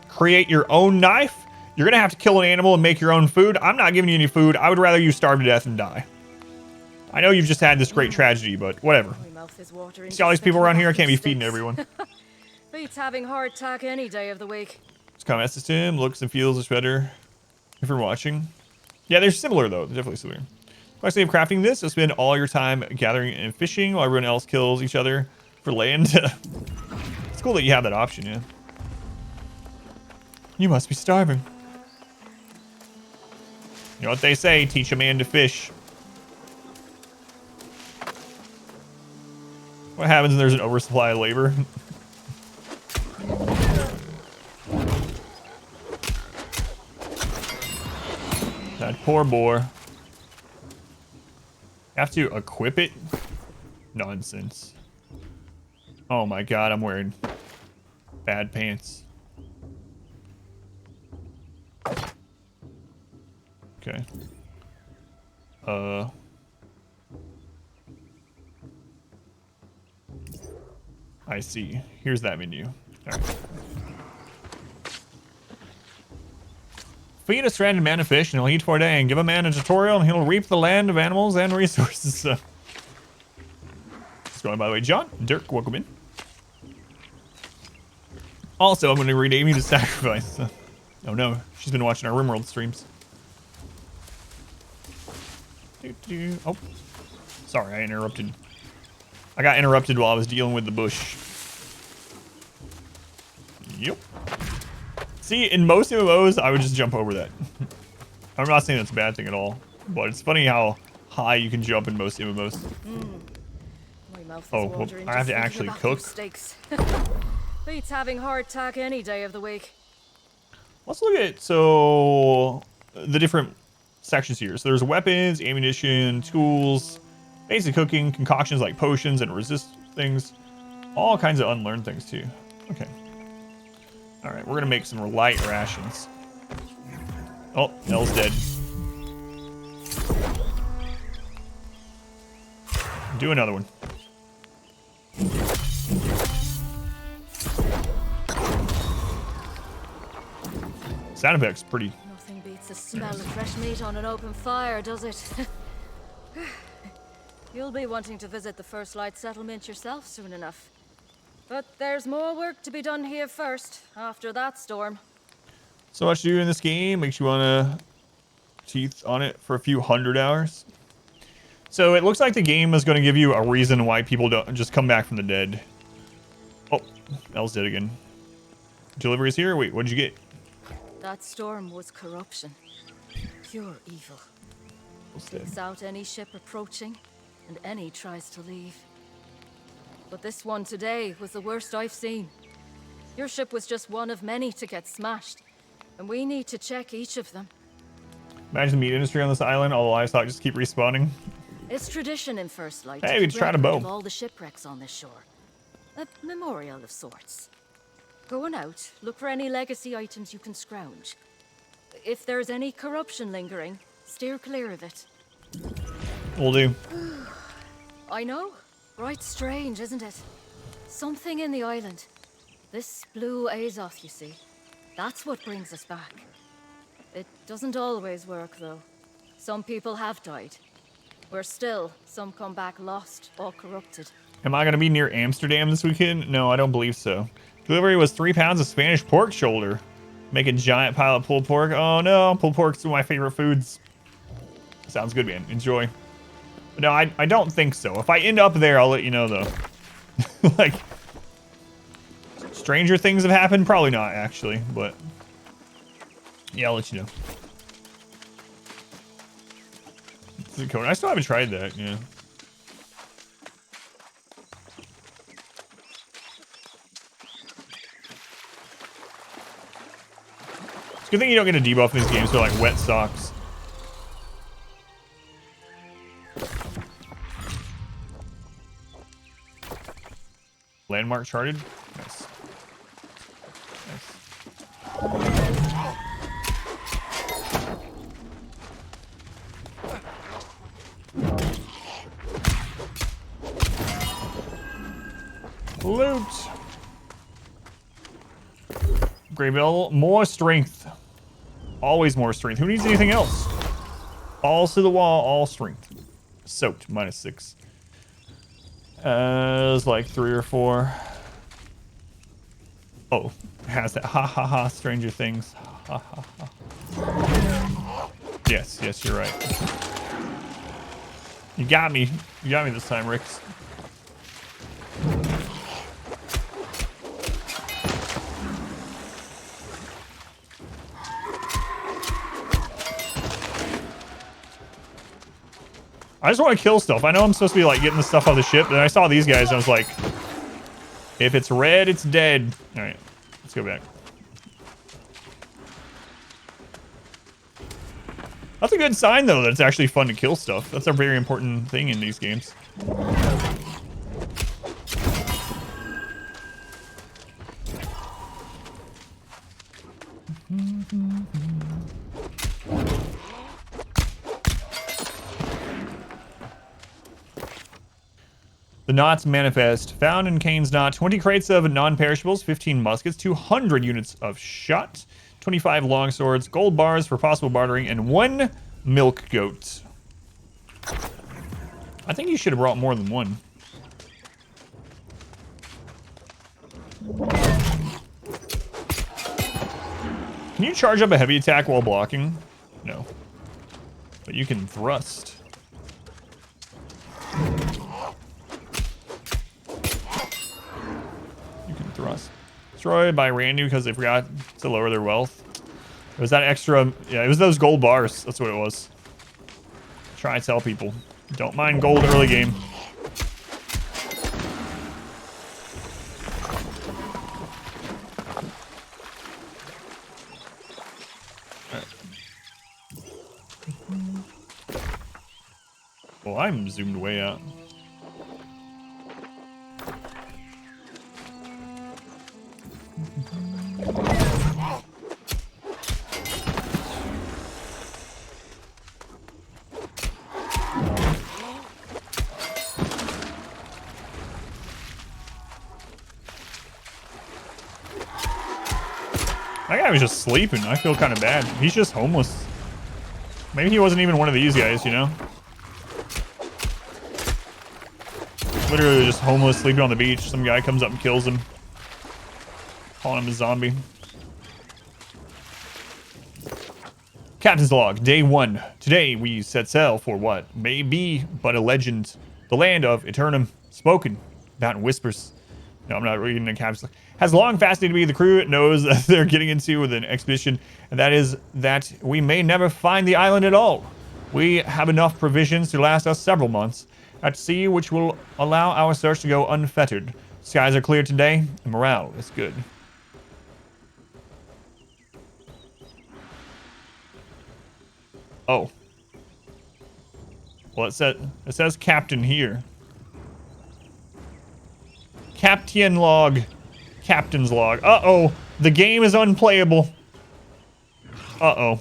create your own knife. You're gonna have to kill an animal and make your own food. I'm not giving you any food. I would rather you starve to death and die. I know you've just had this great tragedy, but whatever. My mouth is watering. See all these people around here? I can't be feeding everyone. Beats having hardtack any day of the week. This combat system looks and feels much better if you're watching. Yeah, they're similar though. They're definitely similar. Complexity of crafting this, you'll spend all your time gathering and fishing while everyone else kills each other for land. It's cool that you have that option, yeah. You must be starving. You know what they say, teach a man to fish. What happens when there's an oversupply of labor? That poor boar. Have to equip it? Nonsense. Oh my God, I'm wearing bad pants. Okay. I see. Here's that menu. All right. Feed a stranded man a fish and he'll eat for a day, and give a man a tutorial and he'll reap the land of animals and resources. What's going on, by the way? John, Dirk, welcome in. Also, I'm going to rename you to Sacrifice. Oh no, she's been watching our RimWorld streams. Oh, sorry, I interrupted. I got interrupted while I was dealing with the bush. Yep. See, in most MMOs, I would just jump over that. I'm not saying that's a bad thing at all, but it's funny how high you can jump in most MMOs. My mouth is Oh, well, watering I have just to thinking actually about cook. those steaks. Beats having hardtack any day of the week. Let's look at, so, the different sections here. So there's weapons, ammunition, tools, basic cooking, concoctions like potions and resist things. All kinds of unlearned things too. Okay. All right, we're gonna make some light rations. Oh, Elle's dead. Do another one. Sound effects pretty. Nothing beats the smell of fresh meat on an open fire, does it? You'll be wanting to visit the First Light settlement yourself soon enough. But there's more work to be done here first, after that storm. So much to do in this game. Makes you want to teeth on it for a few 100 hours. So it looks like the game is going to give you a reason why people don't just come back from the dead. Oh, Elle's dead again. Delivery is here. Wait, what did you get? That storm was corruption. Pure evil. Takes out any ship approaching, and any tries to leave. But this one today was the worst I've seen. Your ship was just one of many to get smashed, and we need to check each of them. Imagine the meat industry on this island. All the livestock just keep respawning. It's tradition in First Light. Hey, we keep tried a record bow. of all the shipwrecks on this shore. A memorial of sorts. Going out, look for any legacy items you can scrounge. If there's any corruption lingering, steer clear of it. Will do. I know. Right strange, isn't it? Something in the island. This blue Azoth, you see. That's what brings us back. It doesn't always work, though. Some people have died. Where still, some come back lost or corrupted. Am I going to be near Amsterdam this weekend? No, I don't believe so. Delivery was 3 pounds of Spanish pork shoulder. Make a giant pile of pulled pork. Oh no, pulled pork's one of my favorite foods. Sounds good, man. Enjoy. But no, I don't think so. If I end up there, I'll let you know, though. Like, stranger things have happened? Probably not, actually, but yeah, I'll let you know. I still haven't tried that, yeah. It's a good thing you don't get a debuff in these games for like wet socks. Landmark charted. Nice. Loot. Graybill, more strength. Always more strength. Who needs anything else? Balls to the wall, all strength. Soaked, -6. It was like 3 or 4. Oh, it has that ha ha ha Stranger Things. Ha ha ha. Yes, yes, you're right. You got me. You got me this time, Rix. I just want to kill stuff. I know I'm supposed to be like getting the stuff off the ship, but then I saw these guys and I was like, if it's red, it's dead. All right, let's go back. That's a good sign, though, that it's actually fun to kill stuff. That's a very important thing in these games. The Knots Manifest. Found in Kane's Knot. 20 crates of non-perishables, 15 muskets, 200 units of shot, 25 longswords, gold bars for possible bartering, and 1 milk goat. I think you should have brought more than 1. Can you charge up a heavy attack while blocking? No. But you can thrust. Thrust. Destroyed by Randu because they forgot to lower their wealth. It was that extra... Yeah, it was those gold bars. That's what it was. Try to tell people. Don't mind gold early game. Right. Well, I'm zoomed way out. That guy was just sleeping. I feel kind of bad. He's just homeless. Maybe he wasn't even one of these guys, you know? Literally just homeless, sleeping on the beach. Some guy comes up and kills him. Calling him a zombie. Captain's log, day 1. Today we set sail for what may be but a legend. The land of Eternum, spoken about in whispers. No, I'm not reading the captain's log. Has long fascinated me. The crew knows that they're getting into with an expedition, and that is that we may never find the island at all. We have enough provisions to last us several months at sea, which will allow our search to go unfettered. Skies are clear today, and morale is good. Oh. Well, it says captain here. Captain log. Captain's log. Uh-oh. The game is unplayable. Uh-oh.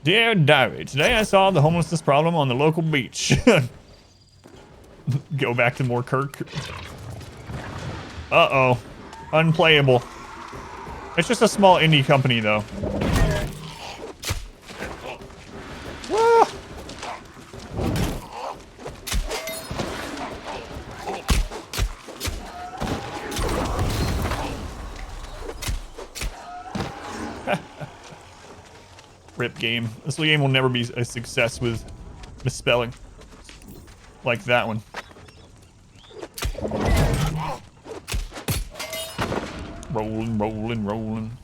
Dear diary, today I saw the homelessness problem on the local beach. Go back to more Kirk. Uh-oh. Unplayable. It's just a small indie company, though. Whoa. Rip game. This game will never be a success with misspelling. Like that one. Rolling, rolling, rolling.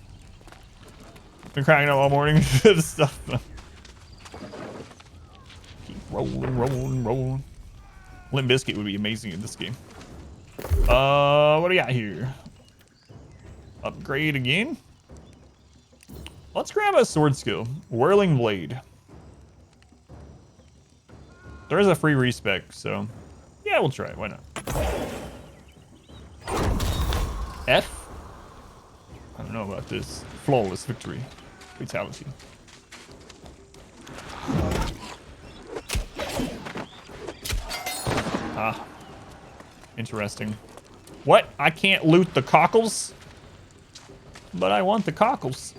Been cracking up all morning. This stuff. Keep rolling, rolling, rolling. Limp Bizkit would be amazing in this game. What do we got here? Upgrade again. Let's grab a sword skill. Whirling Blade. There is a free respec, so yeah, we'll try it. Why not? F? I don't know about this. Flawless victory. Fatality. Ah. Interesting. What? I can't loot the cockles? But I want the cockles.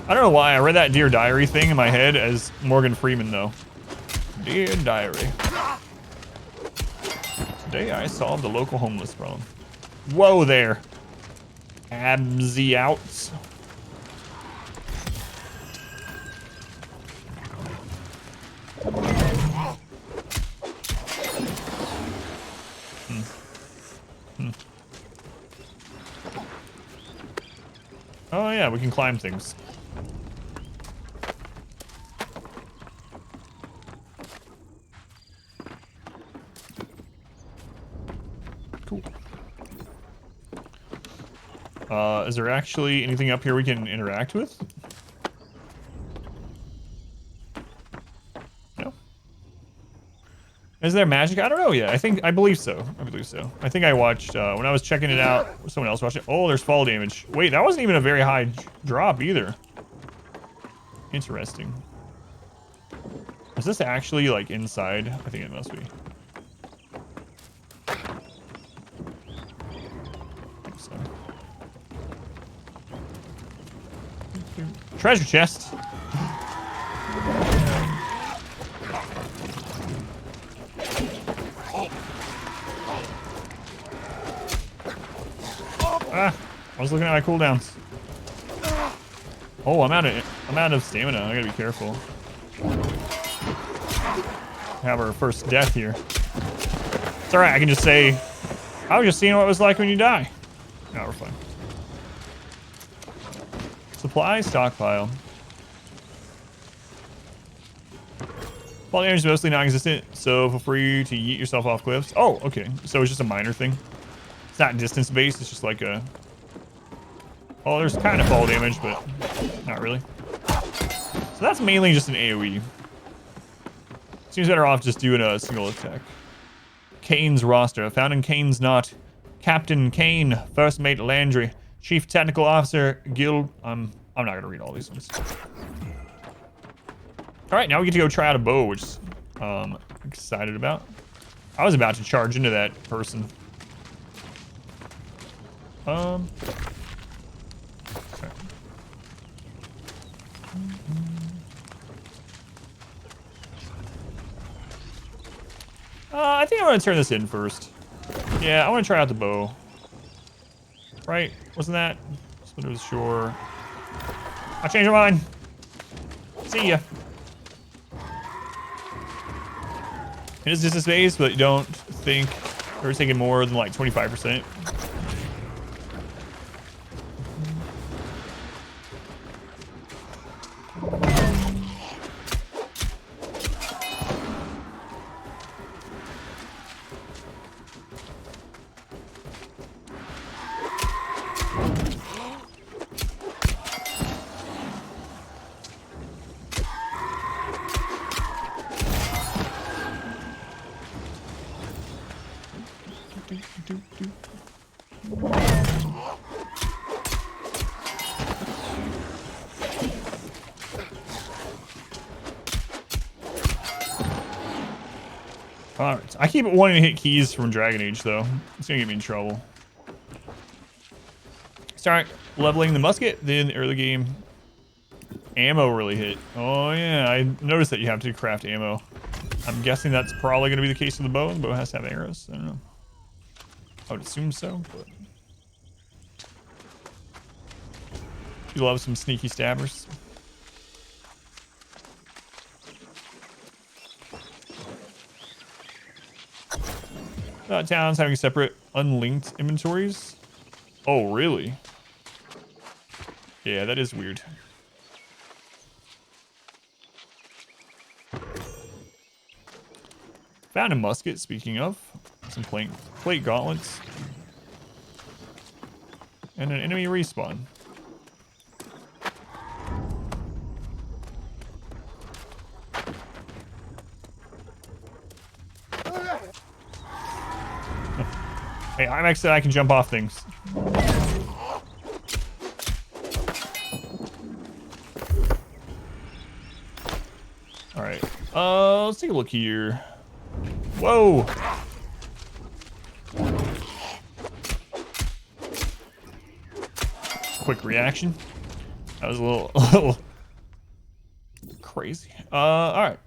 I don't know why I read that Dear Diary thing in my head as Morgan Freeman, though. Dear Diary. Today I solved the local homeless problem. Whoa there. Absy outs. Oh yeah, we can climb things. Cool. Is there actually anything up here we can interact with? No. Is there magic? I don't know yet. I believe so. I believe so. I think I watched, when I was checking it out, someone else watched it. Oh, there's fall damage. Wait, that wasn't even a very high drop either. Interesting. Is this actually, like, inside? I think it must be. I think so. Treasure chest. Ah, I was looking at my cooldowns. Oh, I'm out of stamina. I gotta be careful. Have our first death here. It's alright, I can just say, I was just seeing what it was like when you die. No, we're fine. Supply stockpile. Fall damage is mostly non-existent, so feel free to yeet yourself off cliffs. Oh, okay. So it's just a minor thing. It's not distance-based, it's just like a... Oh, there's kind of fall damage, but not really. So that's mainly just an AoE. Seems better off just doing a single attack. Kane's roster. Found in Kane's Knot. Captain Kane, First Mate Landry, Chief Technical Officer, Guild... I'm not going to read all these ones. Alright, now we get to go try out a bow, which I'm excited about. I was about to charge into that person. Okay. I think I want to turn this in first. Yeah, I want to try out the bow. Right? Wasn't that? Splinter was sure. I changed my mind. See ya. It is distance based, but you don't think we're taking more than like 25%. Alright, I keep wanting to hit keys from Dragon Age though. It's gonna get me in trouble. Start leveling the musket, then early game ammo really hit. Oh yeah, I noticed that you have to craft ammo. I'm guessing that's probably gonna be the case with the bow. The bow has to have arrows. I don't know. I would assume so, but You love some sneaky stabbers. Towns having separate unlinked inventories. Oh, really? Yeah, that is weird. Found a musket, speaking of. Some plate gauntlets. And an enemy respawn. Hey, I'm actually, I can jump off things. Alright. Let's take a look here. Whoa! Quick reaction. That was a little crazy. Alright.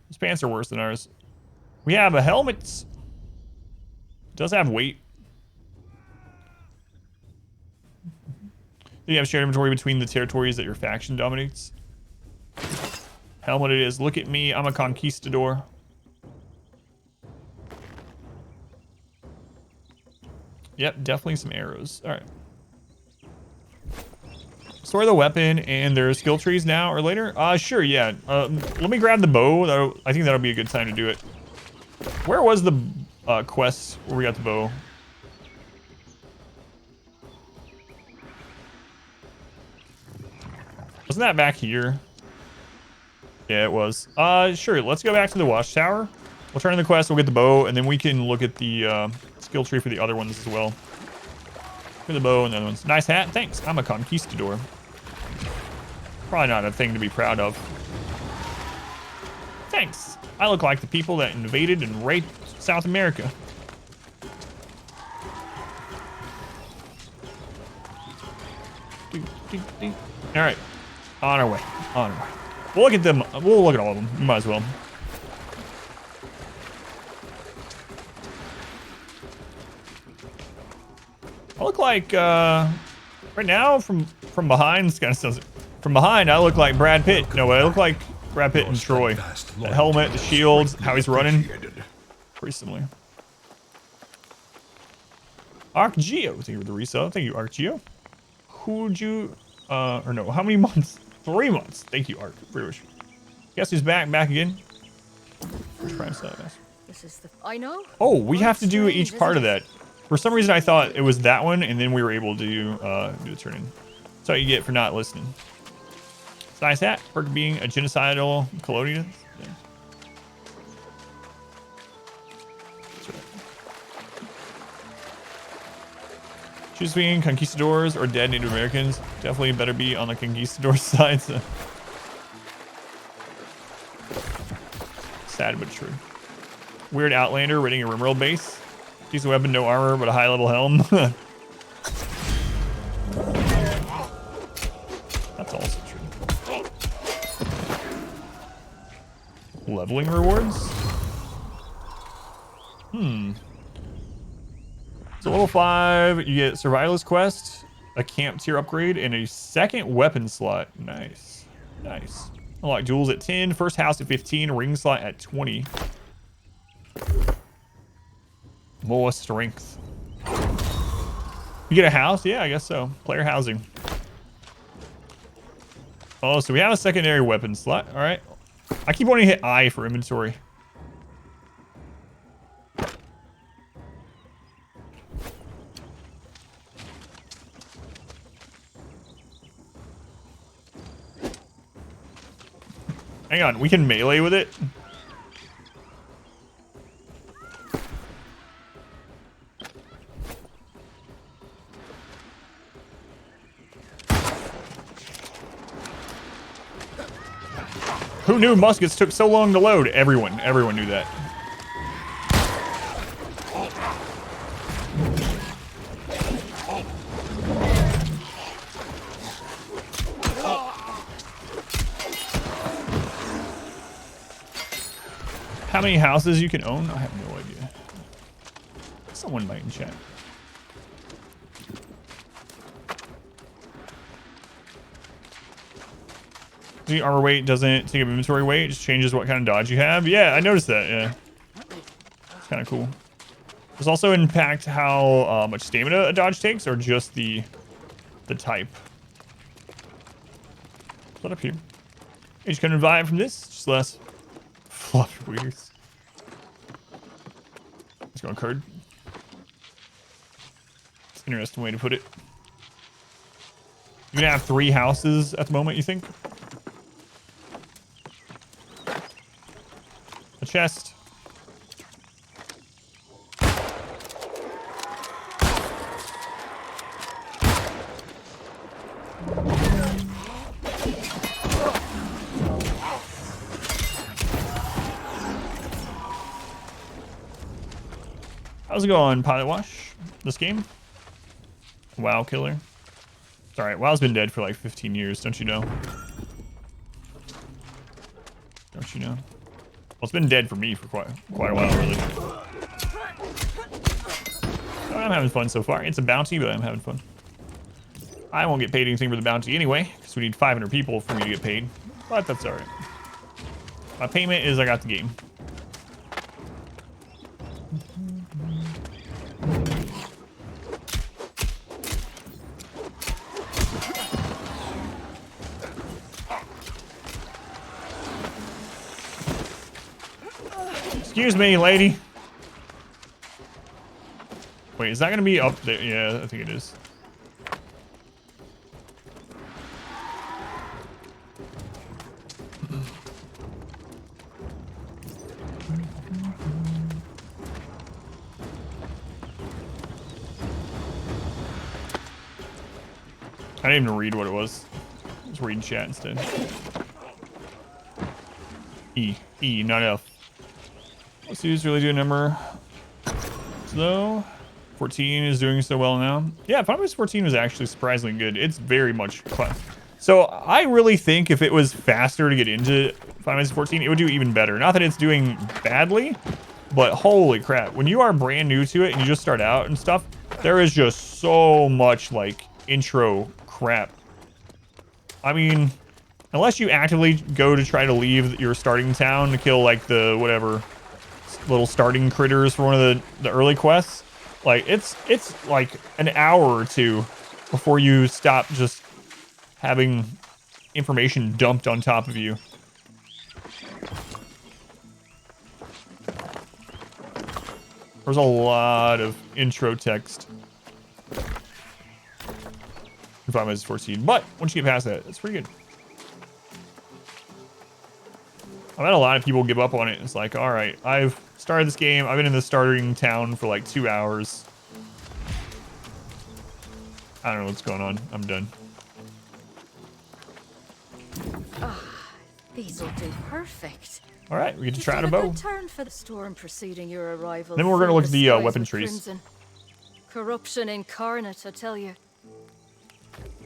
His pants are worse than ours. We have a helmet. Does have weight. Do you have shared inventory between the territories that your faction dominates? Helmet it is. Look at me. I'm a conquistador. Yep, definitely some arrows. All right. Store the weapon and their skill trees now or later? Sure, yeah. Let me grab the bow. I think that'll be a good time to do it. Where was the quest where we got the bow? Wasn't that back here? Yeah, it was. Sure, let's go back to the watchtower. We'll turn in the quest, we'll get the bow, and then we can look at the skill tree for the other ones as well. For the bow and the other ones. Nice hat, thanks. I'm a conquistador. Probably not a thing to be proud of. Thanks. I look like the people that invaded and raped South America. All right, on our way. On our way. We'll look at them. We'll look at all of them. Might as well. I look like right now from behind. This kind of sounds. From behind, I look like Brad Pitt. No, I look like Brad Pitt and Troy. The helmet, the shields, how he's running. Pretty similar. ArcGeo, thank you for the resale. Thank you, ArcGeo. Who'd you, or no, how many months? 3 months. Thank you, Arc. Pretty much. Guess who's back again? This is the. I know. Oh, we have to do each part of that. For some reason, I thought it was that one, and then we were able to do the turn-in. That's what you get for not listening. It's a nice hat. Perk of being a genocidal colonialist. Yeah. That's right. Choose between conquistadors or dead Native Americans. Definitely better be on the conquistador side. So. Sad but true. Weird Outlander raiding a Rimworld base. Piece of weapon, no armor, but a high-level helm. That's also true. Leveling rewards? So level 5, you get Survivalist Quest, a camp tier upgrade, and a second weapon slot. Nice. Nice. Unlock duels at 10, first house at 15, ring slot at 20. More strength. You get a house? Yeah, I guess so. Player housing. Oh, so we have a secondary weapon slot. All right. I keep wanting to hit I for inventory. Hang on, we can melee with it? Who knew muskets took so long to load? Everyone knew that. How many houses you can own? I have no idea. Someone might in chat. The armor weight doesn't take up inventory weight. It just changes what kind of dodge you have. Yeah, I noticed that. Yeah. It's kind of cool. Does also impact how much stamina a dodge takes, or just the type. What up here? You just couldn't vibe from this. Just less fluffy weirders. Let's go on card. It's an interesting way to put it. You're gonna have 3 houses at the moment, you think? A chest. How's it going, Pilot Wash? This game? WoW killer. It's alright, WoW's been dead for like 15 years, don't you know? Don't you know? Well, it's been dead for me for quite a while, really. I'm having fun so far. It's a bounty, but I'm having fun. I won't get paid anything for the bounty anyway, because we need 500 people for me to get paid. But that's alright. My payment is I got the game. Excuse me, lady. Wait, is that gonna be up there? Yeah, I think it is. I didn't even read what it was. I was reading chat instead. E, not F. Let's see who's really doing number. So, 14 is doing so well now. Yeah, Final Fantasy 14 was actually surprisingly good. It's very much class. So I really think if it was faster to get into Final Fantasy 14, it would do even better. Not that it's doing badly, but holy crap. When you are brand new to it and you just start out and stuff, there is just so much like intro crap. I mean, unless you actively go to try to leave your starting town to kill like the whatever little starting critters for one of the early quests, like it's like an hour or two before you stop just having information dumped on top of you. There's a lot of intro text in Final Fantasy 14, but once you get past that, it's pretty good. I've had a lot of people give up on it. It's like, all right, I've started this game. I've been in the starting town for like 2 hours. I don't know what's going on. I'm done. These will do perfect. All right, we get to try a bow. Turn for the storm preceding your arrival. Then we're gonna look at the weapon trees. Crimson. Corruption incarnate, I tell you.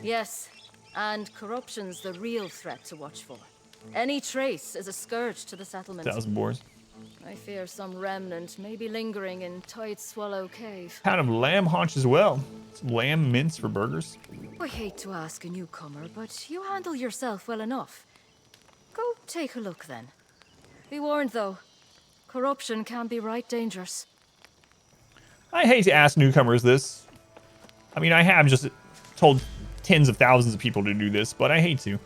Yes, and corruption's the real threat to watch for. Any trace is a scourge to the settlement. 1,000 boars. I fear some remnant may be lingering in Tight Swallow Cave. Kind of lamb haunch as well. Some lamb mince for burgers. I hate to ask a newcomer, but you handle yourself well enough. Go take a look then. Be warned though, corruption can be right dangerous. I hate to ask newcomers this. I mean, I have just told tens of thousands of people to do this, but I hate to.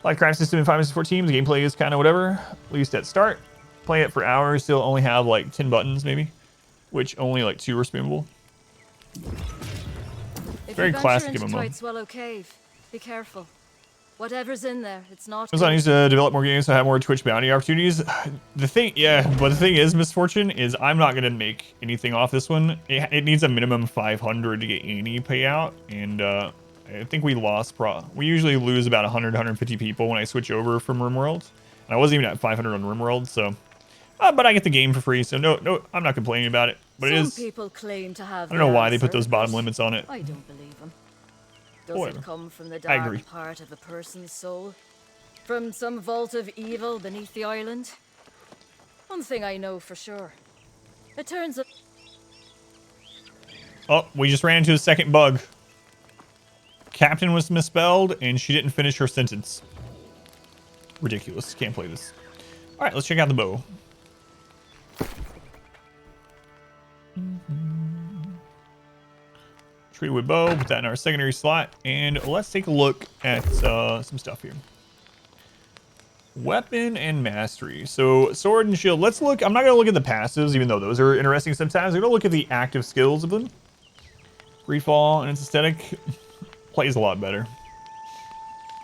Like craft system in Final Fantasy 14, the gameplay is kind of whatever, at least at start. Play it for hours, still only have like 10 buttons maybe, which only like 2 are spammable. Very classic MMO. Tight Swallow Cave, be careful. Whatever's in there, it's not. Amazon needs to develop more games to have more Twitch bounty opportunities. The thing, yeah, but the thing is, Misfortune, is I'm not gonna make anything off this one. It needs a minimum 500 to get any payout, and I think we lost. We usually lose about 100, 150 people when I switch over from RimWorld. And I wasn't even at 500 on RimWorld, so. But I get the game for free, so no, I'm not complaining about it. But it is. Some people claim to have. I don't know why they put those bottom limits on it. I don't believe them. Does Whatever. it come from the I agree. dark part of a person's soul? From some vault of evil beneath the island? One thing I know for sure. It turns out. Oh, we just ran into a second bug. Captain was misspelled, and she didn't finish her sentence. ridiculous. Can't play this. All right, let's check out the bow. Treated with bow, put that in our secondary slot, and let's take a look at some stuff here. Weapon and mastery. So sword and shield. Let's look. I'm not gonna look at the passives, even though those are interesting sometimes. I'm gonna look at the active skills of them. Freefall and its aesthetic plays a lot better.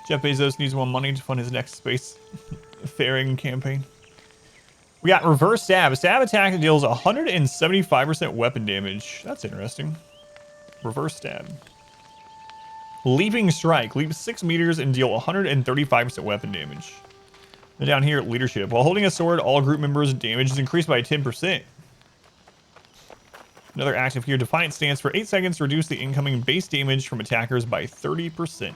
Jeff Bezos needs more money to fund his next space faring campaign. We got reverse stab. A stab attack that deals 175% weapon damage. That's interesting. Reverse stab. Leaping strike. Leap 6 meters and deal 135% weapon damage. And down here, leadership. While holding a sword, all group members' damage is increased by 10%. Another active here. Defiant stance for 8 seconds to reduce the incoming base damage from attackers by 30%.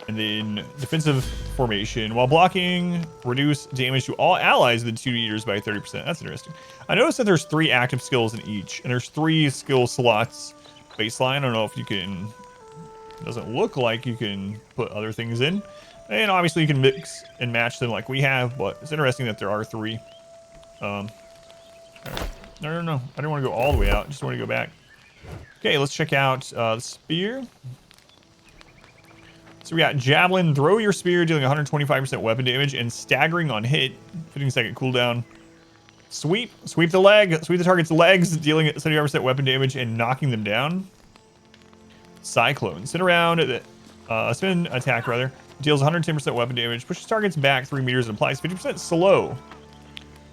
And then defensive formation. While blocking, reduce damage to all allies within 2 meters by 30%. That's interesting. I noticed that there's 3 active skills in each, and there's 3 skill slots baseline. I don't know if you can... It doesn't look like you can put other things in. And obviously you can mix and match them like we have, but it's interesting that there are 3. No. I didn't want to go all the way out. Just want to go back. Okay, let's check out the spear. So we got Javelin, throw your spear, dealing 125% weapon damage and staggering on hit, 15-second cooldown. Sweep the leg, sweep the target's legs, dealing 75% weapon damage and knocking them down. Cyclone, spin attack rather, deals 110% weapon damage, pushes targets back 3 meters and applies 50% slow.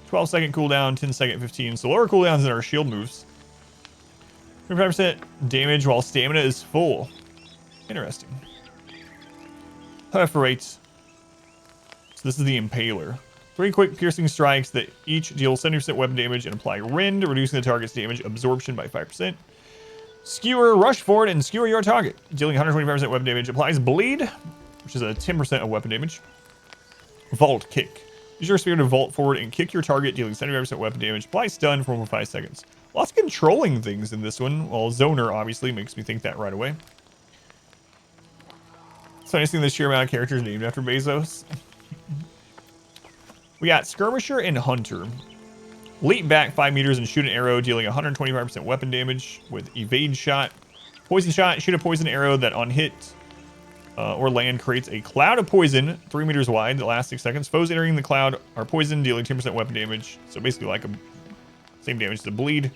12-second cooldown, 10-second, 15. So lower cooldowns than our shield moves. 25% damage while stamina is full. Interesting. Perforate. So this is the Impaler. 3 quick piercing strikes that each deal 70% weapon damage and apply rend, reducing the target's damage absorption by 5%. Skewer, rush forward and skewer your target, dealing 125% weapon damage. Applies bleed, which is a 10% of weapon damage. Vault kick. Use your spear to vault forward and kick your target, dealing 75% weapon damage. Apply stun for over 5 seconds. Lots of controlling things in this one. Well, Zoner obviously makes me think that right away. So I think the sheer amount of characters named after Bezos. We got Skirmisher and Hunter. Leap back 5 meters and shoot an arrow, dealing 125% weapon damage with evade shot. Poison shot, shoot a poison arrow that on hit or land creates a cloud of poison 3 meters wide that lasts 6 seconds. Foes entering the cloud are poisoned, dealing 10% weapon damage. So basically like a same damage to bleed.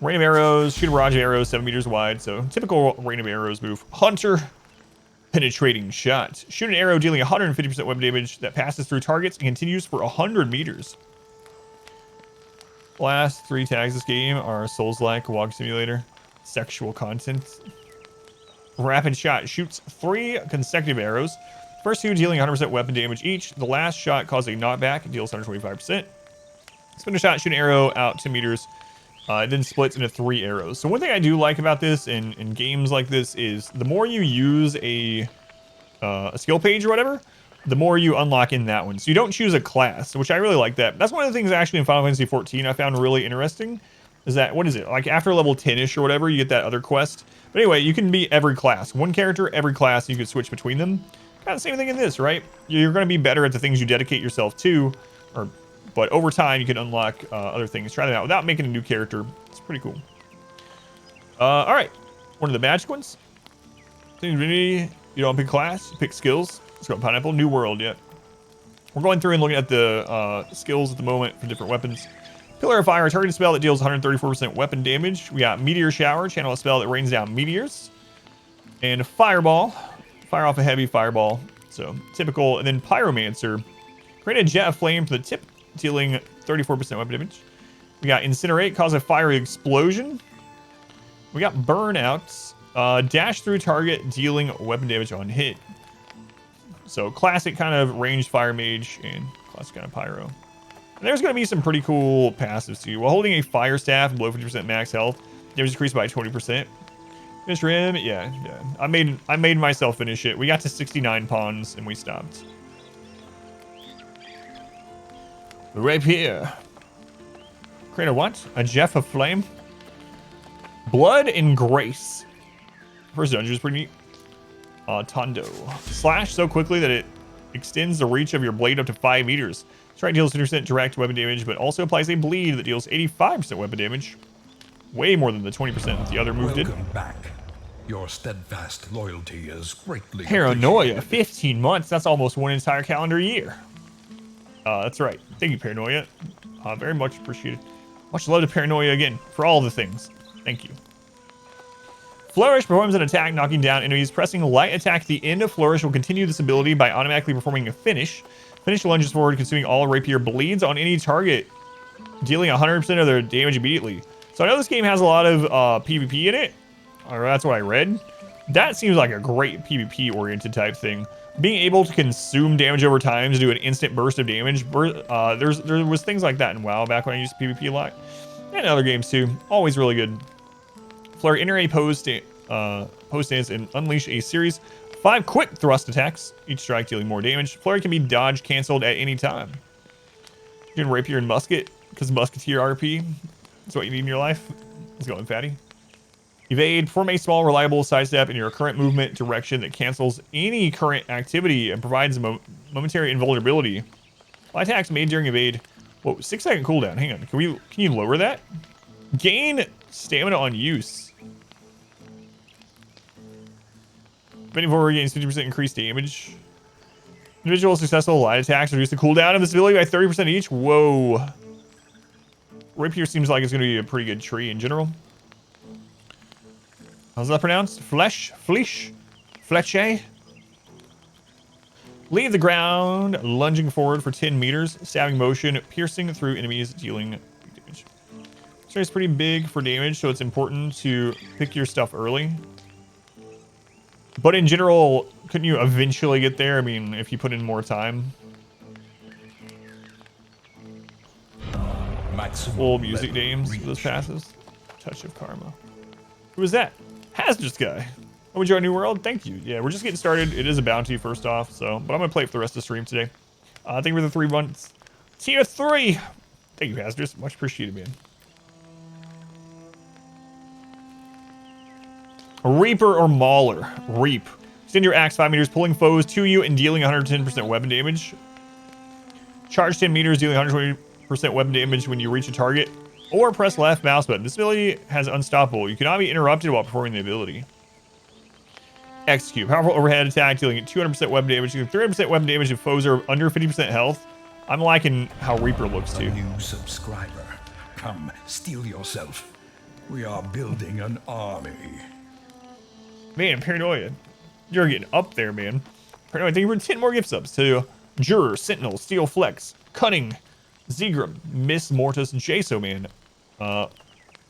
Rain of arrows, shoot a barrage of arrows 7 meters wide. So typical rain of arrows move. Hunter. Penetrating shot. Shoot an arrow dealing 150% weapon damage that passes through targets and continues for 100 meters. Last 3 tags this game are Souls-like, Walk Simulator, sexual content. Rapid shot shoots 3 consecutive arrows. First 2 dealing 100% weapon damage each. The last shot causes a knockback and deals 125%. Spin a shot, shoot an arrow out 10 meters. It then splits into 3 arrows. So one thing I do like about this in games like this is the more you use a skill page or whatever, the more you unlock in that one. So you don't choose a class, which I really like that. That's one of the things actually in Final Fantasy 14 I found really interesting. Is that, what is it? Like after level 10-ish or whatever, you get that other quest. But anyway, you can be every class. One character, every class, you can switch between them. Kind of the same thing in this, right? You're going to be better at the things you dedicate yourself to, but over time, you can unlock other things. Try that out without making a new character. It's pretty cool. All right. One of the magic ones. You don't pick class, you pick skills. Let's go Pineapple. New World, yeah. We're going through and looking at the skills at the moment for different weapons. Pillar of Fire, a targeted spell that deals 134% weapon damage. We got Meteor Shower, channel a spell that rains down meteors. And Fireball. Fire off a heavy fireball. So, typical. And then Pyromancer. Create a jet of flame for the tip, dealing 34% weapon damage. We got Incinerate, cause a fiery explosion. We got Burnout, dash through target, dealing weapon damage on hit. So classic kind of ranged fire mage and classic kind of pyro. And there's going to be some pretty cool passives too. While holding a fire staff below 50% max health, damage increased by 20%. Finish him, yeah. I made myself finish it. We got to 69 pawns and we stopped. Rapier. Create a what? A Jeff of Flame? Blood and Grace. First dungeon is pretty neat. Tondo. Slash so quickly that it extends the reach of your blade up to 5 meters. Strike deals 50% direct weapon damage, but also applies a bleed that deals 85% weapon damage. Way more than the 20% that the other move did. Welcome back. Your steadfast loyalty is greatly Paranoia, appreciated. 15 months. That's almost one entire calendar year. That's right. Thank you, Paranoia. Very much appreciated. Much love to Paranoia again for all the things. Thank you. Flourish performs an attack, knocking down enemies. Pressing light attack at the end of Flourish will continue this ability by automatically performing a finish. Finish lunges forward, consuming all rapier bleeds on any target, dealing 100% of their damage immediately. So I know this game has a lot of PvP in it. Or that's what I read. That seems like a great PvP-oriented type thing. Being able to consume damage over time to do an instant burst of damage. There was things like that in WoW back when I used PvP a lot. And other games too. Always really good. Flurry, enter a pose stance and unleash a series 5 quick thrust attacks. Each strike dealing more damage. Flurry can be dodge canceled at any time. You're doing rapier and musket because musketeer RP. That's what you need in your life. Let's go, fatty. Evade. Perform a small, reliable sidestep in your current movement direction that cancels any current activity and provides momentary invulnerability. All attacks made during evade. Whoa, 6-second cooldown. Hang on. Can you lower that? Gain stamina on use. Bending forward gains 50% increased damage. Individual successful light attacks reduce the cooldown of this ability by 30% each. Whoa. Rapier seems like it's going to be a pretty good tree in general. How's that pronounced? Flesh? Flesh? Fleche? Leave the ground, lunging forward for 10 meters. Stabbing motion, piercing through enemies, dealing damage. So it's pretty big for damage, so it's important to pick your stuff early. But in general, couldn't you eventually get there? I mean, if you put in more time. Full music names for those passes. Touch of Karma. Who is that? Hazardous guy. Oh, enjoy New World? Thank you. Yeah, we're just getting started. It is a bounty first off, so but I'm gonna play it for the rest of the stream today. Thank you for the 3 months. Tier 3. Thank you, Hazardous. Much appreciated, man. Reaper or Mauler. Reap. Extend your axe 5 meters, pulling foes to you and dealing 110% weapon damage. Charge 10 meters, dealing 120% weapon damage when you reach a target. Or press left mouse button. This ability has unstoppable. You cannot be interrupted while performing the ability. Execute. Powerful overhead attack, dealing 200% weapon damage. 300% weapon damage if foes are under 50% health. I'm liking how Reaper looks too. A new subscriber. Come, steel yourself. We are building an army. Man, Paranoia. You're getting up there, man. Paranoia, thank you for 10 more gift subs to Juror, Sentinel, Steel Flex, Cunning, Zegram, Miss Mortis, Jaso Man,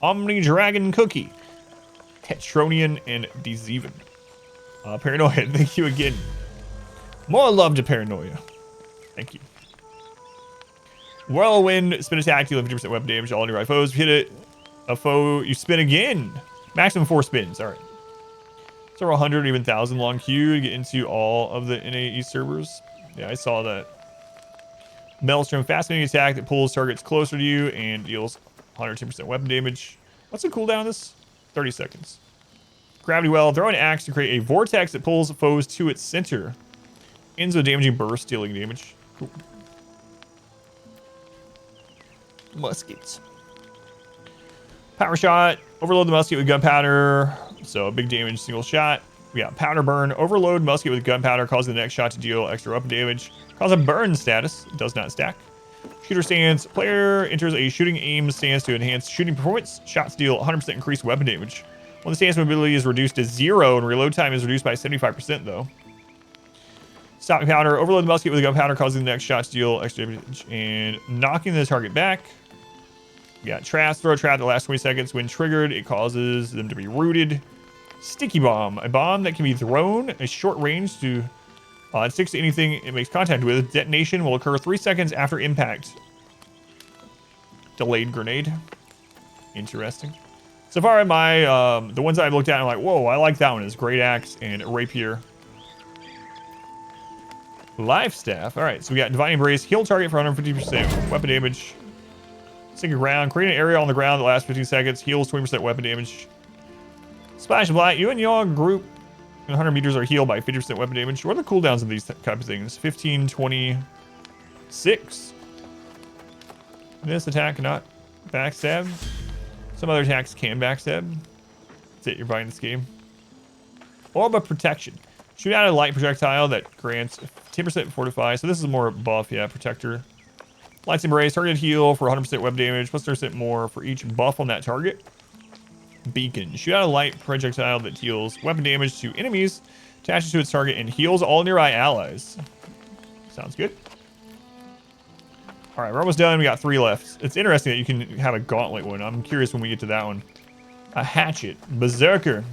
Omni Dragon Cookie, Tetronian, and Dzeven. Paranoia, thank you again. More love to Paranoia. Thank you. Whirlwind, spin attack, dealing 50% weapon damage to all nearby foes. Hit it, a foe, you spin again. Maximum 4 spins. All right. So 100, even 1,000 long queue to get into all of the NAE servers. Yeah, I saw that. Maelstrom, fascinating attack that pulls targets closer to you and deals 110% weapon damage. What's the cooldown on this? 30 seconds. Gravity Well, throw an axe to create a vortex that pulls foes to its center. Ends with damaging burst, dealing damage. Cool. Muskets. Power shot, overload the musket with gunpowder. So big damage, single shot. We got powder burn, overload musket with gunpowder, causing the next shot to deal extra weapon damage. Cause a burn status, does not stack. Shooter stance, player enters a shooting aim stance to enhance shooting performance. Shots deal 100% increased weapon damage. When the stance mobility is reduced to 0 and reload time is reduced by 75% though. Stopping powder, overload the musket with gunpowder, causing the next shot to deal extra damage and knocking the target back. We got traps, throw a trap that lasts 20 seconds. When triggered, it causes them to be rooted. Sticky bomb, a bomb that can be thrown a short range to it sticks to anything it makes contact with. Detonation will occur 3 seconds after impact. Delayed grenade. Interesting. So far, my the ones I've looked at, I'm like, whoa, I like that one. It's Great Axe and Rapier. Life Staff. All right, so we got Divine Embrace. Heal target for 150% weapon damage. Sink your ground. Create an area on the ground that lasts 15 seconds. Heals 20% weapon damage. Splash of Light. You and your group 100 meters are healed by 50% weapon damage. What are the cooldowns of these type of things? 15, 20, 6. This attack cannot backstab. Some other attacks can backstab. That's it, you're buying this game. Orb of Protection. Shoot out a light projectile that grants 10% fortify. So this is more buff, yeah, protector. Light's Embrace, targeted heal for 100% web damage, plus 30% more for each buff on that target. Beacon. Shoot out a light projectile that deals weapon damage to enemies, attaches to its target, and heals all nearby allies. Sounds good. All right, we're almost done. We got 3 left. It's interesting that you can have a gauntlet one. I'm curious when we get to that one. A hatchet. Berserker.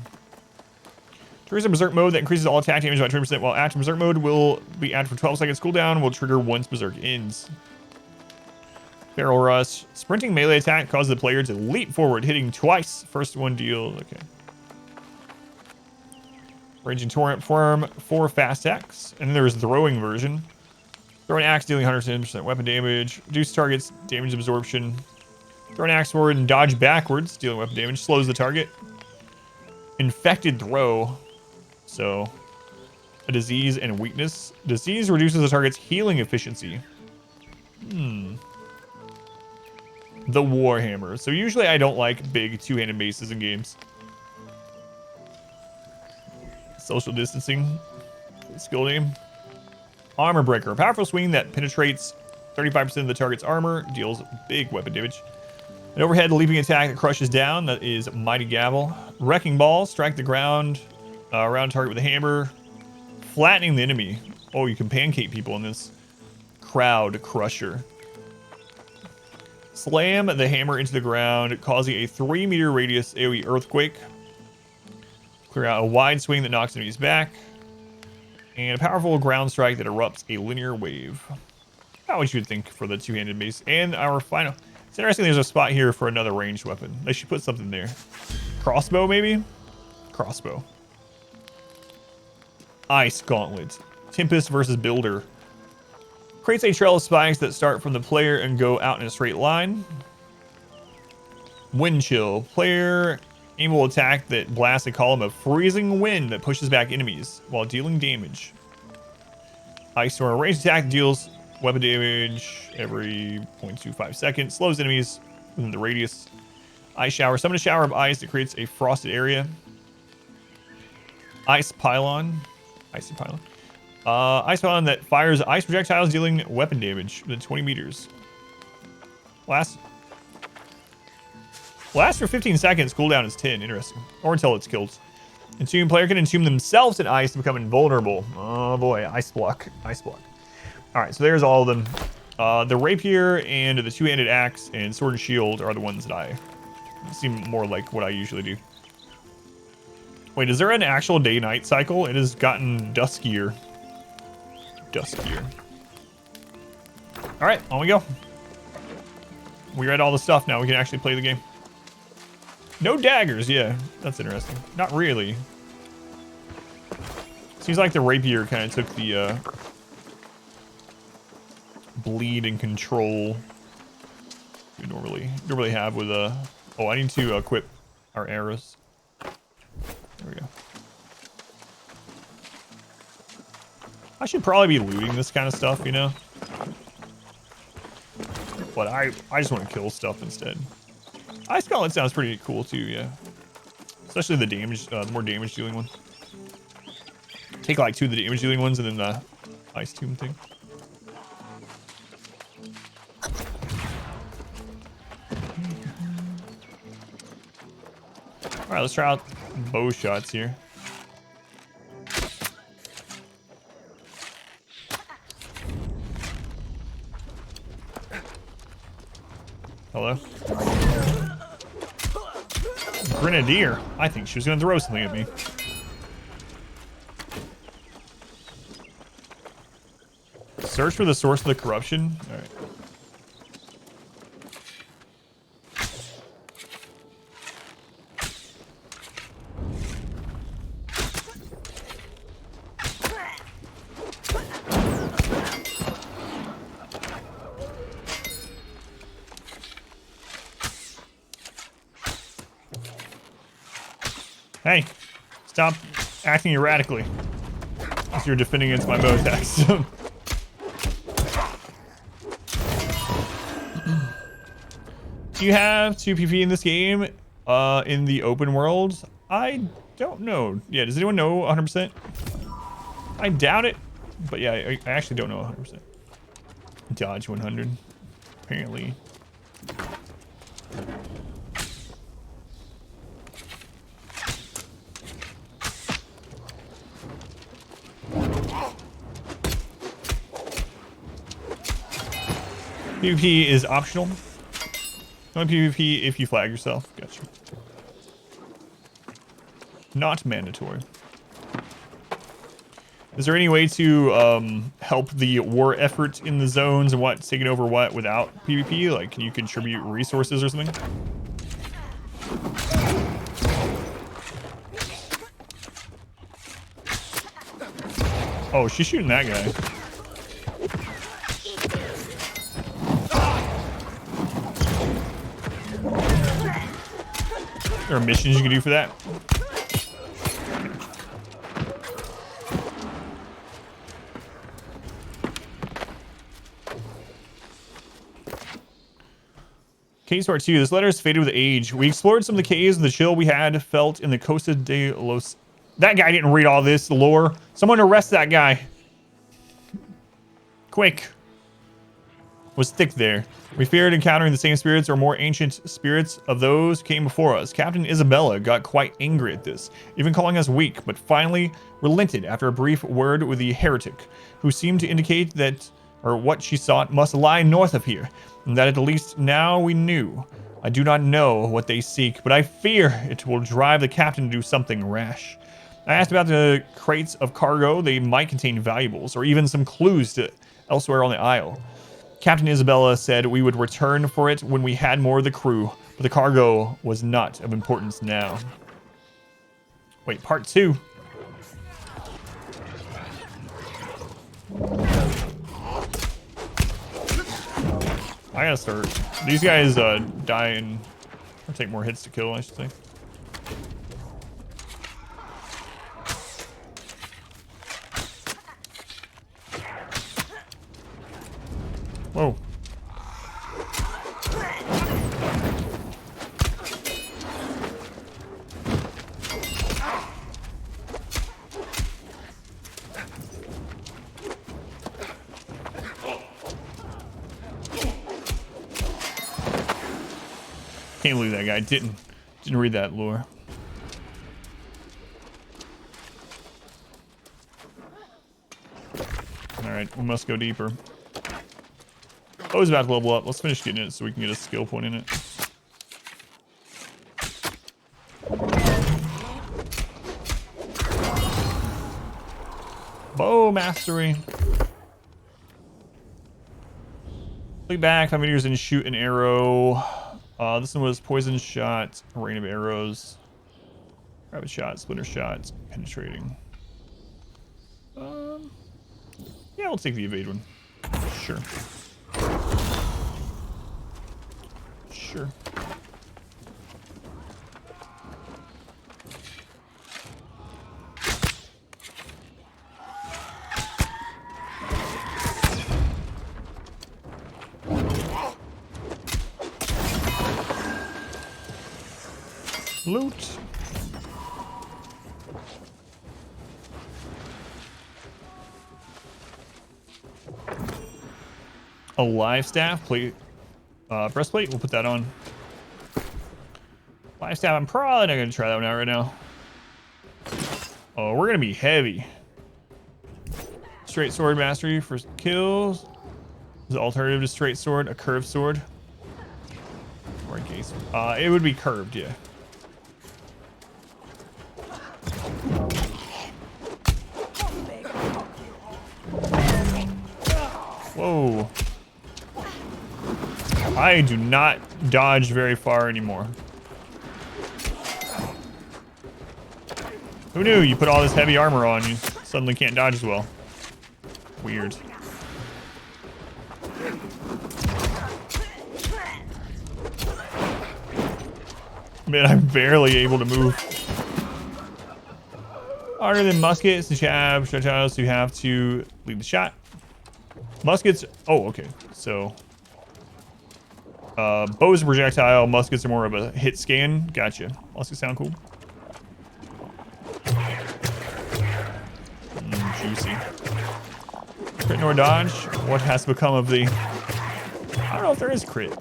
Triggers a berserk mode that increases all attack damage by 20%, while active berserk mode will be active for 12 seconds. Cooldown will trigger once berserk ends. Barrel rush. Sprinting melee attack causes the player to leap forward, hitting twice. First one deal. Okay. Raging torrent form 4 fast attacks, and then there's throwing version. Throwing axe dealing 110% weapon damage. Reduce target's damage absorption. Throw an axe forward and dodge backwards, dealing weapon damage. Slows the target. Infected throw. So, a disease and weakness. Disease reduces the target's healing efficiency. The Warhammer. So usually I don't like big two-handed maces in games. Social distancing. Skill name. Armor Breaker. A powerful swing that penetrates 35% of the target's armor. Deals big weapon damage. An overhead leaping attack that crushes down. That is Mighty Gavel. Wrecking Ball. Strike the ground around target with a hammer. Flattening the enemy. Oh, you can pancake people in this. Crowd Crusher. Slam the hammer into the ground, causing a 3-meter radius AoE earthquake. Clear out a wide swing that knocks enemies back. And a powerful ground strike that erupts a linear wave. About what you would think for the two-handed mace. And our final... It's interesting there's a spot here for another ranged weapon. They should put something there. Crossbow, maybe? Crossbow. Ice Gauntlet. Tempest versus Builder. Creates a trail of spikes that start from the player and go out in a straight line. Wind Chill. Player aim will attack that blasts a column of freezing wind that pushes back enemies while dealing damage. Ice Storm. Ranged attack deals weapon damage every 0.25 seconds. Slows enemies within the radius. Ice Shower. Summon a shower of ice that creates a frosted area. Ice Pylon. Icy Pylon. Ice Pylon that fires ice projectiles dealing weapon damage within 20 meters. Lasts for 15 seconds. Cooldown is 10. Interesting. Or until it's killed. Entomb. Player can entomb themselves in ice to become invulnerable. Oh boy. Ice Block. Ice Block. Alright, so there's all of them. The Rapier and the two-handed axe and Sword and Shield are the ones that I seem more like what I usually do. Wait, is there an actual day-night cycle? It has gotten duskier. Duskier. Alright, on we go. We read all the stuff now. We can actually play the game. No daggers, yeah. That's interesting. Not really. Seems like the Rapier kind of took the bleed and control you normally have with oh, I need to equip our arrows. There we go. I should probably be looting this kind of stuff, you know? But I just want to kill stuff instead. Ice Gauntlet sounds pretty cool too, yeah. Especially the damage, the more damage dealing one. Take like 2 of the damage dealing ones and then the Ice Tomb thing. Alright, let's try out bow shots here. Hello? Grenadier. I think she was going to throw something at me. Search for the source of the corruption. All right. Hey, stop acting erratically as you're defending against my bow attacks. Do you have 2 PvP in this game in the open world? I don't know. Yeah, does anyone know 100%? I doubt it, but yeah, I actually don't know 100%. Dodge 100, apparently. PvP is optional. No PvP if you flag yourself. Gotcha. Not mandatory. Is there any way to help the war effort in the zones and what's taking over what without PvP? Like, can you contribute resources or something? Oh, she's shooting that guy. There are missions you can do for that. Case part 2. This letter is faded with age. We explored some of the caves and the chill we had felt in the Costa de los... That guy didn't read all this lore. Someone arrest that guy. Quick. Was thick there. We feared encountering the same spirits or more ancient spirits of those who came before us. Captain Isabella got quite angry at this, even calling us weak, but finally relented after a brief word with the heretic, who seemed to indicate that, or what she sought, must lie north of here, and that at least now we knew. I do not know what they seek, but I fear it will drive the captain to do something rash. I asked about the crates of cargo. They might contain valuables, or even some clues to elsewhere on the isle. Captain Isabella said we would return for it when we had more of the crew, but the cargo was not of importance now. Wait, part 2. I gotta start. These guys die and or take more hits to kill, I should say. Whoa. Can't believe that guy didn't read that lore. All right, we must go deeper. Oh, he's about to level up. Let's finish getting it so we can get a skill point in it. Bow mastery. Click back 5 meters and shoot an arrow. This one was poison shot, rain of arrows, rapid shot, splinter shot, penetrating. Yeah, we'll take the evade one. Sure. Sure. Loot. A live staff plate, breastplate. We'll put that on. Live staff. I'm probably not gonna try that one out right now. Oh, we're gonna be heavy. Straight sword mastery for kills. Is the alternative to straight sword a curved sword? Or a case? It would be curved, yeah. Whoa. I do not dodge very far anymore. Who knew you put all this heavy armor on, you suddenly can't dodge as well. Weird. Man, I'm barely able to move. Harder than muskets, since you have projectiles, so you have to lead the shot. Muskets, oh, okay. So, bows are projectile, muskets are more of a hit scan. Gotcha. Muskets sound cool. Juicy. Crit nor dodge. What has become of the... I don't know if there is crit.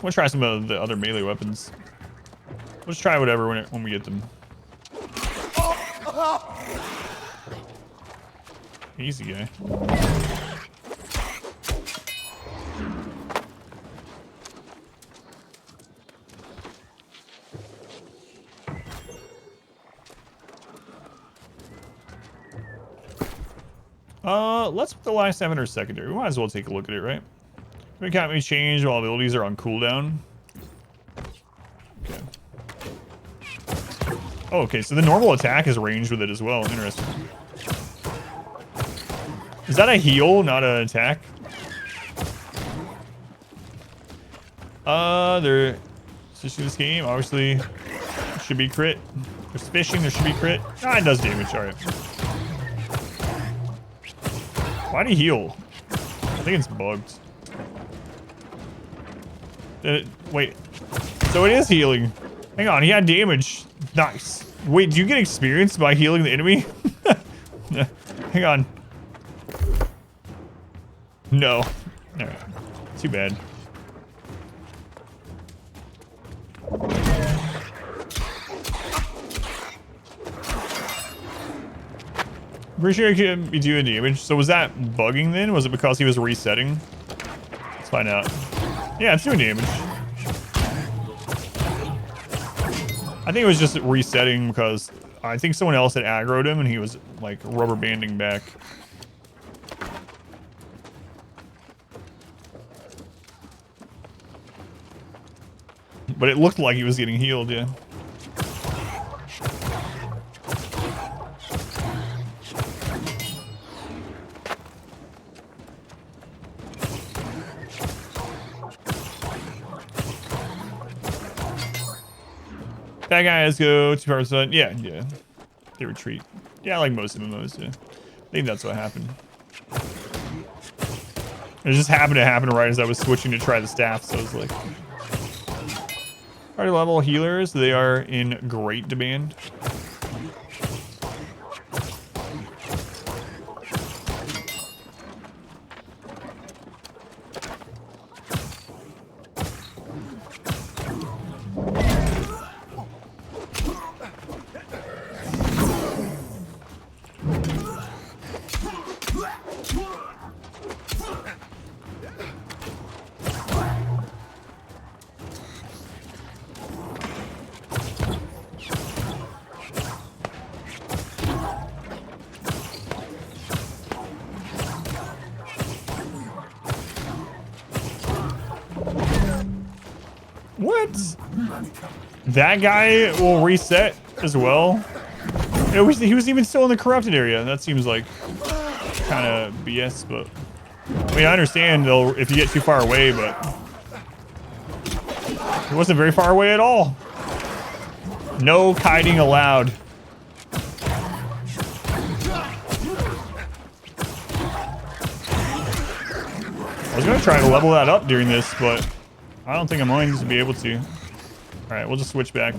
We'll try some of the other melee weapons. Let's try whatever when we get them. Easy guy. Let's put the last 7 or secondary. We might as well take a look at it, right? We can't be changed while abilities are on cooldown. Okay. Oh, okay, so the normal attack is ranged with it as well. Interesting. Is that a heal, not an attack? There. This game obviously should be crit. There's fishing. There should be crit. Ah, it does damage. All right. Why do you heal? I think it's bugged. Wait. So it is healing. Hang on, he had damage. Nice. Wait, do you get experience by healing the enemy? Hang on. No. Alright. Too bad. Pretty sure he could be doing damage. So was that bugging then? Was it because he was resetting? Let's find out. Yeah, it's doing damage. I think it was just resetting because I think someone else had aggroed him and he was like rubber banding back. But it looked like he was getting healed, yeah. That guy has go 2%. Yeah. They retreat. Yeah, like most MMOs, yeah. I think that's what happened. It just happened to happen right as I was switching to try the staff, so I was like... Party level healers, they are in great demand. What? That guy will reset as well? He was even still in the corrupted area. That seems like kind of BS, but... I mean, I understand though if you get too far away, but... It wasn't very far away at all. No kiting allowed. I was going to try to level that up during this, but... I don't think I'm going to be able to. Alright, we'll just switch back.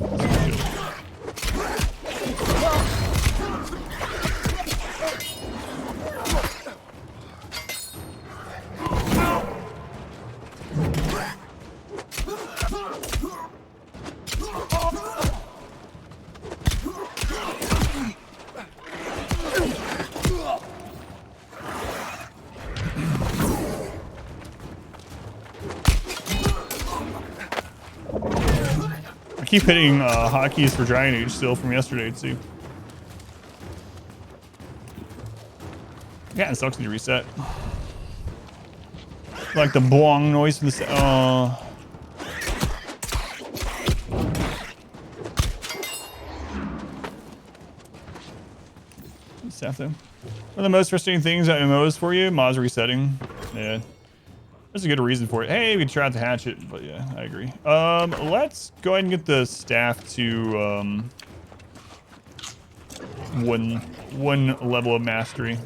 I keep hitting hotkeys for Giant Age still from yesterday too. Yeah, it sucks when you reset. Like the blong noise from the Stuff though. One of the most frustrating things about MMOs for you, mods resetting. Yeah. There's a good reason for it. Hey, we can try out the hatchet, but yeah, I agree. Let's go ahead and get the staff to one level of mastery.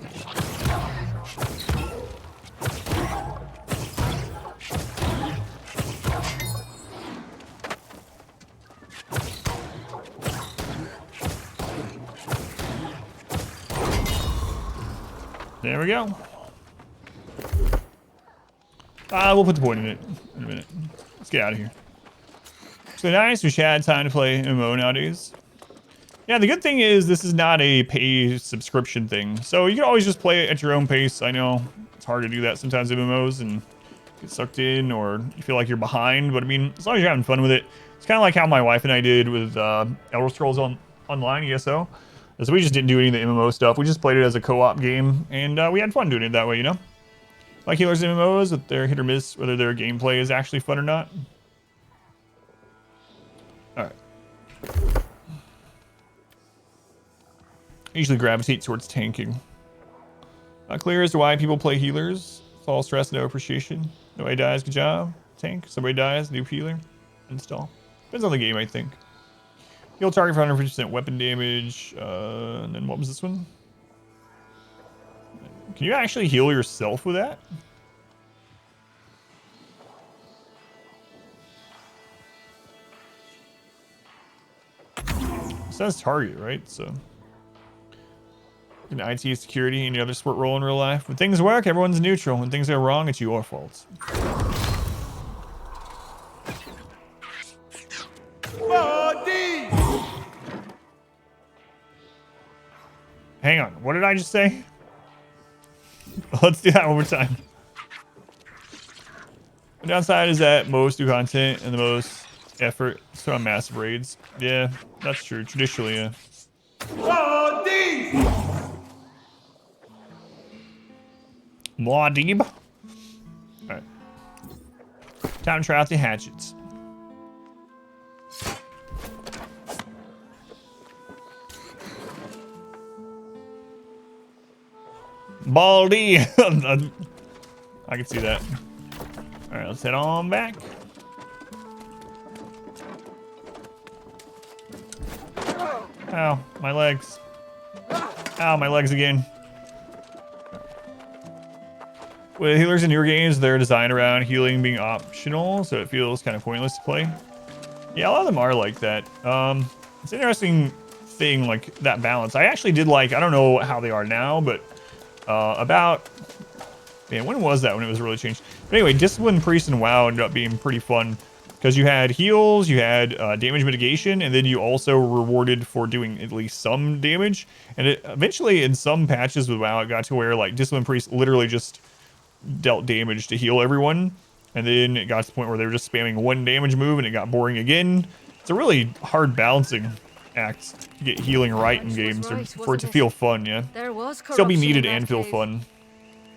There we go. We'll put the point in it in a minute. Let's get out of here. So nice, we had time to play MMO nowadays. Yeah, the good thing is this is not a pay subscription thing. So you can always just play it at your own pace. I know it's hard to do that sometimes in MMOs and get sucked in or you feel like you're behind. But I mean, as long as you're having fun with it. It's kind of like how my wife and I did with Elder Scrolls Online, ESO. So we just didn't do any of the MMO stuff. We just played it as a co-op game. And we had fun doing it that way, you know? Like healers in MMOs, with their hit or miss, whether their gameplay is actually fun or not. Alright. I usually gravitate towards tanking. Not clear as to why people play healers. Fall stress, no appreciation. Nobody dies, good job. Tank. Somebody dies, new healer. Install. Depends on the game, I think. Heal target for 150% weapon damage. And then what was this one? Can you actually heal yourself with that? It says target, right? So, in IT security, any other sport role in real life. When things work, everyone's neutral. When things go wrong, it's your fault. Hang on, what did I just say? Let's do that one more time. The downside is that most new content and the most effort is on massive raids. Yeah, that's true. Traditionally, yeah. Muad'Dib. Alright. Time to try out the hatchets. Baldy! I can see that. Alright, let's head on back. Ow, my legs. Ow, my legs again. With healers in your games, they're designed around healing being optional, so it feels kind of pointless to play. Yeah, a lot of them are like that. It's an interesting thing, like that balance. I actually did like, I don't know how they are now, but man, when was that when it was really changed? But anyway, Discipline Priest and WoW ended up being pretty fun because you had heals, you had damage mitigation, and then you also rewarded for doing at least some damage. And it eventually, in some patches with WoW, it got to where like Discipline Priest literally just dealt damage to heal everyone, and then it got to the point where they were just spamming one damage move, and it got boring again. It's a really hard balancing act to get healing right in games for it to feel fun, yeah. There was still be needed corruption in and that feel cave. fun.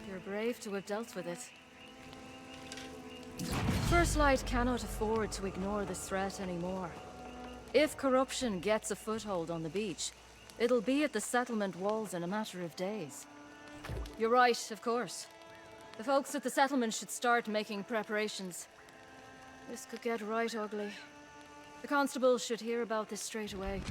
You're brave to have dealt with it. First Light cannot afford to ignore this threat anymore. If corruption gets a foothold on the beach, it'll be at the settlement walls in a matter of days. You're right, of course. The folks at the settlement should start making preparations. This could get right ugly. The constables should hear about this straight away.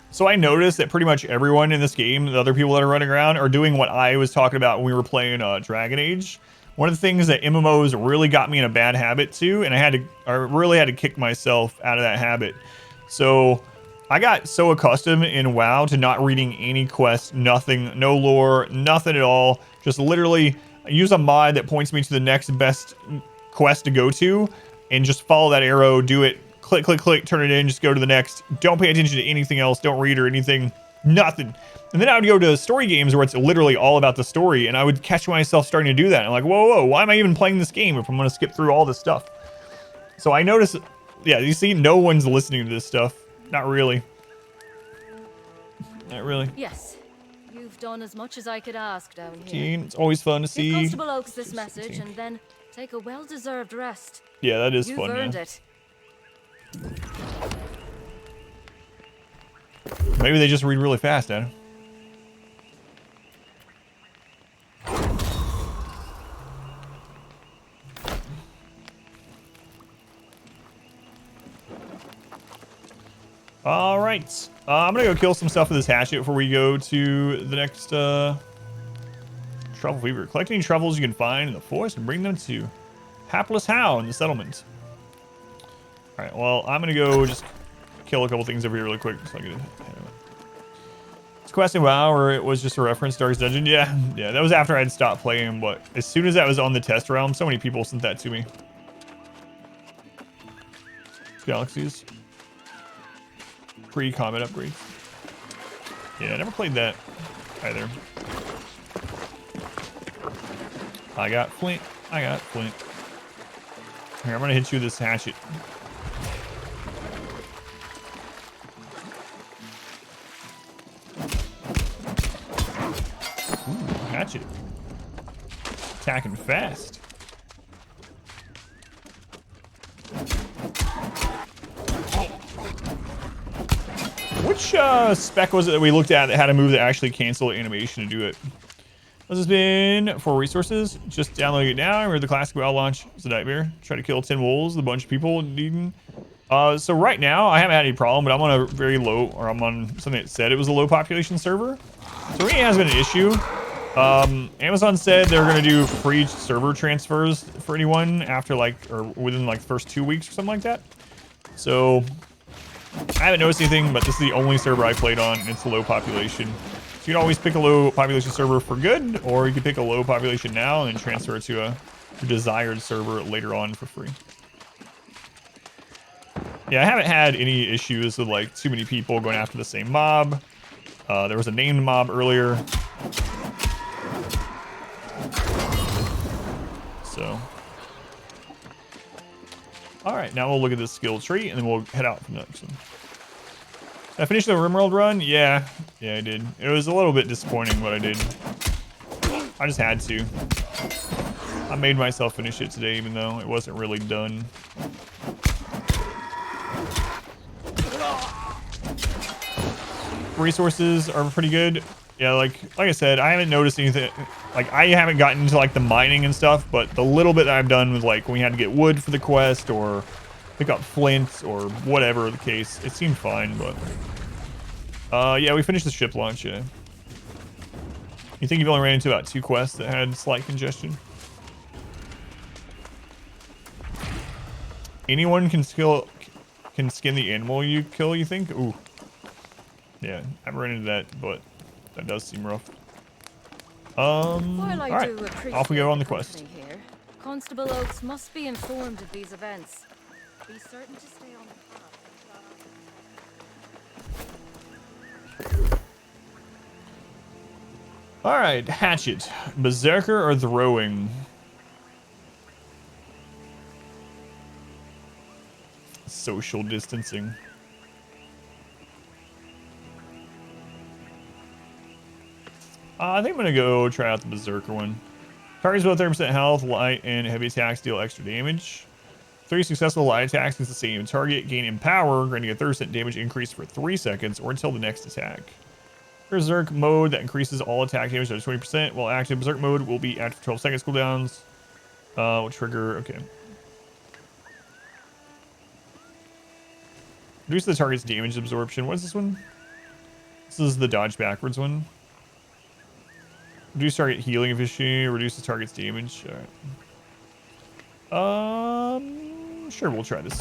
So I noticed that pretty much everyone in this game, the other people that are running around, are doing what I was talking about when we were playing Dragon Age. One of the things that MMOs really got me in a bad habit too, and I really had to kick myself out of that habit. So I got so accustomed in WoW to not reading any quests, nothing, no lore, nothing at all. Just literally use a mod that points me to the next best quest to go to, and just follow that arrow, do it, click, click, click, turn it in, just go to the next. Don't pay attention to anything else. Don't read or anything. Nothing. And then I would go to story games where it's literally all about the story, and I would catch myself starting to do that. I'm like, whoa, whoa, why am I even playing this game if I'm going to skip through all this stuff? So I noticed, yeah, you see, no one's listening to this stuff. Not really. Not really. Yes. You've done as much as I could ask down here. It's always fun to see. Give Constable Oaks this message and then take a well-deserved rest. Yeah, that is You've fun, earned yeah. it. Maybe they just read really fast, Adam. All right. I'm going to go kill some stuff with this hatchet before we go to the next truffle fever. Collect any truffles you can find in the forest and bring them to Hapless How in the settlement. All right. Well, I'm going to go just kill a couple things over here really quick so I can. It's questing WoW, or it was just a reference Darkest Dungeon. Yeah, that was after I'd stopped playing, but as soon as that was on the test realm, so many people sent that to me. Galaxies. Pre-combat upgrades. Yeah, I never played that either. I got flint. Here, I'm gonna hit you with this hatchet. Ooh, hatchet. Attacking fast. Which spec was it that we looked at that had a move that actually canceled animation to do it? This has been for resources. Just downloading it now. I remember the classic WoW launch. It's a nightmare. Try to kill 10 wolves, a bunch of people needing. So right now, I haven't had any problem, but I'm on a very low, or I'm on something that said it was a low population server. So it really has been an issue. Amazon said they're going to do free server transfers for anyone after or within the first 2 weeks or something like that. So I haven't noticed anything, but this is the only server I played on, and it's low population. So you can always pick a low population server for good, or you can pick a low population now and then transfer it to a desired server later on for free. Yeah, I haven't had any issues with too many people going after the same mob. There was a named mob earlier. So. Alright, now we'll look at this skill tree, and then we'll head out from the next one. Did I finish the RimWorld run? Yeah, I did. It was a little bit disappointing what I did. I just had to. I made myself finish it today, even though it wasn't really done. Resources are pretty good. Yeah, like I said, I haven't noticed anything. I haven't gotten into the mining and stuff, but the little bit that I've done with when we had to get wood for the quest or pick up flint or whatever the case, it seemed fine. But yeah, we finished the ship launch. Yeah. You think you've only ran into about 2 quests that had slight congestion? Anyone can skin the animal you kill, you think? Ooh. Yeah, I haven't run into that, but that does seem rough. All right, off we go on the quest. Here, Constable Oakes must be informed of these events. Be certain to stay on the path. All right, hatchet, berserker or throwing? Social distancing. I think I'm gonna go try out the berserker one. Targets with 30% health, light and heavy attacks deal extra damage. 3 successful light attacks against the same target gain in power, granting a 30% damage increase for 3 seconds or until the next attack. Berserk mode that increases all attack damage by 20%, while active berserk mode will be active for 12 seconds cooldowns. Will trigger, okay. Reduce the target's damage absorption. What is this one? This is the dodge backwards one. Reduce target healing efficiency, reduce the target's damage. Alright. Sure, we'll try this.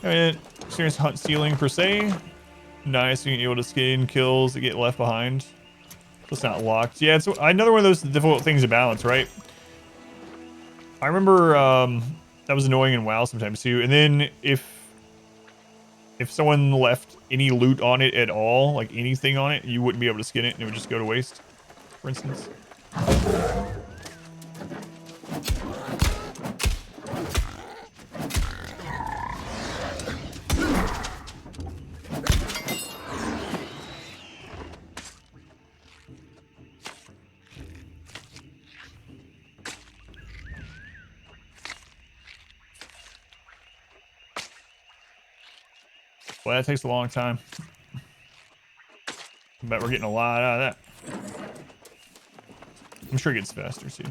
And experience hunt stealing per se. Nice, being able to skin kills that get left behind. It's not locked. Yeah, it's another one of those difficult things to balance, right? I remember that was annoying in WoW sometimes too. And then if someone left any loot on it at all, like anything on it, you wouldn't be able to skin it and it would just go to waste, for instance. Well, that takes a long time. I bet we're getting a lot out of that. I'm sure it gets faster too.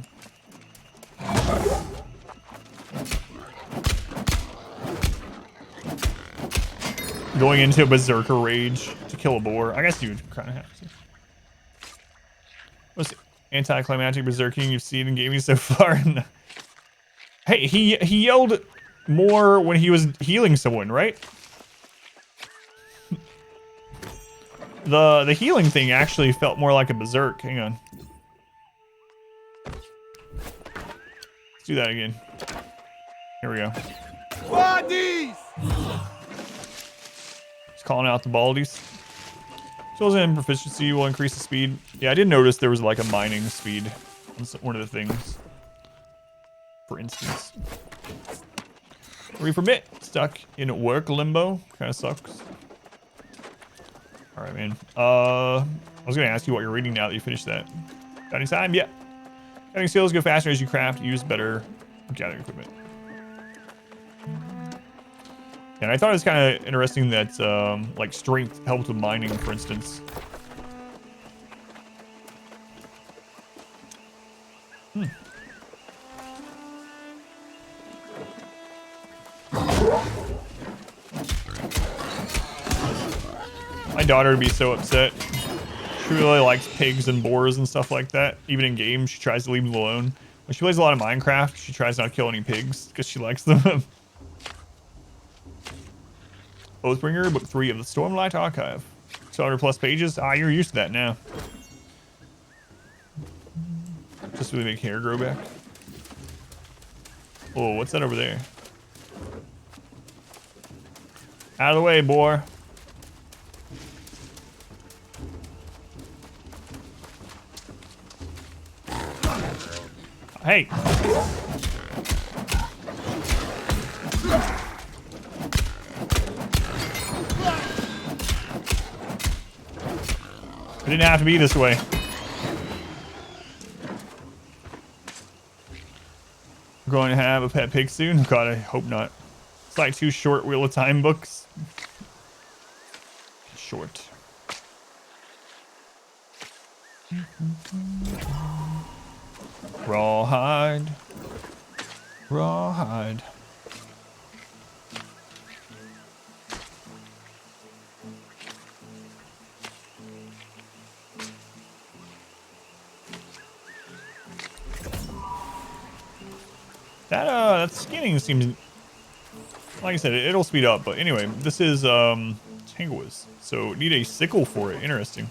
going into a berserker rage to kill a boar. I guess you would kind of have to. What's the anticlimactic berserking you've seen in gaming so far? Hey, he yelled more when he was healing someone, right? The healing thing actually felt more like a berserk. Hang on. Let's do that again. Here we go. Bodies! Just calling out the baldies. Skills and proficiency will increase the speed. Yeah, I did notice there was like a mining speed on one of the things. For instance. Reformit. Stuck in work limbo. Kind of sucks. Alright, man. I was going to ask you what you're reading now that you finished that. Got any time? Yeah. Gathering skills go faster as you craft. Use better gathering equipment. And I thought it was kind of interesting that, like, strength helped with mining, for instance. My daughter would be so upset. She really likes pigs and boars and stuff like that. Even in games, she tries to leave them alone. When she plays a lot of Minecraft, she tries not to kill any pigs because she likes them. Oathbringer, book 3 of the Stormlight Archive. 200 plus pages. Ah, you're used to that now. Just really make hair grow back. Oh, what's that over there? Out of the way, boy. Hey. It didn't have to be this way. I'm going to have a pet pig soon. God, I hope not. It's like 2 short Wheel of Time books. Short. Rawhide. Rawhide. That scanning seems, like I said, it'll speed up. But anyway, this is Tangoiz, so need a sickle for it. Interesting.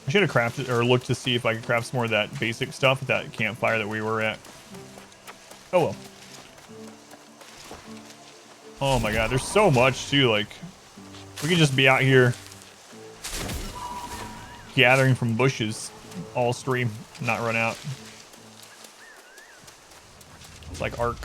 I should have crafted or looked to see if I could craft some more of that basic stuff at that campfire that we were at. Oh well. Oh my god, there's so much too. Like, we could just be out here gathering from bushes all stream, not run out. It's like Ark.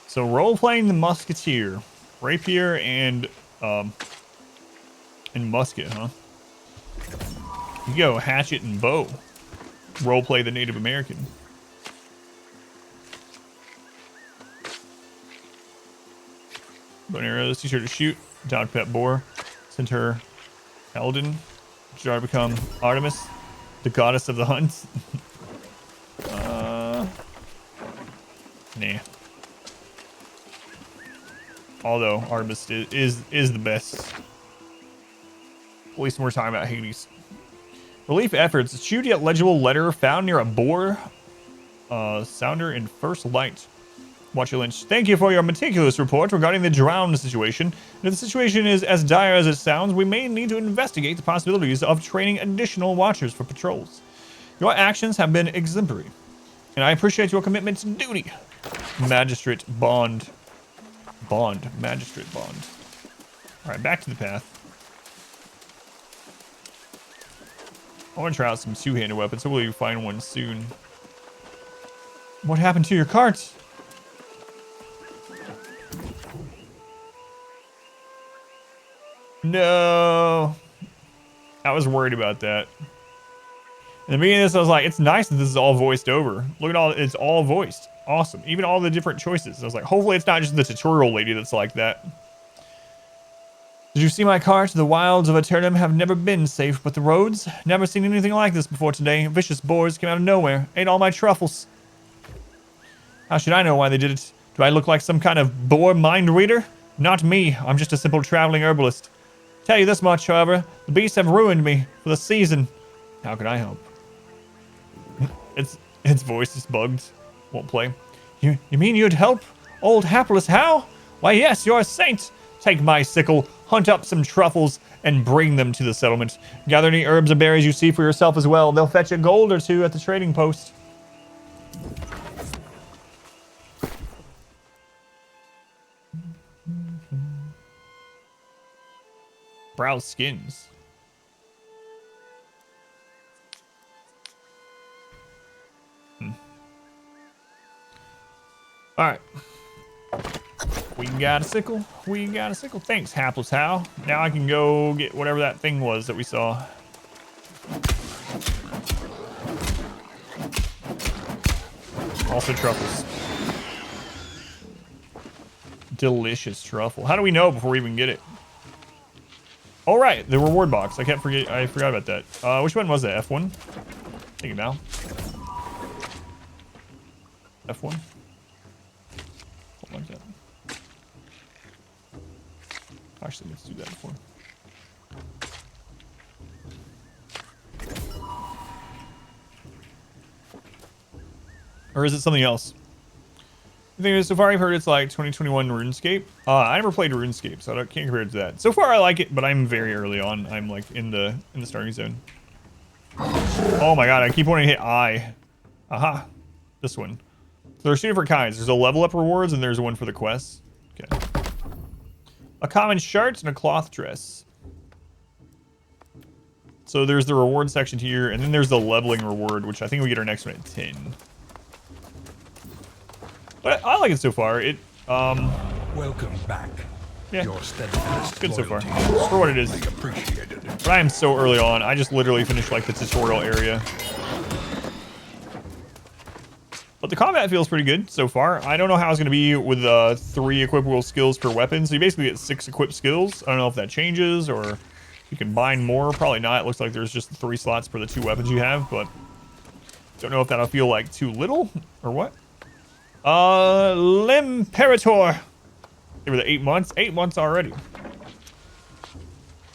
So role-playing the musketeer, rapier and musket, huh? You go hatchet and bow. Role-play the Native American. Bow and arrows, teach her to shoot. Dog pet boar. Send her Eldon. Jar to become Artemis, the goddess of the hunt. Nah. Although Artemis is the best. At least when we're talking about Hades. Relief efforts. Shoot yet legible letter found near a boar sounder in first light. Watcher Lynch, thank you for your meticulous report regarding the drowned situation. And if the situation is as dire as it sounds, we may need to investigate the possibilities of training additional watchers for patrols. Your actions have been exemplary, and I appreciate your commitment to duty. Magistrate Bond. Magistrate Bond. Alright, back to the path. I want to try out some two-handed weapons. Hopefully you find one soon. What happened to your cart? No. I was worried about that. In the beginning of this, I was like, it's nice that this is all voiced over. Look at all, it's all voiced. Awesome. Even all the different choices. I was like, hopefully it's not just the tutorial lady that's like that. Did you see my cart? The wilds of Eternum have never been safe, but the roads? Never seen anything like this before today. Vicious boars came out of nowhere. Ate all my truffles. How should I know why they did it? Do I look like some kind of boar mind reader? Not me. I'm just a simple traveling herbalist. Tell you this much, however. The beasts have ruined me for the season. How can I help? Its voice is bugged. Won't play. You mean you'd help? Old hapless how? Why yes, you're a saint. Take my sickle, hunt up some truffles, and bring them to the settlement. Gather any herbs and berries you see for yourself as well. They'll fetch a gold or two at the trading post. Browse skins. Alright. We got a sickle. We got a sickle. Thanks, Hapless How. Now I can go get whatever that thing was that we saw. Also truffles. Delicious truffle. How do we know before we even get it? All right, the reward box. I forgot about that. Which one was that? F1? Think now. F1. Something like that. Actually, let's do that before. Or is it something else? The thing is, so far I've heard it's like 2021 RuneScape. I never played RuneScape, so I can't compare it to that. So far I like it, but I'm very early on. I'm like in the starting zone. Oh my god, I keep wanting to hit I. Aha. This one. So there's two different kinds. There's a level up rewards and there's one for the quests. Okay. A common shirt and a cloth dress. So there's the reward section here, and then there's the leveling reward, which I think we get our next one at 10. But I like it so far. It Welcome back. Yeah, Your steadfast good so far. loyalty For what it is. appreciated. But I am so early on. I just literally finished like the tutorial area. But the combat feels pretty good so far. I don't know how it's going to be with 3 equipable skills per weapon. So you basically get 6 equipped skills. I don't know if that changes or you can bind more. Probably not. It looks like there's just 3 slots for the 2 weapons you have. But don't know if that'll feel like too little or what. Limperator. Give it the 8 months. 8 months already.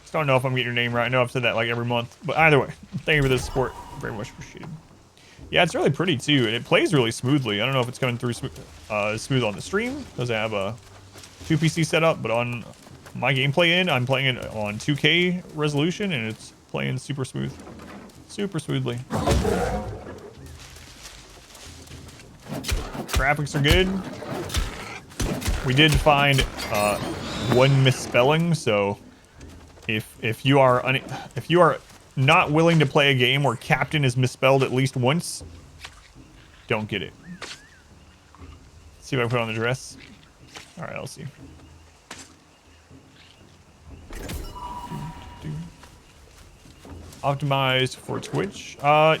Just don't know if I'm getting your name right. I know I've said that like every month. But either way, thank you for the support. Very much appreciated. Yeah, it's really pretty too, and it plays really smoothly. I don't know if it's coming through smooth on the stream, because I have a 2 PC setup, but on my gameplay end, I'm playing it on 2K resolution, and it's playing super smooth. Super smoothly. Graphics are good. We did find 1 misspelling, so if you are not willing to play a game where captain is misspelled at least once, don't get it. See if I put on the dress. All right, I'll see. Optimized for Twitch. How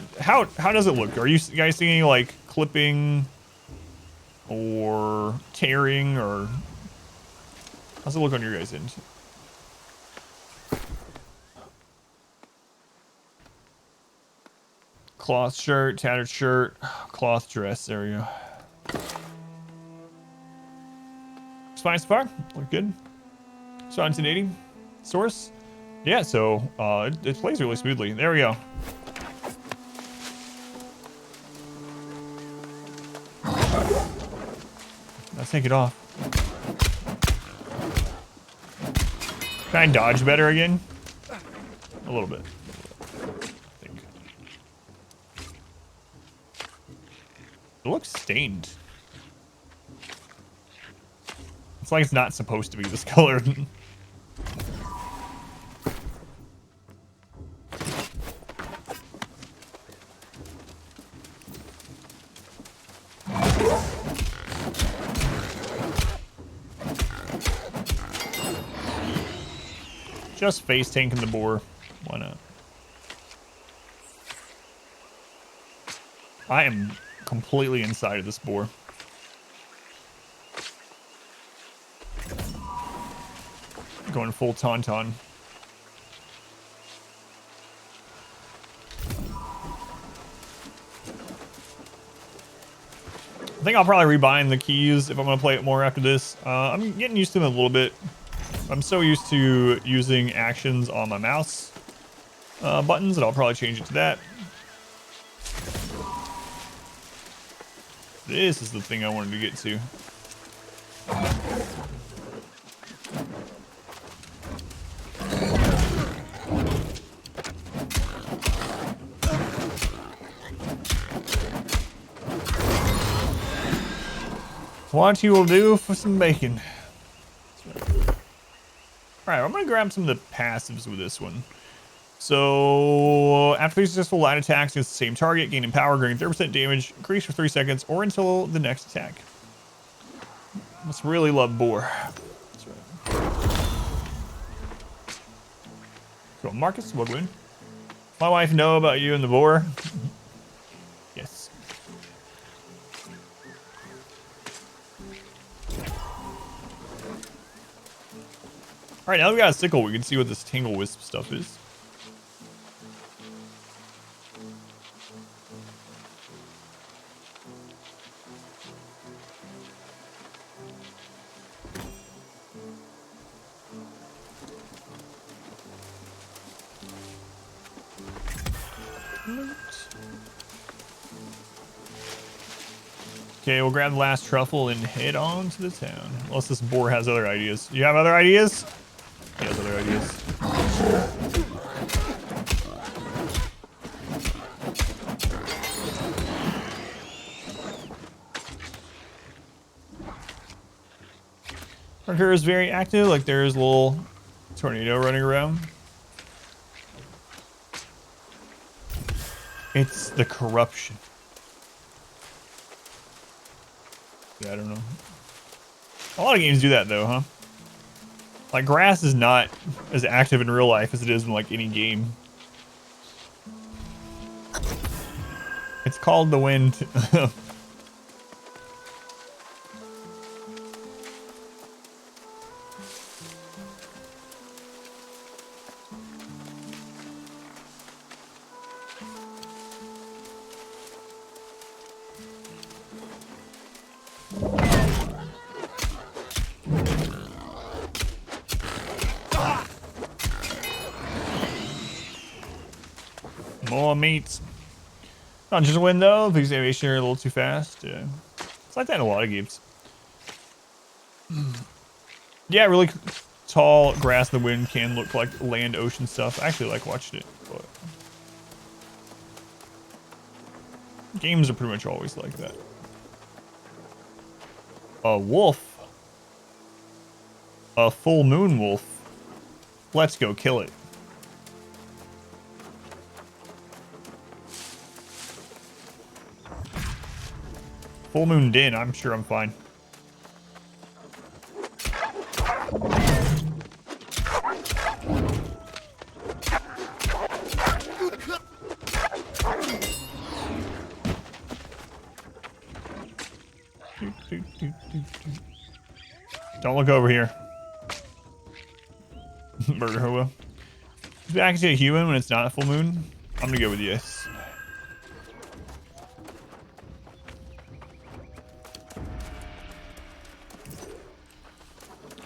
does it look? Are you guys seeing any like clipping or tearing, or how's it look on your guys' end? Cloth shirt, tattered shirt, cloth dress. There we go. It's fine so far. Look good. So 1980 source. Yeah, so it plays really smoothly. There we go. Let's take it off. Can I dodge better again? A little bit. It looks stained. It's like it's not supposed to be this color. Just face tanking the boar. Why not? I am completely inside of this boar. Going full tauntaun. I think I'll probably rebind the keys if I'm going to play it more after this. I'm getting used to them a little bit. I'm so used to using actions on my mouse buttons that I'll probably change it to that. This is the thing I wanted to get to. What you will do for some bacon. Alright, I'm gonna grab some of the passives with this one. So, after 3 successful line attacks against the same target, gaining power, gaining 30% damage, increase for 3 seconds, or until the next attack. Must really love boar. That's right. Cool. Marcus, what wound? My wife know about you and the boar? Yes. Alright, now we got a sickle, we can see what this Tangle Wisp stuff is. Okay, we'll grab the last truffle and head on to the town. Unless this boar has other ideas. You have other ideas? He has other ideas. Parker is very active, like there's a little tornado running around. It's the corruption. Yeah, I don't know. A lot of games do that though, huh? Like grass is not as active in real life as it is in like any game. It's called the wind. More meat. Not just a win though, because animation are a little too fast. Yeah. It's like that in a lot of games. Yeah, really tall grass in the wind can look like land ocean stuff. I actually like watching it, but games are pretty much always like that. A wolf. A full moon wolf. Let's go kill it. Full moon din, I'm sure I'm fine. Don't look over here. Murder hobo. Is it actually a human when it's not a full moon? I'm gonna go with yes.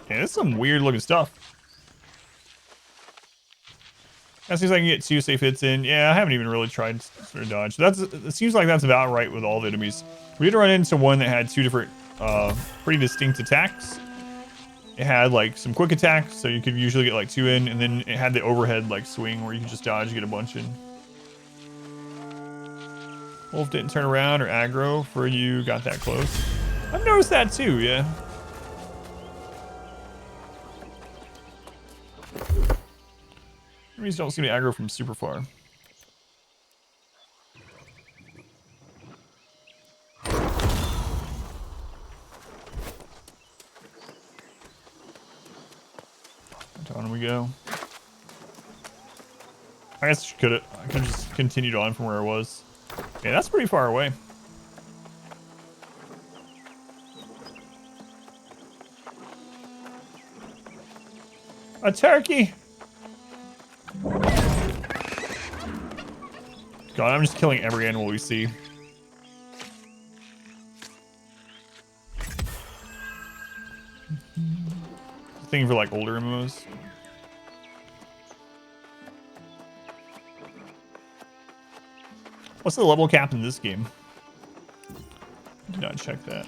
Yeah, this is some weird looking stuff. That seems like I can get 2 safe hits in. Yeah, I haven't even really tried sort of dodge. It seems like that's about right with all the enemies. We did run into one that had 2 different, pretty distinct attacks. It had like some quick attacks, so you could usually get like 2 in, and then it had the overhead like swing where you could just dodge and get a bunch in. Wolf didn't turn around or aggro for you got that close. I've noticed that too, yeah. Enemies don't seem to aggro from super far. On we go. I guess I could have just continued on from where I was. Yeah, that's pretty far away. A turkey! God, I'm just killing every animal we see. Thing for like older MMOs. What's the level cap in this game? Did not check that.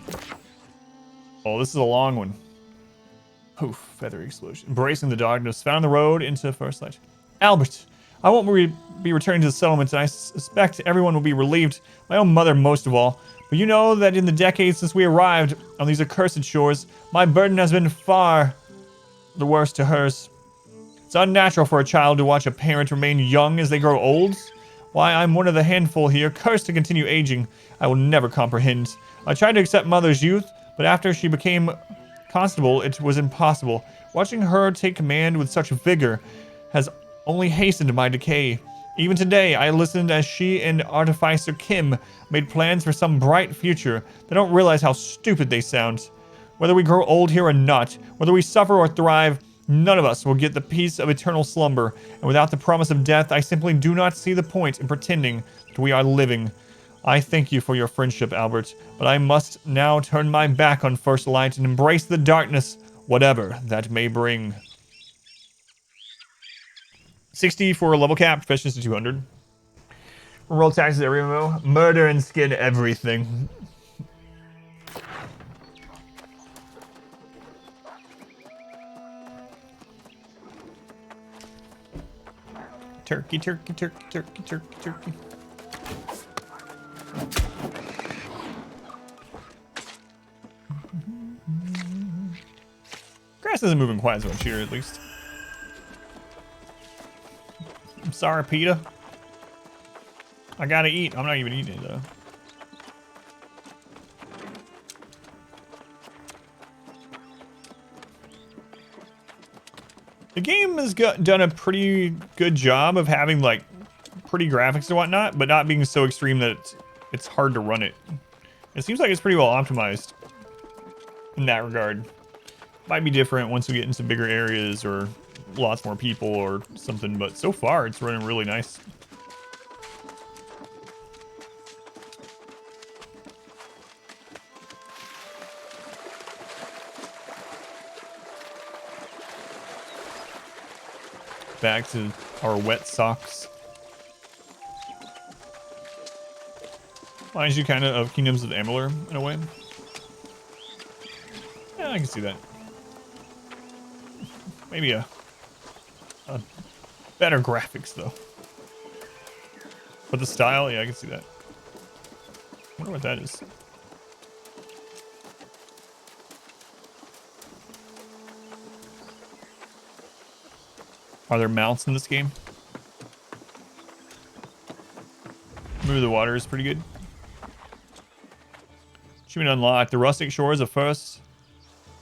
Oh, this is a long one. Oof, feather explosion. Embracing the darkness, found the road into first light. Albert, I won't be returning to the settlement, and I suspect everyone will be relieved. My own mother most of all. But you know that in the decades since we arrived on these accursed shores, my burden has been far the worse to hers. It's unnatural for a child to watch a parent remain young as they grow old. Why, I'm one of the handful here, cursed to continue aging. I will never comprehend. I tried to accept mother's youth, but after she became constable, it was impossible. Watching her take command with such vigor has only hastened my decay. Even today, I listened as she and Artificer Kim made plans for some bright future. They don't realize how stupid they sound. Whether we grow old here or not, whether we suffer or thrive, none of us will get the peace of eternal slumber. And without the promise of death, I simply do not see the point in pretending that we are living. I thank you for your friendship, Albert, but I must now turn my back on First Light and embrace the darkness, whatever that may bring. 60 for a level cap, proficiency to 200. Roll taxes every MMO. Murder and skin everything. Turkey, turkey, turkey, turkey, turkey, turkey. Grass isn't moving quite as much here, at least. I'm sorry, PETA. I gotta eat. I'm not even eating it, though. The game has done a pretty good job of having, like, pretty graphics and whatnot, but not being so extreme that it's hard to run it. It seems like it's pretty well optimized in that regard. Might be different once we get into bigger areas or lots more people or something, but so far it's running really nice. Back to our wet socks. Reminds you kind of Kingdoms of Amalur in a way. Yeah, I can see that. Maybe a better graphics though. But the style, yeah, I can see that. I wonder what that is. Are there mounts in this game? Move the water is pretty good. Achievement unlocked. The rustic shores of First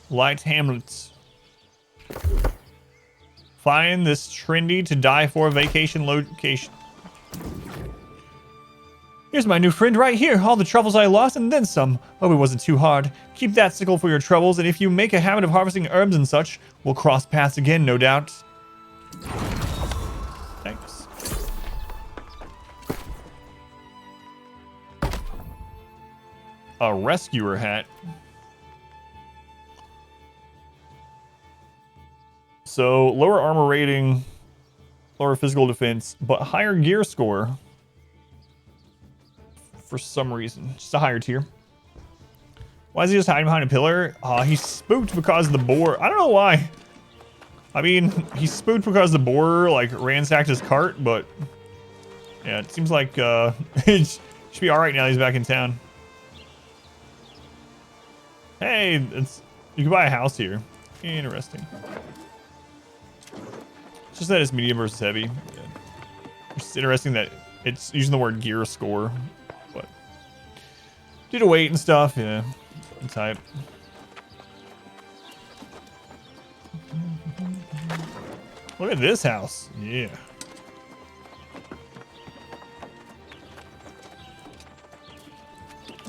Light Hamlets. Find this trendy to die for vacation location. Here's my new friend right here. All the troubles I lost and then some. Hope it wasn't too hard. Keep that sickle for your troubles, and if you make a habit of harvesting herbs and such, we'll cross paths again, no doubt. Thanks. A rescuer hat. So lower armor rating, lower physical defense, but higher gear score for some reason. Just a higher tier. Why is he just hiding behind a pillar? He's spooked because the boar. I don't know why. I mean, he's spooked because the boar like ransacked his cart, but yeah, it seems like it should be all right now. He's back in town. Hey, you can buy a house here. Interesting. It's just that it's medium versus heavy. Yeah. It's just interesting that it's using the word gear score, but due to weight and stuff, yeah, and type. Look at this house. Yeah.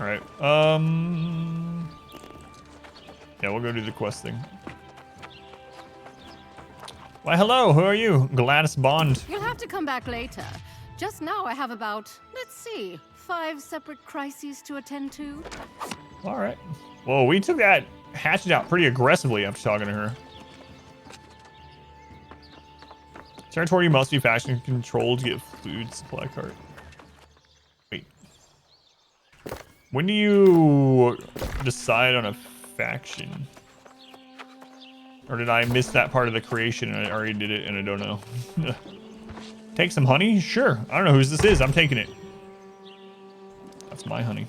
All right. Yeah, we'll go do the quest thing. Why, hello. Who are you? Gladys Bond. You'll have to come back later. Just now I have about, let's see, 5 separate crises to attend to. All right. Whoa, we took that hatchet out pretty aggressively after talking to her. Territory must be faction controlled to get food supply cart. Wait. When do you decide on a faction? Or did I miss that part of the creation and I already did it and I don't know? Take some honey? Sure. I don't know whose this is. I'm taking it. That's my honey.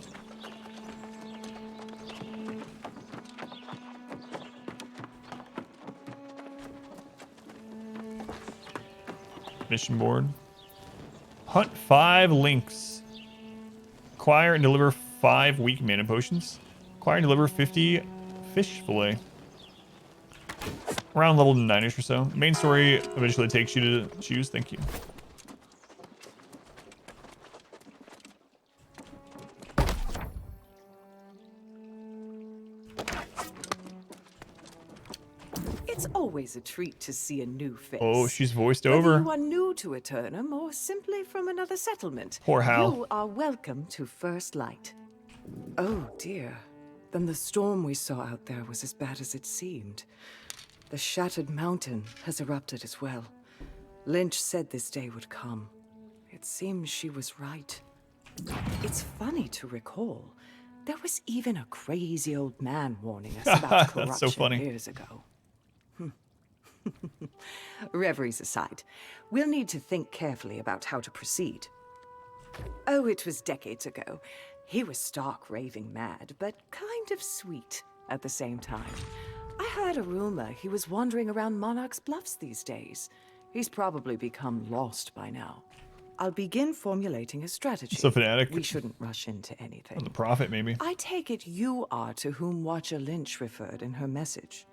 Mission board. Hunt 5 lynx. Acquire and deliver 5 weak mana potions. Acquire and deliver 50 fish fillet. Around level 9ish or so. Main story eventually takes you to choose. Thank you. It's always a treat to see a new face. Oh, she's voiced Whether over. you are new to Eternum or simply from another settlement, Poor Hal. you are welcome to First Light. Oh dear. Then the storm we saw out there was as bad as it seemed. The shattered mountain has erupted as well. Lynch said this day would come. It seems she was right. It's funny to recall. There was even a crazy old man warning us about corruption That's so funny. years ago. Reveries aside, we'll need to think carefully about how to proceed. Oh, it was decades ago. He was stark raving mad, but kind of sweet at the same time. I heard a rumor he was wandering around Monarch's Bluffs these days. He's probably become lost by now. I'll begin formulating a strategy. It's a fanatic. We shouldn't rush into anything. The prophet, maybe. I take it you are to whom Watcher Lynch referred in her message.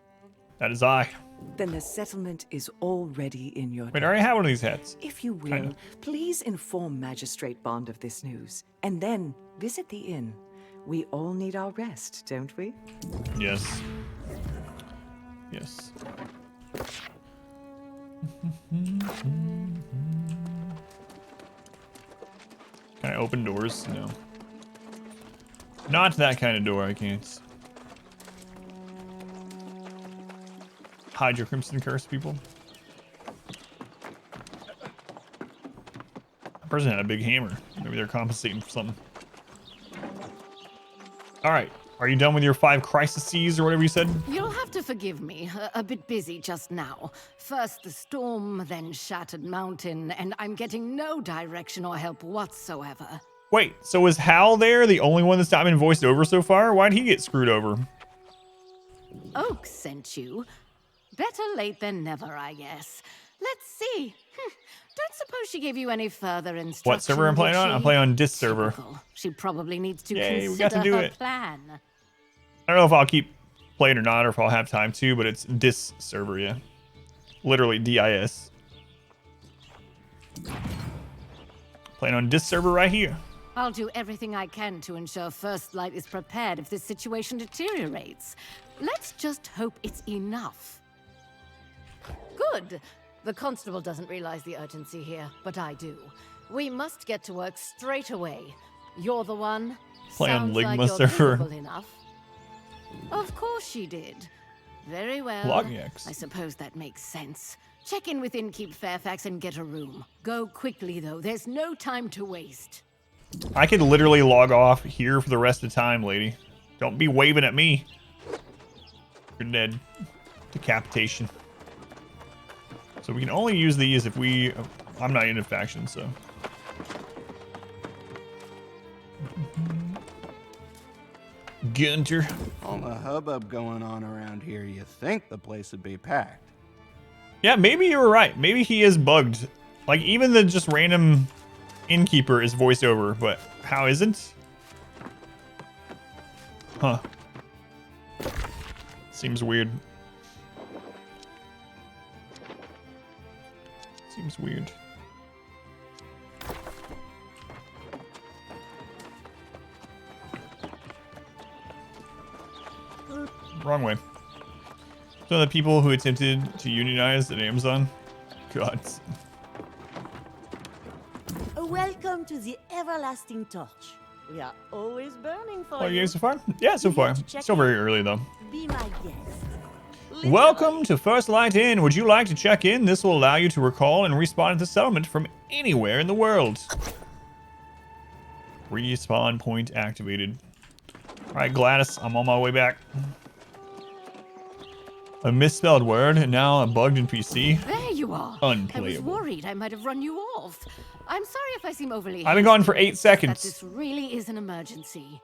That is I. Then the settlement is already in your Wait, I already have one of these hats. If you will, Kinda. please inform Magistrate Bond of this news, and then visit the inn. We all need our rest, don't we? Yes. Yes. Can I open doors? No. Not that kind of door, I can't. Hide your Crimson Curse, people. That person had a big hammer. Maybe they're compensating for something. Alright. Are you done with your 5 crises or whatever you said? You'll have to forgive me. A bit busy just now. First the storm, then shattered mountain, and I'm getting no direction or help whatsoever. Wait, so is Hal there the only one that's not been voiced over so far? Why'd he get screwed over? Oak sent you. Better late than never, I guess. Let's see. Don't suppose she gave you any further instructions. What server I'm playing on? I'm playing on Dis server. Typical. She probably needs to Yay, consider we got to do her it. plan. I don't know if I'll keep playing or not, or if I'll have time to, but it's Dis server, yeah. Literally DIS. Playing on Dis server right here. I'll do everything I can to ensure First Light is prepared if this situation deteriorates. Let's just hope it's enough. Good. The constable doesn't realize the urgency here, but I do. We must get to work straight away. You're the one? Play on Sounds Ligma like you're server. visible enough. Of course she did. Very well. Logix. I suppose that makes sense. Check in with Innkeep Fairfax and get a room. Go quickly, though. There's no time to waste. I could literally log off here for the rest of the time, lady. Don't be waving at me. You're dead. Decapitation. So we can only use these if we... I'm not in a faction, so... Gunter. All the hubbub going on around here, you think the place would be packed. Yeah, maybe you were right. Maybe he is bugged. Like, even the just random innkeeper is voiced over, but how isn't? Huh. Seems weird. Seems weird. wrong way. So the people who attempted to unionize at Amazon. God. Welcome to the everlasting torch. We are always burning for Are you you. guys so far? Yeah, so far. Still very early though. Be my guest. Welcome to First Light Inn. Would you like to check in? This will allow you to recall and respawn at the settlement from anywhere in the world. Respawn point activated. Alright, Gladys, I'm on my way back. A misspelled word, and now a bugged NPC. There you are. Unplayable. I was worried I might have run you off. I'm sorry if I seem overly I've been gone for 8 hasty, seconds. but this really is an emergency.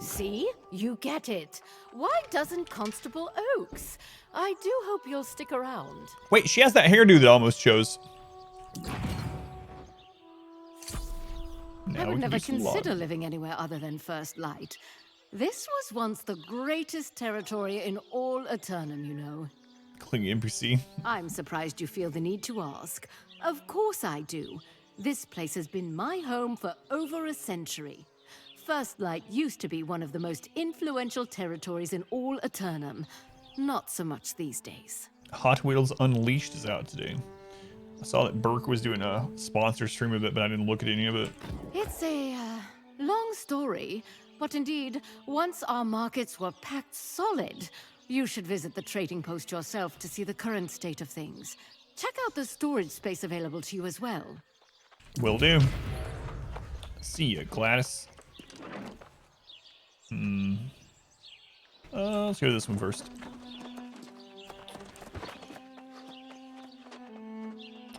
See? You get it. Why doesn't Constable Oaks? I do hope you'll stick around. Wait, she has that hairdo that almost chose. I would never consider living anywhere other than First Light. This was once the greatest territory in all Eternum, you know. Clingy NPC. I'm surprised you feel the need to ask. Of course I do. This place has been my home for over a century. First Light used to be one of the most influential territories in all Eternum. Not so much these days. Hot Wheels Unleashed is out today. I saw that Burke was doing a sponsor stream of it, but I didn't look at any of it. It's a long story, but indeed, once our markets were packed solid, you should visit the trading post yourself to see the current state of things. Check out the storage space available to you as well. Will do. See ya, Gladys. Let's go to this one first.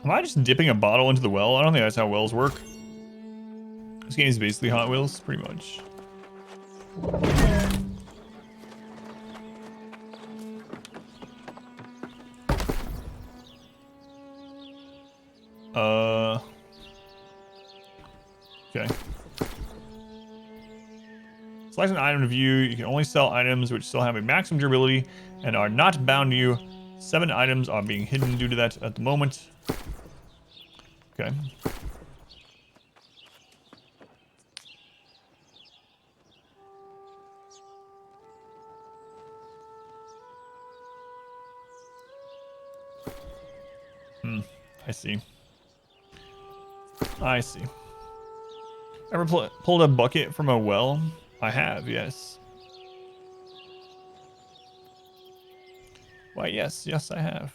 Am I just dipping a bottle into the well? I don't think that's how wells work. This game is basically Hot Wheels, pretty much. Okay. Select an item to view. You can only sell items which still have a maximum durability and are not bound to you. 7 items are being hidden due to that at the moment. Okay. I see. I see. Ever pulled a bucket from a well? I have, yes. Why, yes, I have.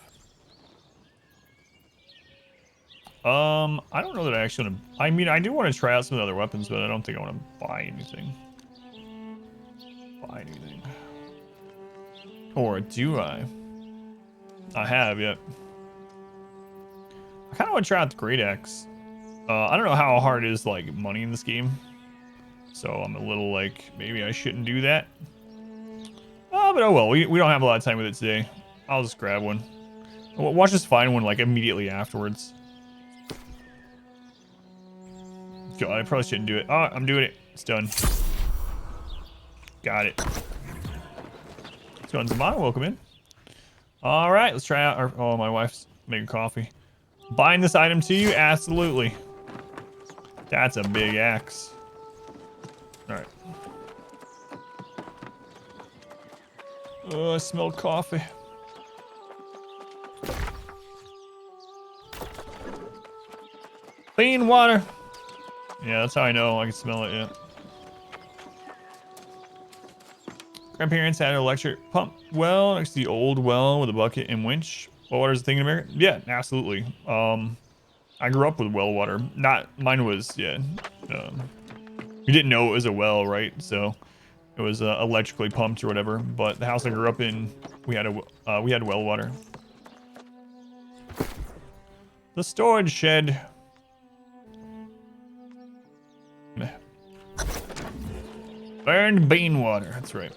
I don't know that I actually want to... I mean, I do want to try out some of the other weapons, but I don't think I want to buy anything. Or do I? I have, yet. I kind of want to try out the Great Axe. I don't know how hard it is, like, money in this game. So I'm a little like, maybe I shouldn't do that. But oh well, we don't have a lot of time with it today. I'll just grab one. Watch us find one, like, immediately afterwards. God, I probably shouldn't do it. Oh, I'm doing it. It's done. Got it. Let's go on Zamana. Welcome in. All right, let's try out our... Oh, my wife's making coffee. Bind this item to you? Absolutely. That's a big axe. All right. Oh, I smell coffee. Clean water. Yeah, that's how I know I can smell it, yeah. Grandparents had an electric pump well next to the old well with a bucket and winch. Well water's a thing in America? Yeah, absolutely. I grew up with well water. Mine was, yeah. We didn't know it was a well, right? So it was electrically pumped or whatever. But the house I grew up in, we had well water. The storage shed. Burned bean water. That's right.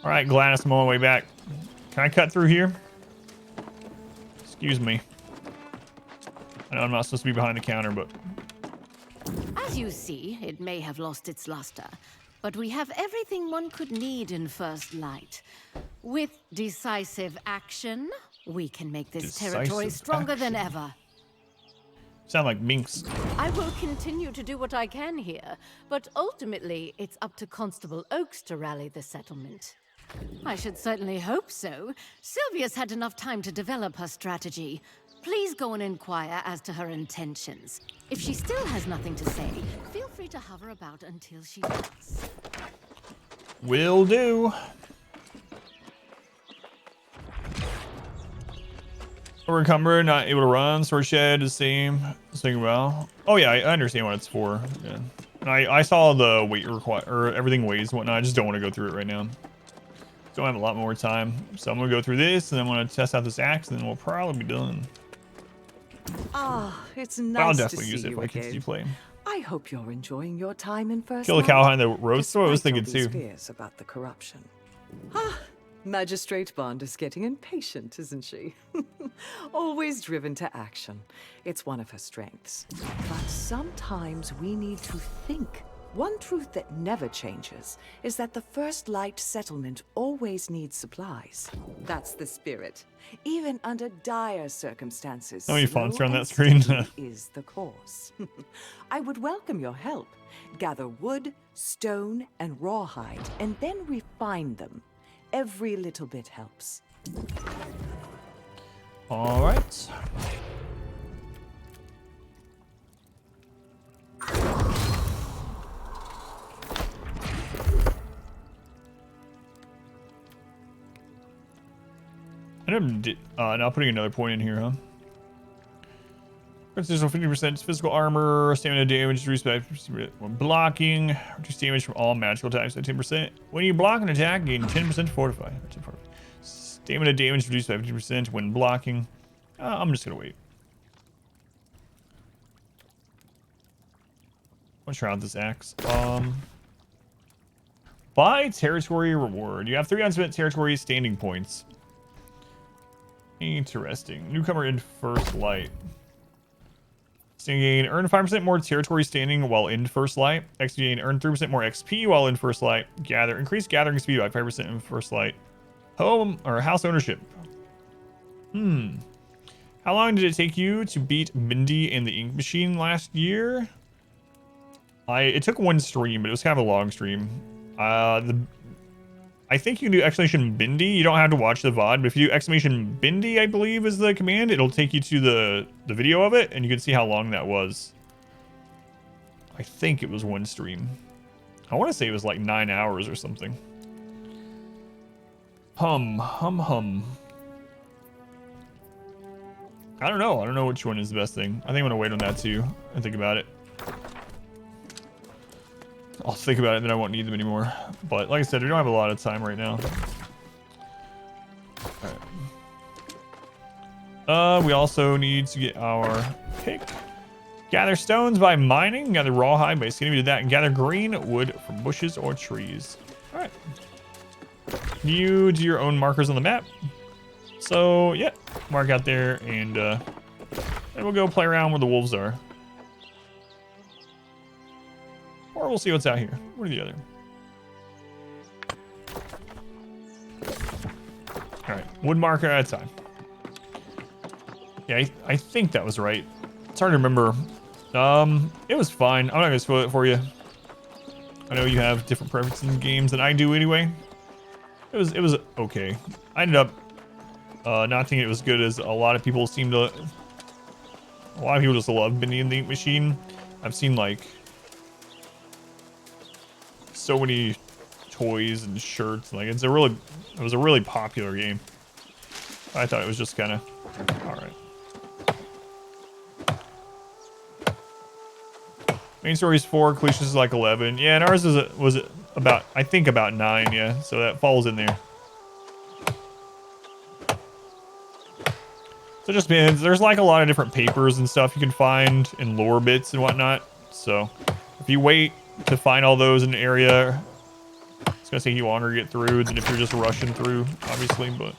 All right, Gladys, I'm on my way back. Can I cut through here? Excuse me. I know I'm not supposed to be behind the counter, but... As you see, it may have lost its luster, but we have everything one could need in First Light. With decisive action, we can make this territory stronger than ever. Sound like minks. I will continue to do what I can here, but ultimately, it's up to Constable Oaks to rally the settlement. I should certainly hope so. Sylvia's had enough time to develop her strategy. Please go and inquire as to her intentions. If she still has nothing to say, feel free to hover about until she does. Will do. Overcumbered, not able to run. Sword shed, the same. Saying well. Oh yeah, I understand what it's for. Yeah. And I saw the weight require or everything weighs and whatnot. I just don't want to go through it right now. Don't have a lot more time, so I'm gonna go through this and then I'm gonna test out this axe, and then we'll probably be done. Ah, it's I'll nice to definitely see use it you if I continue again. playing. I hope you're enjoying your time in First Kill the Light, cow behind the road store. I was despite thinking all these too. fears about the corruption. Ah, Magistrate Bond is getting impatient, isn't she? Always driven to action. It's one of her strengths. But sometimes we need to think. One truth that never changes is that the First Light settlement always needs supplies. That's the spirit. Even under dire circumstances, How many fonts are on slow that and screen? steady is the course. I would welcome your help. Gather wood, stone, and rawhide, and then refine them. Every little bit helps. All right. Now putting another point in here, huh? Additional 50% physical armor, stamina damage, reduced by when blocking, reduce damage from all magical attacks by 10%. When you block an attack, gain 10% fortify. Stamina damage reduced by 50% when blocking. I'm just gonna wait. Let's try out this axe. Buy territory reward. You have 3 unspent territory standing points. Interesting. Newcomer in First Light. Gain, earn 5% more territory standing while in First Light. XP gain, earn 3% more XP while in First Light. Gather, increase gathering speed by 5% in First Light. Home or house ownership. How long did it take you to beat Mindy in the Ink Machine last year? It took 1 stream, but it was kind of a long stream. I think you can do exclamation Bindi. You don't have to watch the VOD, but if you do exclamation Bindi, I believe is the command, it'll take you to the video of it, and you can see how long that was. I think it was 1 stream. I want to say it was like 9 hours or something. Hum. I don't know. I don't know which one is the best thing. I think I'm going to wait on that too and think about it. I'll think about it, then I won't need them anymore. But like I said, we don't have a lot of time right now. Alright. We also need to get our pick. Gather stones by mining. Gather rawhide by skinning. We did that. And gather green wood from bushes or trees. Alright. You do your own markers on the map. So, yeah. Mark out there and we'll go play around where the wolves are. Or we'll see what's out here. One or the other. Alright, wood marker at a time. Yeah, I think that was right. It's hard to remember. It was fine. I'm not gonna spoil it for you. I know you have different preferences in games than I do anyway. It was okay. I ended up not thinking it was good as a lot of people seem to. A lot of people just love Bendy and the Ink Machine. I've seen like so many toys and shirts. Like it was a really popular game. I thought it was just kind of all right. Main story is 4, Cletus is like 11. Yeah, and ours was about, I think about 9. Yeah, so that falls in there. So it just depends. There's like a lot of different papers and stuff you can find and lore bits and whatnot. So if you wait to find all those in an area, it's gonna take you longer to get through than if you're just rushing through, obviously. But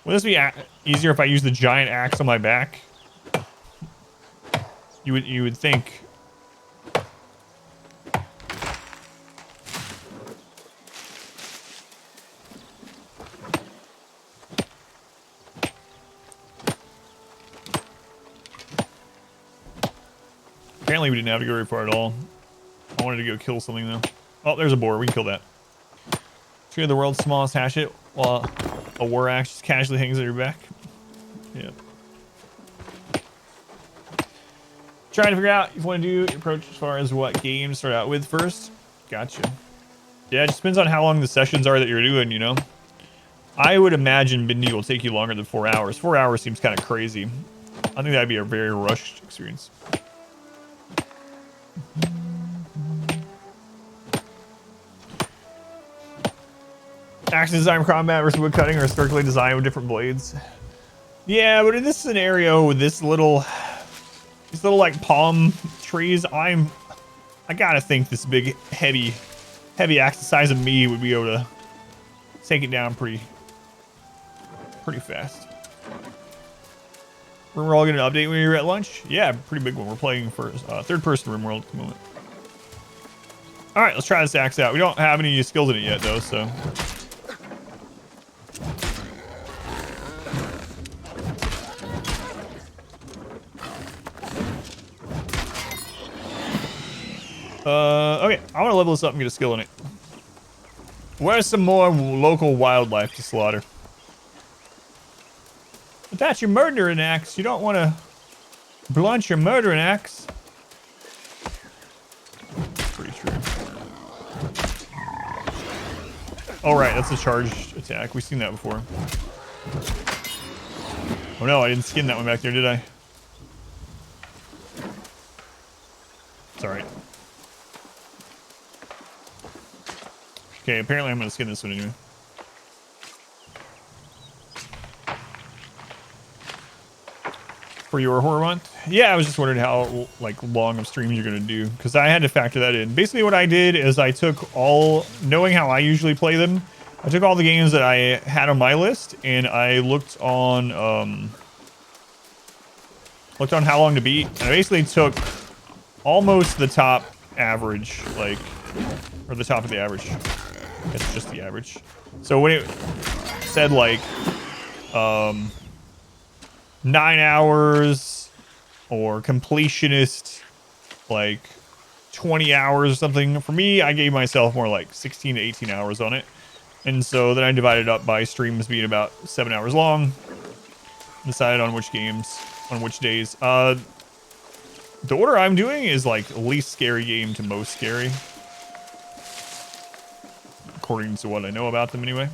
would this be easier if I use the giant axe on my back? You would think. Apparently we didn't have to go very far at all. I wanted to go kill something though. Oh, there's a boar. We can kill that. Tree of the world's smallest hatchet, while a war axe just casually hangs on your back. Yeah. Trying to figure out if you want to do your approach as far as what game to start out with first. Gotcha. Yeah, it just depends on how long the sessions are that you're doing, you know? I would imagine Bindi will take you longer than 4 hours. 4 hours seems kind of crazy. I think that'd be a very rushed experience. Axe design for combat versus wood cutting or historically designed with different blades. Yeah, but in this scenario with these little like palm trees, I gotta think this big heavy axe the size of me would be able to take it down pretty fast. We're all gonna update when you're at lunch. Yeah, pretty big one. We're playing for third person room world at the moment. All right, let's try this axe out. We don't have any skills in it yet though, so. Okay, I want to level this up and get a skill in it. Where's some more local wildlife to slaughter? But that's your murdering axe. You don't want to blunt your murdering axe. Pretty true. Oh, right, that's a charged attack. We've seen that before. Oh no, I didn't skin that one back there, did I? It's alright. Okay, apparently I'm gonna skin this one anyway. For your horror month? Yeah, I was just wondering how like long of streams you're gonna do, because I had to factor that in. Basically what I did is I took all, knowing how I usually play them, I took all the games that I had on my list and I looked on how long to beat. And I basically took almost the top average, like, or the top of the average. It's just the average. So when it said like 9 hours or completionist like 20 hours or something, for me I gave myself more like 16 to 18 hours on it. And so then I divided up by streams being about 7 hours long, decided on which games on which days. The order I'm doing is like least scary game to most scary, according to what I know about them anyway.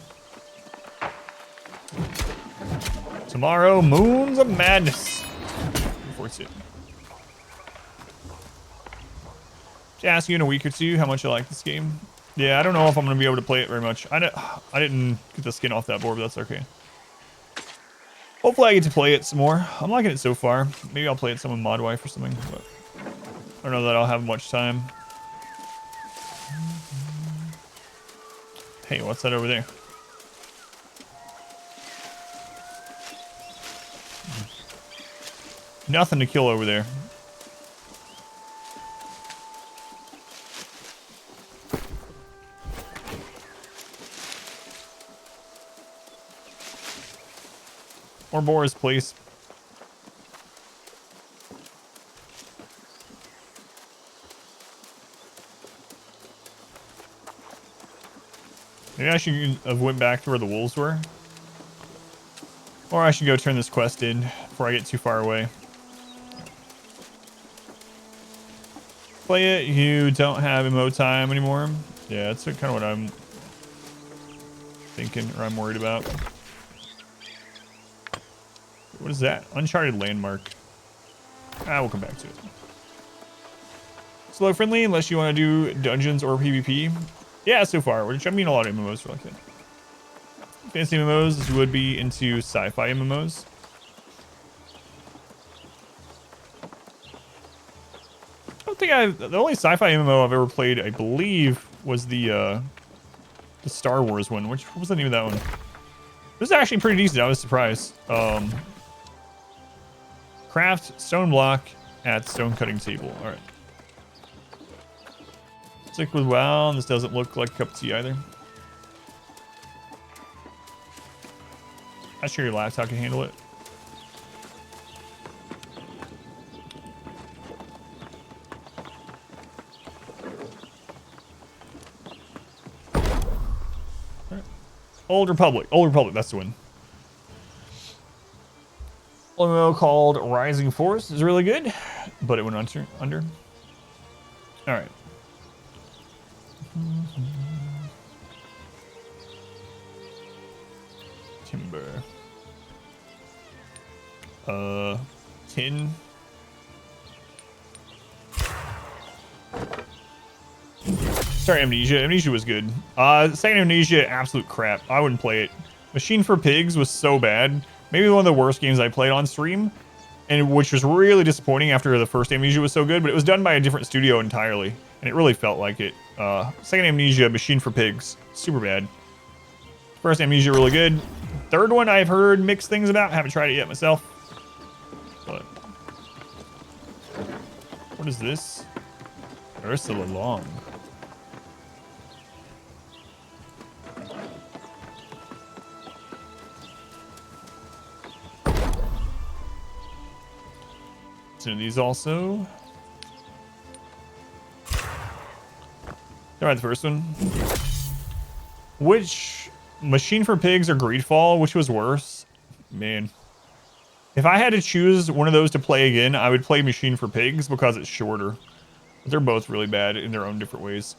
Tomorrow, Moons of Madness. Before it's it. To ask you in a week or two how much I like this game. Yeah, I don't know if I'm going to be able to play it very much. I didn't get the skin off that board, but that's okay. Hopefully I get to play it some more. I'm liking it so far. Maybe I'll play it some with Mod Wife or something, but I don't know that I'll have much time. Hey, what's that over there? Nothing to kill over there. More boars, please. Maybe I should have went back to where the wolves were. Or I should go turn this quest in before I get too far away. Play it, you don't have MMO time anymore. Yeah, that's kind of what I'm thinking, or I'm worried about. What is that? Uncharted landmark. We'll come back to it. Slow friendly, unless you want to do dungeons or PvP. Yeah, so far, which I mean a lot of MMOs are like that. Fantasy MMOs would be into sci-fi MMOs. I don't think the only sci-fi MMO I've ever played, I believe, was the Star Wars one. What was the name of that one? It was actually pretty decent. I was surprised. Craft stone block at stone cutting table. All right. Stick with WoW, and this doesn't look like a cup of tea either. Not sure your laptop can handle it. Old Republic. Old Republic, that's the one. MMO called Rising Force is really good, but it went under. All right. Timber. Tin. Sorry, Amnesia. Amnesia was good. Second Amnesia, absolute crap. I wouldn't play it. Machine for Pigs was so bad. Maybe one of the worst games I played on stream, and which was really disappointing after the first Amnesia was so good, but it was done by a different studio entirely, and it really felt like it. Second Amnesia, Machine for Pigs, super bad. First Amnesia, really good. Third one, I've heard mixed things about. Haven't tried it yet myself. But what is this? Ursula Long. Some of these also. Alright, the first one. Which Machine for Pigs or Greedfall? Which was worse? Man. If I had to choose one of those to play again, I would play Machine for Pigs because it's shorter. But they're both really bad in their own different ways.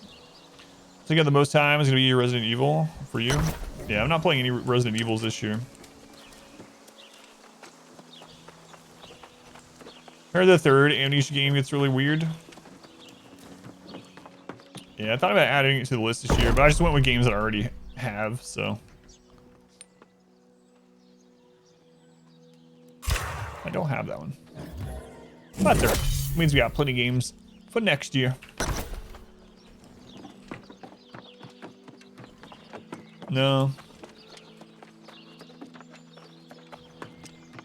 So you got the most time is going to be Resident Evil for you. Yeah, I'm not playing any Resident Evils this year. Heard the third Amnesia game gets really weird. Yeah, I thought about adding it to the list this year, but I just went with games that I already have, so. I don't have that one. That's all right. Means we got plenty of games for next year. No.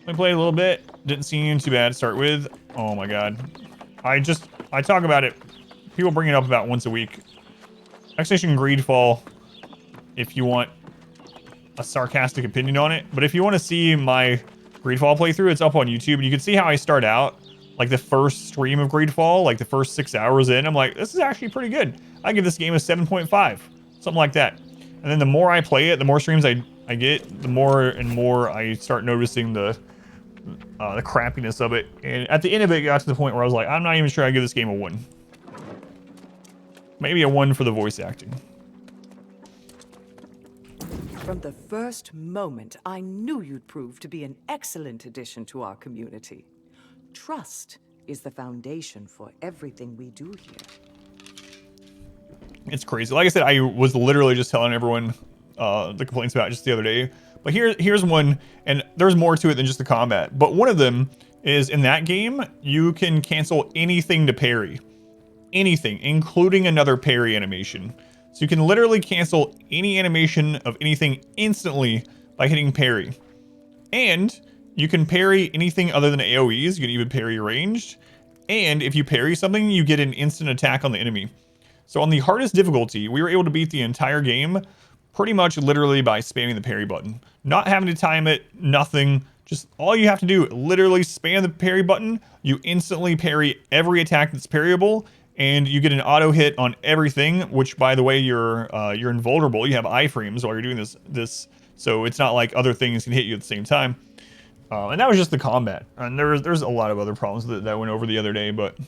I played a little bit. Didn't seem too bad to start with. Oh my god. I talk about it. People bring it up about once a week. Extinction Greedfall, if you want a sarcastic opinion on it. But if you want to see my Greedfall playthrough, it's up on YouTube. And you can see how I start out. Like the first stream of Greedfall, like the first 6 hours in, I'm like, this is actually pretty good. I give this game a 7.5. Something like that. And then the more I play it, the more streams I get, the more and more I start noticing the crappiness of it. And at the end of it, it got to the point where I was like, I'm not even sure I give this game a 1. Maybe a 1 for the voice acting. From the first moment, I knew you'd prove to be an excellent addition to our community. Trust is the foundation for everything we do here. It's crazy. Like I said, I was literally just telling everyone the complaints about it just the other day. But here's one, and there's more to it than just the combat. But one of them is in that game, you can cancel anything to parry. Anything, including another parry animation. So you can literally cancel any animation of anything instantly by hitting parry. And you can parry anything other than AoEs. You can even parry ranged. And if you parry something, you get an instant attack on the enemy. So on the hardest difficulty, we were able to beat the entire game pretty much literally by spamming the parry button. Not having to time it, nothing. Just all you have to do, literally spam the parry button. You instantly parry every attack that's parryable, and you get an auto hit on everything. Which, by the way, you're invulnerable. You have iframes while you're doing this, so it's not like other things can hit you at the same time. And that was just the combat. And there's a lot of other problems that I went over the other day, but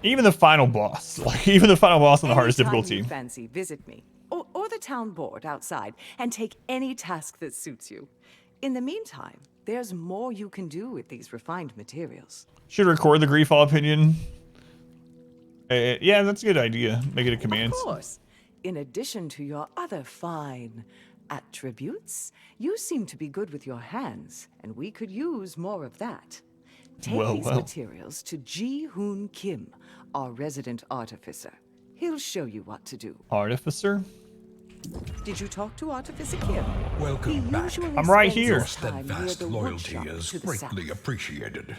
even the final boss, on the hardest difficulty. You fancy, visit me or the town board outside and take any task that suits you. In the meantime, there's more you can do with these refined materials. Should record the Greedfall opinion. Yeah, that's a good idea. Make it a command. Of course. In addition to your other fine attributes, you seem to be good with your hands, and we could use more of that. Take these materials to Ji-Hoon Kim, our resident artificer. He'll show you what to do. Artificer? Did you talk to Artificer Kim? Welcome back. I'm right here. Your steadfast loyalty is greatly appreciated.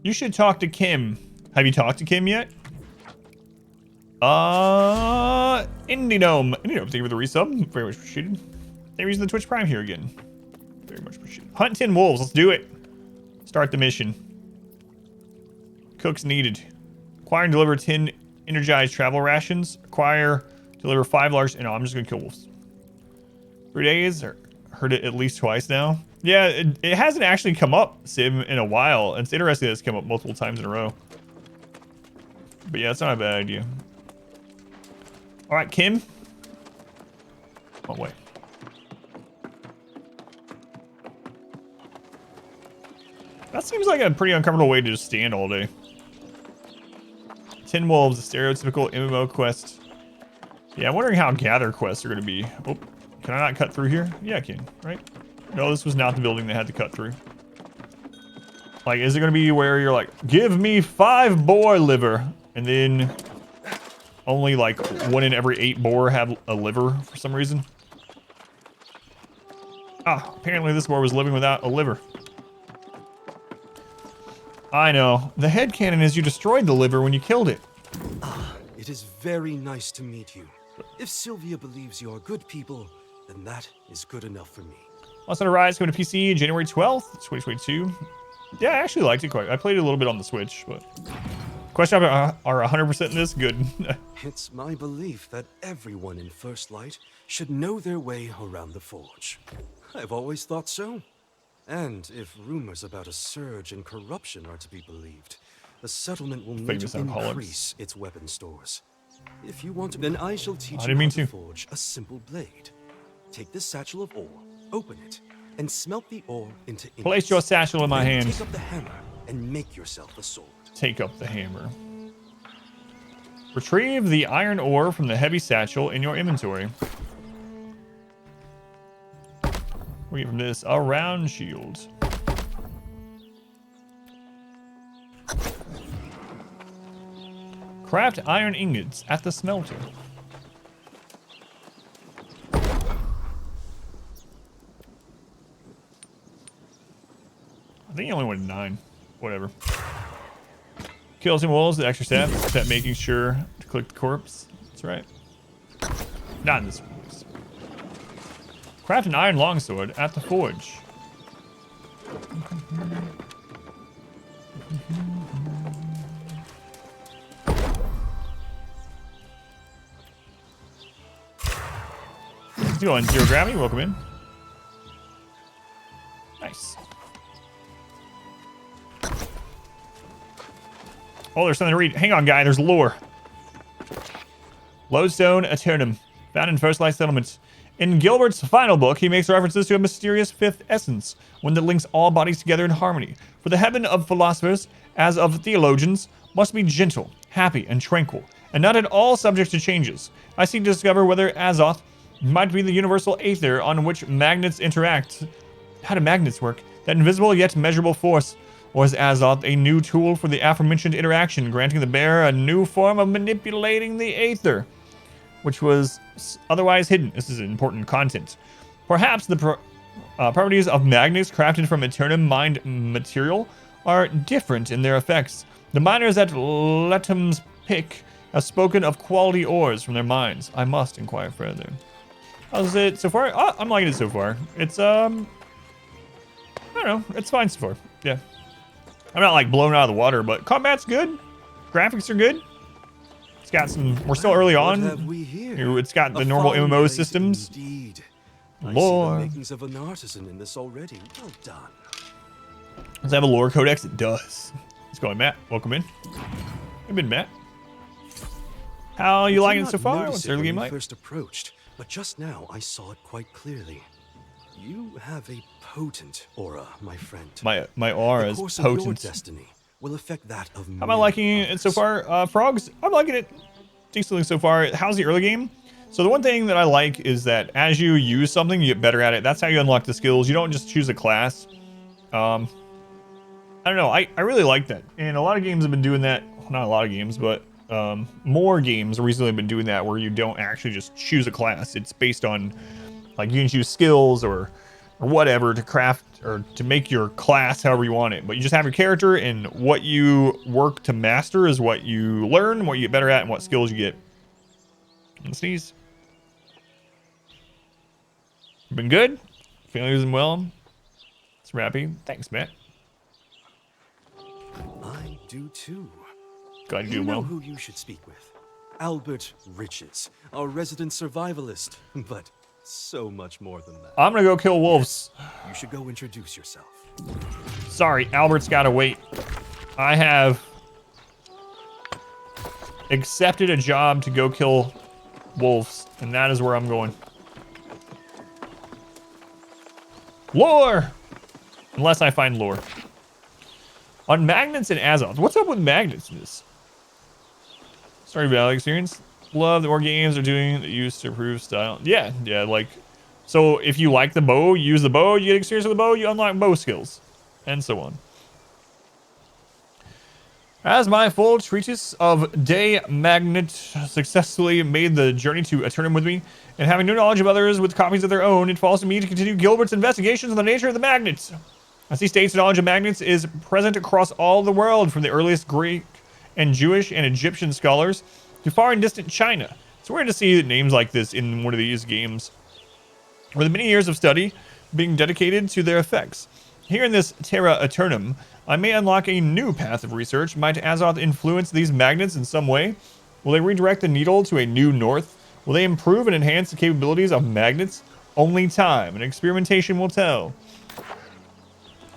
You should talk to Kim. Have you talked to Kim yet? Indie Gnome, thank you for the resub. Very much appreciated. Thank you for using the Twitch Prime here again. Very much appreciated. Hunt 10 wolves. Let's do it. Start the mission. Cooks needed. Acquire and deliver 10 energized travel rations. Acquire, deliver 5 large. No, I'm just gonna kill wolves. 3 days, or heard it at least twice now. Yeah, it hasn't actually come up, Sim, in a while. It's interesting that it's come up multiple times in a row. But yeah, it's not a bad idea. All right, Kim. Oh, wait. That seems like a pretty uncomfortable way to just stand all day. 10 Wolves, a stereotypical MMO quest. Yeah, I'm wondering how gather quests are going to be. Oh, can I not cut through here? Yeah, I can, right? No, this was not the building they had to cut through. Like, is it going to be where you're like, give me 5 boar liver, and then only like 1 in every 8 boar have a liver for some reason? Ah, apparently this boar was living without a liver. I know. The headcanon is you destroyed the liver when you killed it. Ah, it is very nice to meet you. If Sylvia believes you are good people, then that is good enough for me. Lost on Rise coming to PC January 12th, 2022. Yeah, I actually liked it quite. I played it a little bit on the Switch, but question are 100% in this good. It's my belief that everyone in First Light should know their way around the Forge. I've always thought so. And if rumors about a surge in corruption are to be believed, the settlement will need to increase its weapon stores. If you want to, then I shall teach you how to forge a simple blade. Take this satchel of ore, open it, and smelt the ore into ingots. Place your satchel in my hand. Take up the hammer and make yourself a sword. Take up the hammer. Retrieve the iron ore from the heavy satchel in your inventory. We get from this a round shield. Craft iron ingots at the smelter. I think he only wanted 9. Whatever. Kill some wolves, the extra step making sure to click the corpse. That's right. Not in this one. Craft an iron longsword at the forge. Let's go on 0 gravity. Welcome in. Nice. Oh, there's something to read. Hang on, guy. There's lore. Lodestone Eternum, found in First Light settlements. In Gilbert's final book, he makes references to a mysterious 5th essence, one that links all bodies together in harmony. For the heaven of philosophers, as of theologians, must be gentle, happy, and tranquil, and not at all subject to changes. I seek to discover whether Azoth might be the universal aether on which magnets interact. How do magnets work? That invisible yet measurable force. Or is Azoth a new tool for the aforementioned interaction, granting the bearer a new form of manipulating the aether, which was otherwise hidden? This is important content. Perhaps the properties of magnets crafted from Eternum mined material are different in their effects. The miners at Letum's Pick have spoken of quality ores from their mines. I must inquire further. How's it so far? Oh, I'm liking it so far. It's, I don't know. It's fine so far. Yeah. I'm not, like, blown out of the water, but combat's good. Graphics are good. It's got some... We're still early on. It's got the normal MMO systems. Lore. I see the makings of an artisan in this already. Well done. Does it have a lore codex? It does. Let's go, Matt. Welcome in. You've been Matt. How you liking it so far? What's the early game like? First approached, but just now I saw it quite clearly. You have a potent aura, my friend. My aura is potent. Your destiny will affect that of How am I liking it so far? Frogs, I'm liking it decently so far. How's the early game? So the one thing that I like is that as you use something, you get better at it. That's how you unlock the skills. You don't just choose a class. I don't know. I really like that. And a lot of games have been doing that. Well, not a lot of games, but more games recently have been doing that where you don't actually just choose a class. It's based on, like, you can choose skills or whatever to craft or to make your class however you want it. But you just have your character, and what you work to master is what you learn, what you get better at, and what skills you get. And sneeze. Been good? Feeling using well? It's rappy. Thanks, Matt. I do too. Glad you do well. You know who you should speak with. Albert Riches, our resident survivalist. But So much more than that. I'm gonna go kill wolves. You should go introduce yourself. Sorry, Albert's gotta wait. I have accepted a job to go kill wolves, and that is where I'm going. Lore! Unless I find lore. On magnets and Azoth. What's up with magnets in this? Stardew Valley experience. Love that more games are doing that use to improve style. Yeah, like, so if you like the bow, you use the bow, you get experience with the bow, you unlock bow skills, and so on. As my full treatise of Day Magnet successfully made the journey to Eternum with me, and having no knowledge of others with copies of their own, it falls to me to continue Gilbert's investigations on the nature of the magnets. As he states, knowledge of magnets is present across all the world, from the earliest Greek and Jewish and Egyptian scholars to far and distant China. It's weird to see names like this in one of these games, with many years of study being dedicated to their effects. Here in this Terra Eternum, I may unlock a new path of research. Might Azoth influence these magnets in some way? Will they redirect the needle to a new north? Will they improve and enhance the capabilities of magnets? Only time and experimentation will tell.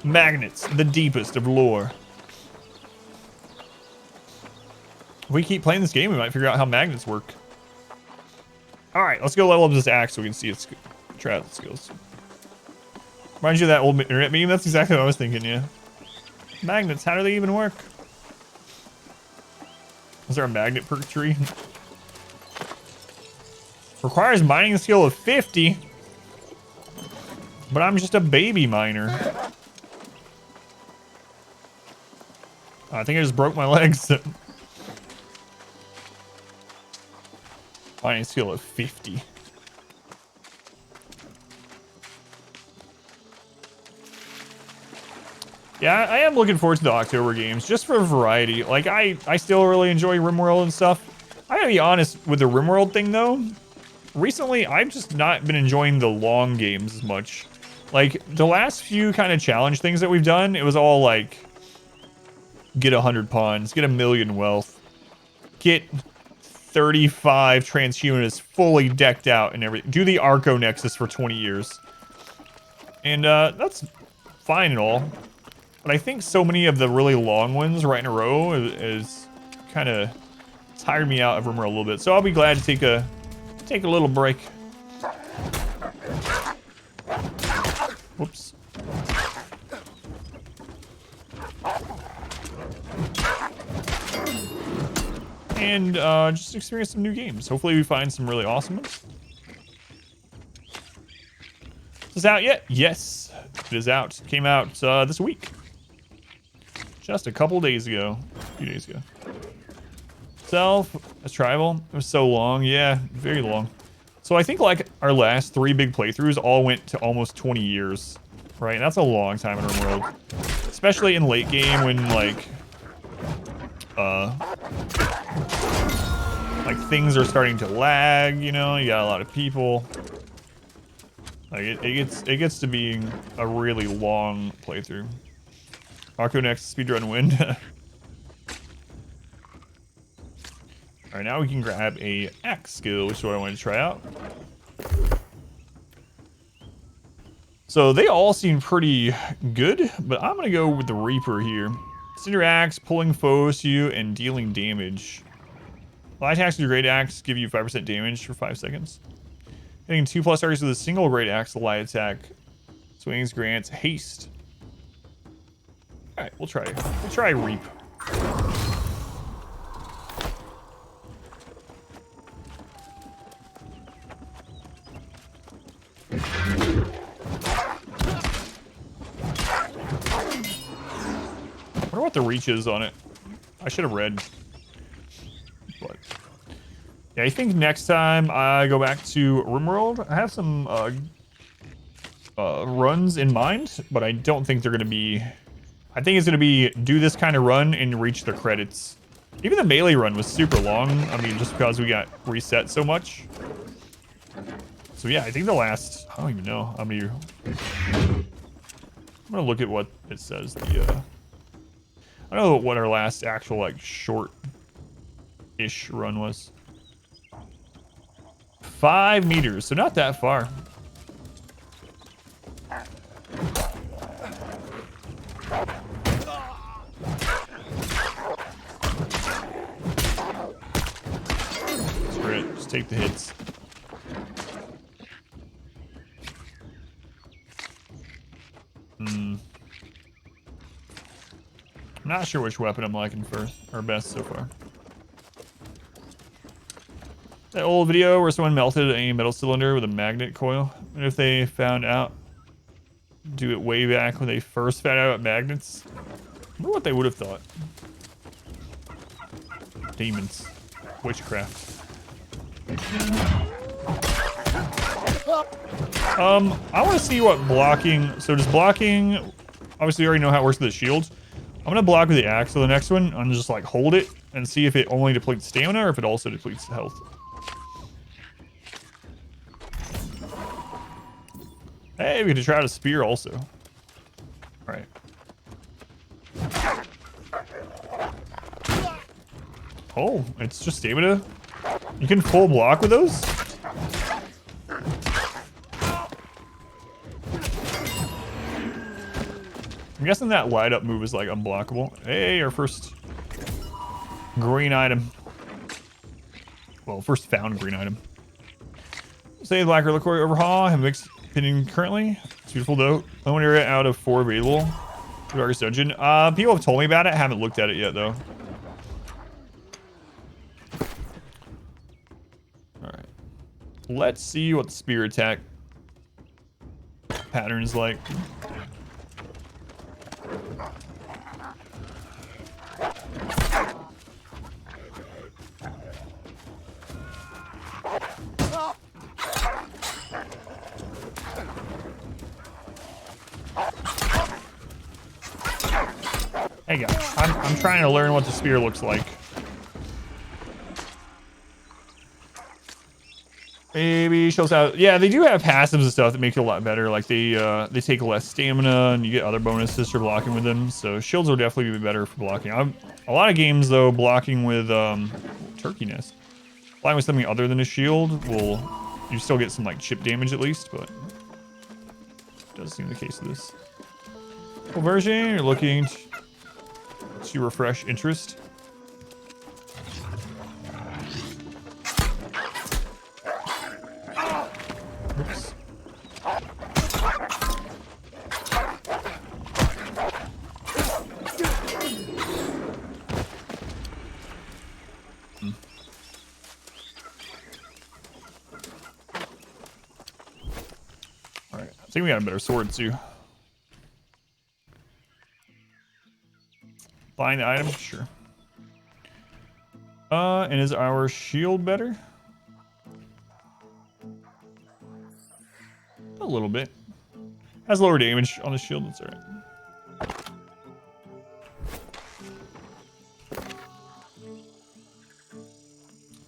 Magnets, the deepest of lore. If we keep playing this game, we might figure out how magnets work. Alright, let's go level up this axe so we can see its try out the skills. Reminds you of that old internet meme? That's exactly what I was thinking, yeah. Magnets, how do they even work? Is there a magnet perk tree? Requires mining skill of 50. But I'm just a baby miner. I think I just broke my legs. Mining skill of 50. Yeah, I am looking forward to the October games, just for variety. Like, I still really enjoy RimWorld and stuff. I gotta be honest with the RimWorld thing, though. Recently, I've just not been enjoying the long games as much. Like, the last few kind of challenge things that we've done, it was all like, get 100 pawns, get 1,000,000 wealth, get 35 transhumanists fully decked out and everything. Do the Arco Nexus for 20 years. And that's fine and all. But I think so many of the really long ones right in a row is kind of tired me out of RimWorld a little bit. So I'll be glad to take a little break. Whoops. And just experience some new games. Hopefully we find some really awesome ones. Is this out yet? Yes, it is out. It came out this week. Just a couple days ago. A few days ago. Self, as tribal. It was so long. Yeah, very long. So I think like our last 3 big playthroughs all went to almost 20 years. Right? And that's a long time in RimWorld. Especially in late game when like things are starting to lag, you know, you got a lot of people. Like it gets to being a really long playthrough. Arco next, speedrun win. Alright, now we can grab a axe skill, which is what I wanted to try out. So they all seem pretty good, but I'm gonna go with the Reaper here. Cinder axe, pulling foes to you and dealing damage. Light attacks with your great axe give you 5% damage for 5 seconds. Hitting 2+ targets with a single great axe, the light attack swings grants haste. Alright, we'll try Reap. I wonder what the reach is on it. I should have read. But yeah, I think next time I go back to RimWorld, I have some runs in mind, but I don't think they're going to be... I think it's going to be do this kind of run and reach the credits. Even the melee run was super long. I mean, just because we got reset so much. So yeah, I think the last... I don't even know how many... I'm going to look at what it says. I don't know what our last actual, like, short-ish run was. 5 meters, so not that far. Screw it, just take the hits. I'm not sure which weapon I'm liking first or best so far. That old video where someone melted a metal cylinder with a magnet coil. And if they found out, do it way back when they first found out about magnets. I wonder what they would have thought. Demons. Witchcraft. I want to see what blocking. So does blocking, obviously you already know how it works with the shields. I'm gonna block with the axe for the next one and just like hold it and see if it only depletes stamina or if it also depletes health. Hey, we could try to spear also. All right. Oh, it's just stamina. You can full block with those? I'm guessing that light up move is like unblockable. Hey, our first green item. Well, first found green item. Say Black Reliquary overhaul. Have mixed opinion currently. It's beautiful though. Lone area out of 4 available. Darkest dungeon. People have told me about it. I haven't looked at it yet though. Alright. Let's see what the spear attack pattern is like. Hey guys, I'm trying to learn what the spear looks like. Maybe shows out. Yeah, they do have passives and stuff that make it a lot better. Like they take less stamina and you get other bonuses for blocking with them. So shields will definitely be better for blocking. A lot of games though, blocking with turkey nest. Blocking with something other than a shield will, you still get some like chip damage at least, but does seem the case of this. Full version, you're looking to refresh interest. Oops. All right, I think we got a better sword too. Find the item, sure. And is our shield better? A little bit. Has lower damage on the shield, that's alright.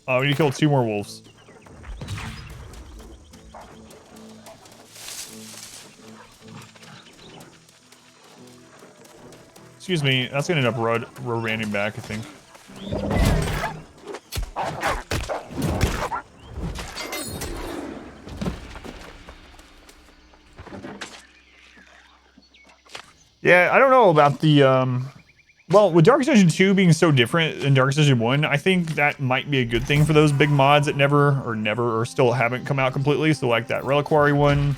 We need to kill 2 more wolves. Excuse me, that's gonna end up row-ranning back, I think. Yeah, I don't know about the, well, with Darkest Dungeon 2 being so different than Darkest Dungeon 1, I think that might be a good thing for those big mods that never or still haven't come out completely. So like that Reliquary one,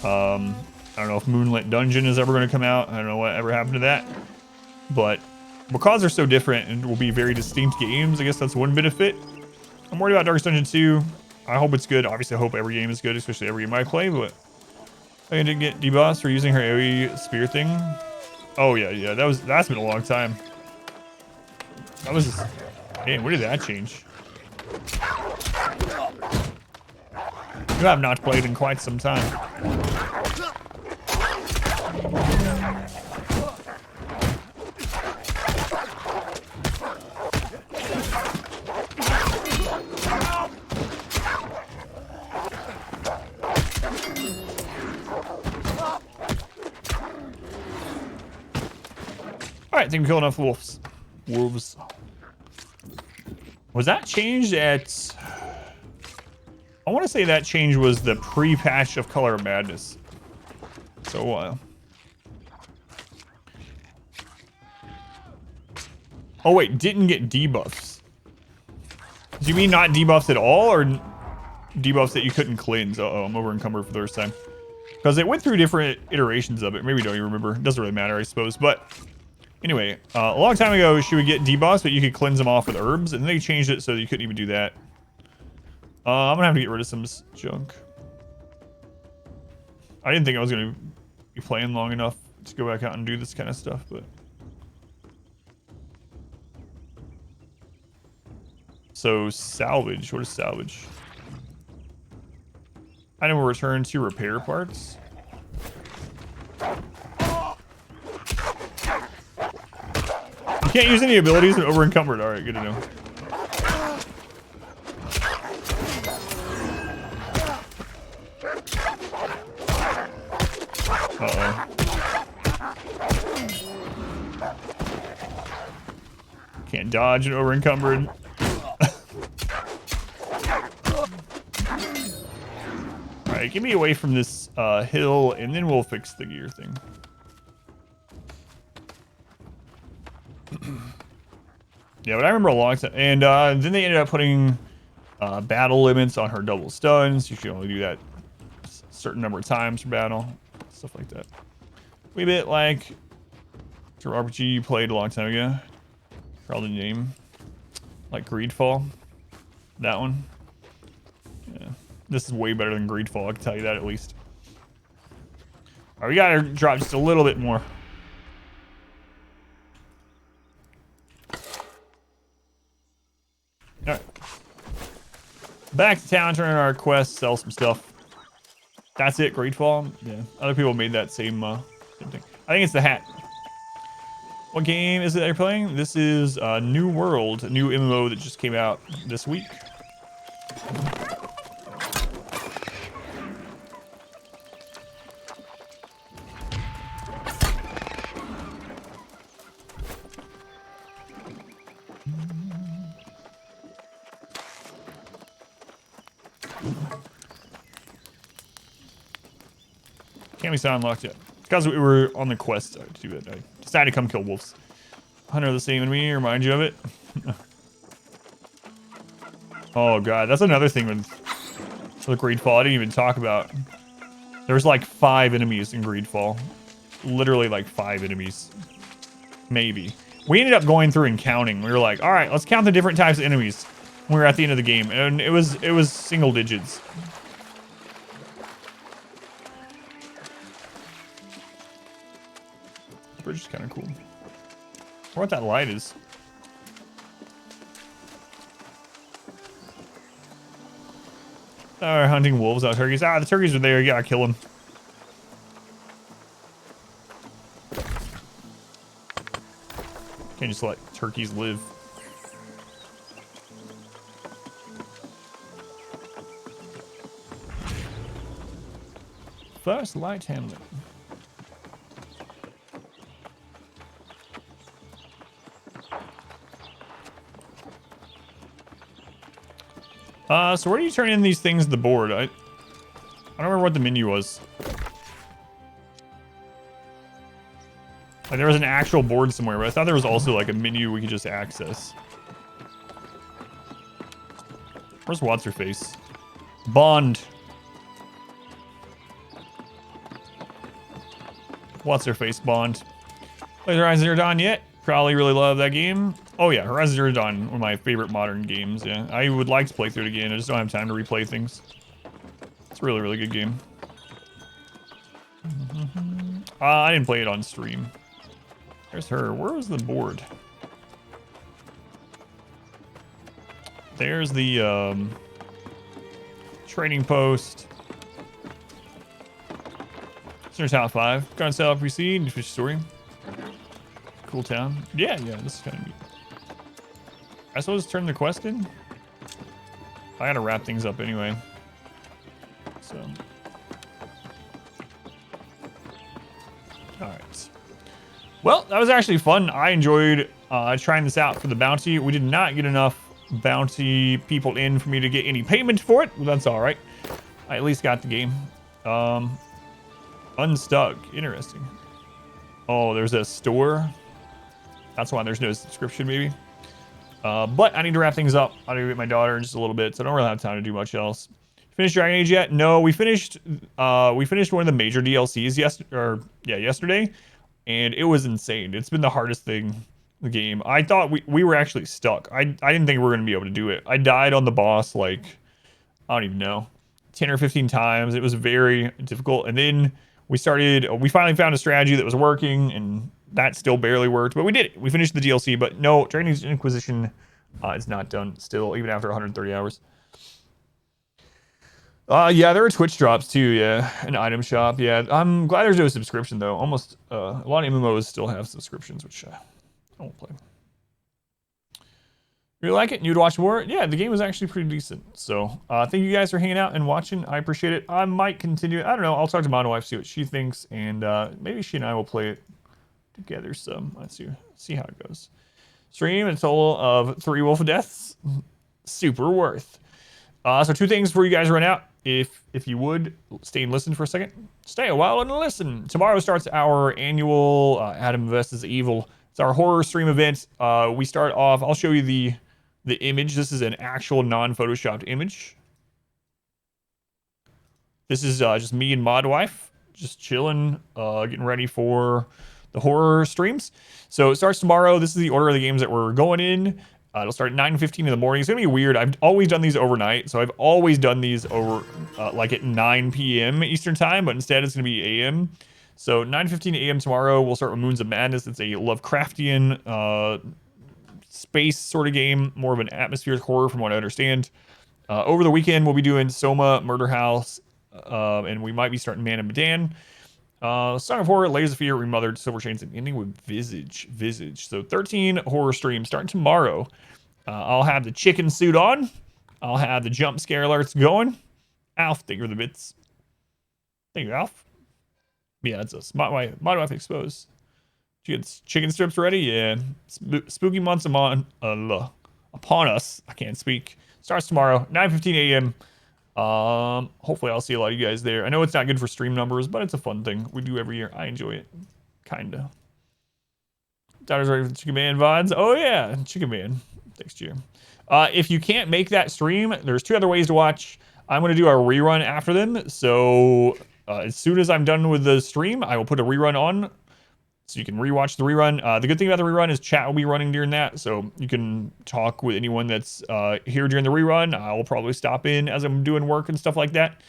I don't know if Moonlit Dungeon is ever going to come out. I don't know what ever happened to that. But because they're so different and will be very distinct games, I guess that's one benefit. I'm worried about Darkest Dungeon 2. I hope it's good. Obviously, I hope every game is good, especially every game I play, but I didn't get debossed for using her AoE spear thing. Oh yeah, that's been a long time. That was just, man, when did that change? You have not played in quite some time. Alright, I think we killed enough wolves. Was that changed at... I want to say that change was the pre-patch of Color of Madness. So, oh wait, didn't get debuffs. Do you mean not debuffs at all, or debuffs that you couldn't cleanse? Uh-oh, I'm over encumbered for the first time. Because it went through different iterations of it. Maybe you don't even remember. It doesn't really matter, I suppose. But anyway, a long time ago, she would get debuffs, but you could cleanse them off with herbs. And then they changed it so that you couldn't even do that. I'm going to have to get rid of some junk. I didn't think I was going to be playing long enough to go back out and do this kind of stuff, but... So, salvage. What is salvage? Item will return to repair parts. You can't use any abilities when over encumbered. Alright, good to know. Uh-oh. Can't dodge and over encumbered. Alright, get me away from this hill, and then we'll fix the gear thing. Yeah, but I remember a long time. And then they ended up putting battle limits on her double stuns. You should only do that a certain number of times for battle. Stuff like that. Wee bit like the RPG you played a long time ago. Probably the name. Like Greedfall. That one. Yeah. This is way better than Greedfall, I can tell you that at least. Alright, we gotta drop just a little bit more. Alright. Back to town, turn in our quest, sell some stuff. That's it, Greedfall? Yeah. Other people made that same thing. I think it's the hat. What game is it that you're playing? This is New World, a new MMO that just came out this week. Can't be unlocked yet. Because we were on the quest to do it. I decided to come kill wolves. Hunter the same enemy, remind you of it. Oh god, that's another thing with Greedfall I didn't even talk about. There's like 5 enemies in Greedfall. Literally like 5 enemies. Maybe. We ended up going through and counting. We were like, alright, let's count the different types of enemies when we were at the end of the game. And it was single digits. Bridge is kind of cool. I wonder what that light is. Alright, hunting wolves out turkeys. Ah, the turkeys are there. You gotta kill them. Can't just let turkeys live. First light handling. So where do you turn in these things to the board? I don't remember what the menu was. Like there was an actual board somewhere, but I thought there was also like a menu we could just access. Where's What's-Her-Face? Bond. What's-Her-Face Bond. Played Horizon Zero Dawn yet? Probably really love that game. Oh yeah, Horizon Zero Dawn, one of my favorite modern games, yeah. I would like to play through it again, I just don't have time to replay things. It's a really, really good game. I didn't play it on stream. There's her. Where was the board? There's the trading post. Center Town 5. Gonna sell proceed. Fish story. Cool town. Yeah, this is kind of neat. I suppose turn the quest in? I gotta wrap things up anyway. So. Alright. Well, that was actually fun. I enjoyed trying this out for the bounty. We did not get enough bounty people in for me to get any payment for it. Well, that's all right. I at least got the game. Unstuck. Interesting. Oh, there's a store. That's why there's no subscription, maybe. But I need to wrap things up. I need to get my daughter in just a little bit, so I don't really have time to do much else. Finished Dragon Age yet? No, we finished one of the major DLCs yesterday, and it was insane. It's been the hardest thing in the game. I thought we were actually stuck. I didn't think we were gonna be able to do it. I died on the boss like, I don't even know, 10 or 15 times. It was very difficult. And then we finally found a strategy that was working, and that still barely worked, but we did it. We finished the DLC, but no, Dragon Age Inquisition is not done still, even after 130 hours. Yeah, there are Twitch drops too, yeah, an item shop, yeah. I'm glad there's no subscription though. Almost, a lot of MMOs still have subscriptions, which I won't play. You like it? You'd watch more? Yeah, the game was actually pretty decent. So, thank you guys for hanging out and watching. I appreciate it. I might continue. I don't know. I'll talk to my wife, see what she thinks, and maybe she and I will play it together some. Let's see how it goes. Stream a total of 3 wolf deaths. Super worth. So 2 things before you guys run out. If you would stay and listen for a second, stay a while and listen. Tomorrow starts our annual Adam vs. Evil. It's our horror stream event. We start off. I'll show you the image. This is an actual non-photoshopped image. This is just me and Mod Wife just chilling, getting ready for the horror streams. So it starts tomorrow. This is the order of the games that we're going in. It'll start at 9:15 in the morning. It's gonna be weird. I've always done these overnight, so I've always done these over like at 9 p.m. Eastern time, but instead it's gonna be a.m. So 9:15 a.m. tomorrow, we'll start with Moons of Madness. It's a Lovecraftian space sort of game, more of an atmospheric horror from what I understand. Over the weekend, we'll be doing Soma, Murder House, and we might be starting Man of Medan. Song of Horror, Layers of Fear, Remothered, Silver Chains, and ending with Visage. So 13 horror streams starting tomorrow. I'll have the chicken suit on. I'll have the jump scare alerts going. Alf, thank you for the bits. Thank you, Alf. Yeah, it's a Mod Wife exposed. Chicken strips ready? Yeah. Spooky months upon us. I can't speak. Starts tomorrow, 9:15 a.m. Hopefully I'll see a lot of you guys there. I know it's not good for stream numbers, but it's a fun thing we do every year. I enjoy it. Kinda. Daughter's ready for the Chicken Man VODs. Oh yeah, Chicken Man. Thanks, Jim. If you can't make that stream, there's 2 other ways to watch. I'm going to do a rerun after them. So as soon as I'm done with the stream, I will put a rerun on so you can rewatch the rerun. The good thing about the rerun is chat will be running during that, so you can talk with anyone that's here during the rerun. I will probably stop in as I'm doing work and stuff like that.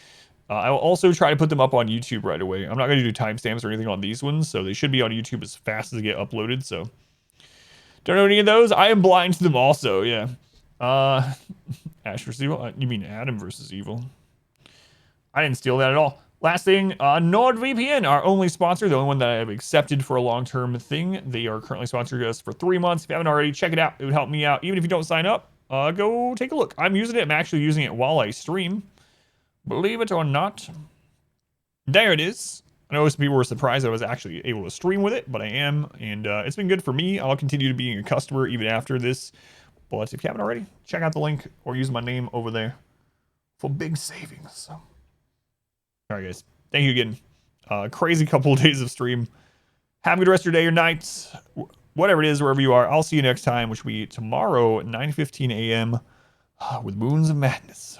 I will also try to put them up on YouTube right away. I'm not going to do timestamps or anything on these ones, so they should be on YouTube as fast as they get uploaded. So don't know any of those. I am blind to them also, yeah. Ash vs. Evil? You mean Adam versus Evil? I didn't steal that at all. Last thing, NordVPN, our only sponsor, the only one that I have accepted for a long-term thing. They are currently sponsoring us for 3 months. If you haven't already, check it out. It would help me out. Even if you don't sign up, go take a look. I'm using it. I'm actually using it while I stream. Believe it or not. There it is. I know some people were surprised I was actually able to stream with it, but I am. And it's been good for me. I'll continue to being a customer even after this. But if you haven't already, check out the link or use my name over there for big savings. All right, guys. Thank you again. Crazy couple of days of stream. Have a good rest of your day or night. Whatever it is, wherever you are. I'll see you next time, which will be tomorrow at 9:15 a.m. with Moons of Madness.